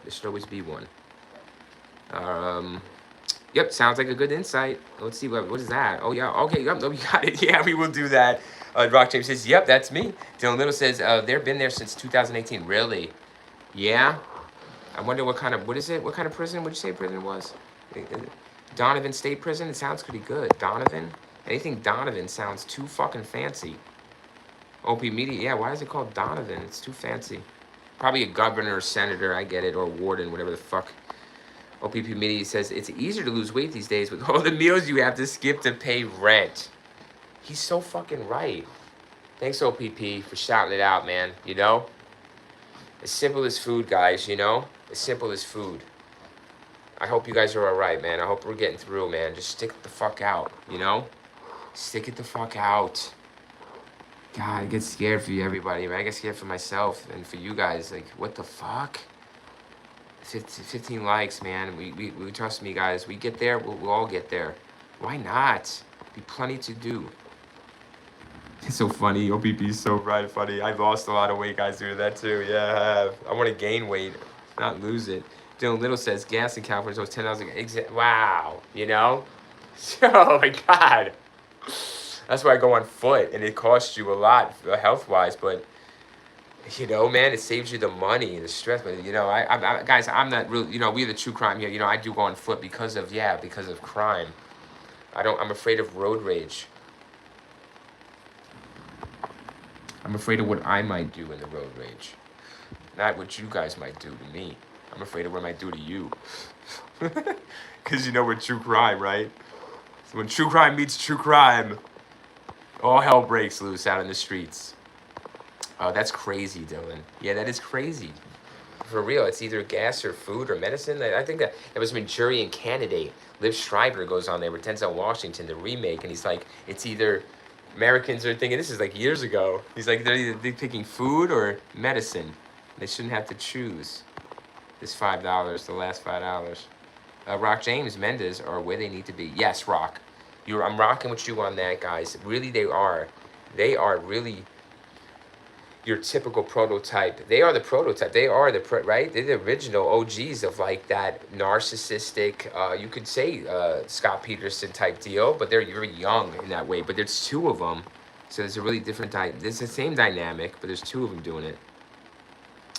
There should always be one. Yep, sounds like a good insight. Let's see, what is that? Oh, yeah, okay, yep, no, we got it. Yeah, we will do that. Rock James says, yep, that's me. Dylan Little says, they've been there since 2018. Really? Yeah? I wonder what kind of prison would you say prison was? Donovan State Prison? It sounds pretty good. Donovan? Anything Donovan sounds too fucking fancy. OP Media, yeah, why is it called Donovan? It's too fancy. Probably a governor or senator, I get it, or warden, whatever the fuck. OPP Media says, it's easier to lose weight these days with all the meals you have to skip to pay rent. He's so fucking right. Thanks, OPP, for shouting it out, man. You know? As simple as food, guys, you know? As simple as food. I hope you guys are alright, man. I hope we're getting through, man. Just stick it the fuck out, you know? Stick it the fuck out. God, I get scared for you, everybody, man. I get scared for myself and for you guys. Like, what the fuck? 15 likes, man. We trust me, guys. We get there, we'll all get there. Why not? Be plenty to do. It's so funny. OPP is so right funny. I've lost a lot of weight, guys, doing that too. Yeah, I have. I want to gain weight, not lose it. Dylan Little says gas in California is $10. Wow, you know? Oh my God. That's why I go on foot, and it costs you a lot health-wise, but you know, man, it saves you the money and the stress. But you know, guys, I'm not really, you know, we're the true crime here. You know, I do go on foot because of crime. I'm afraid of road rage. I'm afraid of what I might do in the road rage, not what you guys might do to me. I'm afraid of what I might do to you. Because you know we're true crime, right? So when true crime meets true crime, all hell breaks loose out in the streets. Oh, that's crazy, Dylan. Yeah, that is crazy. For real, it's either gas or food or medicine. I think that there was a Manchurian Candidate. Liv Schreiber goes on there with Denzel Washington, the remake, and he's like, it's either Americans are thinking, this is like years ago. He's like, they're picking food or medicine. They shouldn't have to choose. This $5, the last $5. Rock James, Menendez are where they need to be. Yes, Rock. I'm rocking with you on that, guys. Really, they are. They are really your typical prototype. They are the prototype. They are right? They're the original OGs of like that narcissistic, you could say Scott Peterson type deal, but they're very young in that way. But there's two of them. So there's a really different It's the same dynamic, but there's two of them doing it.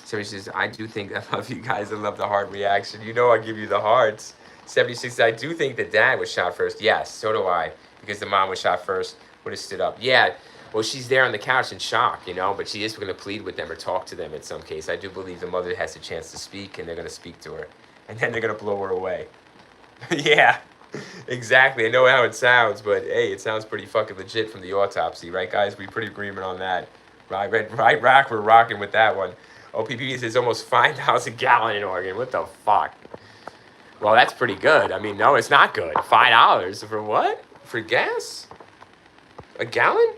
Somebody says, I do think, I love you guys. I love the heart reaction. You know I give you the hearts. 76, I do think the dad was shot first. Yes, so do I. Because the mom was shot first, would have stood up. Yeah, well, she's there on the couch in shock, you know, but she is going to plead with them or talk to them in some case. I do believe the mother has a chance to speak, and they're going to speak to her. And then they're going to blow her away. Yeah, exactly. I know how it sounds, but hey, it sounds pretty fucking legit from the autopsy, right, guys? We pretty agreement on that. Right, Rock, we're rocking with that one. OPP says almost 5,000 gallon in Oregon. What the fuck? Well, that's pretty good. I mean, no, it's not good. $5 for what? For gas? A gallon?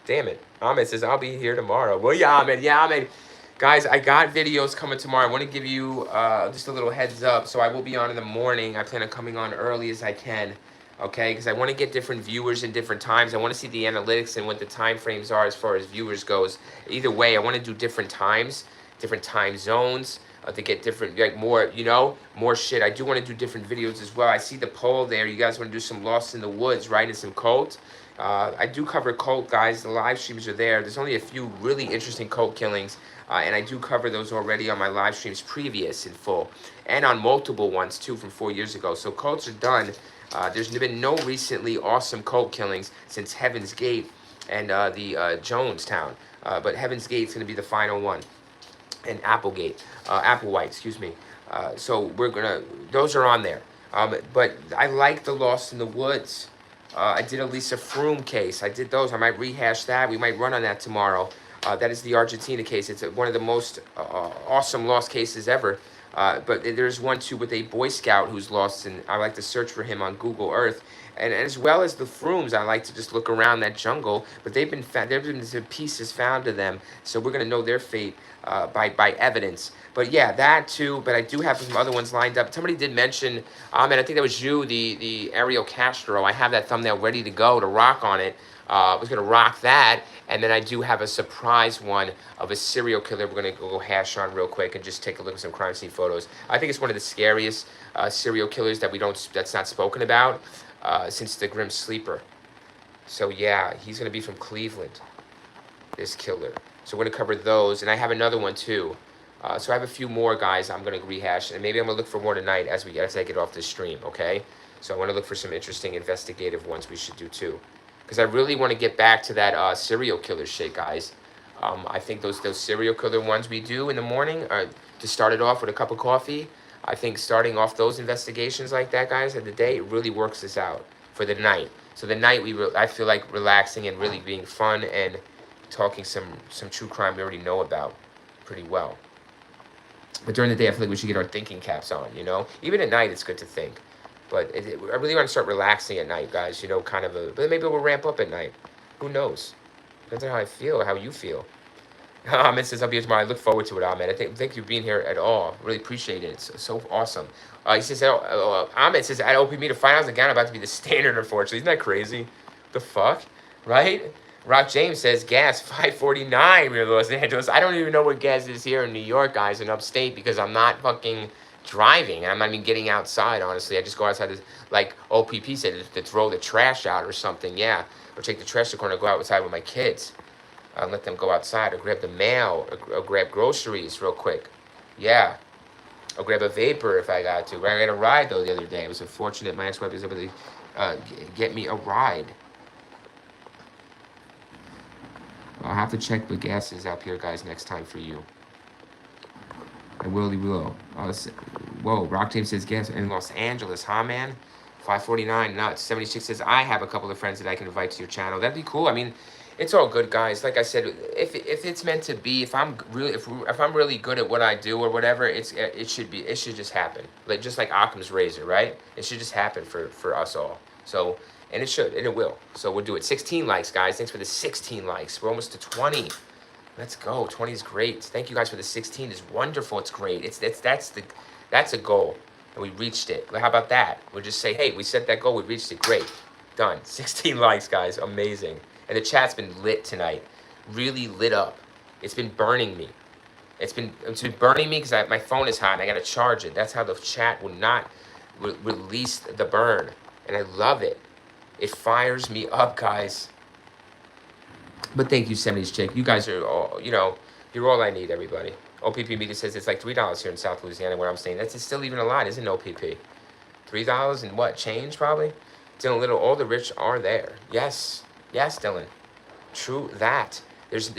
Damn it. Ahmed says, I'll be here tomorrow. Well, yeah, Ahmed. Yeah, Ahmed. Guys, I got videos coming tomorrow. I want to give you just a little heads up. So I will be on in the morning. I plan on coming on early as I can. Okay? Because I want to get different viewers in different times. I want to see the analytics and what the time frames are as far as viewers goes. Either way, I want to do different times, different time zones. To get different, like more, you know, more shit. I do want to do different videos as well. I see the poll there. You guys want to do some Lost in the Woods, right? And some cult. I do cover cult, guys. The live streams are there. There's only a few really interesting cult killings. And I do cover those already on my live streams previous in full. And on multiple ones, too, from 4 years ago. So cults are done. There's been no recently awesome cult killings since Heaven's Gate and the Jonestown. But Heaven's Gate's going to be the final one. And Applewhite, excuse me. So we're gonna, those are on there. But I like the Lost in the Woods. I did a Lisa Froome case. I did those. I might rehash that. We might run on that tomorrow. That is the Argentina case. It's one of the most awesome lost cases ever. But there's one too with a Boy Scout who's lost, and I like to search for him on Google Earth. And as well as the Froomes, I like to just look around that jungle. But they've been found, there have been some pieces found to them, so we're gonna know their fate by evidence. But yeah, that too. But I do have some other ones lined up. Somebody did mention, and I think that was you, the Ariel Castro. I have that thumbnail ready to go to rock on it. I was gonna rock that, and then I do have a surprise one of a serial killer. We're gonna go hash on real quick and just take a look at some crime scene photos. I think it's one of the scariest serial killers that's not spoken about since the Grim Sleeper. So yeah, he's gonna be from Cleveland, this killer. So we're gonna cover those, and I have another one too. So I have a few more guys I'm gonna rehash, and maybe I'm gonna look for more tonight as I get off this stream. Okay. So I want to look for some interesting investigative ones we should do too, because I really want to get back to that serial killer shit, guys. I think those serial killer ones we do in the morning to start it off with a cup of coffee. I think starting off those investigations like that, guys, at the day, it really works us out for the night. So the night I feel like relaxing and really being fun and talking some true crime we already know about pretty well. But during the day, I feel like we should get our thinking caps on, you know? Even at night, it's good to think. But I really want to start relaxing at night, guys, you know, but maybe we'll ramp up at night. Who knows? Depends on how I feel, how you feel. Ahmed says, I'll be here tomorrow. I look forward to it, Ahmed. Thank you for being here at all. Really appreciate it. It's so awesome. He says, Ahmed says, at OPM, the finals again about to be the standard, unfortunately. Isn't that crazy? The fuck? Right? Rock James says, gas 549 here in Los Angeles. I don't even know what gas is here in New York, guys, in upstate, because I'm not fucking driving. I'm not even getting outside, honestly. I just go outside, like OPP said, to throw the trash out or something, yeah. Or take the trash to the corner, go outside with my kids. Let them go outside, or grab the mail, or grab groceries real quick. Yeah. Or grab a vapor if I got to. I got a ride, though, the other day. It was unfortunate my ex-wife was able to get me a ride. I'll have to check the gas is up here, guys, next time for you. I will. Whoa, Rock James says gas in Los Angeles, huh, man? 549 nuts. 76 says, I have a couple of friends that I can invite to your channel. That'd be cool. I mean, it's all good, guys. Like I said, if it's meant to be, if I'm really good at what I do or whatever, it should just happen. Like just like Occam's razor, right? It should just happen for us all. So, and it should, and it will. So we'll do it. 16 likes, guys. Thanks for the 16 likes. We're almost to 20. Let's go. 20 is great. Thank you guys for the 16. It's wonderful. It's great. That's a goal. And we reached it. How about that? We'll just say, hey, we set that goal. We reached it. Great. Done. 16 likes, guys. Amazing. And the chat's been lit tonight. Really lit up. It's been burning me. It's been burning me because my phone is hot and I got to charge it. That's how the chat will not release the burn. And I love it. It fires me up, guys. But thank you, 70s chick. You guys are all, you know, you're all I need, everybody. OPP Media says it's like $3 here in South Louisiana where I'm staying. That's still even a lot, isn't it, OPP? $3 and what? Change, probably? Dylan Little, all the rich are there. Yes. Yes, Dylan. True that. There's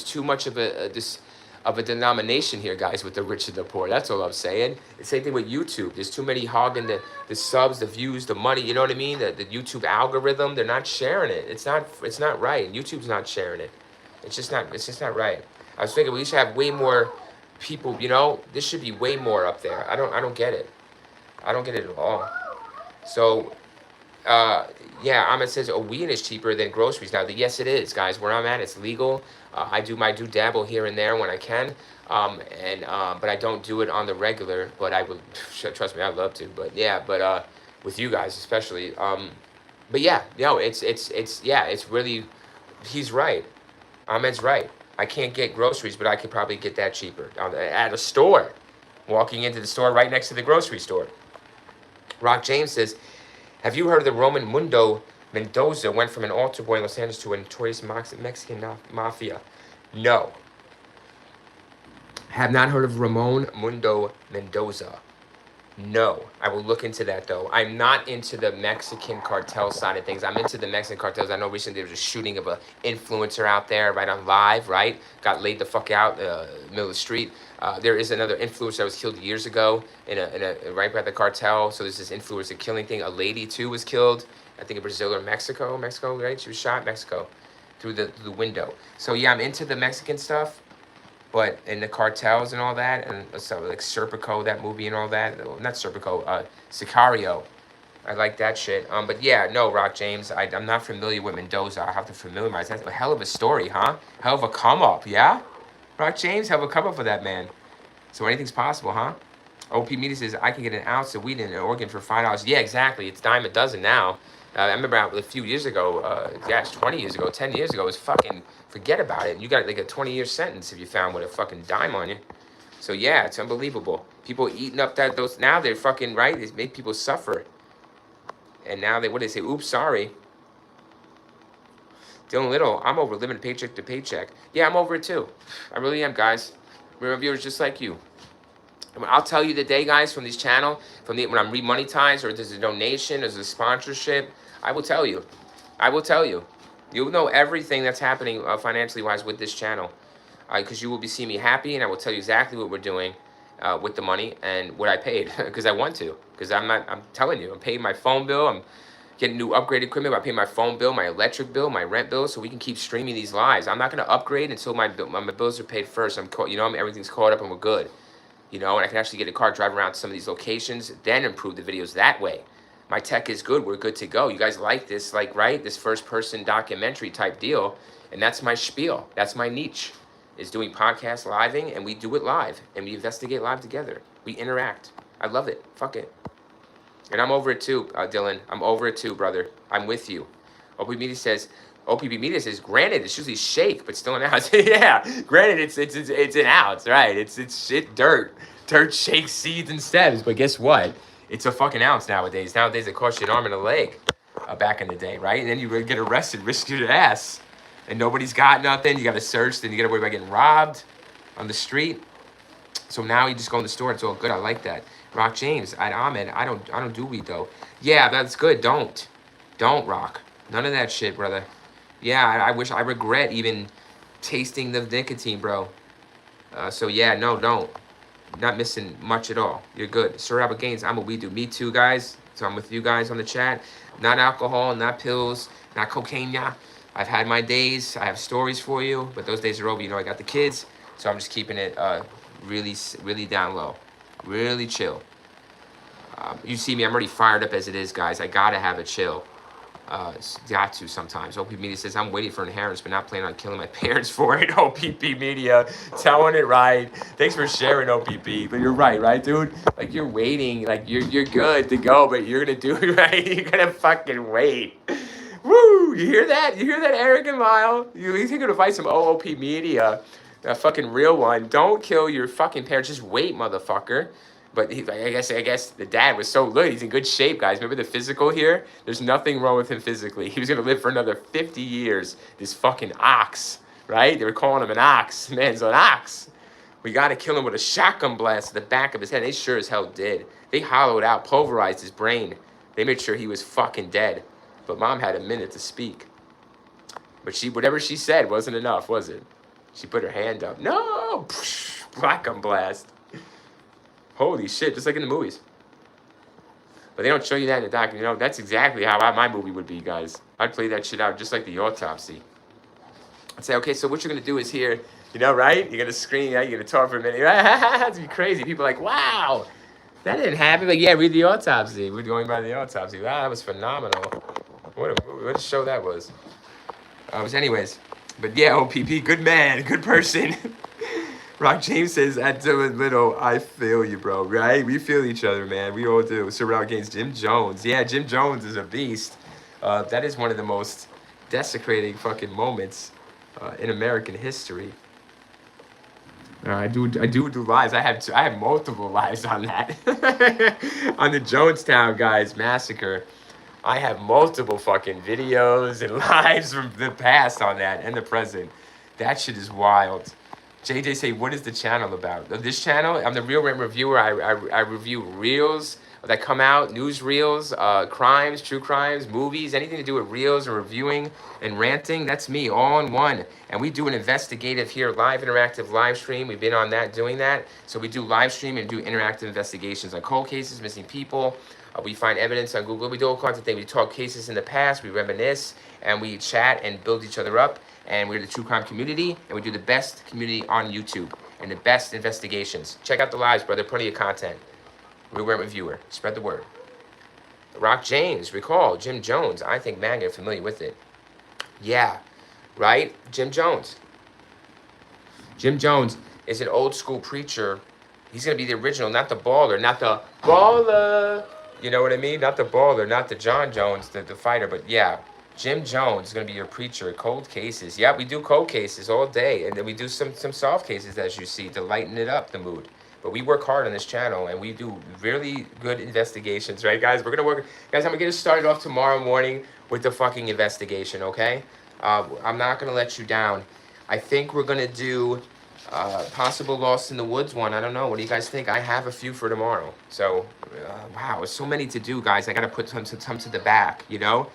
too much of a denomination here, guys, with the rich and the poor. That's all I'm saying. The same thing with YouTube. There's too many hogging the subs, the views, the money. You know what I mean? The YouTube algorithm. They're not sharing it. It's not right. YouTube's not sharing it. It's just not right. I was thinking we should have way more people. You know, this should be way more up there. I don't get it. I don't get it at all. So, yeah, Ahmed says weed is cheaper than groceries now. Yes, it is, guys. Where I'm at, it's legal. I do dabble here and there when I can, but I don't do it on the regular. But I would, trust me, I'd love to. But yeah, with you guys especially. But yeah, no, it's really, he's right. Ahmed's right. I can't get groceries, but I could probably get that cheaper at a store. Walking into the store right next to the grocery store. Rock James says, have you heard of the Roman Mundo Mendoza went from an altar boy in Los Angeles to a notorious Mexican mafia? No. Have not heard of Ramon Mundo Mendoza. No. I will look into that, though. I'm not into the Mexican cartel side of things. I'm into the Mexican cartels. I know recently there was a shooting of an influencer out there, right on live, right? Got laid the fuck out middle of the street. There is another influencer that was killed years ago right by the cartel. So there's this influencer killing thing. A lady, too, was killed. I think in Brazil or Mexico. Mexico, right? She was shot in Mexico through the window. So, yeah, I'm into the Mexican stuff. But in the cartels and all that, and so like Serpico, that movie and all that, not Serpico, Sicario, I like that shit. But yeah, no, Rock James, I'm not familiar with Mendoza. I have to familiarize. That's a hell of a story, huh? Hell of a come up, yeah? Rock James, hell of a come up for that man. So anything's possible, huh? OP Media says I can get an ounce of weed in Oregon for $5. Yeah, exactly. It's dime a dozen now. I remember a few years ago, 20 years ago, 10 years ago, it was fucking, forget about it. You got like a 20-year sentence if you found with a fucking dime on you. So yeah, it's unbelievable. People eating up now they're fucking, right? It's made people suffer. And now what do they say? Oops, sorry. Dylan Little, I'm over living paycheck to paycheck. Yeah, I'm over it too. I really am, guys. Real reviewers just like you. I'll tell you the day, guys, from this channel, when I'm remonetized, or there's a donation, there's a sponsorship, I will tell you. I will tell you. You'll know everything that's happening financially wise with this channel, because you will be seeing me happy, and I will tell you exactly what we're doing with the money and what I paid, because I want to. Because I'm telling you, I'm paying my phone bill. I'm getting new upgraded equipment. I pay my phone bill, my electric bill, my rent bill, so we can keep streaming these lives. I'm not going to upgrade until my bills are paid first. Everything's caught up and we're good. And I can actually get a car, drive around to some of these locations, then improve the videos that way. My tech is good. We're good to go. You guys like this, right? This first-person documentary type deal, and that's my spiel. That's my niche, is doing podcast living, and we do it live, and we investigate live together. We interact. I love it. Fuck it. And I'm over it too, Dylan. I'm over it too, brother. I'm with you. OPP Media says, granted, it's usually shake, but still an ounce. Yeah, granted, it's an ounce, right? It's shit dirt. Dirt shakes seeds and stems, but guess what? It's a fucking ounce nowadays. Nowadays, it costs you an arm and a leg back in the day, right? And then you get arrested, risk your ass. And nobody's got nothing. You got to search, then you got to worry about getting robbed on the street. So now you just go in the store, it's all good. I like that. Rock James, Ahmed, I don't do weed though. Yeah, that's good. Don't, Rock. None of that shit, brother. Yeah, I regret even tasting the nicotine, bro. So yeah, no, don't. Not missing much at all. You're good. Sir Albert Gaines, I'm a weed dude. Me too, guys. So I'm with you guys on the chat. Not alcohol, not pills, not cocaine. Yeah. I've had my days. I have stories for you, but those days are over. I got the kids, so I'm just keeping it really, really down low. Really chill. You see me, I'm already fired up as it is, guys. I gotta have a chill. Got to sometimes. OPP Media says, I'm waiting for inheritance, but not planning on killing my parents for it. OPP Media, telling it right. Thanks for sharing, OPP. But you're right, dude? Like, you're waiting. Like, you're good to go, but you're gonna do it right. You're gonna fucking wait. Woo! You hear that? You hear that, Eric and Lyle? You think to fight some OOP Media, a fucking real one. Don't kill your fucking parents. Just wait, motherfucker. But I guess the dad was so good. He's in good shape, guys. Remember the physical here? There's nothing wrong with him physically. He was going to live for another 50 years. This fucking ox, right? They were calling him an ox. Man's an ox. We got to kill him with a shotgun blast to the back of his head. They sure as hell did. They hollowed out, pulverized his brain. They made sure he was fucking dead. But Mom had a minute to speak. But whatever she said wasn't enough, was it? She put her hand up. No! Shotgun blast. Holy shit, just like in the movies. But they don't show you that in the doc. That's exactly how my movie would be, guys. I'd play that shit out just like the autopsy. I'd say, okay, so what you're going to do is here, right? You're going to scream, you're going to talk for a minute. That's be crazy. People are like, wow, that didn't happen. Like, yeah, read the autopsy. We're going by the autopsy. Wow, that was phenomenal. What a show that was. Anyways, but yeah, OPP, good man, good person. Rock James says, at Dylan Little, I feel you, bro, right? We feel each other, man. We all do. So Rock James, Jim Jones. Yeah, Jim Jones is a beast. That is one of the most desecrating fucking moments in American history. I do lives. I have multiple lives on that. On the Jonestown guys massacre. I have multiple fucking videos and lives from the past on that and the present. That shit is wild. JJ say, what is the channel about? This channel, I'm the Real Rent Reviewer. I review reels that come out, news reels, crimes, true crimes, movies, anything to do with reels or reviewing and ranting. That's me, all in one. And we do an investigative here, live interactive live stream. We've been on that, doing that. So we do live stream and do interactive investigations on cold cases, missing people. We find evidence on Google. We do all kinds of things. We talk cases in the past. We reminisce and we chat and build each other up. And we're the true crime community, and we do the best community on YouTube and the best investigations. Check out the lives, brother. Plenty of content. Real Rent Reviewer. Spread the word. Rock James. Recall Jim Jones. I think Manga are familiar with it. Yeah, right? Jim Jones. Jim Jones is an old school preacher. He's going to be the original, not the baller, not the baller. You know what I mean? Not the baller, not the John Jones, the fighter, but yeah. Jim Jones is going to be your preacher. Cold cases. Yeah, we do cold cases all day. And then we do some soft cases, as you see, to lighten it up, the mood. But we work hard on this channel, and we do really good investigations, right, guys? We're going to work. Guys, I'm going to get it started off tomorrow morning with the fucking investigation, okay? I'm not going to let you down. I think we're going to do Possible Lost in the Woods one. I don't know. What do you guys think? I have a few for tomorrow. So, wow, there's so many to do, guys. I got to put some to the back, you know?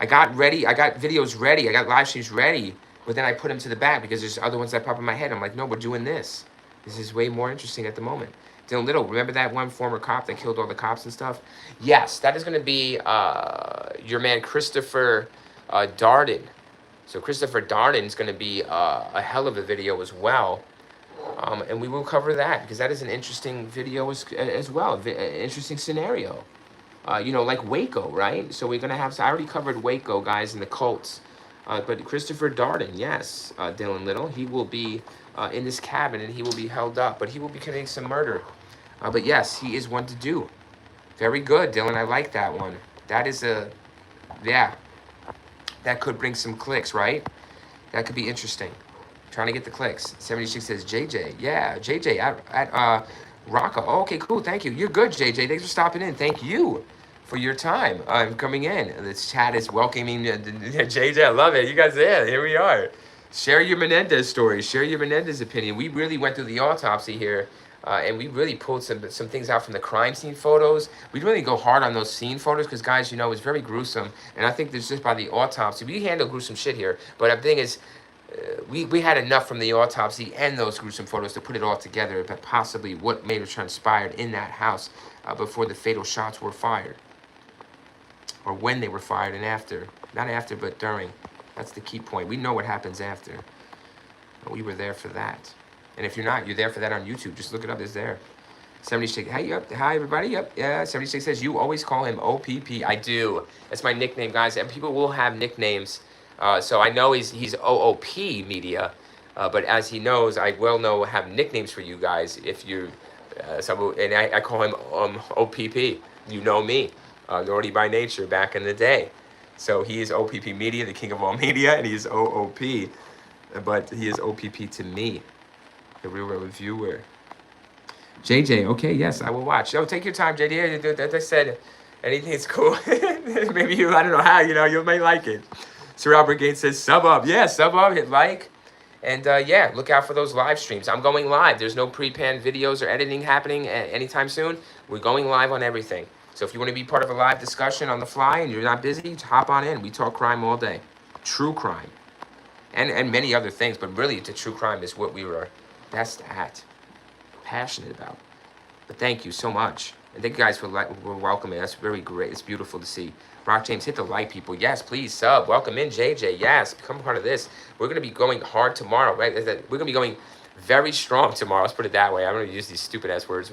I got ready. I got videos ready. I got live streams ready. But then I put them to the back because there's other ones that pop in my head. I'm like, no, we're doing this. This is way more interesting at the moment. Dylan Little, remember that one former cop that killed all the cops and stuff? Yes, that is going to be your man Christopher Darden. So Christopher Darden is going to be a hell of a video as well. And we will cover that because that is an interesting video as well. Interesting scenario. You know, like Waco, right? So we're going to have, I already covered Waco, guys, and the cults. But Christopher Darden, yes, Dylan Little, he will be in this cabin and he will be held up. But he will be committing some murder. But yes, he is one to do. Very good, Dylan. I like that one. That is yeah. That could bring some clicks, right? That could be interesting. Trying to get the clicks. 76 says, JJ. Yeah, JJ at Rocca. Oh, okay, cool. Thank you. You're good, JJ. Thanks for stopping in. Thank you for your time coming in. This chat is welcoming JJ. I love it. You guys, yeah, here we are. Share your Menendez story. Share your Menendez opinion. We really went through the autopsy here. And we really pulled some things out from the crime scene photos. We really go hard on those scene photos because, guys, you know, it's very gruesome. And I think there's just by the autopsy. We handle gruesome shit here. But the thing is, we had enough from the autopsy and those gruesome photos to put it all together. But possibly what may have transpired in that house before the fatal shots were fired. Or when they were fired and after. Not after, but during. That's the key point. We know what happens after. We were there for that. And if you're not, you're there for that on YouTube. Just look it up. It's there. 76. Hey, yep. Hi, everybody. Yep. Yeah. 76 says, you always call him OPP. I do. That's my nickname, guys. And people will have nicknames. So I know he's OOP Media. But as he knows, I well know have nicknames for you guys. If you, and I call him OPP. You know me. Naughty by nature back in the day. So he is OPP Media, the king of all media. And he is OOP. But he is OPP to me. The real reviewer. JJ, okay, yes, I will watch. Oh, take your time, JJ. As I said, anything's cool. Maybe you, I don't know how, you know, you may like it. Sir Albert Gates says, sub up. Yeah, sub up, hit like. And yeah, look out for those live streams. I'm going live. There's no pre-planned videos or editing happening anytime soon. We're going live on everything. So if you want to be part of a live discussion on the fly and you're not busy, hop on in. We talk crime all day. True crime. And many other things, but really the true crime is what we were best at, passionate about. But thank you so much. And thank you guys for welcoming. That's very great. It's beautiful to see. Rock James, hit the like, people. Yes, please, sub. Welcome in, JJ. Yes, become part of this. We're going to be going hard tomorrow, right? We're going to be going very strong tomorrow. Let's put it that way. I'm going to use these stupid-ass words.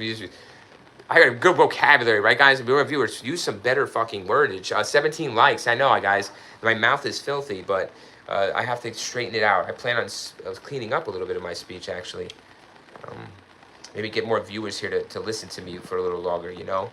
I got a good vocabulary, right, guys? Viewers, use some better fucking wordage. 17 likes. I know, guys. My mouth is filthy, but I have to straighten it out. I plan on cleaning up a little bit of my speech, actually. Maybe get more viewers here to listen to me for a little longer, you know?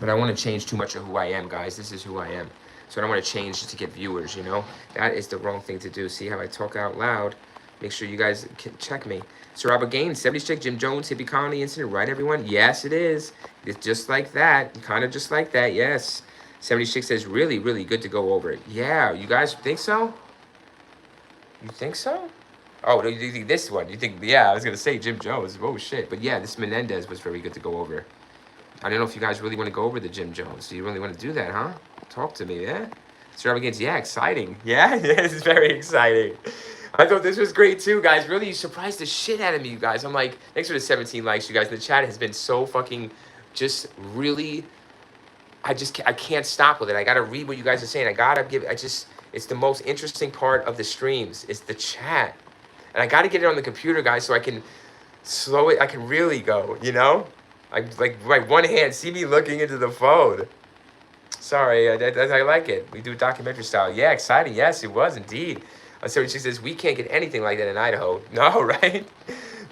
But I want to change too much of who I am, guys. This is who I am. So I don't want to change just to get viewers, you know? That is the wrong thing to do. See how I talk out loud? Make sure you guys can check me. Sir Robert Gaines, 76, Jim Jones, Hippie Colony incident, right, everyone? Yes, it is. It's just like that. Kind of just like that, yes. 76 says, really, really good to go over it. Yeah, you guys think so? You think so? Oh, do you think this one? Do you think, yeah, I was going to say Jim Jones. Oh, shit. But yeah, this Menendez was very good to go over. I don't know if you guys really want to go over the Jim Jones. Do you really want to do that, huh? Talk to me, yeah? Sir Robert Gaines, yeah, exciting. Yeah, yeah, it's very exciting. I thought this was great too, guys. Really surprised the shit out of me, you guys. I'm like, thanks for the 17 likes, you guys. The chat has been so fucking just really, I can't stop with it. I gotta read what you guys are saying. I gotta give, it's the most interesting part of the streams. It's the chat. And I gotta get it on the computer, guys, so I can slow it. I can really go, you know? I like my one hand, see me looking into the phone. Sorry, I like it. We do documentary style. Yeah, exciting. Yes, it was indeed. So she says, we can't get anything like that in Idaho. No, right?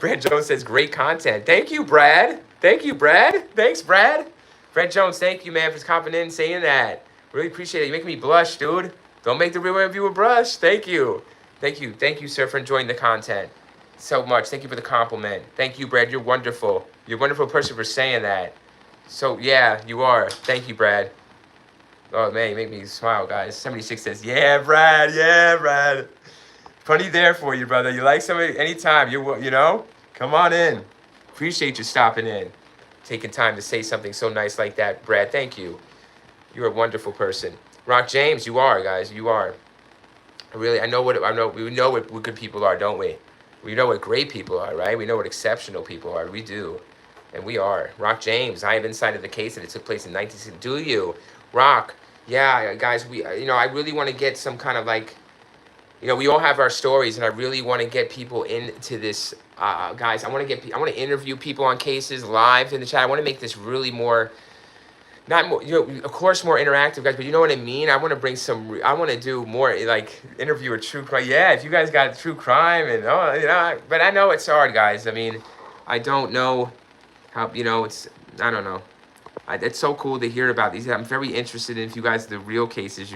Brad Jones says, great content. Thank you, Brad. Thank you, Brad. Thanks, Brad. Brad Jones, thank you, man, for coming in and saying that. Really appreciate it. You're making me blush, dude. Don't make the real reviewer blush. Thank you. Thank you. Thank you, sir, for enjoying the content so much. Thank you for the compliment. Thank you, Brad. You're wonderful. You're a wonderful person for saying that. So, yeah, you are. Thank you, Brad. Oh, man, you make me smile, guys. 76 says, yeah, Brad. Yeah, Brad. Plenty there for you, brother. You like somebody anytime. You know, come on in. Appreciate you stopping in, taking time to say something so nice like that, Brad. Thank you. You're a wonderful person. Rock James, you are, guys. You are. Really, I know. We know what good people are, don't we? We know what great people are, right? We know what exceptional people are. We do. And we are. Rock James, I have insight of the case that it took place in 1960. Do you? Rock, yeah, guys, I really want to get some kind of like, we all have our stories, and I really want to get people into this. Guys, I want to interview people on cases live in the chat. I want to make this really more, not more, of course, more interactive, guys, but you know what I mean? I want to bring I want to do more, like, interview a true crime. Yeah, if you guys got true crime, and, but I know it's hard, guys. I mean, I don't know how, I don't know. It's so cool to hear about these. I'm very interested in if you guys, the real cases,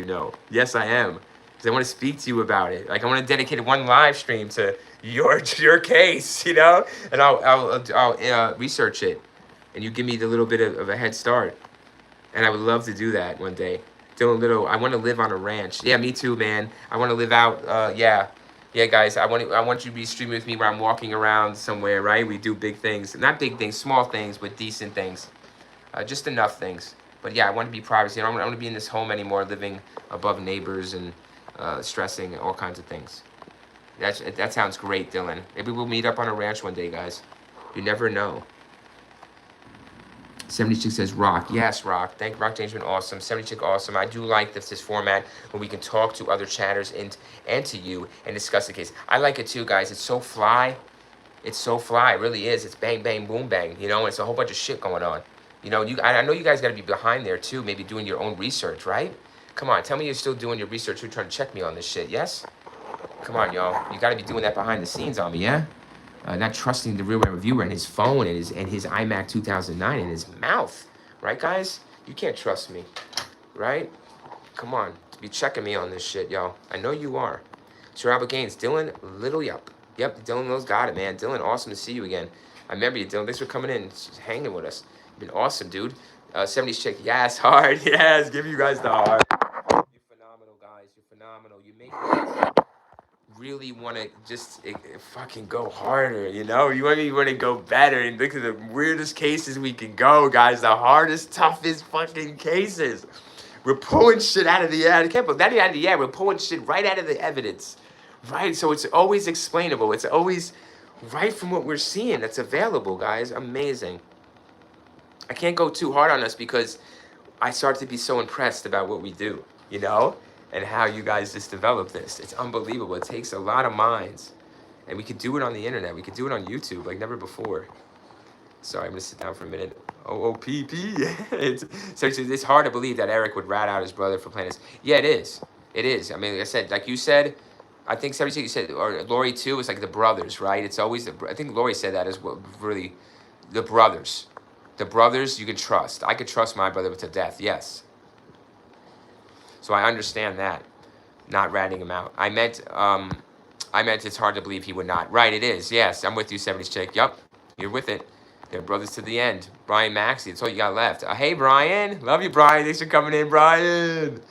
Yes, I am. Because I want to speak to you about it. Like, I want to dedicate one live stream to your case, and I'll research it. And you give me the little bit of a head start. And I would love to do that one day. I want to live on a ranch. Yeah, me too, man. I want to live out, yeah. Yeah, guys, I want you to be streaming with me where I'm walking around somewhere, right? We do big things. Not big things, small things, but decent things. Just enough things. But yeah, I want to be privacy. I don't want to be in this home anymore, living above neighbors and stressing, all kinds of things. That sounds great, Dylan. Maybe we'll meet up on a ranch one day, guys. You never know. 76 says Rock. Yes, Rock. Thank you. Rock James been awesome. 76 awesome. I do like this format where we can talk to other chatters and to you and discuss the case. I like it too, guys. It's so fly. It's so fly. It really is. It's bang, bang, boom, bang. It's a whole bunch of shit going on. I know you guys got to be behind there too, maybe doing your own research, right? Come on, tell me you're still doing your research. You're trying to check me on this shit, yes? Come on, y'all. You got to be doing that behind the scenes on me, yeah? Not trusting the real reviewer and his phone and his iMac 2009 in his mouth, right, guys? You can't trust me, right? Come on, be checking me on this shit, y'all. I know you are. Sir Albert Gaines, Dylan, little yup. Yep, Dylan knows got it, man. Dylan, awesome to see you again. I remember you, Dylan. Thanks for coming in, just hanging with us. Been awesome, dude. 70s chick, yes, hard, yes. Give you guys the heart. You're phenomenal, guys. You're phenomenal. You make me really want to just fucking go harder, You want to go better and look at the weirdest cases we can go, guys. The hardest, toughest fucking cases. We're pulling shit out of the air. I can't believe that out of the air. We're pulling shit right out of the evidence, right? So it's always explainable. It's always right from what we're seeing that's available, guys. Amazing. I can't go too hard on us because I start to be so impressed about what we do, and how you guys just develop this. It's unbelievable. It takes a lot of minds, and we could do it on the internet. We could do it on YouTube like never before. Sorry, I'm gonna sit down for a minute. OOPP. It's hard to believe that Eric would rat out his brother for playing this. Yeah, it is. It is. I mean, like I said, like you said, I think 76 you said, or Lori too, it's like the brothers, right? It's always I think Lori said that as well, really, the brothers. The brothers you can trust. I could trust my brother to death, yes. So I understand that, not ratting him out. I meant it's hard to believe he would not. Right, it is. Yes, I'm with you, 70s chick. Yup, you're with it. They're brothers to the end. Brian Maxey, that's all you got left. Hey, Brian. Love you, Brian. Thanks for coming in, Brian.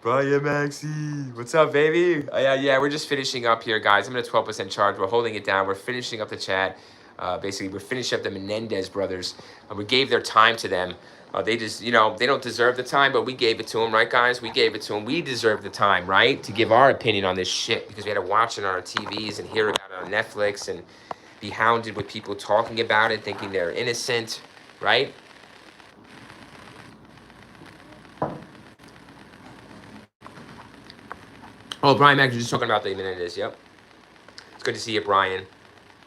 Brian Maxey. What's up, baby? Yeah, we're just finishing up here, guys. I'm at a 12% charge. We're holding it down. We're finishing up the chat. Basically, we're finishing up the Menendez brothers. We gave their time to them. They just, they don't deserve the time, but we gave it to them, right, guys? We gave it to them. We deserve the time, right, to give our opinion on this shit because we had to watch it on our TVs and hear about it on Netflix and be hounded with people talking about it, thinking they're innocent, right? Oh, Brian Mack, you're just talking about the Menendez, yep. It's good to see you, Brian.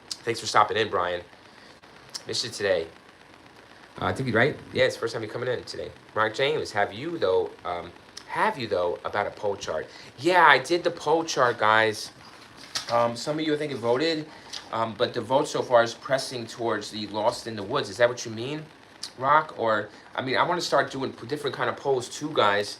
Thanks for stopping in, Brian. Missed you today. I think you're right. Yeah, it's the first time you're coming in today. Mark James, have you though about a poll chart? Yeah, I did the poll chart, guys. Some of you I think voted, but the vote so far is pressing towards the Lost in the Woods. Is that what you mean, Rock? Or I want to start doing different kind of polls too, guys.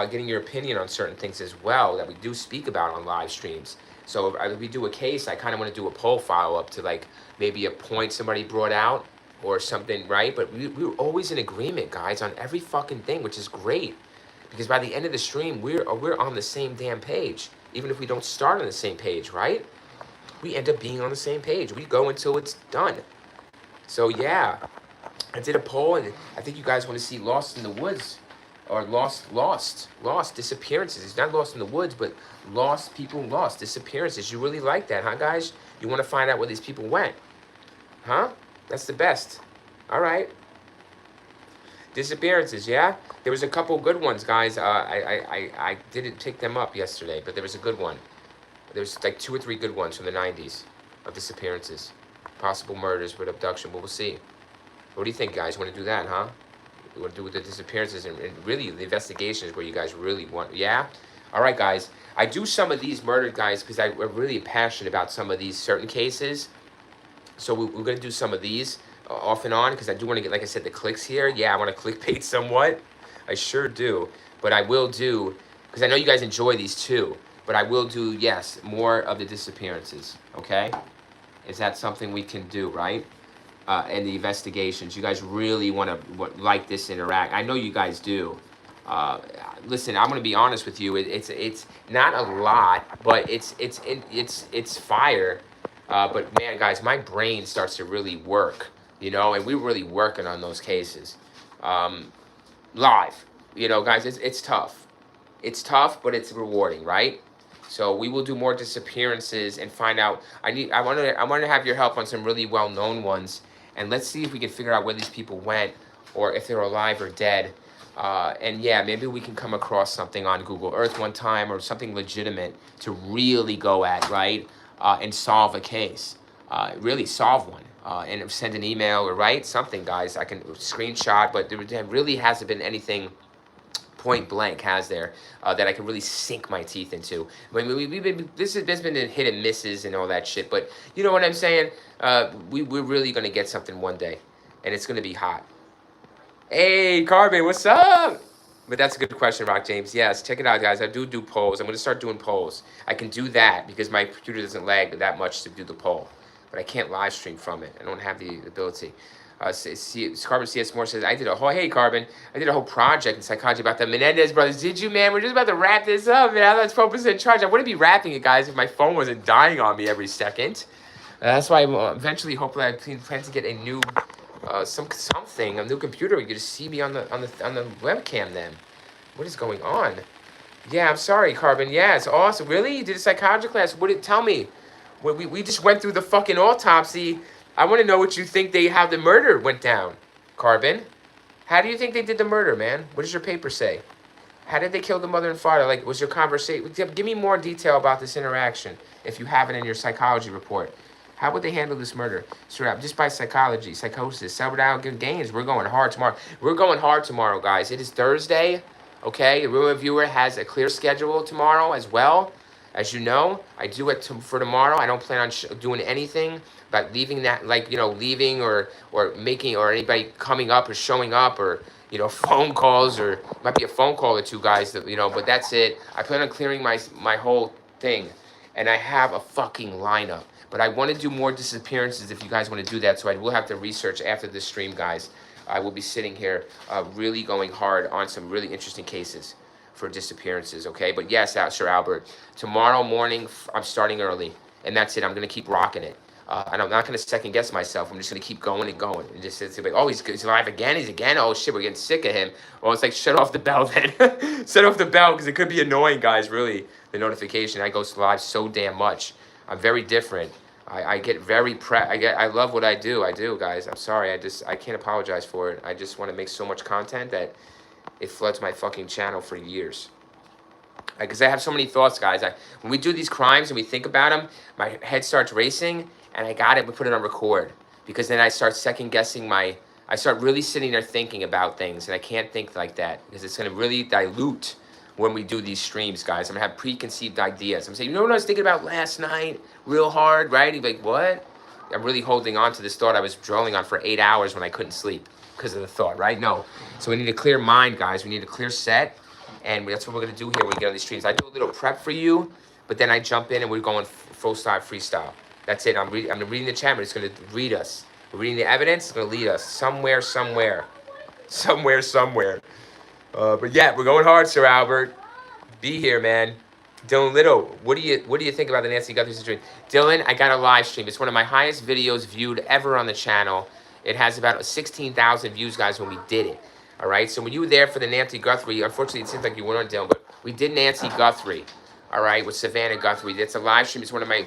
Getting your opinion on certain things as well that we do speak about on live streams. So if we do a case, I kind of want to do a poll follow-up to like maybe a point somebody brought out or something, right? But we were always in agreement, guys, on every fucking thing, which is great. Because by the end of the stream, we're on the same damn page. even if we don't start on the same page, right? We end up being on the same page. We go until it's done. So yeah, I did a poll, and I think you guys want to see Lost in the Woods, or lost disappearances. It's not Lost in the Woods, but lost people, lost disappearances. You really like that, huh, guys? You want to find out where these people went, huh? That's the best. All right. Disappearances, yeah. There was a couple good ones, guys. I didn't pick them up yesterday, but there was a good one. There's like 2 or 3 good ones from the 90s of disappearances, possible murders with abduction. But we'll see. What do you think, guys? Want to do that, huh? You want to do with the disappearances and really the investigations where you guys really want? Yeah. All right, guys. I do some of these murder guys because I'm really passionate about some of these certain cases. So we're gonna do some of these off and on because I do want to get, like I said, the clicks here. Yeah, I want to clickbait somewhat. I sure do. But I will do, because I know you guys enjoy these too. But I will do, yes, more of the disappearances. Okay? Is that something we can do, right? And the investigations. You guys really want to like this interact. I know you guys do. Listen, I'm gonna be honest with you. It's not a lot, but it's fire. But man, guys, my brain starts to really work, you know, and we're really working on those cases live. You know, guys, it's tough. It's tough, but it's rewarding, right? So we will do more disappearances and find out. I want to have your help on some really well-known ones, and let's see if we can figure out where these people went or if they're alive or dead. And yeah, maybe we can come across something on Google Earth one time or something legitimate to really go at, right? And solve a case. Really solve one. And send an email or write something, guys. I can screenshot, but there really hasn't been anything point blank, has there, that I can really sink my teeth into. I mean, there's been hit and misses and all that shit, but you know what I'm saying? We're really going to get something one day, and it's going to be hot. Hey, Carbon, what's up? But that's a good question, Rock James. Yes, check it out, guys. I do polls. I'm going to start doing polls. I can do that because my computer doesn't lag that much to do the poll. But I can't live stream from it. I don't have the ability. Carbon CS Moore says, hey, Carbon, I did a whole project in psychology about the Menendez brothers. Did you, man? We're just about to wrap this up, man. I'm focused in charge. I wouldn't be wrapping it, guys, if my phone wasn't dying on me every second. That's why eventually, hopefully, I plan to get a new... something, a new computer. You can just see me on the webcam then. What is going on? Yeah, I'm sorry, Carbon. Yeah, it's awesome. Really? You did a psychology class? Tell me. We just went through the fucking autopsy. I want to know what you think how the murder went down, Carbon. How do you think they did the murder, man? What does your paper say? How did they kill the mother and father? Like, was your conversation... Give me more detail about this interaction, if you have it in your psychology report. How would they handle this murder? Just by psychology, psychosis, self-doubt, gains. We're going hard tomorrow. We're going hard tomorrow, guys. It is Thursday, okay? The Real Reviewer has a clear schedule tomorrow as well. As you know, I do it for tomorrow. I don't plan on doing anything about leaving that, like, you know, leaving or making, or anybody coming up or showing up, or, you know, phone calls, or might be a phone call or two, guys, that, you know, but that's it. I plan on clearing my whole thing, and I have a fucking lineup. But I want to do more disappearances if you guys want to do that, so I will have to research after this stream, guys. I will be sitting here really going hard on some really interesting cases for disappearances, okay? But yes, Sir Albert, tomorrow morning, I'm starting early, and that's it. I'm going to keep rocking it. And I'm not going to second guess myself. I'm just going to keep going and going. And just it's like, oh, he's alive again. He's again. Oh, shit, we're getting sick of him. Well, it's like, shut off the bell then. Shut off the bell, because it could be annoying, guys, really, the notification. I go live so damn much. I'm very different. I get very I love what I do. I do, guys. I'm sorry. I can't apologize for it. I just want to make so much content that it floods my fucking channel for years. Because I have so many thoughts, guys. When we do these crimes and we think about them, my head starts racing, and I got it. We put it on record, because then I start second guessing I start really sitting there thinking about things, and I can't think like that because it's going to really dilute when we do these streams, guys. I'm going to have preconceived ideas. I'm saying, you know what I was thinking about last night? Real hard, right? You'd be like, what? I'm really holding on to this thought I was dwelling on for 8 hours when I couldn't sleep because of the thought, right? No. So we need a clear mind, guys. We need a clear set, and that's what we're going to do here when we get on these streams. I do a little prep for you, but then I jump in and we're going full style freestyle. That's it. I'm reading the chat, but it's going to read us. We're reading the evidence. It's going to lead us somewhere. But yeah, we're going hard, Sir Albert. Be here, man. Dylan Little, what do you think about the Nancy Guthrie situation? Dylan, I got a live stream. It's one of my highest videos viewed ever on the channel. It has about 16,000 views, guys, when we did it. All right. So when you were there for the Nancy Guthrie, unfortunately, it seems like you weren't on Dylan, but we did Nancy Guthrie. All right, with Savannah Guthrie. It's a live stream. It's one of my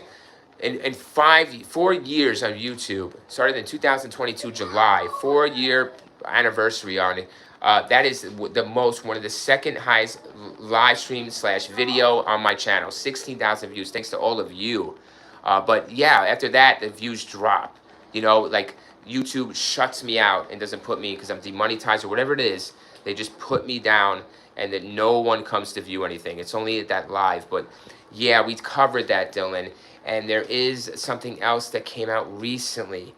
in 4 years on YouTube. Started in 2022 July. 4-year anniversary on it. That is one of the second highest live stream / video on my channel. 16,000 views. Thanks to all of you. But yeah, after that, the views drop. You know, like YouTube shuts me out and doesn't put me because I'm demonetized or whatever it is. They just put me down and that no one comes to view anything. It's only that live. But yeah, we covered that, Dylan. And there is something else that came out recently.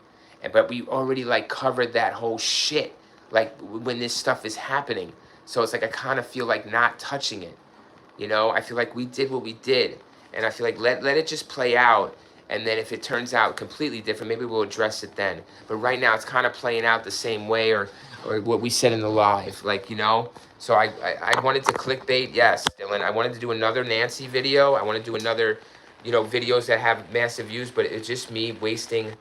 But we already like covered that whole shit. Like when this stuff is happening. So it's like I kind of feel like not touching it. You know, I feel like we did what we did. And I feel like let it just play out. And then if it turns out completely different, maybe we'll address it then. But right now it's kind of playing out the same way or what we said in the live. Like, you know, so I wanted to clickbait. Yes, Dylan, I wanted to do another Nancy video. I want to do another, you know, videos that have massive views. But it's just me wasting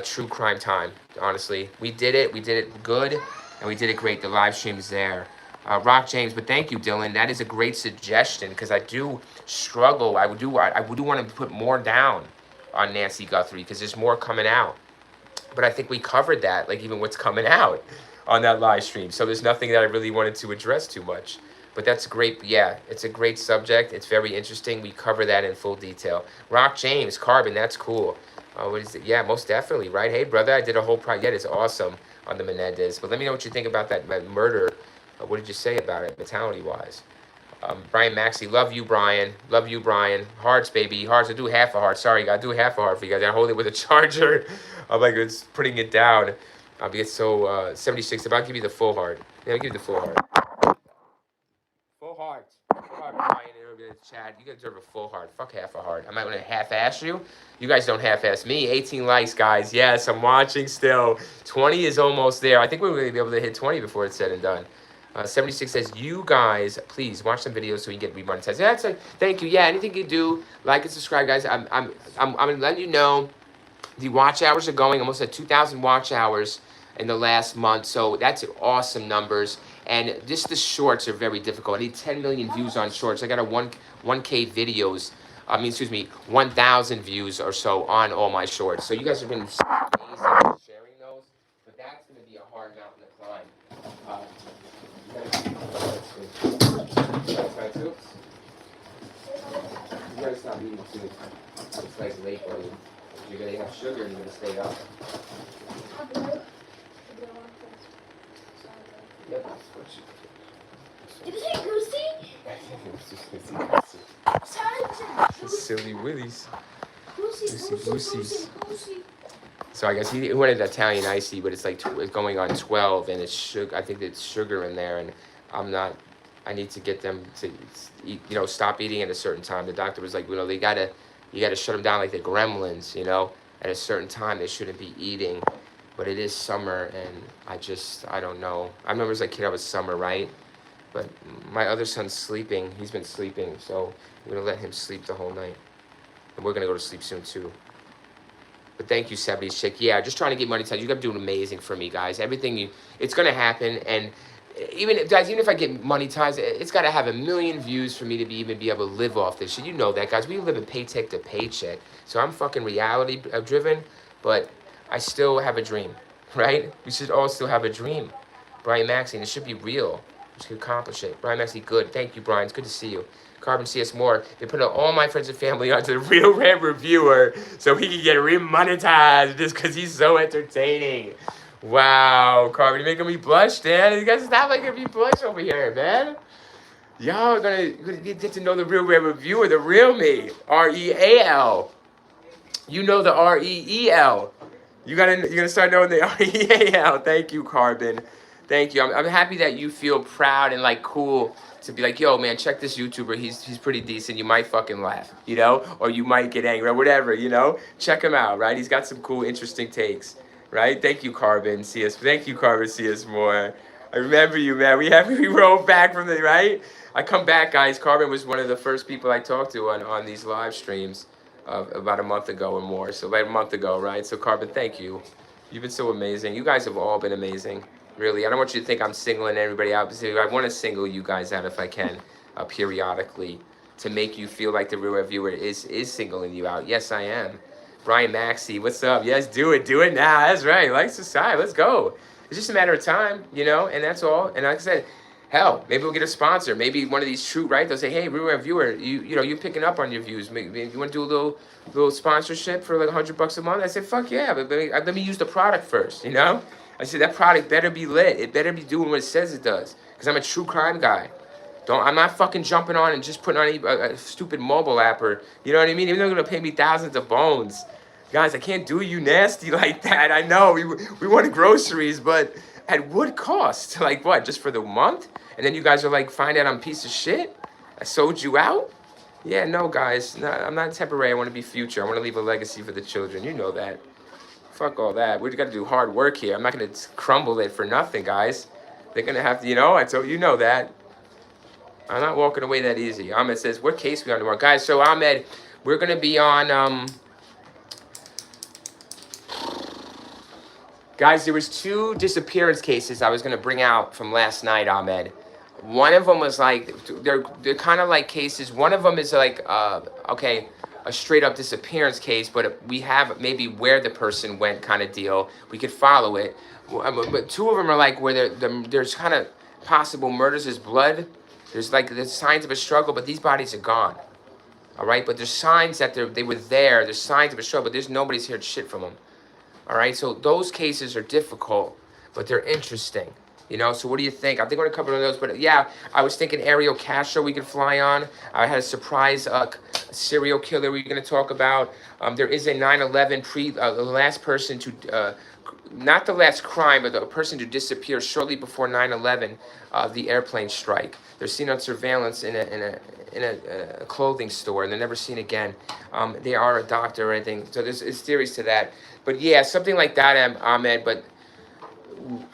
true crime time, honestly. We did it good. And we did it great. The live stream is there. Rock James, but thank you, Dylan. That is a great suggestion because I do struggle. I would do want to put more down on Nancy Guthrie because there's more coming out. But I think we covered that, like even what's coming out on that live stream. So there's nothing that I really wanted to address too much. But that's great. Yeah, it's a great subject. It's very interesting. We cover that in full detail. Rock James, Carbon, that's cool. What is it? Yeah, most definitely, right? Hey, brother, I did a whole project. Yeah, it's awesome on the Menendez. But let me know what you think about that murder. What did you say about it, mentality-wise? Brian Maxey, love you, Brian. Love you, Brian. Hearts, baby. Hearts, I do half a heart. Sorry, I do half a heart for you guys. I hold it with a charger. I'm like, it's putting it down. I'll be so 76. If I'll give you the full heart. Yeah, I'll give you the full heart. Full heart. Full heart, Brian. Chad, you guys deserve a full heart. Fuck half a heart. I might want to half-ass you. You guys don't half-ass me. 18 likes, guys. Yes, I'm watching still. 20 is almost there. I think we're going to be able to hit 20 before it's said and done. 76 says, you guys, please watch some videos so we can get remonetized. That's like, thank you. Yeah, anything you do, like and subscribe, guys. I'm letting you know the watch hours are going. Almost at 2,000 watch hours in the last month. So that's awesome numbers. And just the shorts are very difficult. I need 10 million views on shorts. I got a 1K videos. 1,000 views or so on all my shorts. So you guys have been amazing for sharing those. But that's going to be a hard mountain to climb. You gotta stop eating too. It's like late, buddy. You're gonna have sugar and you're gonna stay up. Yep, that's what
Did you say goosey?
Silly willies.
Goosey,
Goosies. So I guess he wanted Italian icy, but it's like it's going on 12, and it's sugar. I think it's sugar in there, and I need to get them to eat, you know, stop eating at a certain time. The doctor was like, you know, you gotta shut them down like the gremlins, you know. At a certain time, they shouldn't be eating. But it is summer, and I don't know. I remember as a kid, I was summer, right? But my other son's sleeping. He's been sleeping, so I'm gonna let him sleep the whole night. And we're gonna go to sleep soon, too. But thank you, 70s chick. Yeah, just trying to get money. You guys are doing amazing for me, guys. It's gonna happen. And even if I get monetized, it's got to have 1 million views for me to even be able to live off this shit. You know that, guys. We live in paycheck to paycheck. So I'm fucking reality driven, but I still have a dream, right? We should all still have a dream. Brian Maxey, and it should be real. We should accomplish it. Brian Maxey, good. Thank you, Brian. It's good to see you. Carbon CS More. They put all my friends and family onto the Real Rant Reviewer so he can get remonetized just because he's so entertaining. Wow, Carbon, you're making me blush, man. You guys stop making me blush over here, man. Y'all are gonna get to know the Real Rant Reviewer, the real me. R-E-A-L. You know the R-E-E-L. You're gonna start knowing the R-E-A-L. Thank you, Carbon. Thank you. I'm happy that you feel proud and like cool to be like, yo, man, check this YouTuber. He's pretty decent. You might fucking laugh, you know, or you might get angry or whatever, you know. Check him out, right? He's got some cool, interesting takes, right? Thank you, Carbon. Thank you, Carbon. See us more. I remember you, man. We rolled back from the right. I come back, guys. Carbon was one of the first people I talked to on these live streams about a month ago or more. So about a month ago, right? So Carbon, thank you. You've been so amazing. You guys have all been amazing. Really, I don't want you to think I'm singling everybody out. I want to single you guys out if I can, periodically, to make you feel like the real reviewer is singling you out. Yes, I am. Brian Maxey, what's up? Yes, do it now. That's right. Like society, let's go. It's just a matter of time, you know, and that's all. And like I said, hell, maybe we'll get a sponsor. Maybe one of these true, right? They'll say, hey, real reviewer, you know, you're picking up on your views. Maybe you want to do a little sponsorship for like $100 a month? I said, fuck yeah, but let me use the product first, you know? I said, that product better be lit. It better be doing what it says it does. Because I'm a true crime guy. I'm not fucking jumping on and just putting on a stupid mobile app or, you know what I mean? Even though they're going to pay me thousands of bones. Guys, I can't do you nasty like that. I know, we wanted groceries, but at what cost? Like what, just for the month? And then you guys are like, find out I'm a piece of shit? I sold you out? Yeah, no, guys, no, I'm not temporary. I want to be future. I want to leave a legacy for the children. You know that. Fuck all that. We got to do hard work here. I'm not going to crumble it for nothing, guys. They're going to have to, you know, I told you know that. I'm not walking away that easy. Ahmed says, what case we on tomorrow? Guys, so Ahmed, we're going to be on, guys, there was 2 disappearance cases I was going to bring out from last night, Ahmed. One of them was like, they're kind of like cases. One of them is like, okay, a straight up disappearance case, but we have maybe where the person went kind of deal. We could follow it. But 2 of them are like where there's kind of possible murders. There's blood. There's signs of a struggle, but these bodies are gone. All right, but there's signs that they were there. There's signs of a struggle, but there's nobody's heard shit from them. All right, so those cases are difficult, but they're interesting. You know, so what do you think? I think we're gonna cover one of those, but yeah, I was thinking Ariel Castro we could fly on. I had a surprise serial killer we're gonna talk about. There is a 9/11 the last person to, not the last crime, but the person to disappear shortly before 9/11, the airplane strike. They're seen on surveillance in a clothing store, and they're never seen again. They are a doctor or anything, so there's theories to that. But yeah, something like that, Ahmed. But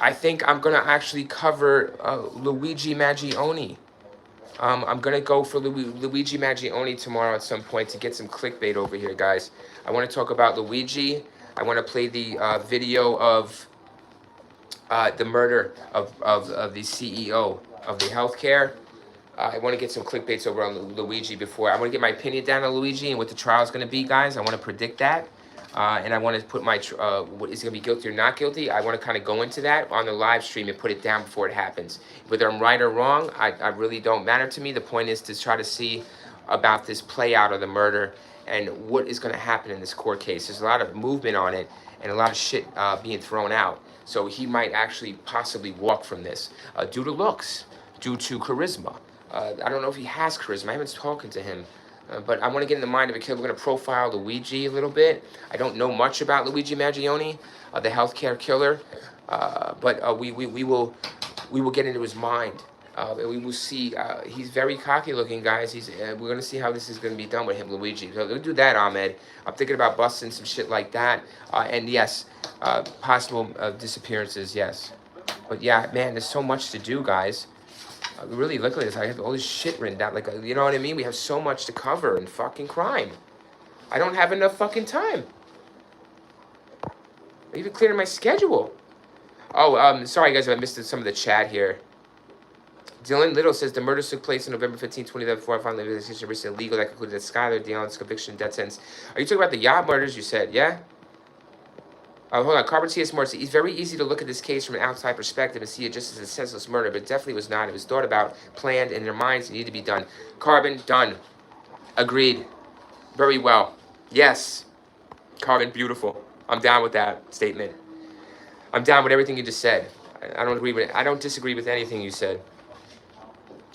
I think I'm gonna actually cover Luigi Maggioni. I'm gonna go for Luigi Maggioni tomorrow at some point to get some clickbait over here, guys. I want to talk about Luigi. I want to play the video of the murder of the CEO of the healthcare. I want to get some clickbaits over on Luigi before. I want to get my opinion down on Luigi and what the trial is going to be, guys. I want to predict that. And I want to put my, what is going to be guilty or not guilty. I want to kind of go into that on the live stream and put it down before it happens. Whether I'm right or wrong, I really don't matter to me. The point is to try to see about this play out of the murder and what is going to happen in this court case. There's a lot of movement on it and a lot of shit being thrown out. So he might actually possibly walk from this due to looks, due to charisma. I don't know if he has charisma. I haven't spoken to him. But I want to get in the mind of a killer. We're going to profile Luigi a little bit. I don't know much about Luigi Maggioni, the healthcare killer. But we will get into his mind. And we will see. He's very cocky looking, guys. We're going to see how this is going to be done with him, Luigi. So we'll do that, Ahmed. I'm thinking about busting some shit like that. And yes, possible disappearances, yes. But yeah, man, there's so much to do, guys. Really, look at this. I have all this shit written down. Like, you know what I mean? We have so much to cover in fucking crime. I don't have enough fucking time. I even cleared my schedule. Oh, sorry, guys. I missed some of the chat here. Dylan Little says the murder took place on November 15, 2011. Before I found the investigation recently legal that concluded that Skylar Dion's conviction, death sentence. Are you talking about the yacht murders? You said, yeah. Hold on, Carbon T.S. Morris. It's very easy to look at this case from an outside perspective and see it just as a senseless murder, but it definitely was not. It was thought about, planned, and in their minds it needed to be done. Carbon, done. Agreed. Very well. Yes. Carbon, beautiful. I'm down with that statement. I'm down with everything you just said. I don't agree with it. I don't disagree with anything you said.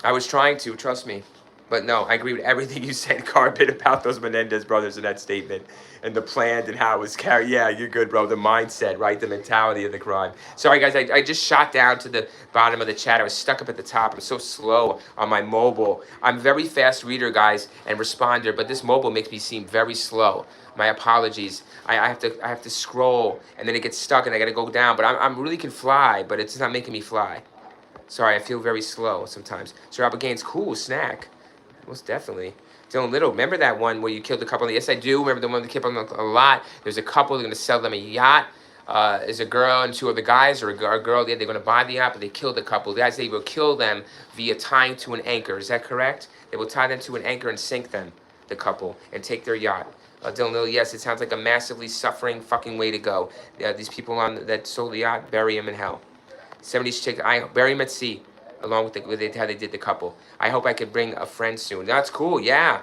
I was trying to, trust me. But no, I agree with everything you said, Carbon, about those Menendez brothers in that statement. And the plan and how it was carried. Yeah, you're good, bro. The mindset, right? The mentality of the crime. Sorry, guys. I just shot down to the bottom of the chat. I was stuck up at the top. I'm so slow on my mobile. I'm very fast reader, guys, and responder. But this mobile makes me seem very slow. My apologies. I have to scroll, and then it gets stuck, and I got to go down. But I'm really can fly, but it's not making me fly. Sorry, I feel very slow sometimes. Sir Albert Gaines, cool snack. Most definitely. Dylan Little, remember that one where you killed a couple? Yes, I do. Remember the one that killed them a lot? There's a couple, they're going to sell them a yacht. There's a girl and two other guys, or a girl, they're going to buy the yacht, but they killed a couple. The guys, they will kill them via tying to an anchor. Is that correct? They will tie them to an anchor and sink them, the couple, and take their yacht. Dylan Little, yes, it sounds like a massively suffering fucking way to go. These people on that sold the yacht, bury them in hell. 70s chick, I bury them at sea, along with how they did the couple. I hope I could bring a friend soon. That's cool, yeah.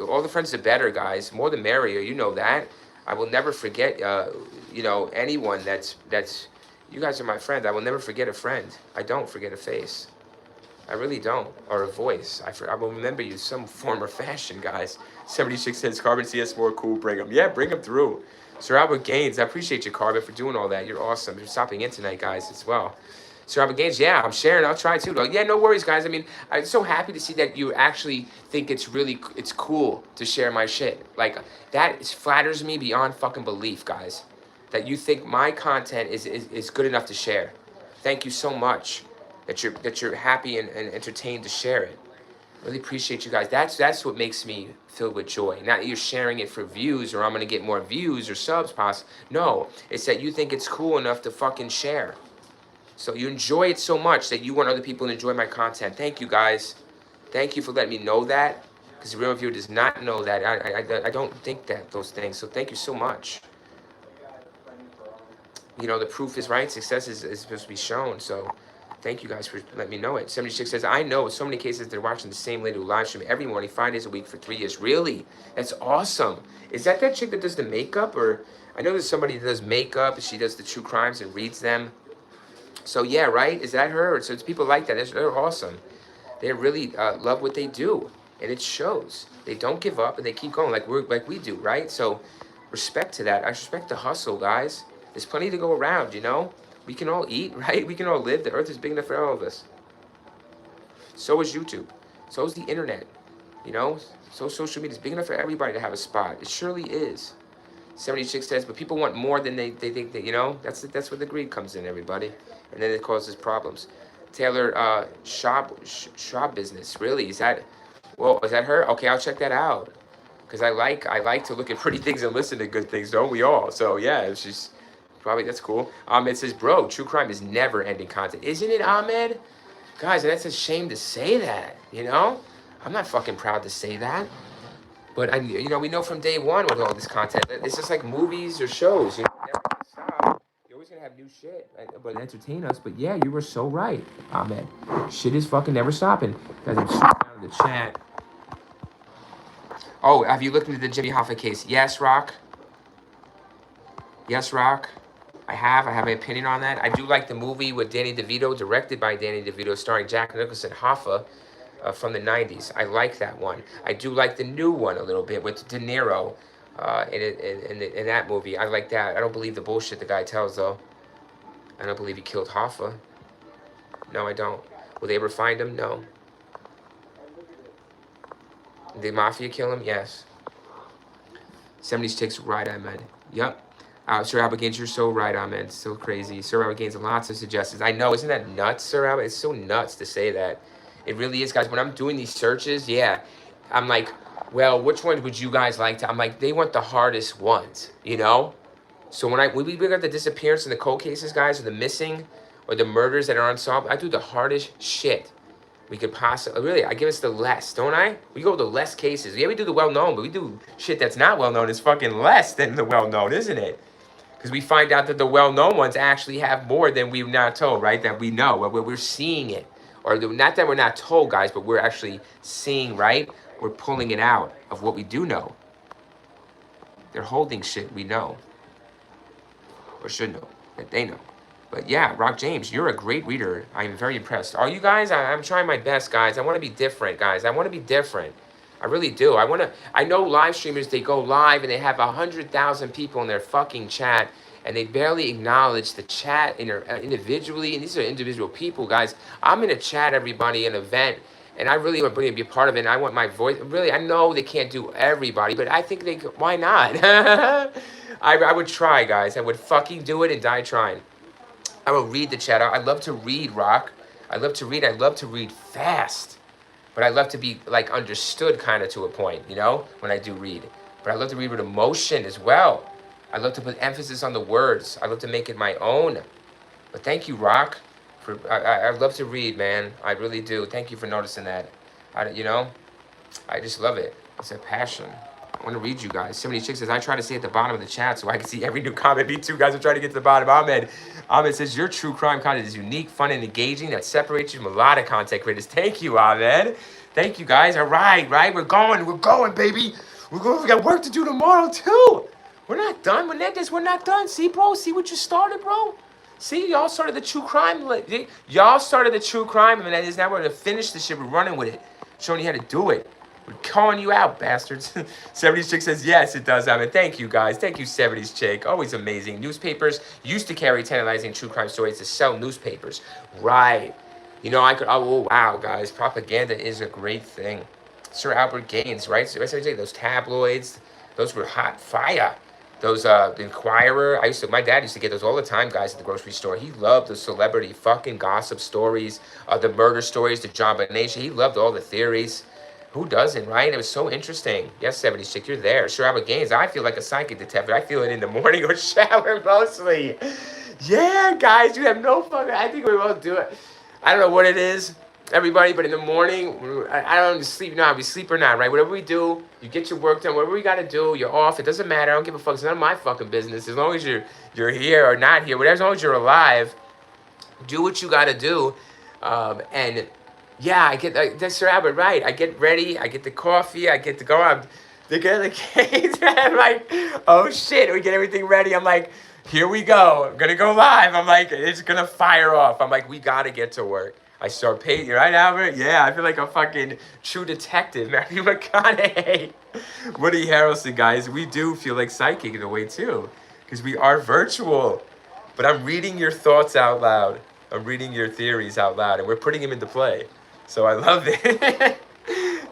All the friends are better, guys. More the merrier, you know that. I will never forget, you know, anyone that's, you guys are my friend. I will never forget a friend. I don't forget a face. I really don't. Or a voice. I will remember you some form or fashion, guys. 76 cents, Carbon CS4, cool, bring them. Yeah, bring them through. Sir Albert Gaines, I appreciate you, Carbon, for doing all that. You're awesome. You're stopping in tonight, guys, as well. Sir Albert Gaines, yeah, I'm sharing. I'll try too. Yeah, no worries, guys. I mean, I'm so happy to see that you actually think it's cool to share my shit. Like, that flatters me beyond fucking belief, guys. That you think my content is good enough to share. Thank you so much that you're happy and entertained to share it. Really appreciate you guys. That's what makes me filled with joy. Not that you're sharing it for views or I'm gonna get more views or subs, No, it's that you think it's cool enough to fucking share. So you enjoy it so much that you want other people to enjoy my content. Thank you, guys. Thank you for letting me know that. Because the real viewer does not know that. I don't think those things. So thank you so much. You know, the proof is right. Success is supposed to be shown. So thank you guys for letting me know it. 76 says, I know in so many cases they're watching the same lady who live stream every morning, 5 days a week for 3 years. Really? That's awesome. Is that chick that does the makeup? Or I know there's somebody that does makeup. She does the true crimes and reads them. So yeah, right? Is that her? So it's people like that. They're awesome. They really love what they do, and it shows. They don't give up and they keep going like we do, right? So respect to that. I respect the hustle, guys. There's plenty to go around, you know. We can all eat, right? We can all live. The earth is big enough for all of us. So is YouTube. So is the internet. You know. So social media is big enough for everybody to have a spot. It surely is. 76 says, but people want more than they think that, you know. That's where the greed comes in, everybody. And then it causes problems. Taylor, shop business. Really? Is that her? Okay, I'll check that out. Because I like to look at pretty things and listen to good things, don't we all? So yeah, she's probably, that's cool. Ahmed says, bro, true crime is never ending content. Isn't it, Ahmed? Guys, that's a shame to say that, you know? I'm not fucking proud to say that. But you know, we know from day one with all this content, it's just like movies or shows, you know, never gonna stop. You're always gonna have new shit, but entertain us. But yeah, you were so right, Ahmed. Shit is fucking never stopping. Guys, I'm shooting out of the chat. Oh, have you looked into the Jimmy Hoffa case? Yes, Rock. Yes, Rock. I have an opinion on that. I do like the movie with Danny DeVito, directed by Danny DeVito, starring Jack Nicholson, Hoffa. From the 90s. I like that one. I do like the new one a little bit with De Niro in that movie. I like that. I don't believe the bullshit the guy tells, though. I don't believe he killed Hoffa. No, I don't. Will they ever find him? No. Did the Mafia kill him? Yes. 70s chicks, right, Ahmed. Yep. Sir Albert Gaines, you're so right, Ahmed. So crazy. Sir Albert Gaines, lots of suggestions. I know. Isn't that nuts, Sir Albert? It's so nuts to say that. It really is, guys. When I'm doing these searches, yeah, I'm like, well, which one would you guys like to? I'm like, they want the hardest ones, you know? So when we got the disappearance and the cold cases, guys, or the missing, or the murders that are unsolved, I do the hardest shit we could possibly. Really, I give us the less, don't I? We go with the less cases. Yeah, we do the well-known, but we do shit that's not well-known is fucking less than the well-known, isn't it? Because we find out that the well-known ones actually have more than we've not told, right? That we know, we're seeing it. Or not that we're not told, guys, but we're actually seeing, right? We're pulling it out of what we do know. They're holding shit we know. Or should know. That they know. But yeah, Rock James, you're a great reader. I'm very impressed. Are you guys? I'm trying my best, guys. I want to be different, guys. I want to be different. I really do. I know live streamers, they go live and they have 100,000 people in their fucking chat. And they barely acknowledge the chat individually. And these are individual people, guys. I'm in a chat, everybody, an event. And I really want to be a part of it. And I want my voice. Really, I know they can't do everybody. But I think they could. Why not? I would try, guys. I would fucking do it and die trying. I will read the chat out. I love to read, Rock. I love to read. I love to read fast. But I love to be like understood kind of to a point, you know, when I do read. But I love to read with emotion as well. I love to put emphasis on the words. I love to make it my own. But thank you, Rock. I love to read, man. I really do. Thank you for noticing that. You know, I just love it. It's a passion. I want to read you guys. Somebody chick says, I try to stay at the bottom of the chat so I can see every new comment. Me too, guys. I'm trying to get to the bottom. Ahmed says, your true crime content is unique, fun, and engaging. That separates you from a lot of content creators. Thank you, Ahmed. Thank you, guys. All right. We're going, baby. We got work to do tomorrow, too. We're not done. Menendez, we're not done. See, bro? See what you started, bro? See, y'all started the true crime. Y'all started the true crime, and now we're going to finish this shit. We're running with it. Showing you how to do it. We're calling you out, bastards. 70s Chick says, yes, it does, Ahmed. Thank you, guys. Thank you, 70s Chick. Always amazing. Newspapers used to carry tantalizing true crime stories to sell newspapers. Right. You know, oh, wow, guys. Propaganda is a great thing. Sir Albert Gaines, right? So, those tabloids, those were hot fire. Those, the Inquirer, my dad used to get those all the time, guys, at the grocery store. He loved the celebrity fucking gossip stories, the murder stories, the John Bonation. He loved all the theories. Who doesn't, right? It was so interesting. Yes, 70s Chick, you're there. Sure, Albert Gaines, I feel like a psychic detective. I feel it in the morning or shower mostly. Yeah, guys, you have no fucking, I think we will do it. I don't know what it is, everybody, but in the morning, I don't sleep now. We sleep or not, right? Whatever we do, you get your work done. Whatever we got to do, you're off. It doesn't matter. I don't give a fuck. It's none of my fucking business. As long as you're here or not here, whatever, as long as you're alive, do what you got to do. And yeah, I get that's Sir Albert, right? I get ready. I get the coffee. I get to go out. They get the cake. I'm like, oh shit. We get everything ready. I'm like, here we go. I'm gonna go live. I'm like, it's gonna fire off. I'm like, we gotta get to work. I start paying, right, Albert? Yeah, I feel like a fucking true detective, Matthew McConaughey. Woody Harrelson, guys, we do feel like psychic in a way, too, because we are virtual. But I'm reading your thoughts out loud. I'm reading your theories out loud, and we're putting them into play. So I love it.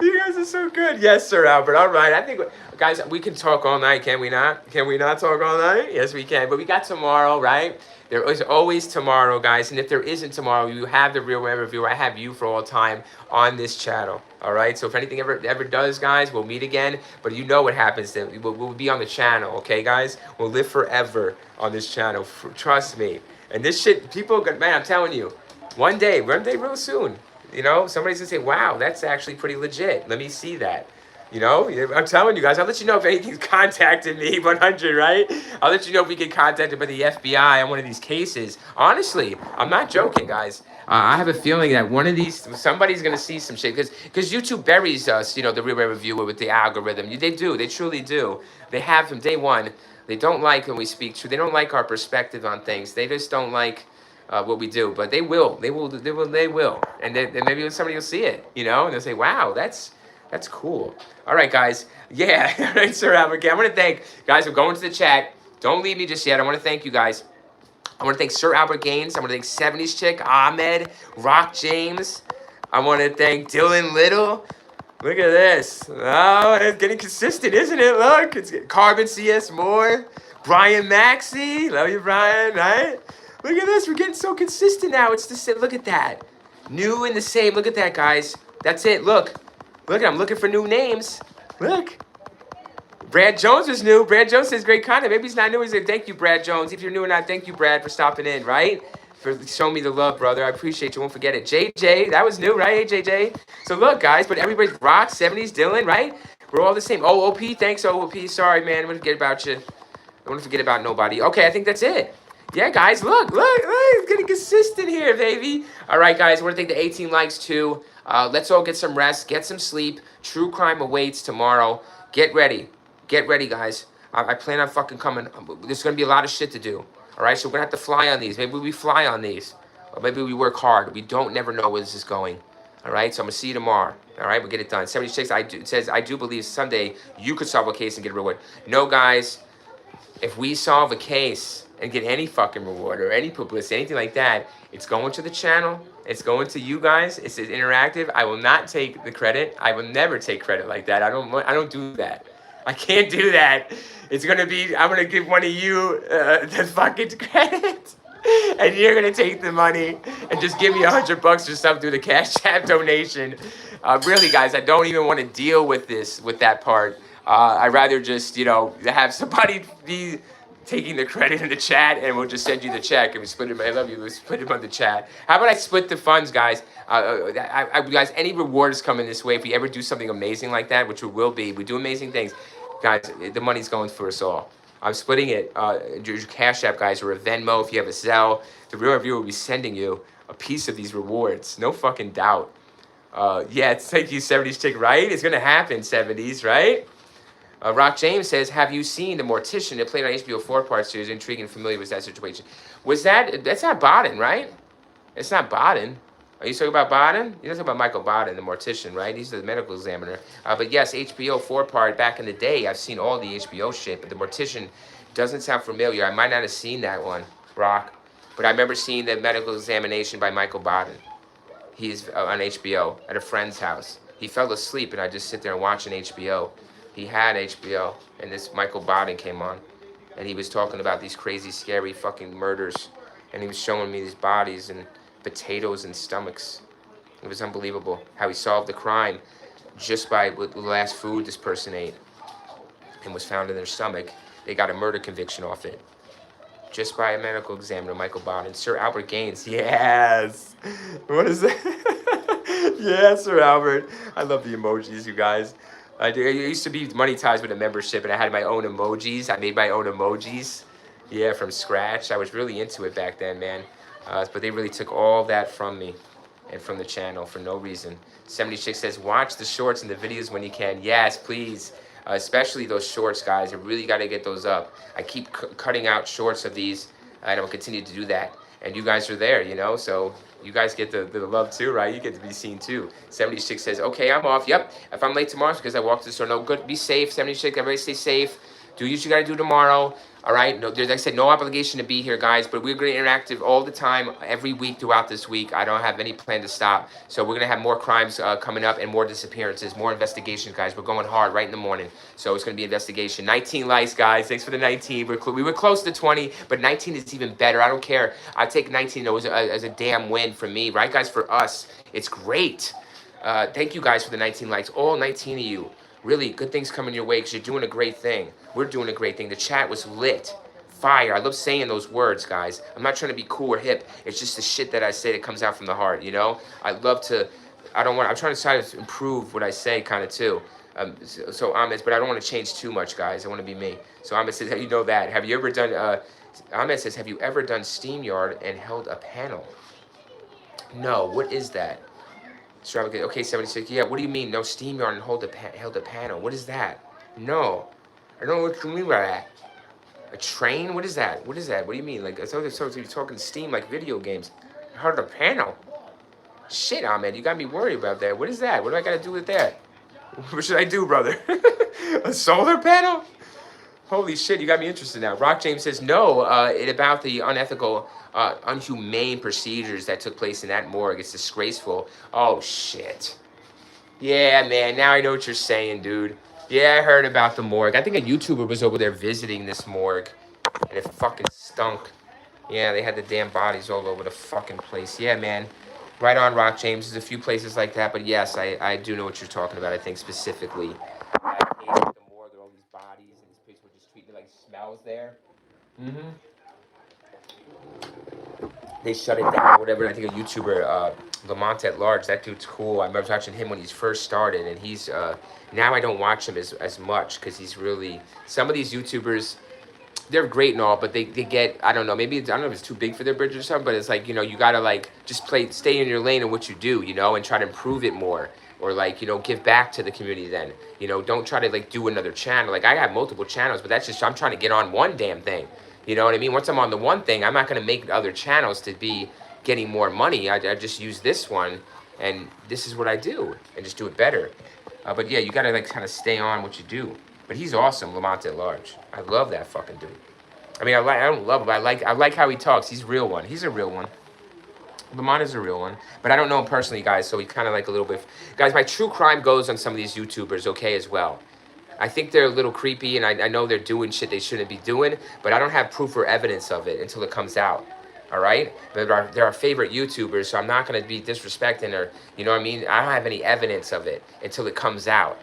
You guys are so good. Yes, Sir Albert. All right. I think, guys, we can talk all night, can we not? Can we not talk all night? Yes, we can. But we got tomorrow, right? There is always tomorrow, guys. And if there isn't tomorrow, you have the Real Web Review. I have you for all time on this channel. All right? So if anything ever does, guys, we'll meet again. But you know what happens. Then we'll be on the channel, okay, guys? We'll live forever on this channel. Trust me. And this shit, people, man, I'm telling you, one day real soon, you know, somebody's going to say, wow, that's actually pretty legit. Let me see that. You know, I'm telling you guys, I'll let you know if anything's contacted me, 100, right? I'll let you know if we get contacted by the FBI on one of these cases. Honestly, I'm not joking, guys. I have a feeling that one of these, somebody's going to see some shit. Because YouTube buries us, you know, the Real Web Reviewer with the algorithm. They do. They truly do. They have from day one. They don't like when we speak truth. They don't like our perspective on things. They just don't like what we do. But they will. They will. And maybe somebody will see it, you know, and they'll say, wow, that's cool. All right, guys. Yeah. All right, Sir Albert. Okay, I want to thank, guys, I'm going to the chat. Don't leave me just yet. I want to thank you guys. I want to thank Sir Albert Gaines. I want to thank 70s Chick, Ahmed, Rock James. I want to thank Dylan Little. Look at this. Oh, it's getting consistent, isn't it? Look, it's Carbon CS Moore. Brian Maxey. Love you, Brian, right? Look at this. We're getting so consistent now. It's the same. Look at that. New and the same. Look at that, guys. That's it. Look. Look, I'm looking for new names. Look. Brad Jones is new. Brad Jones says great content. Maybe he's not new. He said, thank you, Brad Jones. If you're new or not, thank you, Brad, for stopping in, right? For showing me the love, brother. I appreciate you. Won't forget it. JJ, that was new, right? Hey, JJ. So look, guys, but everybody's Rock, 70s, Dylan, right? We're all the same. Oh, OP, thanks, OP. Sorry, man. I'm going to forget about you. I want to forget about nobody. Okay, I think that's it. Yeah, guys, look. It's getting consistent here, baby. All right, guys, I want to thank the 18 likes, too. Let's all get some rest, get some sleep. True crime awaits tomorrow. Get ready. Get ready, guys. I plan on fucking coming. There's going to be a lot of shit to do. All right, so we're going to have to fly on these. Maybe we fly on these. Or maybe we work hard. We don't never know where this is going. All right, so I'm going to see you tomorrow. All right, we'll get it done. 76, it says, I do believe someday you could solve a case and get a reward. No, guys, if we solve a case and get any fucking reward or any publicity, anything like that, it's going to the channel. It's going to you guys. It's interactive. I will not take the credit. I will never take credit like that. I don't do that. I can't do that. It's gonna be. I'm gonna give one of you the fucking credit. And you're gonna take the money and just give me $100 or something through the Cash App donation. Really, guys, I don't even want to deal with that part. I'd rather just, have somebody be taking the credit in the chat, and we'll just send you the check and we split it. I love you. We split it on the chat. How about I split the funds, guys? Guys, any rewards coming this way if we ever do something amazing like that, which we will be. We do amazing things, guys. The money's going for us all. I'm splitting it. Your Cash App, guys, or a Venmo. If you have a Zelle, the real reviewer will be sending you a piece of these rewards. No fucking doubt. Yeah, thank you, 70s chick, right? It's gonna happen, 70s, right? Rock James says, have you seen The Mortician? It played on HBO 4-part series. Intriguing, familiar with that situation. That's not Baden, right? It's not Baden. Are you talking about Baden? You're talking about Michael Baden, the mortician, right? He's the medical examiner. But yes, HBO 4-part back in the day. I've seen all the HBO shit, but the mortician doesn't sound familiar. I might not have seen that one, Rock. But I remember seeing the medical examination by Michael Baden. He's on HBO at a friend's house. He fell asleep, and I just sit there and watching HBO. He had HBO, and this Michael Baden came on, and he was talking about these crazy, scary fucking murders, and he was showing me these bodies and potatoes and stomachs. It was unbelievable how he solved the crime just by the last food this person ate and was found in their stomach. They got a murder conviction off it just by a medical examiner, Michael Baden. Sir Albert Gaines, yes. What is that? Yeah, Sir Albert. I love the emojis, you guys. I used to be monetized with a membership, and I had my own emojis. I made my own emojis, yeah, from scratch. I was really into it back then, man. But they really took all that from me and from the channel for no reason. 76 says, watch the shorts and the videos when you can. Yes, please. Especially those shorts, guys. I really got to get those up. I keep cutting out shorts of these, and I'll continue to do that. And you guys are there, so you guys get the love too, right? You get to be seen too. 76 says, okay, I'm off. Yep. If I'm late tomorrow, it's because I walked to the store. No, good. Be safe. 76, everybody stay safe. Do what you got to do tomorrow. All right, no, like I said, no obligation to be here, guys, but we're going to interactive all the time, every week throughout this week. I don't have any plan to stop. So we're going to have more crimes coming up and more disappearances, more investigations, guys. We're going hard right in the morning. So it's going to be investigation. 19 likes, guys. Thanks for the 19. We were close to 20, but 19 is even better. I don't care. I take 19 as a damn win for me, right, guys? For us, it's great. Thank you, guys, for the 19 likes. All 19 of you. Really, good things coming your way because you're doing a great thing. We're doing a great thing. The chat was lit. Fire. I love saying those words, guys. I'm not trying to be cool or hip. It's just the shit that I say that comes out from the heart, I love to, I'm trying to try to improve what I say kind of too. So Ahmed, but I don't want to change too much, guys. I want to be me. So Ahmed says, you know that. Have you ever done, Ahmed says, have you ever done SteamYard and held a panel? No, what is that? Okay, 76. Yeah, what do you mean? No SteamYard and held a panel. What is that? No, I don't know what you mean by that. A train? What is that? What is that? What do you mean? Like, so you're talking Steam like video games. Held a panel. Shit, Ahmed, you got me worried about that. What is that? What do I got to do with that? What should I do, brother? A solar panel? Holy shit, you got me interested now. Rock James says, no, about the unethical, unhumane procedures that took place in that morgue. It's disgraceful. Oh, shit. Yeah, man, now I know what you're saying, dude. Yeah, I heard about the morgue. I think a YouTuber was over there visiting this morgue, and it fucking stunk. Yeah, they had the damn bodies all over the fucking place. Yeah, man. Right on, Rock James. There's a few places like that, but yes, I do know what you're talking about, I think, specifically. I hate the morgue and all these bodies, and these people just treating it like smells there. Mm-hmm. They shut it down or whatever. I think a YouTuber, Lamont at Large, that dude's cool. I remember watching him when he first started, and he's, now I don't watch him as much, because he's really, some of these YouTubers, they're great and all, but they get, I don't know, maybe, I don't know if it's too big for their bridge or something, but it's like, you gotta like, just stay in your lane and what you do, and try to improve it more, or like, give back to the community then, don't try to like do another channel. Like, I have multiple channels, but that's just, I'm trying to get on one damn thing, you know what I mean? Once I'm on the one thing, I'm not gonna make other channels to be getting more money. I just use this one, and this is what I do, and just do it better. But yeah, you gotta like kind of stay on what you do. But he's awesome, Lamont at Large. I love that fucking dude. I mean, I don't love him, but I like how he talks. He's a real one. He's a real one. Lamont is a real one. But I don't know him personally, guys, so he kind of like a little bit. Guys, my true crime goes on some of these YouTubers, okay, as well. I think they're a little creepy, and I know they're doing shit they shouldn't be doing, but I don't have proof or evidence of it until it comes out. All right, they're our favorite YouTubers, so I'm not gonna be disrespecting or, you know what I mean. I don't have any evidence of it until it comes out,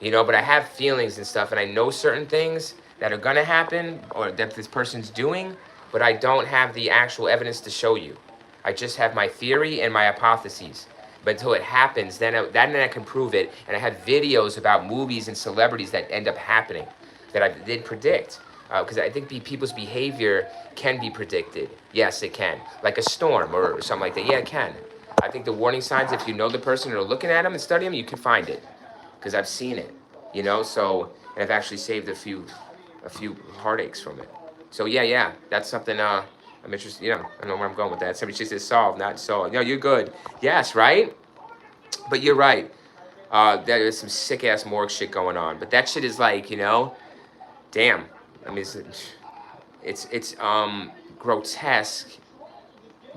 you know. But I have feelings and stuff, and I know certain things that are gonna happen or that this person's doing, but I don't have the actual evidence to show you. I just have my theory and my hypotheses. But until it happens, then I can prove it, and I have videos about movies and celebrities that end up happening that I did predict. Because I think people's behavior can be predicted. Yes, it can. Like a storm or something like that. Yeah, it can. I think the warning signs, if you know the person or looking at them and studying them, you can find it. Because I've seen it, you know. So, and I've actually saved a few heartaches from it. So yeah, that's something. I'm interested. You know, I know where I'm going with that. Somebody just said solved, not solved. No, you're good. Yes, right. But you're right. There is some sick ass morgue shit going on. But that shit is like, you know, damn. I mean, it's grotesque,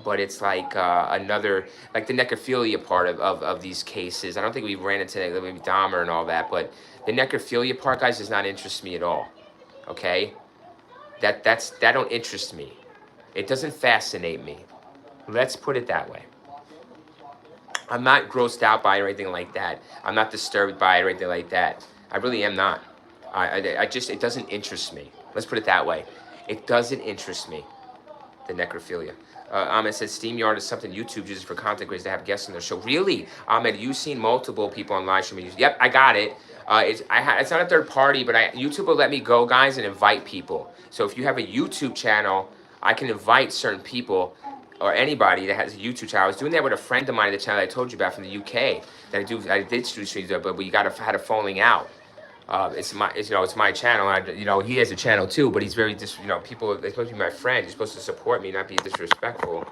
but it's like another, like the necrophilia part of these cases. I don't think we ran into that, maybe Dahmer and all that, but the necrophilia part, guys, does not interest me at all. Okay, that don't interest me. It doesn't fascinate me. Let's put it that way. I'm not grossed out by it or anything like that. I'm not disturbed by it or anything like that. I really am not. I just, it doesn't interest me. Let's put it that way. It doesn't interest me, the necrophilia. Ahmed says SteamYard is something YouTube uses for content creators to have guests on their show. Really? Ahmed, you've seen multiple people on live streaming. Yep, I got it. It's not a third party, but YouTube will let me go, guys, and invite people. So if you have a YouTube channel, I can invite certain people or anybody that has a YouTube channel. I was doing that with a friend of mine, the channel I told you about from the UK, that I did streams there, but we had a falling out. It's my channel. He has a channel too, but he's very people. They're supposed to be my friend. You're supposed to support me, not be disrespectful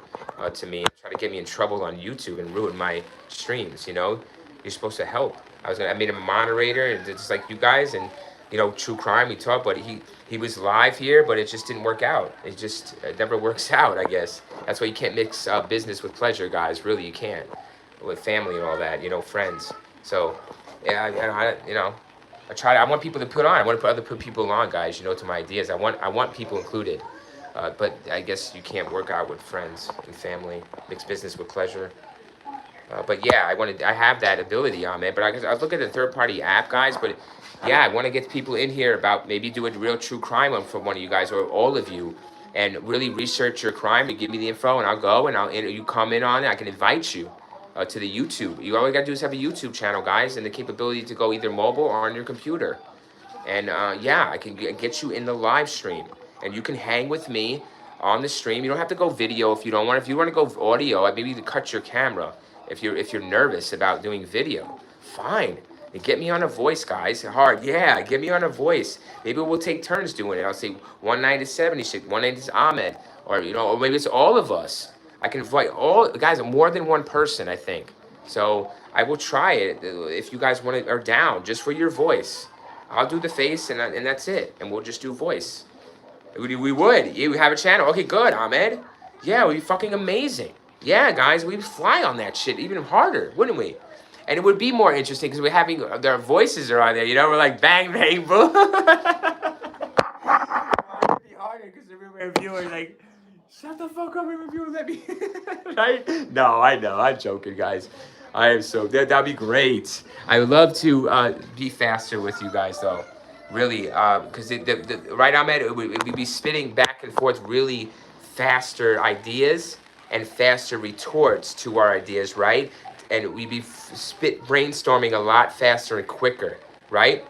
to me. Try to get me in trouble on YouTube and ruin my streams. You're supposed to help. I made him a moderator, just like you guys, and true crime we talked. But he was live here, but it just didn't work out. It never works out. I guess that's why you can't mix business with pleasure, guys. Really, you can't. With family and all that, friends. So yeah, I want people to put on. I want to put other people on, guys. To my ideas. I want people included. But I guess you can't work out with friends and family. Mix business with pleasure. But yeah, I have that ability on it. But I was looking at the third-party app, guys. But yeah, I want to get people in here about maybe do a real true crime one from one of you guys or all of you, and really research your crime. You give me the info, and I'll go and you come in on it. I can invite you. To the YouTube. All you gotta do is have a YouTube channel, guys, and the capability to go either mobile or on your computer. And yeah, I can get you in the live stream, and you can hang with me on the stream. You don't have to go video if you don't want. If you want to go audio, maybe you can cut your camera. If you're nervous about doing video, fine. And get me on a voice, guys. Hard, yeah. Get me on a voice. Maybe we'll take turns doing it. I'll say one night is 76, one night is Ahmed, or or maybe it's all of us. I can invite all guys, more than one person, I think. So I will try it if you guys are down, just for your voice. I'll do the face and that's it, and we'll just do voice. We would. You have a channel. Okay, good, Ahmed. Yeah, it would be fucking amazing. Yeah, guys, we'd fly on that shit even harder, wouldn't we? And it would be more interesting because we're having their voices are on there. We're like bang bang boom. It'd be harder because the viewers like. Shut the fuck up, review. Let me. Right? No, I know. I'm joking, guys. I am so. That'd be great. I would love to be faster with you guys, though. Really, because right, Ahmed, we'd be spitting back and forth really faster ideas and faster retorts to our ideas, right? And we'd be brainstorming a lot faster and quicker, right?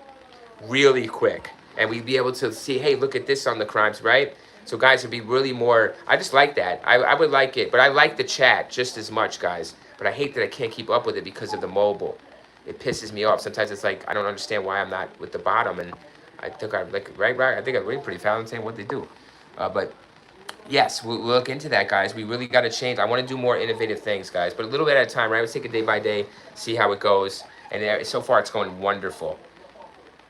Really quick. And we'd be able to see, hey, look at this on the crimes, right? So guys, it'd be really more, I just like that. I would like it, but I like the chat just as much, guys. But I hate that I can't keep up with it because of the mobile. It pisses me off. Sometimes it's like, I don't understand why I'm not with the bottom. And I think I think I'm really pretty fast in saying what they do. But yes, we'll look into that, guys. We really got to change. I want to do more innovative things, guys. But a little bit at a time, right? Let's take it day by day, see how it goes. And so far, it's going wonderful.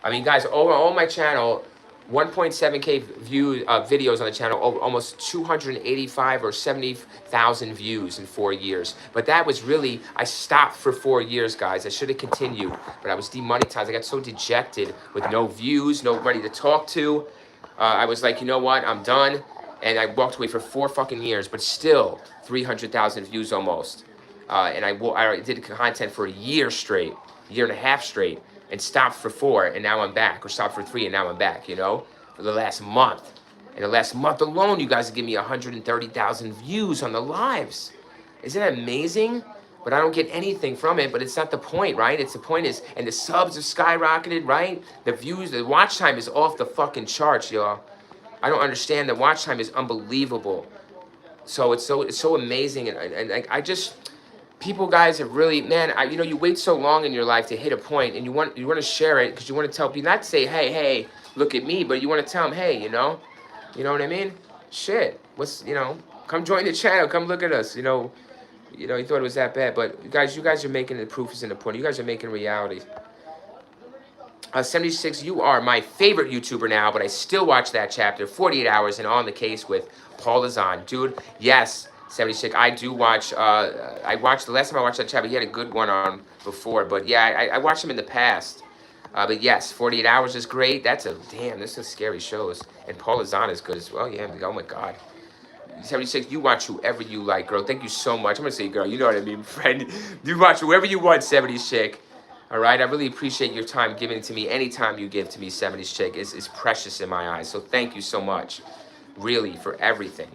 I mean, guys, over on my channel, 1.7K videos on the channel, almost 285 or 70,000 views in 4 years. But that was really, I stopped for 4 years, guys. I should have continued, but I was demonetized. I got so dejected with no views, nobody to talk to. I was like, you know what, I'm done. and I walked away for 4 fucking years, but still 300,000 views almost. And I did content for a year and a half straight, and stopped for 4, and now I'm back, or stopped for 3, and now I'm back, you know, for the last month. In the last month alone, you guys have given me 130,000 views on the lives. Isn't that amazing? But I don't get anything from it, but it's not the point, right? It's the point is, and the subs have skyrocketed, right? The views, the watch time is off the fucking charts, y'all. I don't understand. The watch time is unbelievable. So it's so amazing, and I just, people, guys, have really, man, you know, you wait so long in your life to hit a point, and you want to share it because you want to tell people, not to say, hey, look at me, but you want to tell them, hey, you know what I mean? Shit, come join the channel, come look at us, you know, you thought it was that bad, but you guys are making the proof is in the pudding. You guys are making reality. 76, you are my favorite YouTuber now, but I still watch that chapter, 48 hours and On the Case with Paul Lazan. Dude, yes, 76, I do watch, the last time I watched that chapter, he had a good one on before, but yeah, I watched him in the past. But yes, 48 Hours is great. This is scary shows. And Paul Lazan is good as well. Yeah, oh my God. 76, you watch whoever you like, girl. Thank you so much. I'm going to say, girl, you know what I mean, friend. You watch whoever you want, 70s chick. All right? I really appreciate your time giving to me. Any time you give to me, 70s chick, is precious in my eyes. So thank you so much, really, for everything.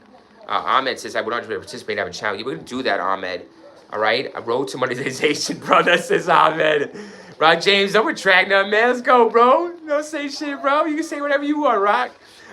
Ahmed says, I would 100% participate and have a channel. You would do that, Ahmed. All right? A road to monetization, brother, says Ahmed. Rock James, don't retract nothing, man. Let's go, bro. Don't say shit, bro. You can say whatever you want, Rock.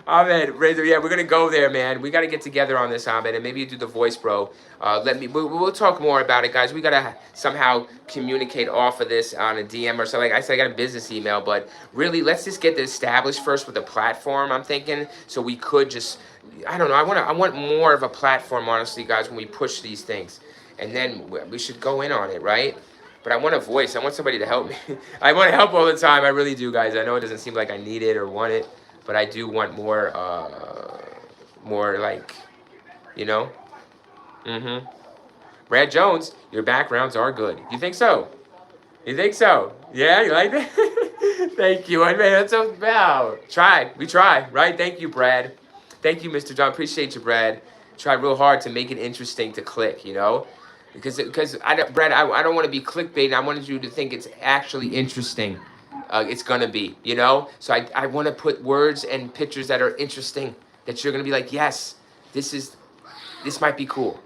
Ahmed, yeah, we're gonna go there, man. We gotta get together on this, Ahmed, and maybe you do the voice, bro. We'll talk more about it, guys. We gotta somehow communicate off of this on a DM or something. I said I got a business email, but really, let's just get this established first with a platform. I'm thinking, so we could just, I don't know. I want more of a platform, honestly, guys, when we push these things, and then we should go in on it, right? But I want a voice. I want somebody to help me. I want to help all the time. I really do, guys. I know it doesn't seem like I need it or want it, but I do want more like, you know? Brad Jones, your backgrounds are good. You think so? You think so? Yeah, you like that? Thank you. I mean, that's about. We try, right? Thank you, Brad. Thank you, Mr. John. Appreciate you, Brad. Try real hard to make it interesting to click, you know? Because Brad, I don't want to be clickbait. I wanted you to think it's actually interesting. It's going to be, you know? So I want to put words and pictures that are interesting, that you're going to be like, yes, this might be cool.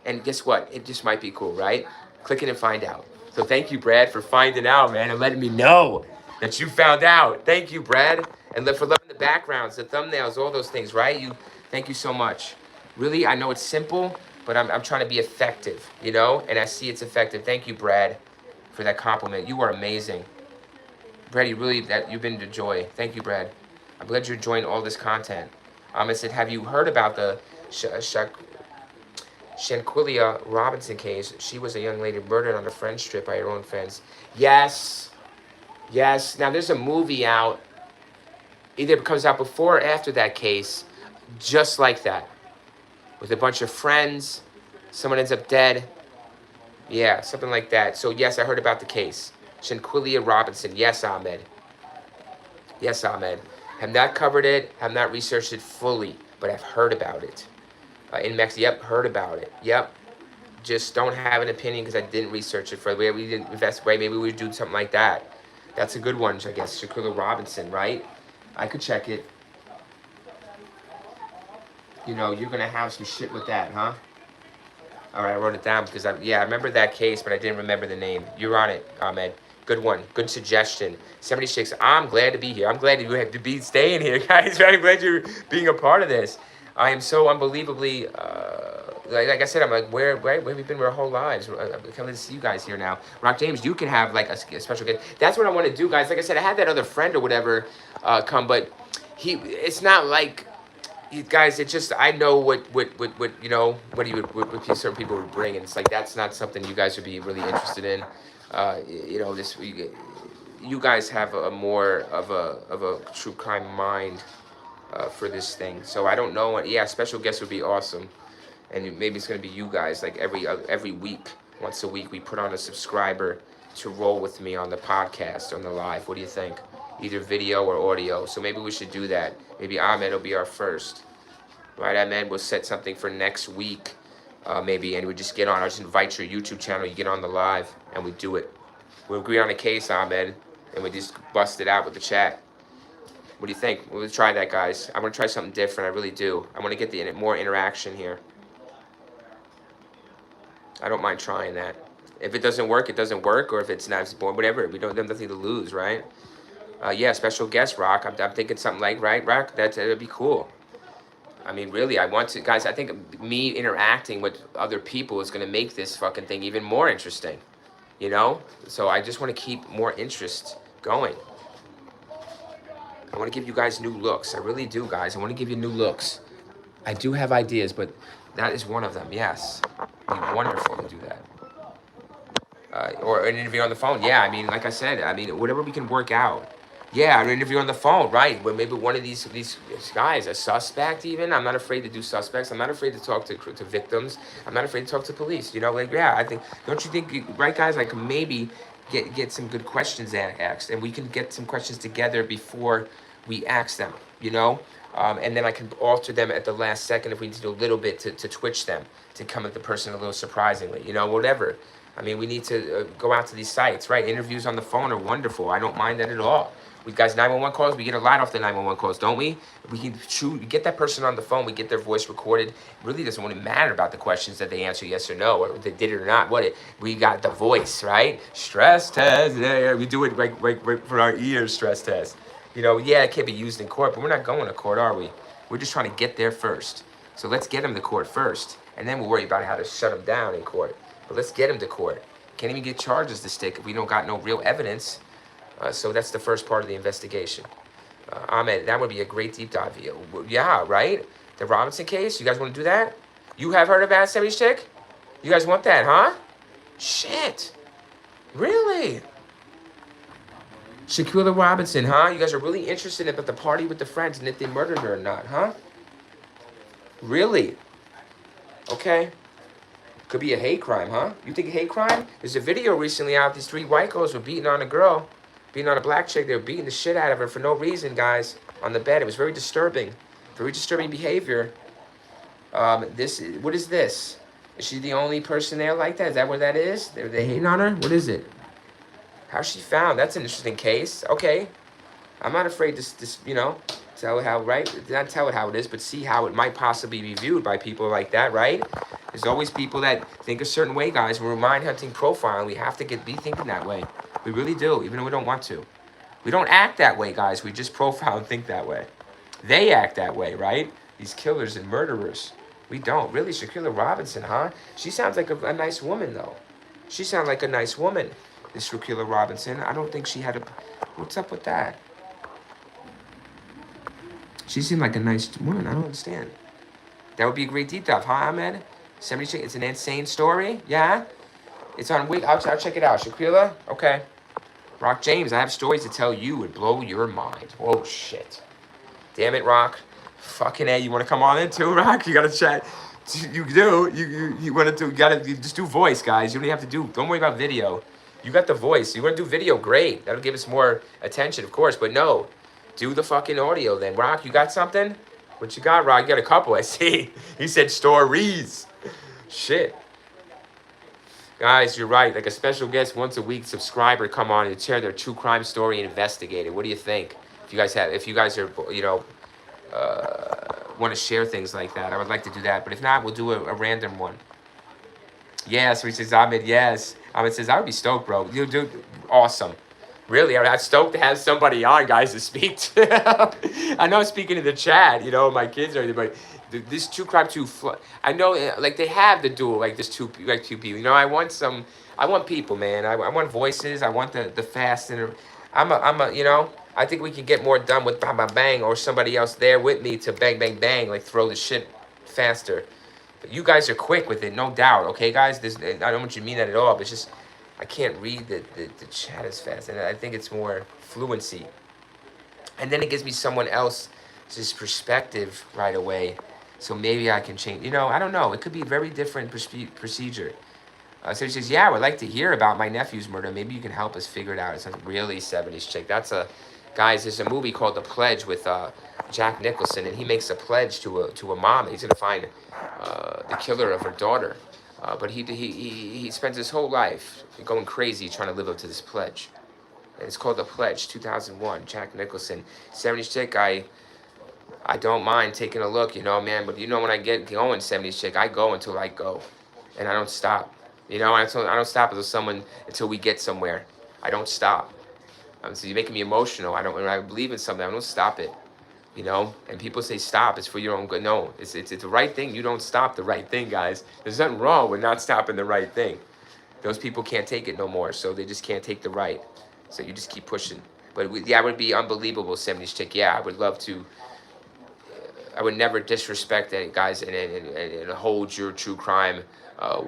And guess what? It just might be cool, right? Click it and find out. So thank you, Brad, for finding out, man, and letting me know that you found out. Thank you, Brad. And for loving the backgrounds, the thumbnails, all those things, right? Thank you so much. Really, I know it's simple, but I'm trying to be effective, you know? And I see it's effective. Thank you, Brad, for that compliment. You are amazing. Brad, you've been a joy. Thank you, Brad. I'm glad you're enjoying all this content. I said, have you heard about the Shanquilia Robinson case? She was a young lady murdered on a Friends trip by her own friends. Yes. Yes. Now, there's a movie out. Either it comes out before or after that case, just like that. With a bunch of friends, someone ends up dead. Yeah, something like that. So yes, I heard about the case. Shanquilia Robinson. Yes, Ahmed. Yes, Ahmed. Have not covered it, have not researched it fully, but I've heard about it. In Mexico, yep, heard about it. Yep. Just don't have an opinion because I didn't research it for the way we didn't investigate. Maybe we would do something like that. That's a good one, I guess. Shanquilia Robinson, right? I could check it. You know, you're going to have some shit with that, huh? All right, I wrote it down because, I remember that case, but I didn't remember the name. You're on it, Ahmed. Good one. Good suggestion. 76, I'm glad to be here. I'm glad you have to be staying here, guys. I'm glad you're being a part of this. I am so unbelievably, like I said, I'm like, where we've been our whole lives. I'm coming to see you guys here now. Rock James, you can have like a special gift. That's what I want to do, guys. Like I said, I had that other friend or whatever come, but it's not like, guys, it's just, I know what you know, what certain people would bring, and it's like, that's not something you guys would be really interested in. You know, you guys have a more of a true crime mind for this thing. So I don't know. Yeah, special guest would be awesome, and maybe it's gonna be you guys. Like every week, once a week, we put on a subscriber to roll with me on the podcast, on the live. What do you think? Either video or audio. So maybe we should do that. Maybe Ahmed will be our first. Right, Ahmed? We'll set something for next week, maybe, and we just get on. I'll just invite your YouTube channel. You get on the live, and we do it. We agree on a case, Ahmed, and we just bust it out with the chat. What do you think? We'll try that, guys. I want to try something different. I really do. I want to get the more interaction here. I don't mind trying that. If it doesn't work, it doesn't work. Or if it's not, whatever. We don't have nothing to lose, right? Yeah, special guest, Rock. I'm thinking something like, right, Rock? That'd be cool. I mean, really, I want to, guys, I think me interacting with other people is going to make this fucking thing even more interesting. You know? So I just want to keep more interest going. I want to give you guys new looks. I really do, guys. I want to give you new looks. I do have ideas, but that is one of them, yes. It'd be wonderful to do that. Or an interview on the phone. Yeah, I mean, like I said, I mean, whatever we can work out. Yeah, an interview on the phone, right? But maybe one of these guys, a suspect even. I'm not afraid to do suspects. I'm not afraid to talk to victims. I'm not afraid to talk to police. You know, like, yeah, I think, don't you think, right, guys, I can maybe get some good questions asked, and we can get some questions together before we ask them, you know? And then I can alter them at the last second if we need to do a little bit to twitch them, to come at the person a little surprisingly, you know, whatever. I mean, we need to go out to these sites, right? Interviews on the phone are wonderful. I don't mind that at all. We guys, 911 calls, we get a lot off the 911 calls, don't we? We can get that person on the phone, we get their voice recorded. It really doesn't really matter about the questions that they answer yes or no, or they did it or not. We got the voice, right? Stress test, yeah, we do it right for our ears, stress test. You know, yeah, it can't be used in court, but we're not going to court, are we? We're just trying to get there first. So let's get them to court first, and then we'll worry about how to shut them down in court. But let's get them to court. Can't even get charges to stick if we don't got no real evidence. So that's the first part of the investigation. Ahmed, that would be a great deep dive. Yeah, right? The Robinson case, you guys want to do that? You have heard of that 70s chick? You guys want that, huh? Shit. Really? Shaquilla Robinson, huh? You guys are really interested about the party with the friends and if they murdered her or not, huh? Really? Okay. Could be a hate crime, huh? You think a hate crime? There's a video recently out. These 3 white girls were beating on a girl. Beating on a black chick. They were beating the shit out of her for no reason, guys. On the bed. It was very disturbing. Very disturbing behavior. What is this? Is she the only person there like that? Is that what that is? They're hating on her? What is it? How's she found? That's an interesting case. Okay. I'm not afraid to you know, tell it how, right? Not tell it how it is, but see how it might possibly be viewed by people like that, right? There's always people that think a certain way, guys. We're mind hunting profiling. We have to be thinking that way. We really do, even though we don't want to. We don't act that way, guys. We just profile and think that way. They act that way, right? These killers and murderers. We don't. Really, Shaquilla Robinson, huh? She sounds like a nice woman, though. She sounds like a nice woman, this Shaquilla Robinson. I don't think she had a... What's up with that? She seemed like a nice woman. I don't understand. That would be a great deep dive, huh, Ahmed? 70 It's an insane story? Yeah? It's on week. I'll check it out. Shaquilla? Okay. Rock James, I have stories to tell you would blow your mind. Oh, shit. Damn it, Rock. Fucking A, you want to come on in too, Rock? You got to chat. You do. You want to do, you just do voice, guys. You don't have to do, don't worry about video. You got the voice. You want to do video, great. That'll give us more attention, of course, but no. Do the fucking audio then. Rock, you got something? What you got, Rock? You got a couple, I see. He said stories. Shit. Guys, you're right. Like a special guest once a week subscriber come on and share their true crime story and investigate it. What do you think? If you guys are, you know, want to share things like that, I would like to do that. But if not, we'll do a random one. Yes, he says, Ahmed, yes. Ahmed says, I would be stoked, bro. You do awesome. Really, I'm stoked to have somebody on, guys, to speak to. I know I'm speaking in the chat, you know, my kids or anything, but this True Crime 2, I know, like, they have the duel, like, this two people. You know, I want people, man. I want voices. I want the fast, and you know, I think we can get more done with bang, bang, bang, or somebody else there with me to bang, bang, bang, like, throw the shit faster. But you guys are quick with it, no doubt, okay, guys? I don't want you to mean that at all, but it's just, I can't read the chat as fast, and I think it's more fluency. And then it gives me someone else's perspective right away, so maybe I can change. You know, I don't know. It could be a very different procedure. So he says, yeah, I would like to hear about my nephew's murder. Maybe you can help us figure it out. It's a really 70s chick. Guys, there's a movie called The Pledge with Jack Nicholson, and he makes a pledge to a mom that he's gonna find the killer of her daughter. But he spends his whole life going crazy trying to live up to this pledge. And it's called The Pledge, 2001. Jack Nicholson, 70s chick. I don't mind taking a look, you know, man. But you know, when I get going, 70s chick, I go until I go, and I don't stop. You know, I don't stop until we get somewhere. I don't stop. So you're making me emotional. When I believe in something, I don't stop it. You know, and people say stop. It's for your own good. No, it's the right thing. You don't stop the right thing, guys. There's nothing wrong with not stopping the right thing. Those people can't take it no more, so they just can't take the right. So you just keep pushing. But yeah, it would be unbelievable, 70s chick. Yeah, I would love to. I would never disrespect any guys and hold your true crime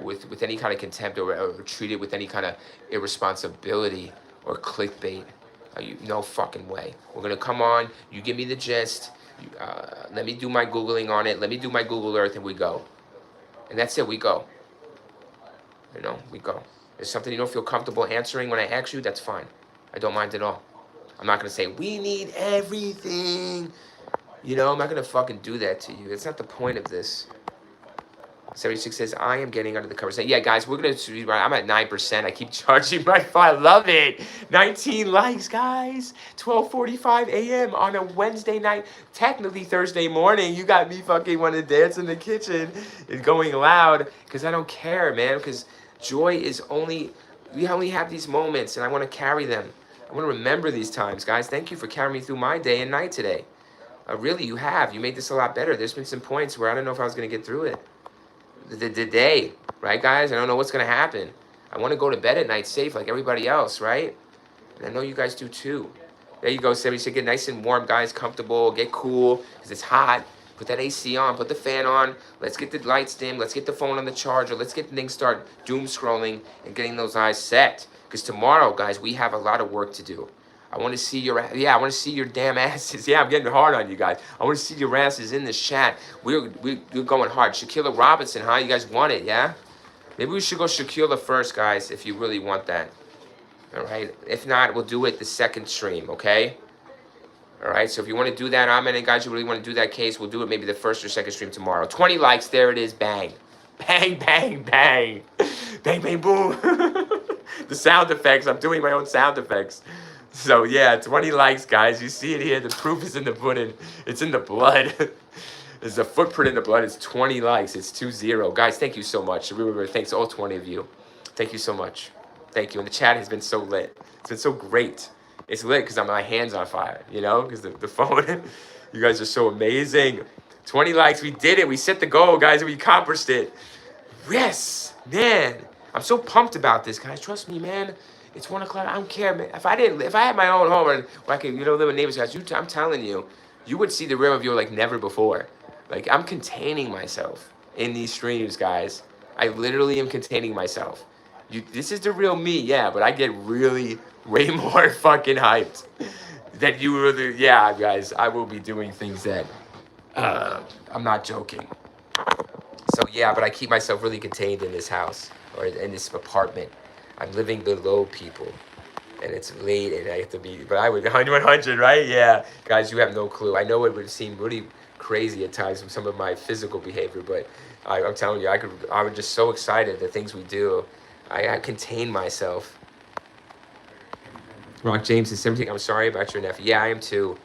with any kind of contempt or treat it with any kind of irresponsibility or clickbait. No fucking way. We're gonna come on. You give me the gist. Let me do my Googling on it. Let me do my Google Earth, and we go. And that's it. We go. You know, we go. There's something you don't feel comfortable answering when I ask you. That's fine. I don't mind at all. I'm not gonna say we need everything. You know, I'm not gonna fucking do that to you. That's not the point of this. 76 says, I am getting under the covers. Yeah, guys, I'm at 9%. I keep charging my phone. I love it. 19 likes, guys. 12:45 a.m. on a Wednesday night. Technically Thursday morning. You got me fucking wanting to dance in the kitchen and going loud because I don't care, man. Because joy is we only have these moments, and I want to carry them. I want to remember these times, guys. Thank you for carrying me through my day and night today. Really, you have. You made this a lot better. There's been some points where I don't know if I was going to get through it. The day, right, guys? I don't know what's going to happen. I want to go to bed at night safe like everybody else, right? And I know you guys do too. There you go, 76. Get nice and warm, guys. Comfortable. Get cool because it's hot. Put that AC on. Put the fan on. Let's get the lights dim. Let's get the phone on the charger. Let's get things start doom scrolling and getting those eyes set. Because tomorrow, guys, we have a lot of work to do. I want to see I want to see your damn asses. Yeah, I'm getting hard on you guys. I want to see your asses in this chat. We're going hard. Shaquilla Robinson, huh? You guys want it, yeah? Maybe we should go Shaquilla first, guys, if you really want that. All right? If not, we'll do it the second stream, okay? All right? So if you want to do that, and guys, you really want to do that case, we'll do it maybe the first or second stream tomorrow. 20 likes, there it is, bang. Bang, bang, bang. Bang, bang, boom. The sound effects, I'm doing my own sound effects. So yeah, 20 likes, guys. You see it here. The proof is in the pudding. It's in the blood. There's a footprint in the blood. It's 20 likes. It's 2-0. Guys, thank you so much. Really, thanks all 20 of you. Thank you so much. Thank you. And the chat has been so lit. It's been so great. It's lit because my hand's on fire, you know, because the phone. You guys are so amazing. 20 likes. We did it. We set the goal, guys. We accomplished it. Yes, man. I'm so pumped about this, guys. Trust me, man. It's 1 o'clock. I don't care, man. If I had my own home and I could, live with neighbors' guys, I'm telling you, you would see the real of you like never before. Like, I'm containing myself in these streams, guys. I literally am containing myself. This is the real me, yeah, but I get really way more fucking hyped than you really. Yeah, guys, I will be doing things that I'm not joking. So yeah, but I keep myself really contained in this house or in this apartment. I'm living below people, and it's late, and I have to be, but I would 100, right? Yeah. Guys, you have no clue. I know it would seem really crazy at times from some of my physical behavior, but I'm telling you, I was just so excited, the things we do. I contain myself. Rock James is 17. I'm sorry about your nephew. Yeah, I am too.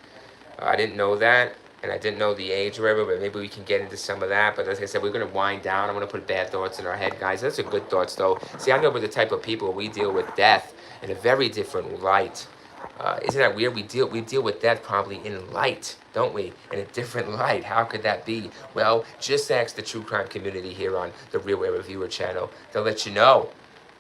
I didn't know that. And I didn't know the age or whatever, but maybe we can get into some of that. But like I said, we're going to wind down. I'm going to put bad thoughts in our head, guys. Those are good thoughts, though. See, I know we're the type of people, we deal with death in a very different light. Isn't that weird? We deal with death probably in light, don't we? In a different light. How could that be? Well, just ask the true crime community here on the Real Way Reviewer channel. They'll let you know.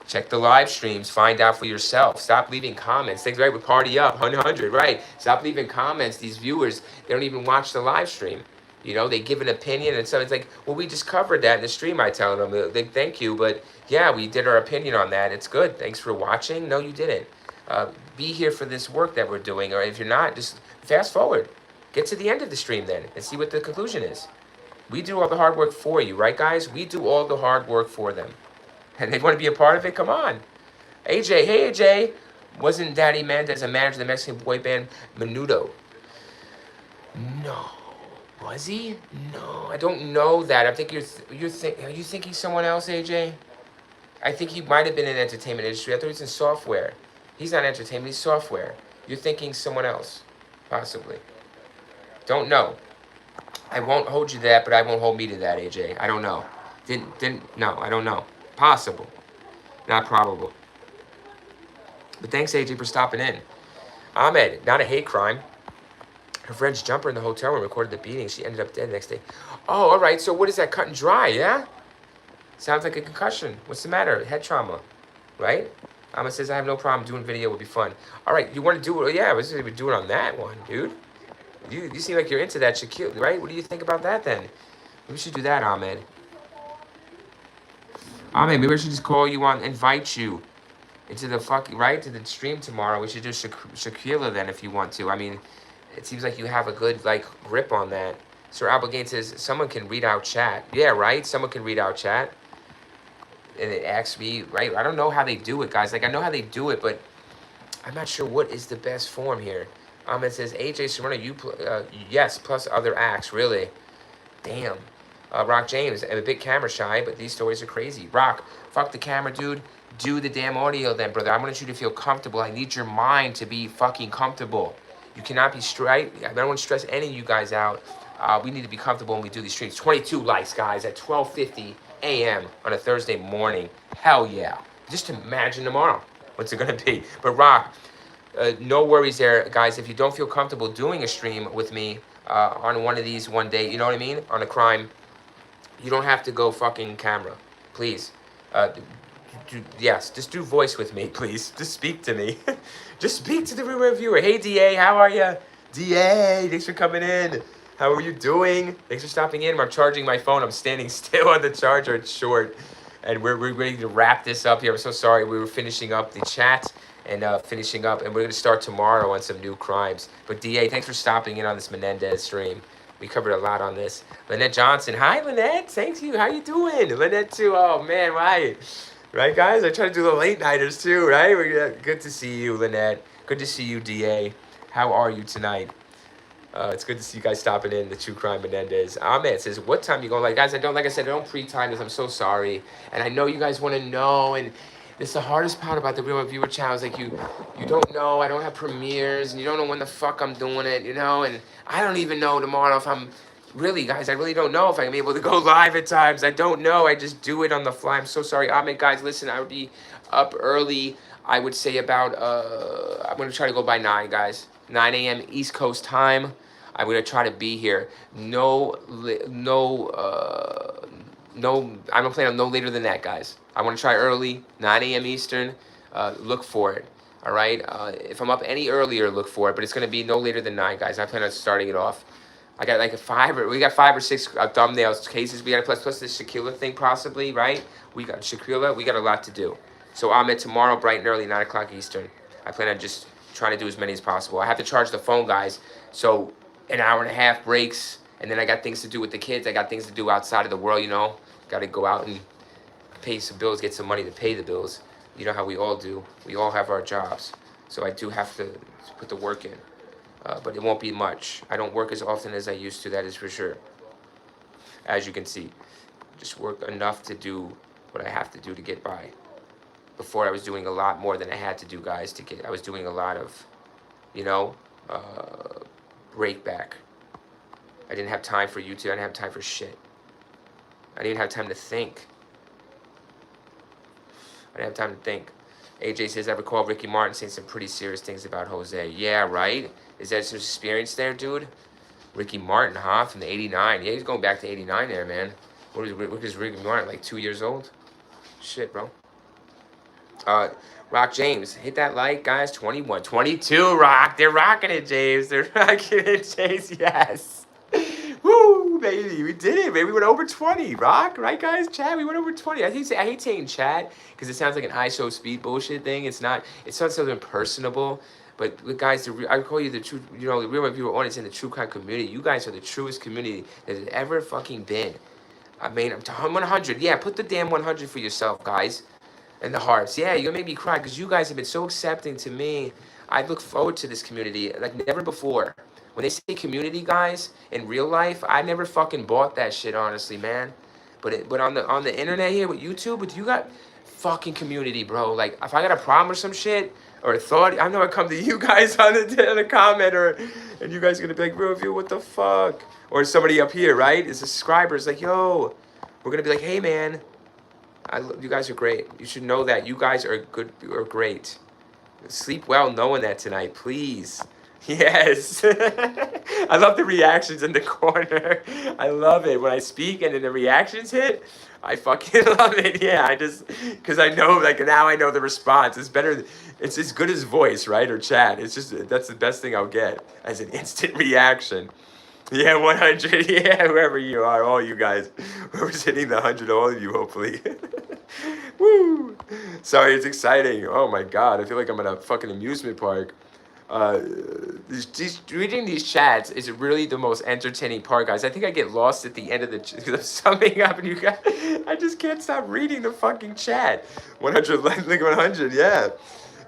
Check the live streams. Find out for yourself. Stop leaving comments. Things right with Party Up, 100, right? Stop leaving comments. These viewers, they don't even watch the live stream. You know, they give an opinion, and so it's like, well, we just covered that in the stream. I tell them, they, thank you, but yeah, we did our opinion on that. It's good. Thanks for watching. No, you didn't. Be here for this work that we're doing, or if you're not, just fast forward. Get to the end of the stream then and see what the conclusion is. We do all the hard work for you, right, guys? We do all the hard work for them. And they want to be a part of it? Come on. AJ, hey AJ. Wasn't Daddy Menendez a manager of the Mexican boy band Menudo? No. Was he? No, I don't know that. I think are you thinking someone else, AJ? I think he might have been in the entertainment industry. I thought he was in software. He's not entertainment, he's software. You're thinking someone else, possibly. Don't know. I won't hold you to that, but I won't hold me to that, AJ. I don't know. No, I don't know. Possible, not probable. But thanks, AJ, for stopping in. Ahmed, not a hate crime. Her friend's jumper in the hotel room recorded the beating. She ended up dead the next day. Oh, all right. So what is that? Cut and dry, yeah? Sounds like a concussion. What's the matter? Head trauma, right? Ahmed says, I have no problem doing video. Would be fun. All right. You want to do it? Yeah, let's do it on that one, dude. You seem like you're into that Shaquille, right? What do you think about that then? Maybe we should do that, Ahmed. Ahmed, maybe I should just call you on, invite you into the fucking, right? To the stream tomorrow. We should do Shaquille then if you want to. I mean, it seems like you have a good, like, grip on that. Sir Albagain says, someone can read out chat. Yeah, right? Someone can read out chat. And it asks me, right? I don't know how they do it, guys. Like, I know how they do it, but I'm not sure what is the best form here. Ahmed says, AJ Serrano, yes, plus other acts, really. Damn. Rock James, I'm a bit camera shy, but these stories are crazy. Rock, fuck the camera, dude. Do the damn audio then, brother. I want you to feel comfortable. I need your mind to be fucking comfortable. You cannot be straight. I don't want to stress any of you guys out. We need to be comfortable when we do these streams. 22 likes, guys, at 12:50 a.m. on a Thursday morning. Hell yeah. Just imagine tomorrow. What's it going to be? But Rock, no worries there, guys. If you don't feel comfortable doing a stream with me on one of these one day, you know what I mean? On a crime, you don't have to go fucking camera. Please. Yes, just do voice with me, please. Just speak to me. Just speak to the real viewer. Hey, DA, how are you? DA, thanks for coming in. How are you doing? Thanks for stopping in. I'm charging my phone. I'm standing still on the charger. It's short. And we're ready to wrap this up here. I'm so sorry. We were finishing up the chat and finishing up. And we're going to start tomorrow on some new crimes. But DA, thanks for stopping in on this Menendez stream. We covered a lot on this. Lynette Johnson. Hi, Lynette. Thank you. How you doing? Lynette, too. Oh, man, right. Right, guys? I try to do the late nighters, too, right? Good to see you, Lynette. Good to see you, DA. How are you tonight? It's good to see you guys stopping in, the True Crime Menendez. Ahmed says, what time you going? Like, guys, like I said, I don't pre-time this. I'm so sorry. And I know you guys want to know. And it's the hardest part about the Real Viewer channel is like you don't know. I don't have premieres. And you don't know when the fuck I'm doing it, you know? And I don't even know tomorrow if I'm, really, guys, I really don't know if I'm able to go live at times. I don't know. I just do it on the fly. I'm so sorry. Ahmed, guys, listen, I would be up early. I would say about, I'm going to try to go by 9, guys. 9 a.m. East Coast time. I'm gonna try to be here. I'm gonna plan on no later than that, guys. I want to try early, 9 a.m. Eastern. Look for it. All right. If I'm up any earlier, look for it. But it's gonna be no later than 9, guys. I plan on starting it off. I got like we got 5 or 6 thumbnails cases. We got plus this Shaquilla thing possibly, right? We got Shaquilla. We got a lot to do. So I'm at tomorrow, bright and early, 9 o'clock Eastern. I plan on just trying to do as many as possible. I have to charge the phone, guys. So an hour and a half breaks, and then I got things to do with the kids. I got things to do outside of the world, you know. Got to go out and pay some bills, get some money to pay the bills. You know how we all do. We all have our jobs. So I do have to put the work in. But it won't be much. I don't work as often as I used to, that is for sure. As you can see. Just work enough to do what I have to do to get by. Before I was doing a lot more than I had to do, guys. I was doing a lot of, you know, break back. I didn't have time for YouTube. I didn't have time for shit. I didn't even have time to think. I didn't have time to think. AJ says, I recall Ricky Martin saying some pretty serious things about Jose. Yeah, right? Is that some experience there, dude? Ricky Martin, huh? From the 89. Yeah, he's going back to 89 there, man. What is Ricky Martin, like 2 years old? Shit, bro. Rock James, hit that like, guys. 21, 22, Rock. They're rocking it, James. They're rocking it, James. Yes. Woo, baby. We did it, baby. We went over 20, Rock. Right, guys? Chat, we went over 20. I hate saying chat because it sounds like an ISO speed bullshit thing. It's not. It sounds so impersonable. But guys, I call you the true, you know, the real viewer audience in the true crime community. You guys are the truest community that has ever fucking been. I mean, I'm 100. Yeah, put the damn 100 for yourself, guys. And the hearts. Yeah, you're gonna make me cry because you guys have been so accepting to me. I look forward to this community like never before. When they say community, guys, in real life, I never fucking bought that shit, honestly, man. But on the internet here with YouTube, with you got fucking community, bro. Like if I got a problem or some shit or a thought, I know I come to you guys on the comment and you guys are gonna be like, bro, review, what the fuck? Or somebody up here, right? Is a subscriber is like, yo, we're gonna be like, hey man, you guys are great. You should know that you guys are good or great. Sleep well knowing that tonight, please. Yes. I love the reactions in the corner. I love it. When I speak and then the reactions hit, I fucking love it. Yeah, because I know, like, now I know the response. It's better, it's as good as voice, right? Or chat. It's just, that's the best thing I'll get as an instant reaction. Yeah, 100. Yeah, whoever you are, all you guys. Whoever's hitting the 100, all of you, hopefully. Woo! Sorry, it's exciting. Oh my god, I feel like I'm at a fucking amusement park. Reading these chats is really the most entertaining part, guys. I think I get lost at the end of the because I'm summing up, and you guys, I just can't stop reading the fucking chat. 100, like 100, yeah.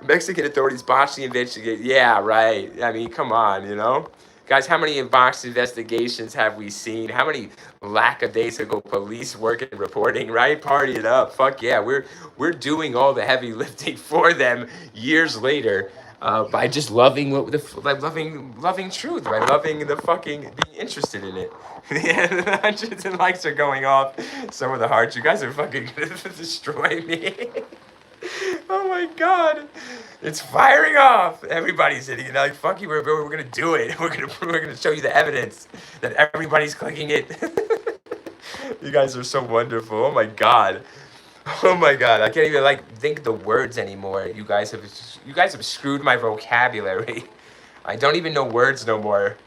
Mexican authorities botched the investigation. Yeah, right. I mean, come on, you know. Guys, how many box investigations have we seen? How many lackadaisical police work and reporting, right? Party it up. Fuck yeah. We're doing all the heavy lifting for them years later by just loving loving truth, by loving the fucking being interested in it. The hundreds and likes are going off. Some of the hearts. You guys are fucking gonna destroy me. Oh my god. It's firing off. Everybody's hitting it. Like, fuck you, we're gonna do it. We're gonna show you the evidence that everybody's clicking it. You guys are so wonderful. Oh my god. Oh my god. I can't even like think the words anymore. You guys have screwed my vocabulary. I don't even know words no more.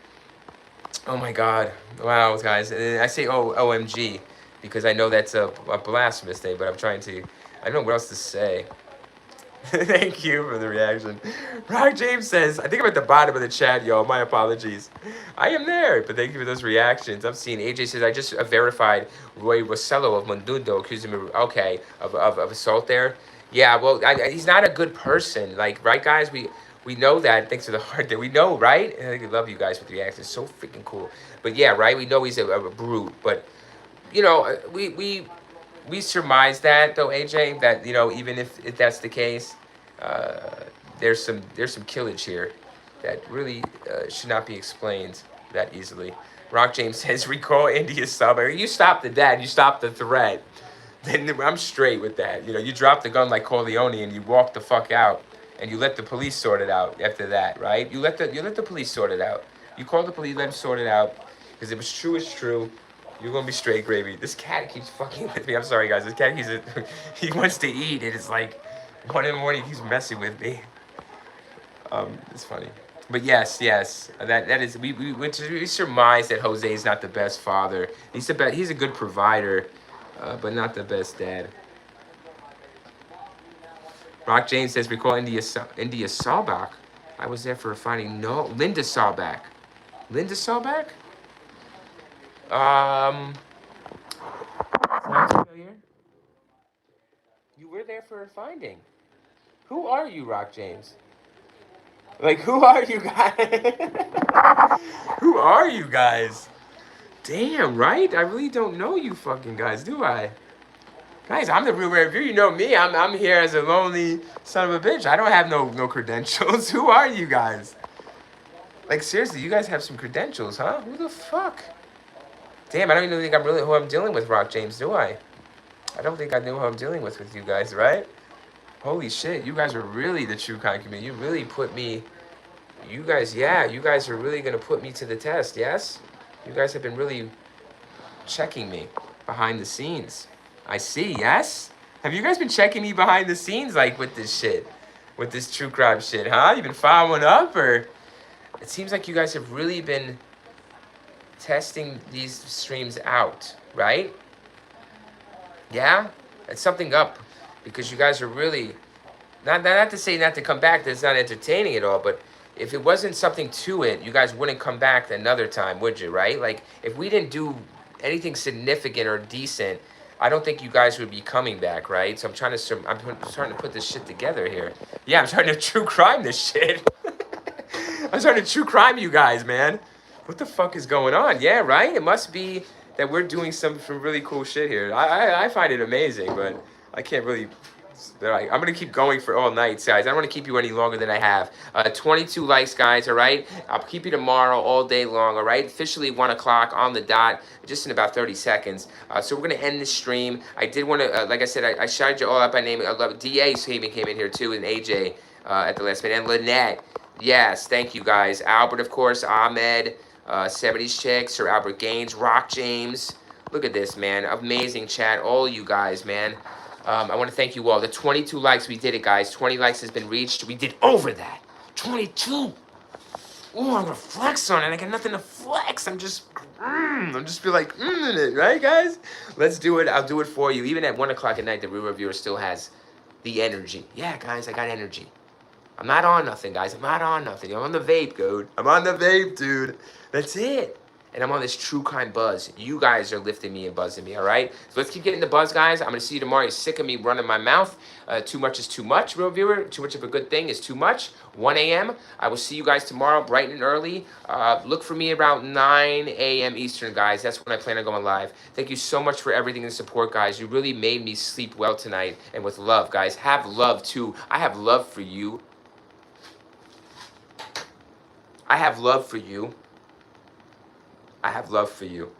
Oh my god. Wow, guys. And I say OMG because I know that's a blasphemous thing, but I'm trying to, I don't know what else to say. Thank you for the reaction. Rock James says, I think I'm at the bottom of the chat, y'all. My apologies. I am there, but thank you for those reactions. I'm seeing AJ says, I just verified Roy Rosello of Mundundo accusing me, okay, of assault there. Yeah, well, he's not a good person. Like, right, guys? We know that. Thanks for the heart there. We know, right? And I love you guys with the reactions. So freaking cool. But yeah, right? We know he's a brute. But, you know, we surmise that though, AJ, that, you know, even if that's the case, there's some killage here that really should not be explained that easily. Rock James says, recall India sub. You stop the dad, you stop the threat. Then I'm straight with that. You know, you drop the gun like Corleone and you walk the fuck out and you let the police sort it out after that, right? You let the police sort it out. You call the police, let them sort it out. Because if it's true, it's true. You're gonna be straight gravy. This cat keeps fucking with me. I'm sorry, guys. This cat he wants to eat. It is like 1 in the morning. He's messing with me. It's funny. But yes, that is we surmise that Jose is not the best father. He's a good provider, but not the best dad. Rock James says, recall India Sawback. I was there for a finding. No, Linda Sawback. Linda Sawback? Sounds familiar. You were there for a finding. Who are you, Rock James? Like, who are you guys? Who are you guys? Damn, right? I really don't know you fucking guys, do I? Guys, I'm the real review. You know me. I'm here as a lonely son of a bitch. I don't have no credentials. Who are you guys? Like, seriously, you guys have some credentials, huh? Who the fuck? Damn, I don't even think I'm really who I'm dealing with, Rock James, do I? I don't think I knew who I'm dealing with you guys, right? Holy shit, you guys are really the true kind community. You really put me, you guys are really going to put me to the test, yes? You guys have been really checking me behind the scenes. I see, yes? Have you guys been checking me behind the scenes, like, with this shit? With this true crime shit, huh? You been following up, or? It seems like you guys have really been testing these streams out, right? Yeah? It's something up, because you guys are really, not to say not to come back, that's not entertaining at all, but if it wasn't something to it, you guys wouldn't come back another time, would you, right? Like, if we didn't do anything significant or decent, I don't think you guys would be coming back, right? So I'm starting to put this shit together here. Yeah, I'm starting to true crime this shit. I'm starting to true crime you guys, man. What the fuck is going on? Yeah, right? It must be that we're doing some really cool shit here. I find it amazing, but I can't really. I'm gonna keep going for all night, guys. I don't want to keep you any longer than I have. 22 likes, guys. All right. I'll keep you tomorrow all day long. All right. Officially 1 o'clock on the dot, just in about 30 seconds. So we're gonna end this stream. I did want to, like I said, I shouted you all out by name. I love Da came in here too, and AJ at the last minute, and Lynette. Yes, thank you guys. Albert, of course. Ahmed. 70s Chick, Sir Albert Gaines, Rock James. Look at this, man. Amazing chat. All you guys, man. I want to thank you all. The 22 likes, we did it, guys. 20 likes has been reached. We did over that. 22. Ooh, I'm going to flex on it. I got nothing to flex. I'm just feel like, in it, right, guys? Let's do it. I'll do it for you. Even at 1 o'clock at night, the real reviewer still has the energy. Yeah, guys, I got energy. I'm not on nothing, guys. I'm not on nothing. I'm on the vape, dude. I'm on the vape, dude. That's it. And I'm on this true kind buzz. You guys are lifting me and buzzing me, all right? So let's keep getting the buzz, guys. I'm going to see you tomorrow. You're sick of me running my mouth. Too much is too much, real viewer. Too much of a good thing is too much. 1 a.m. I will see you guys tomorrow, bright and early. Look for me around 9 a.m. Eastern, guys. That's when I plan on going live. Thank you so much for everything and support, guys. You really made me sleep well tonight. And with love, guys. Have love, too. I have love for you. I have love for you. I have love for you.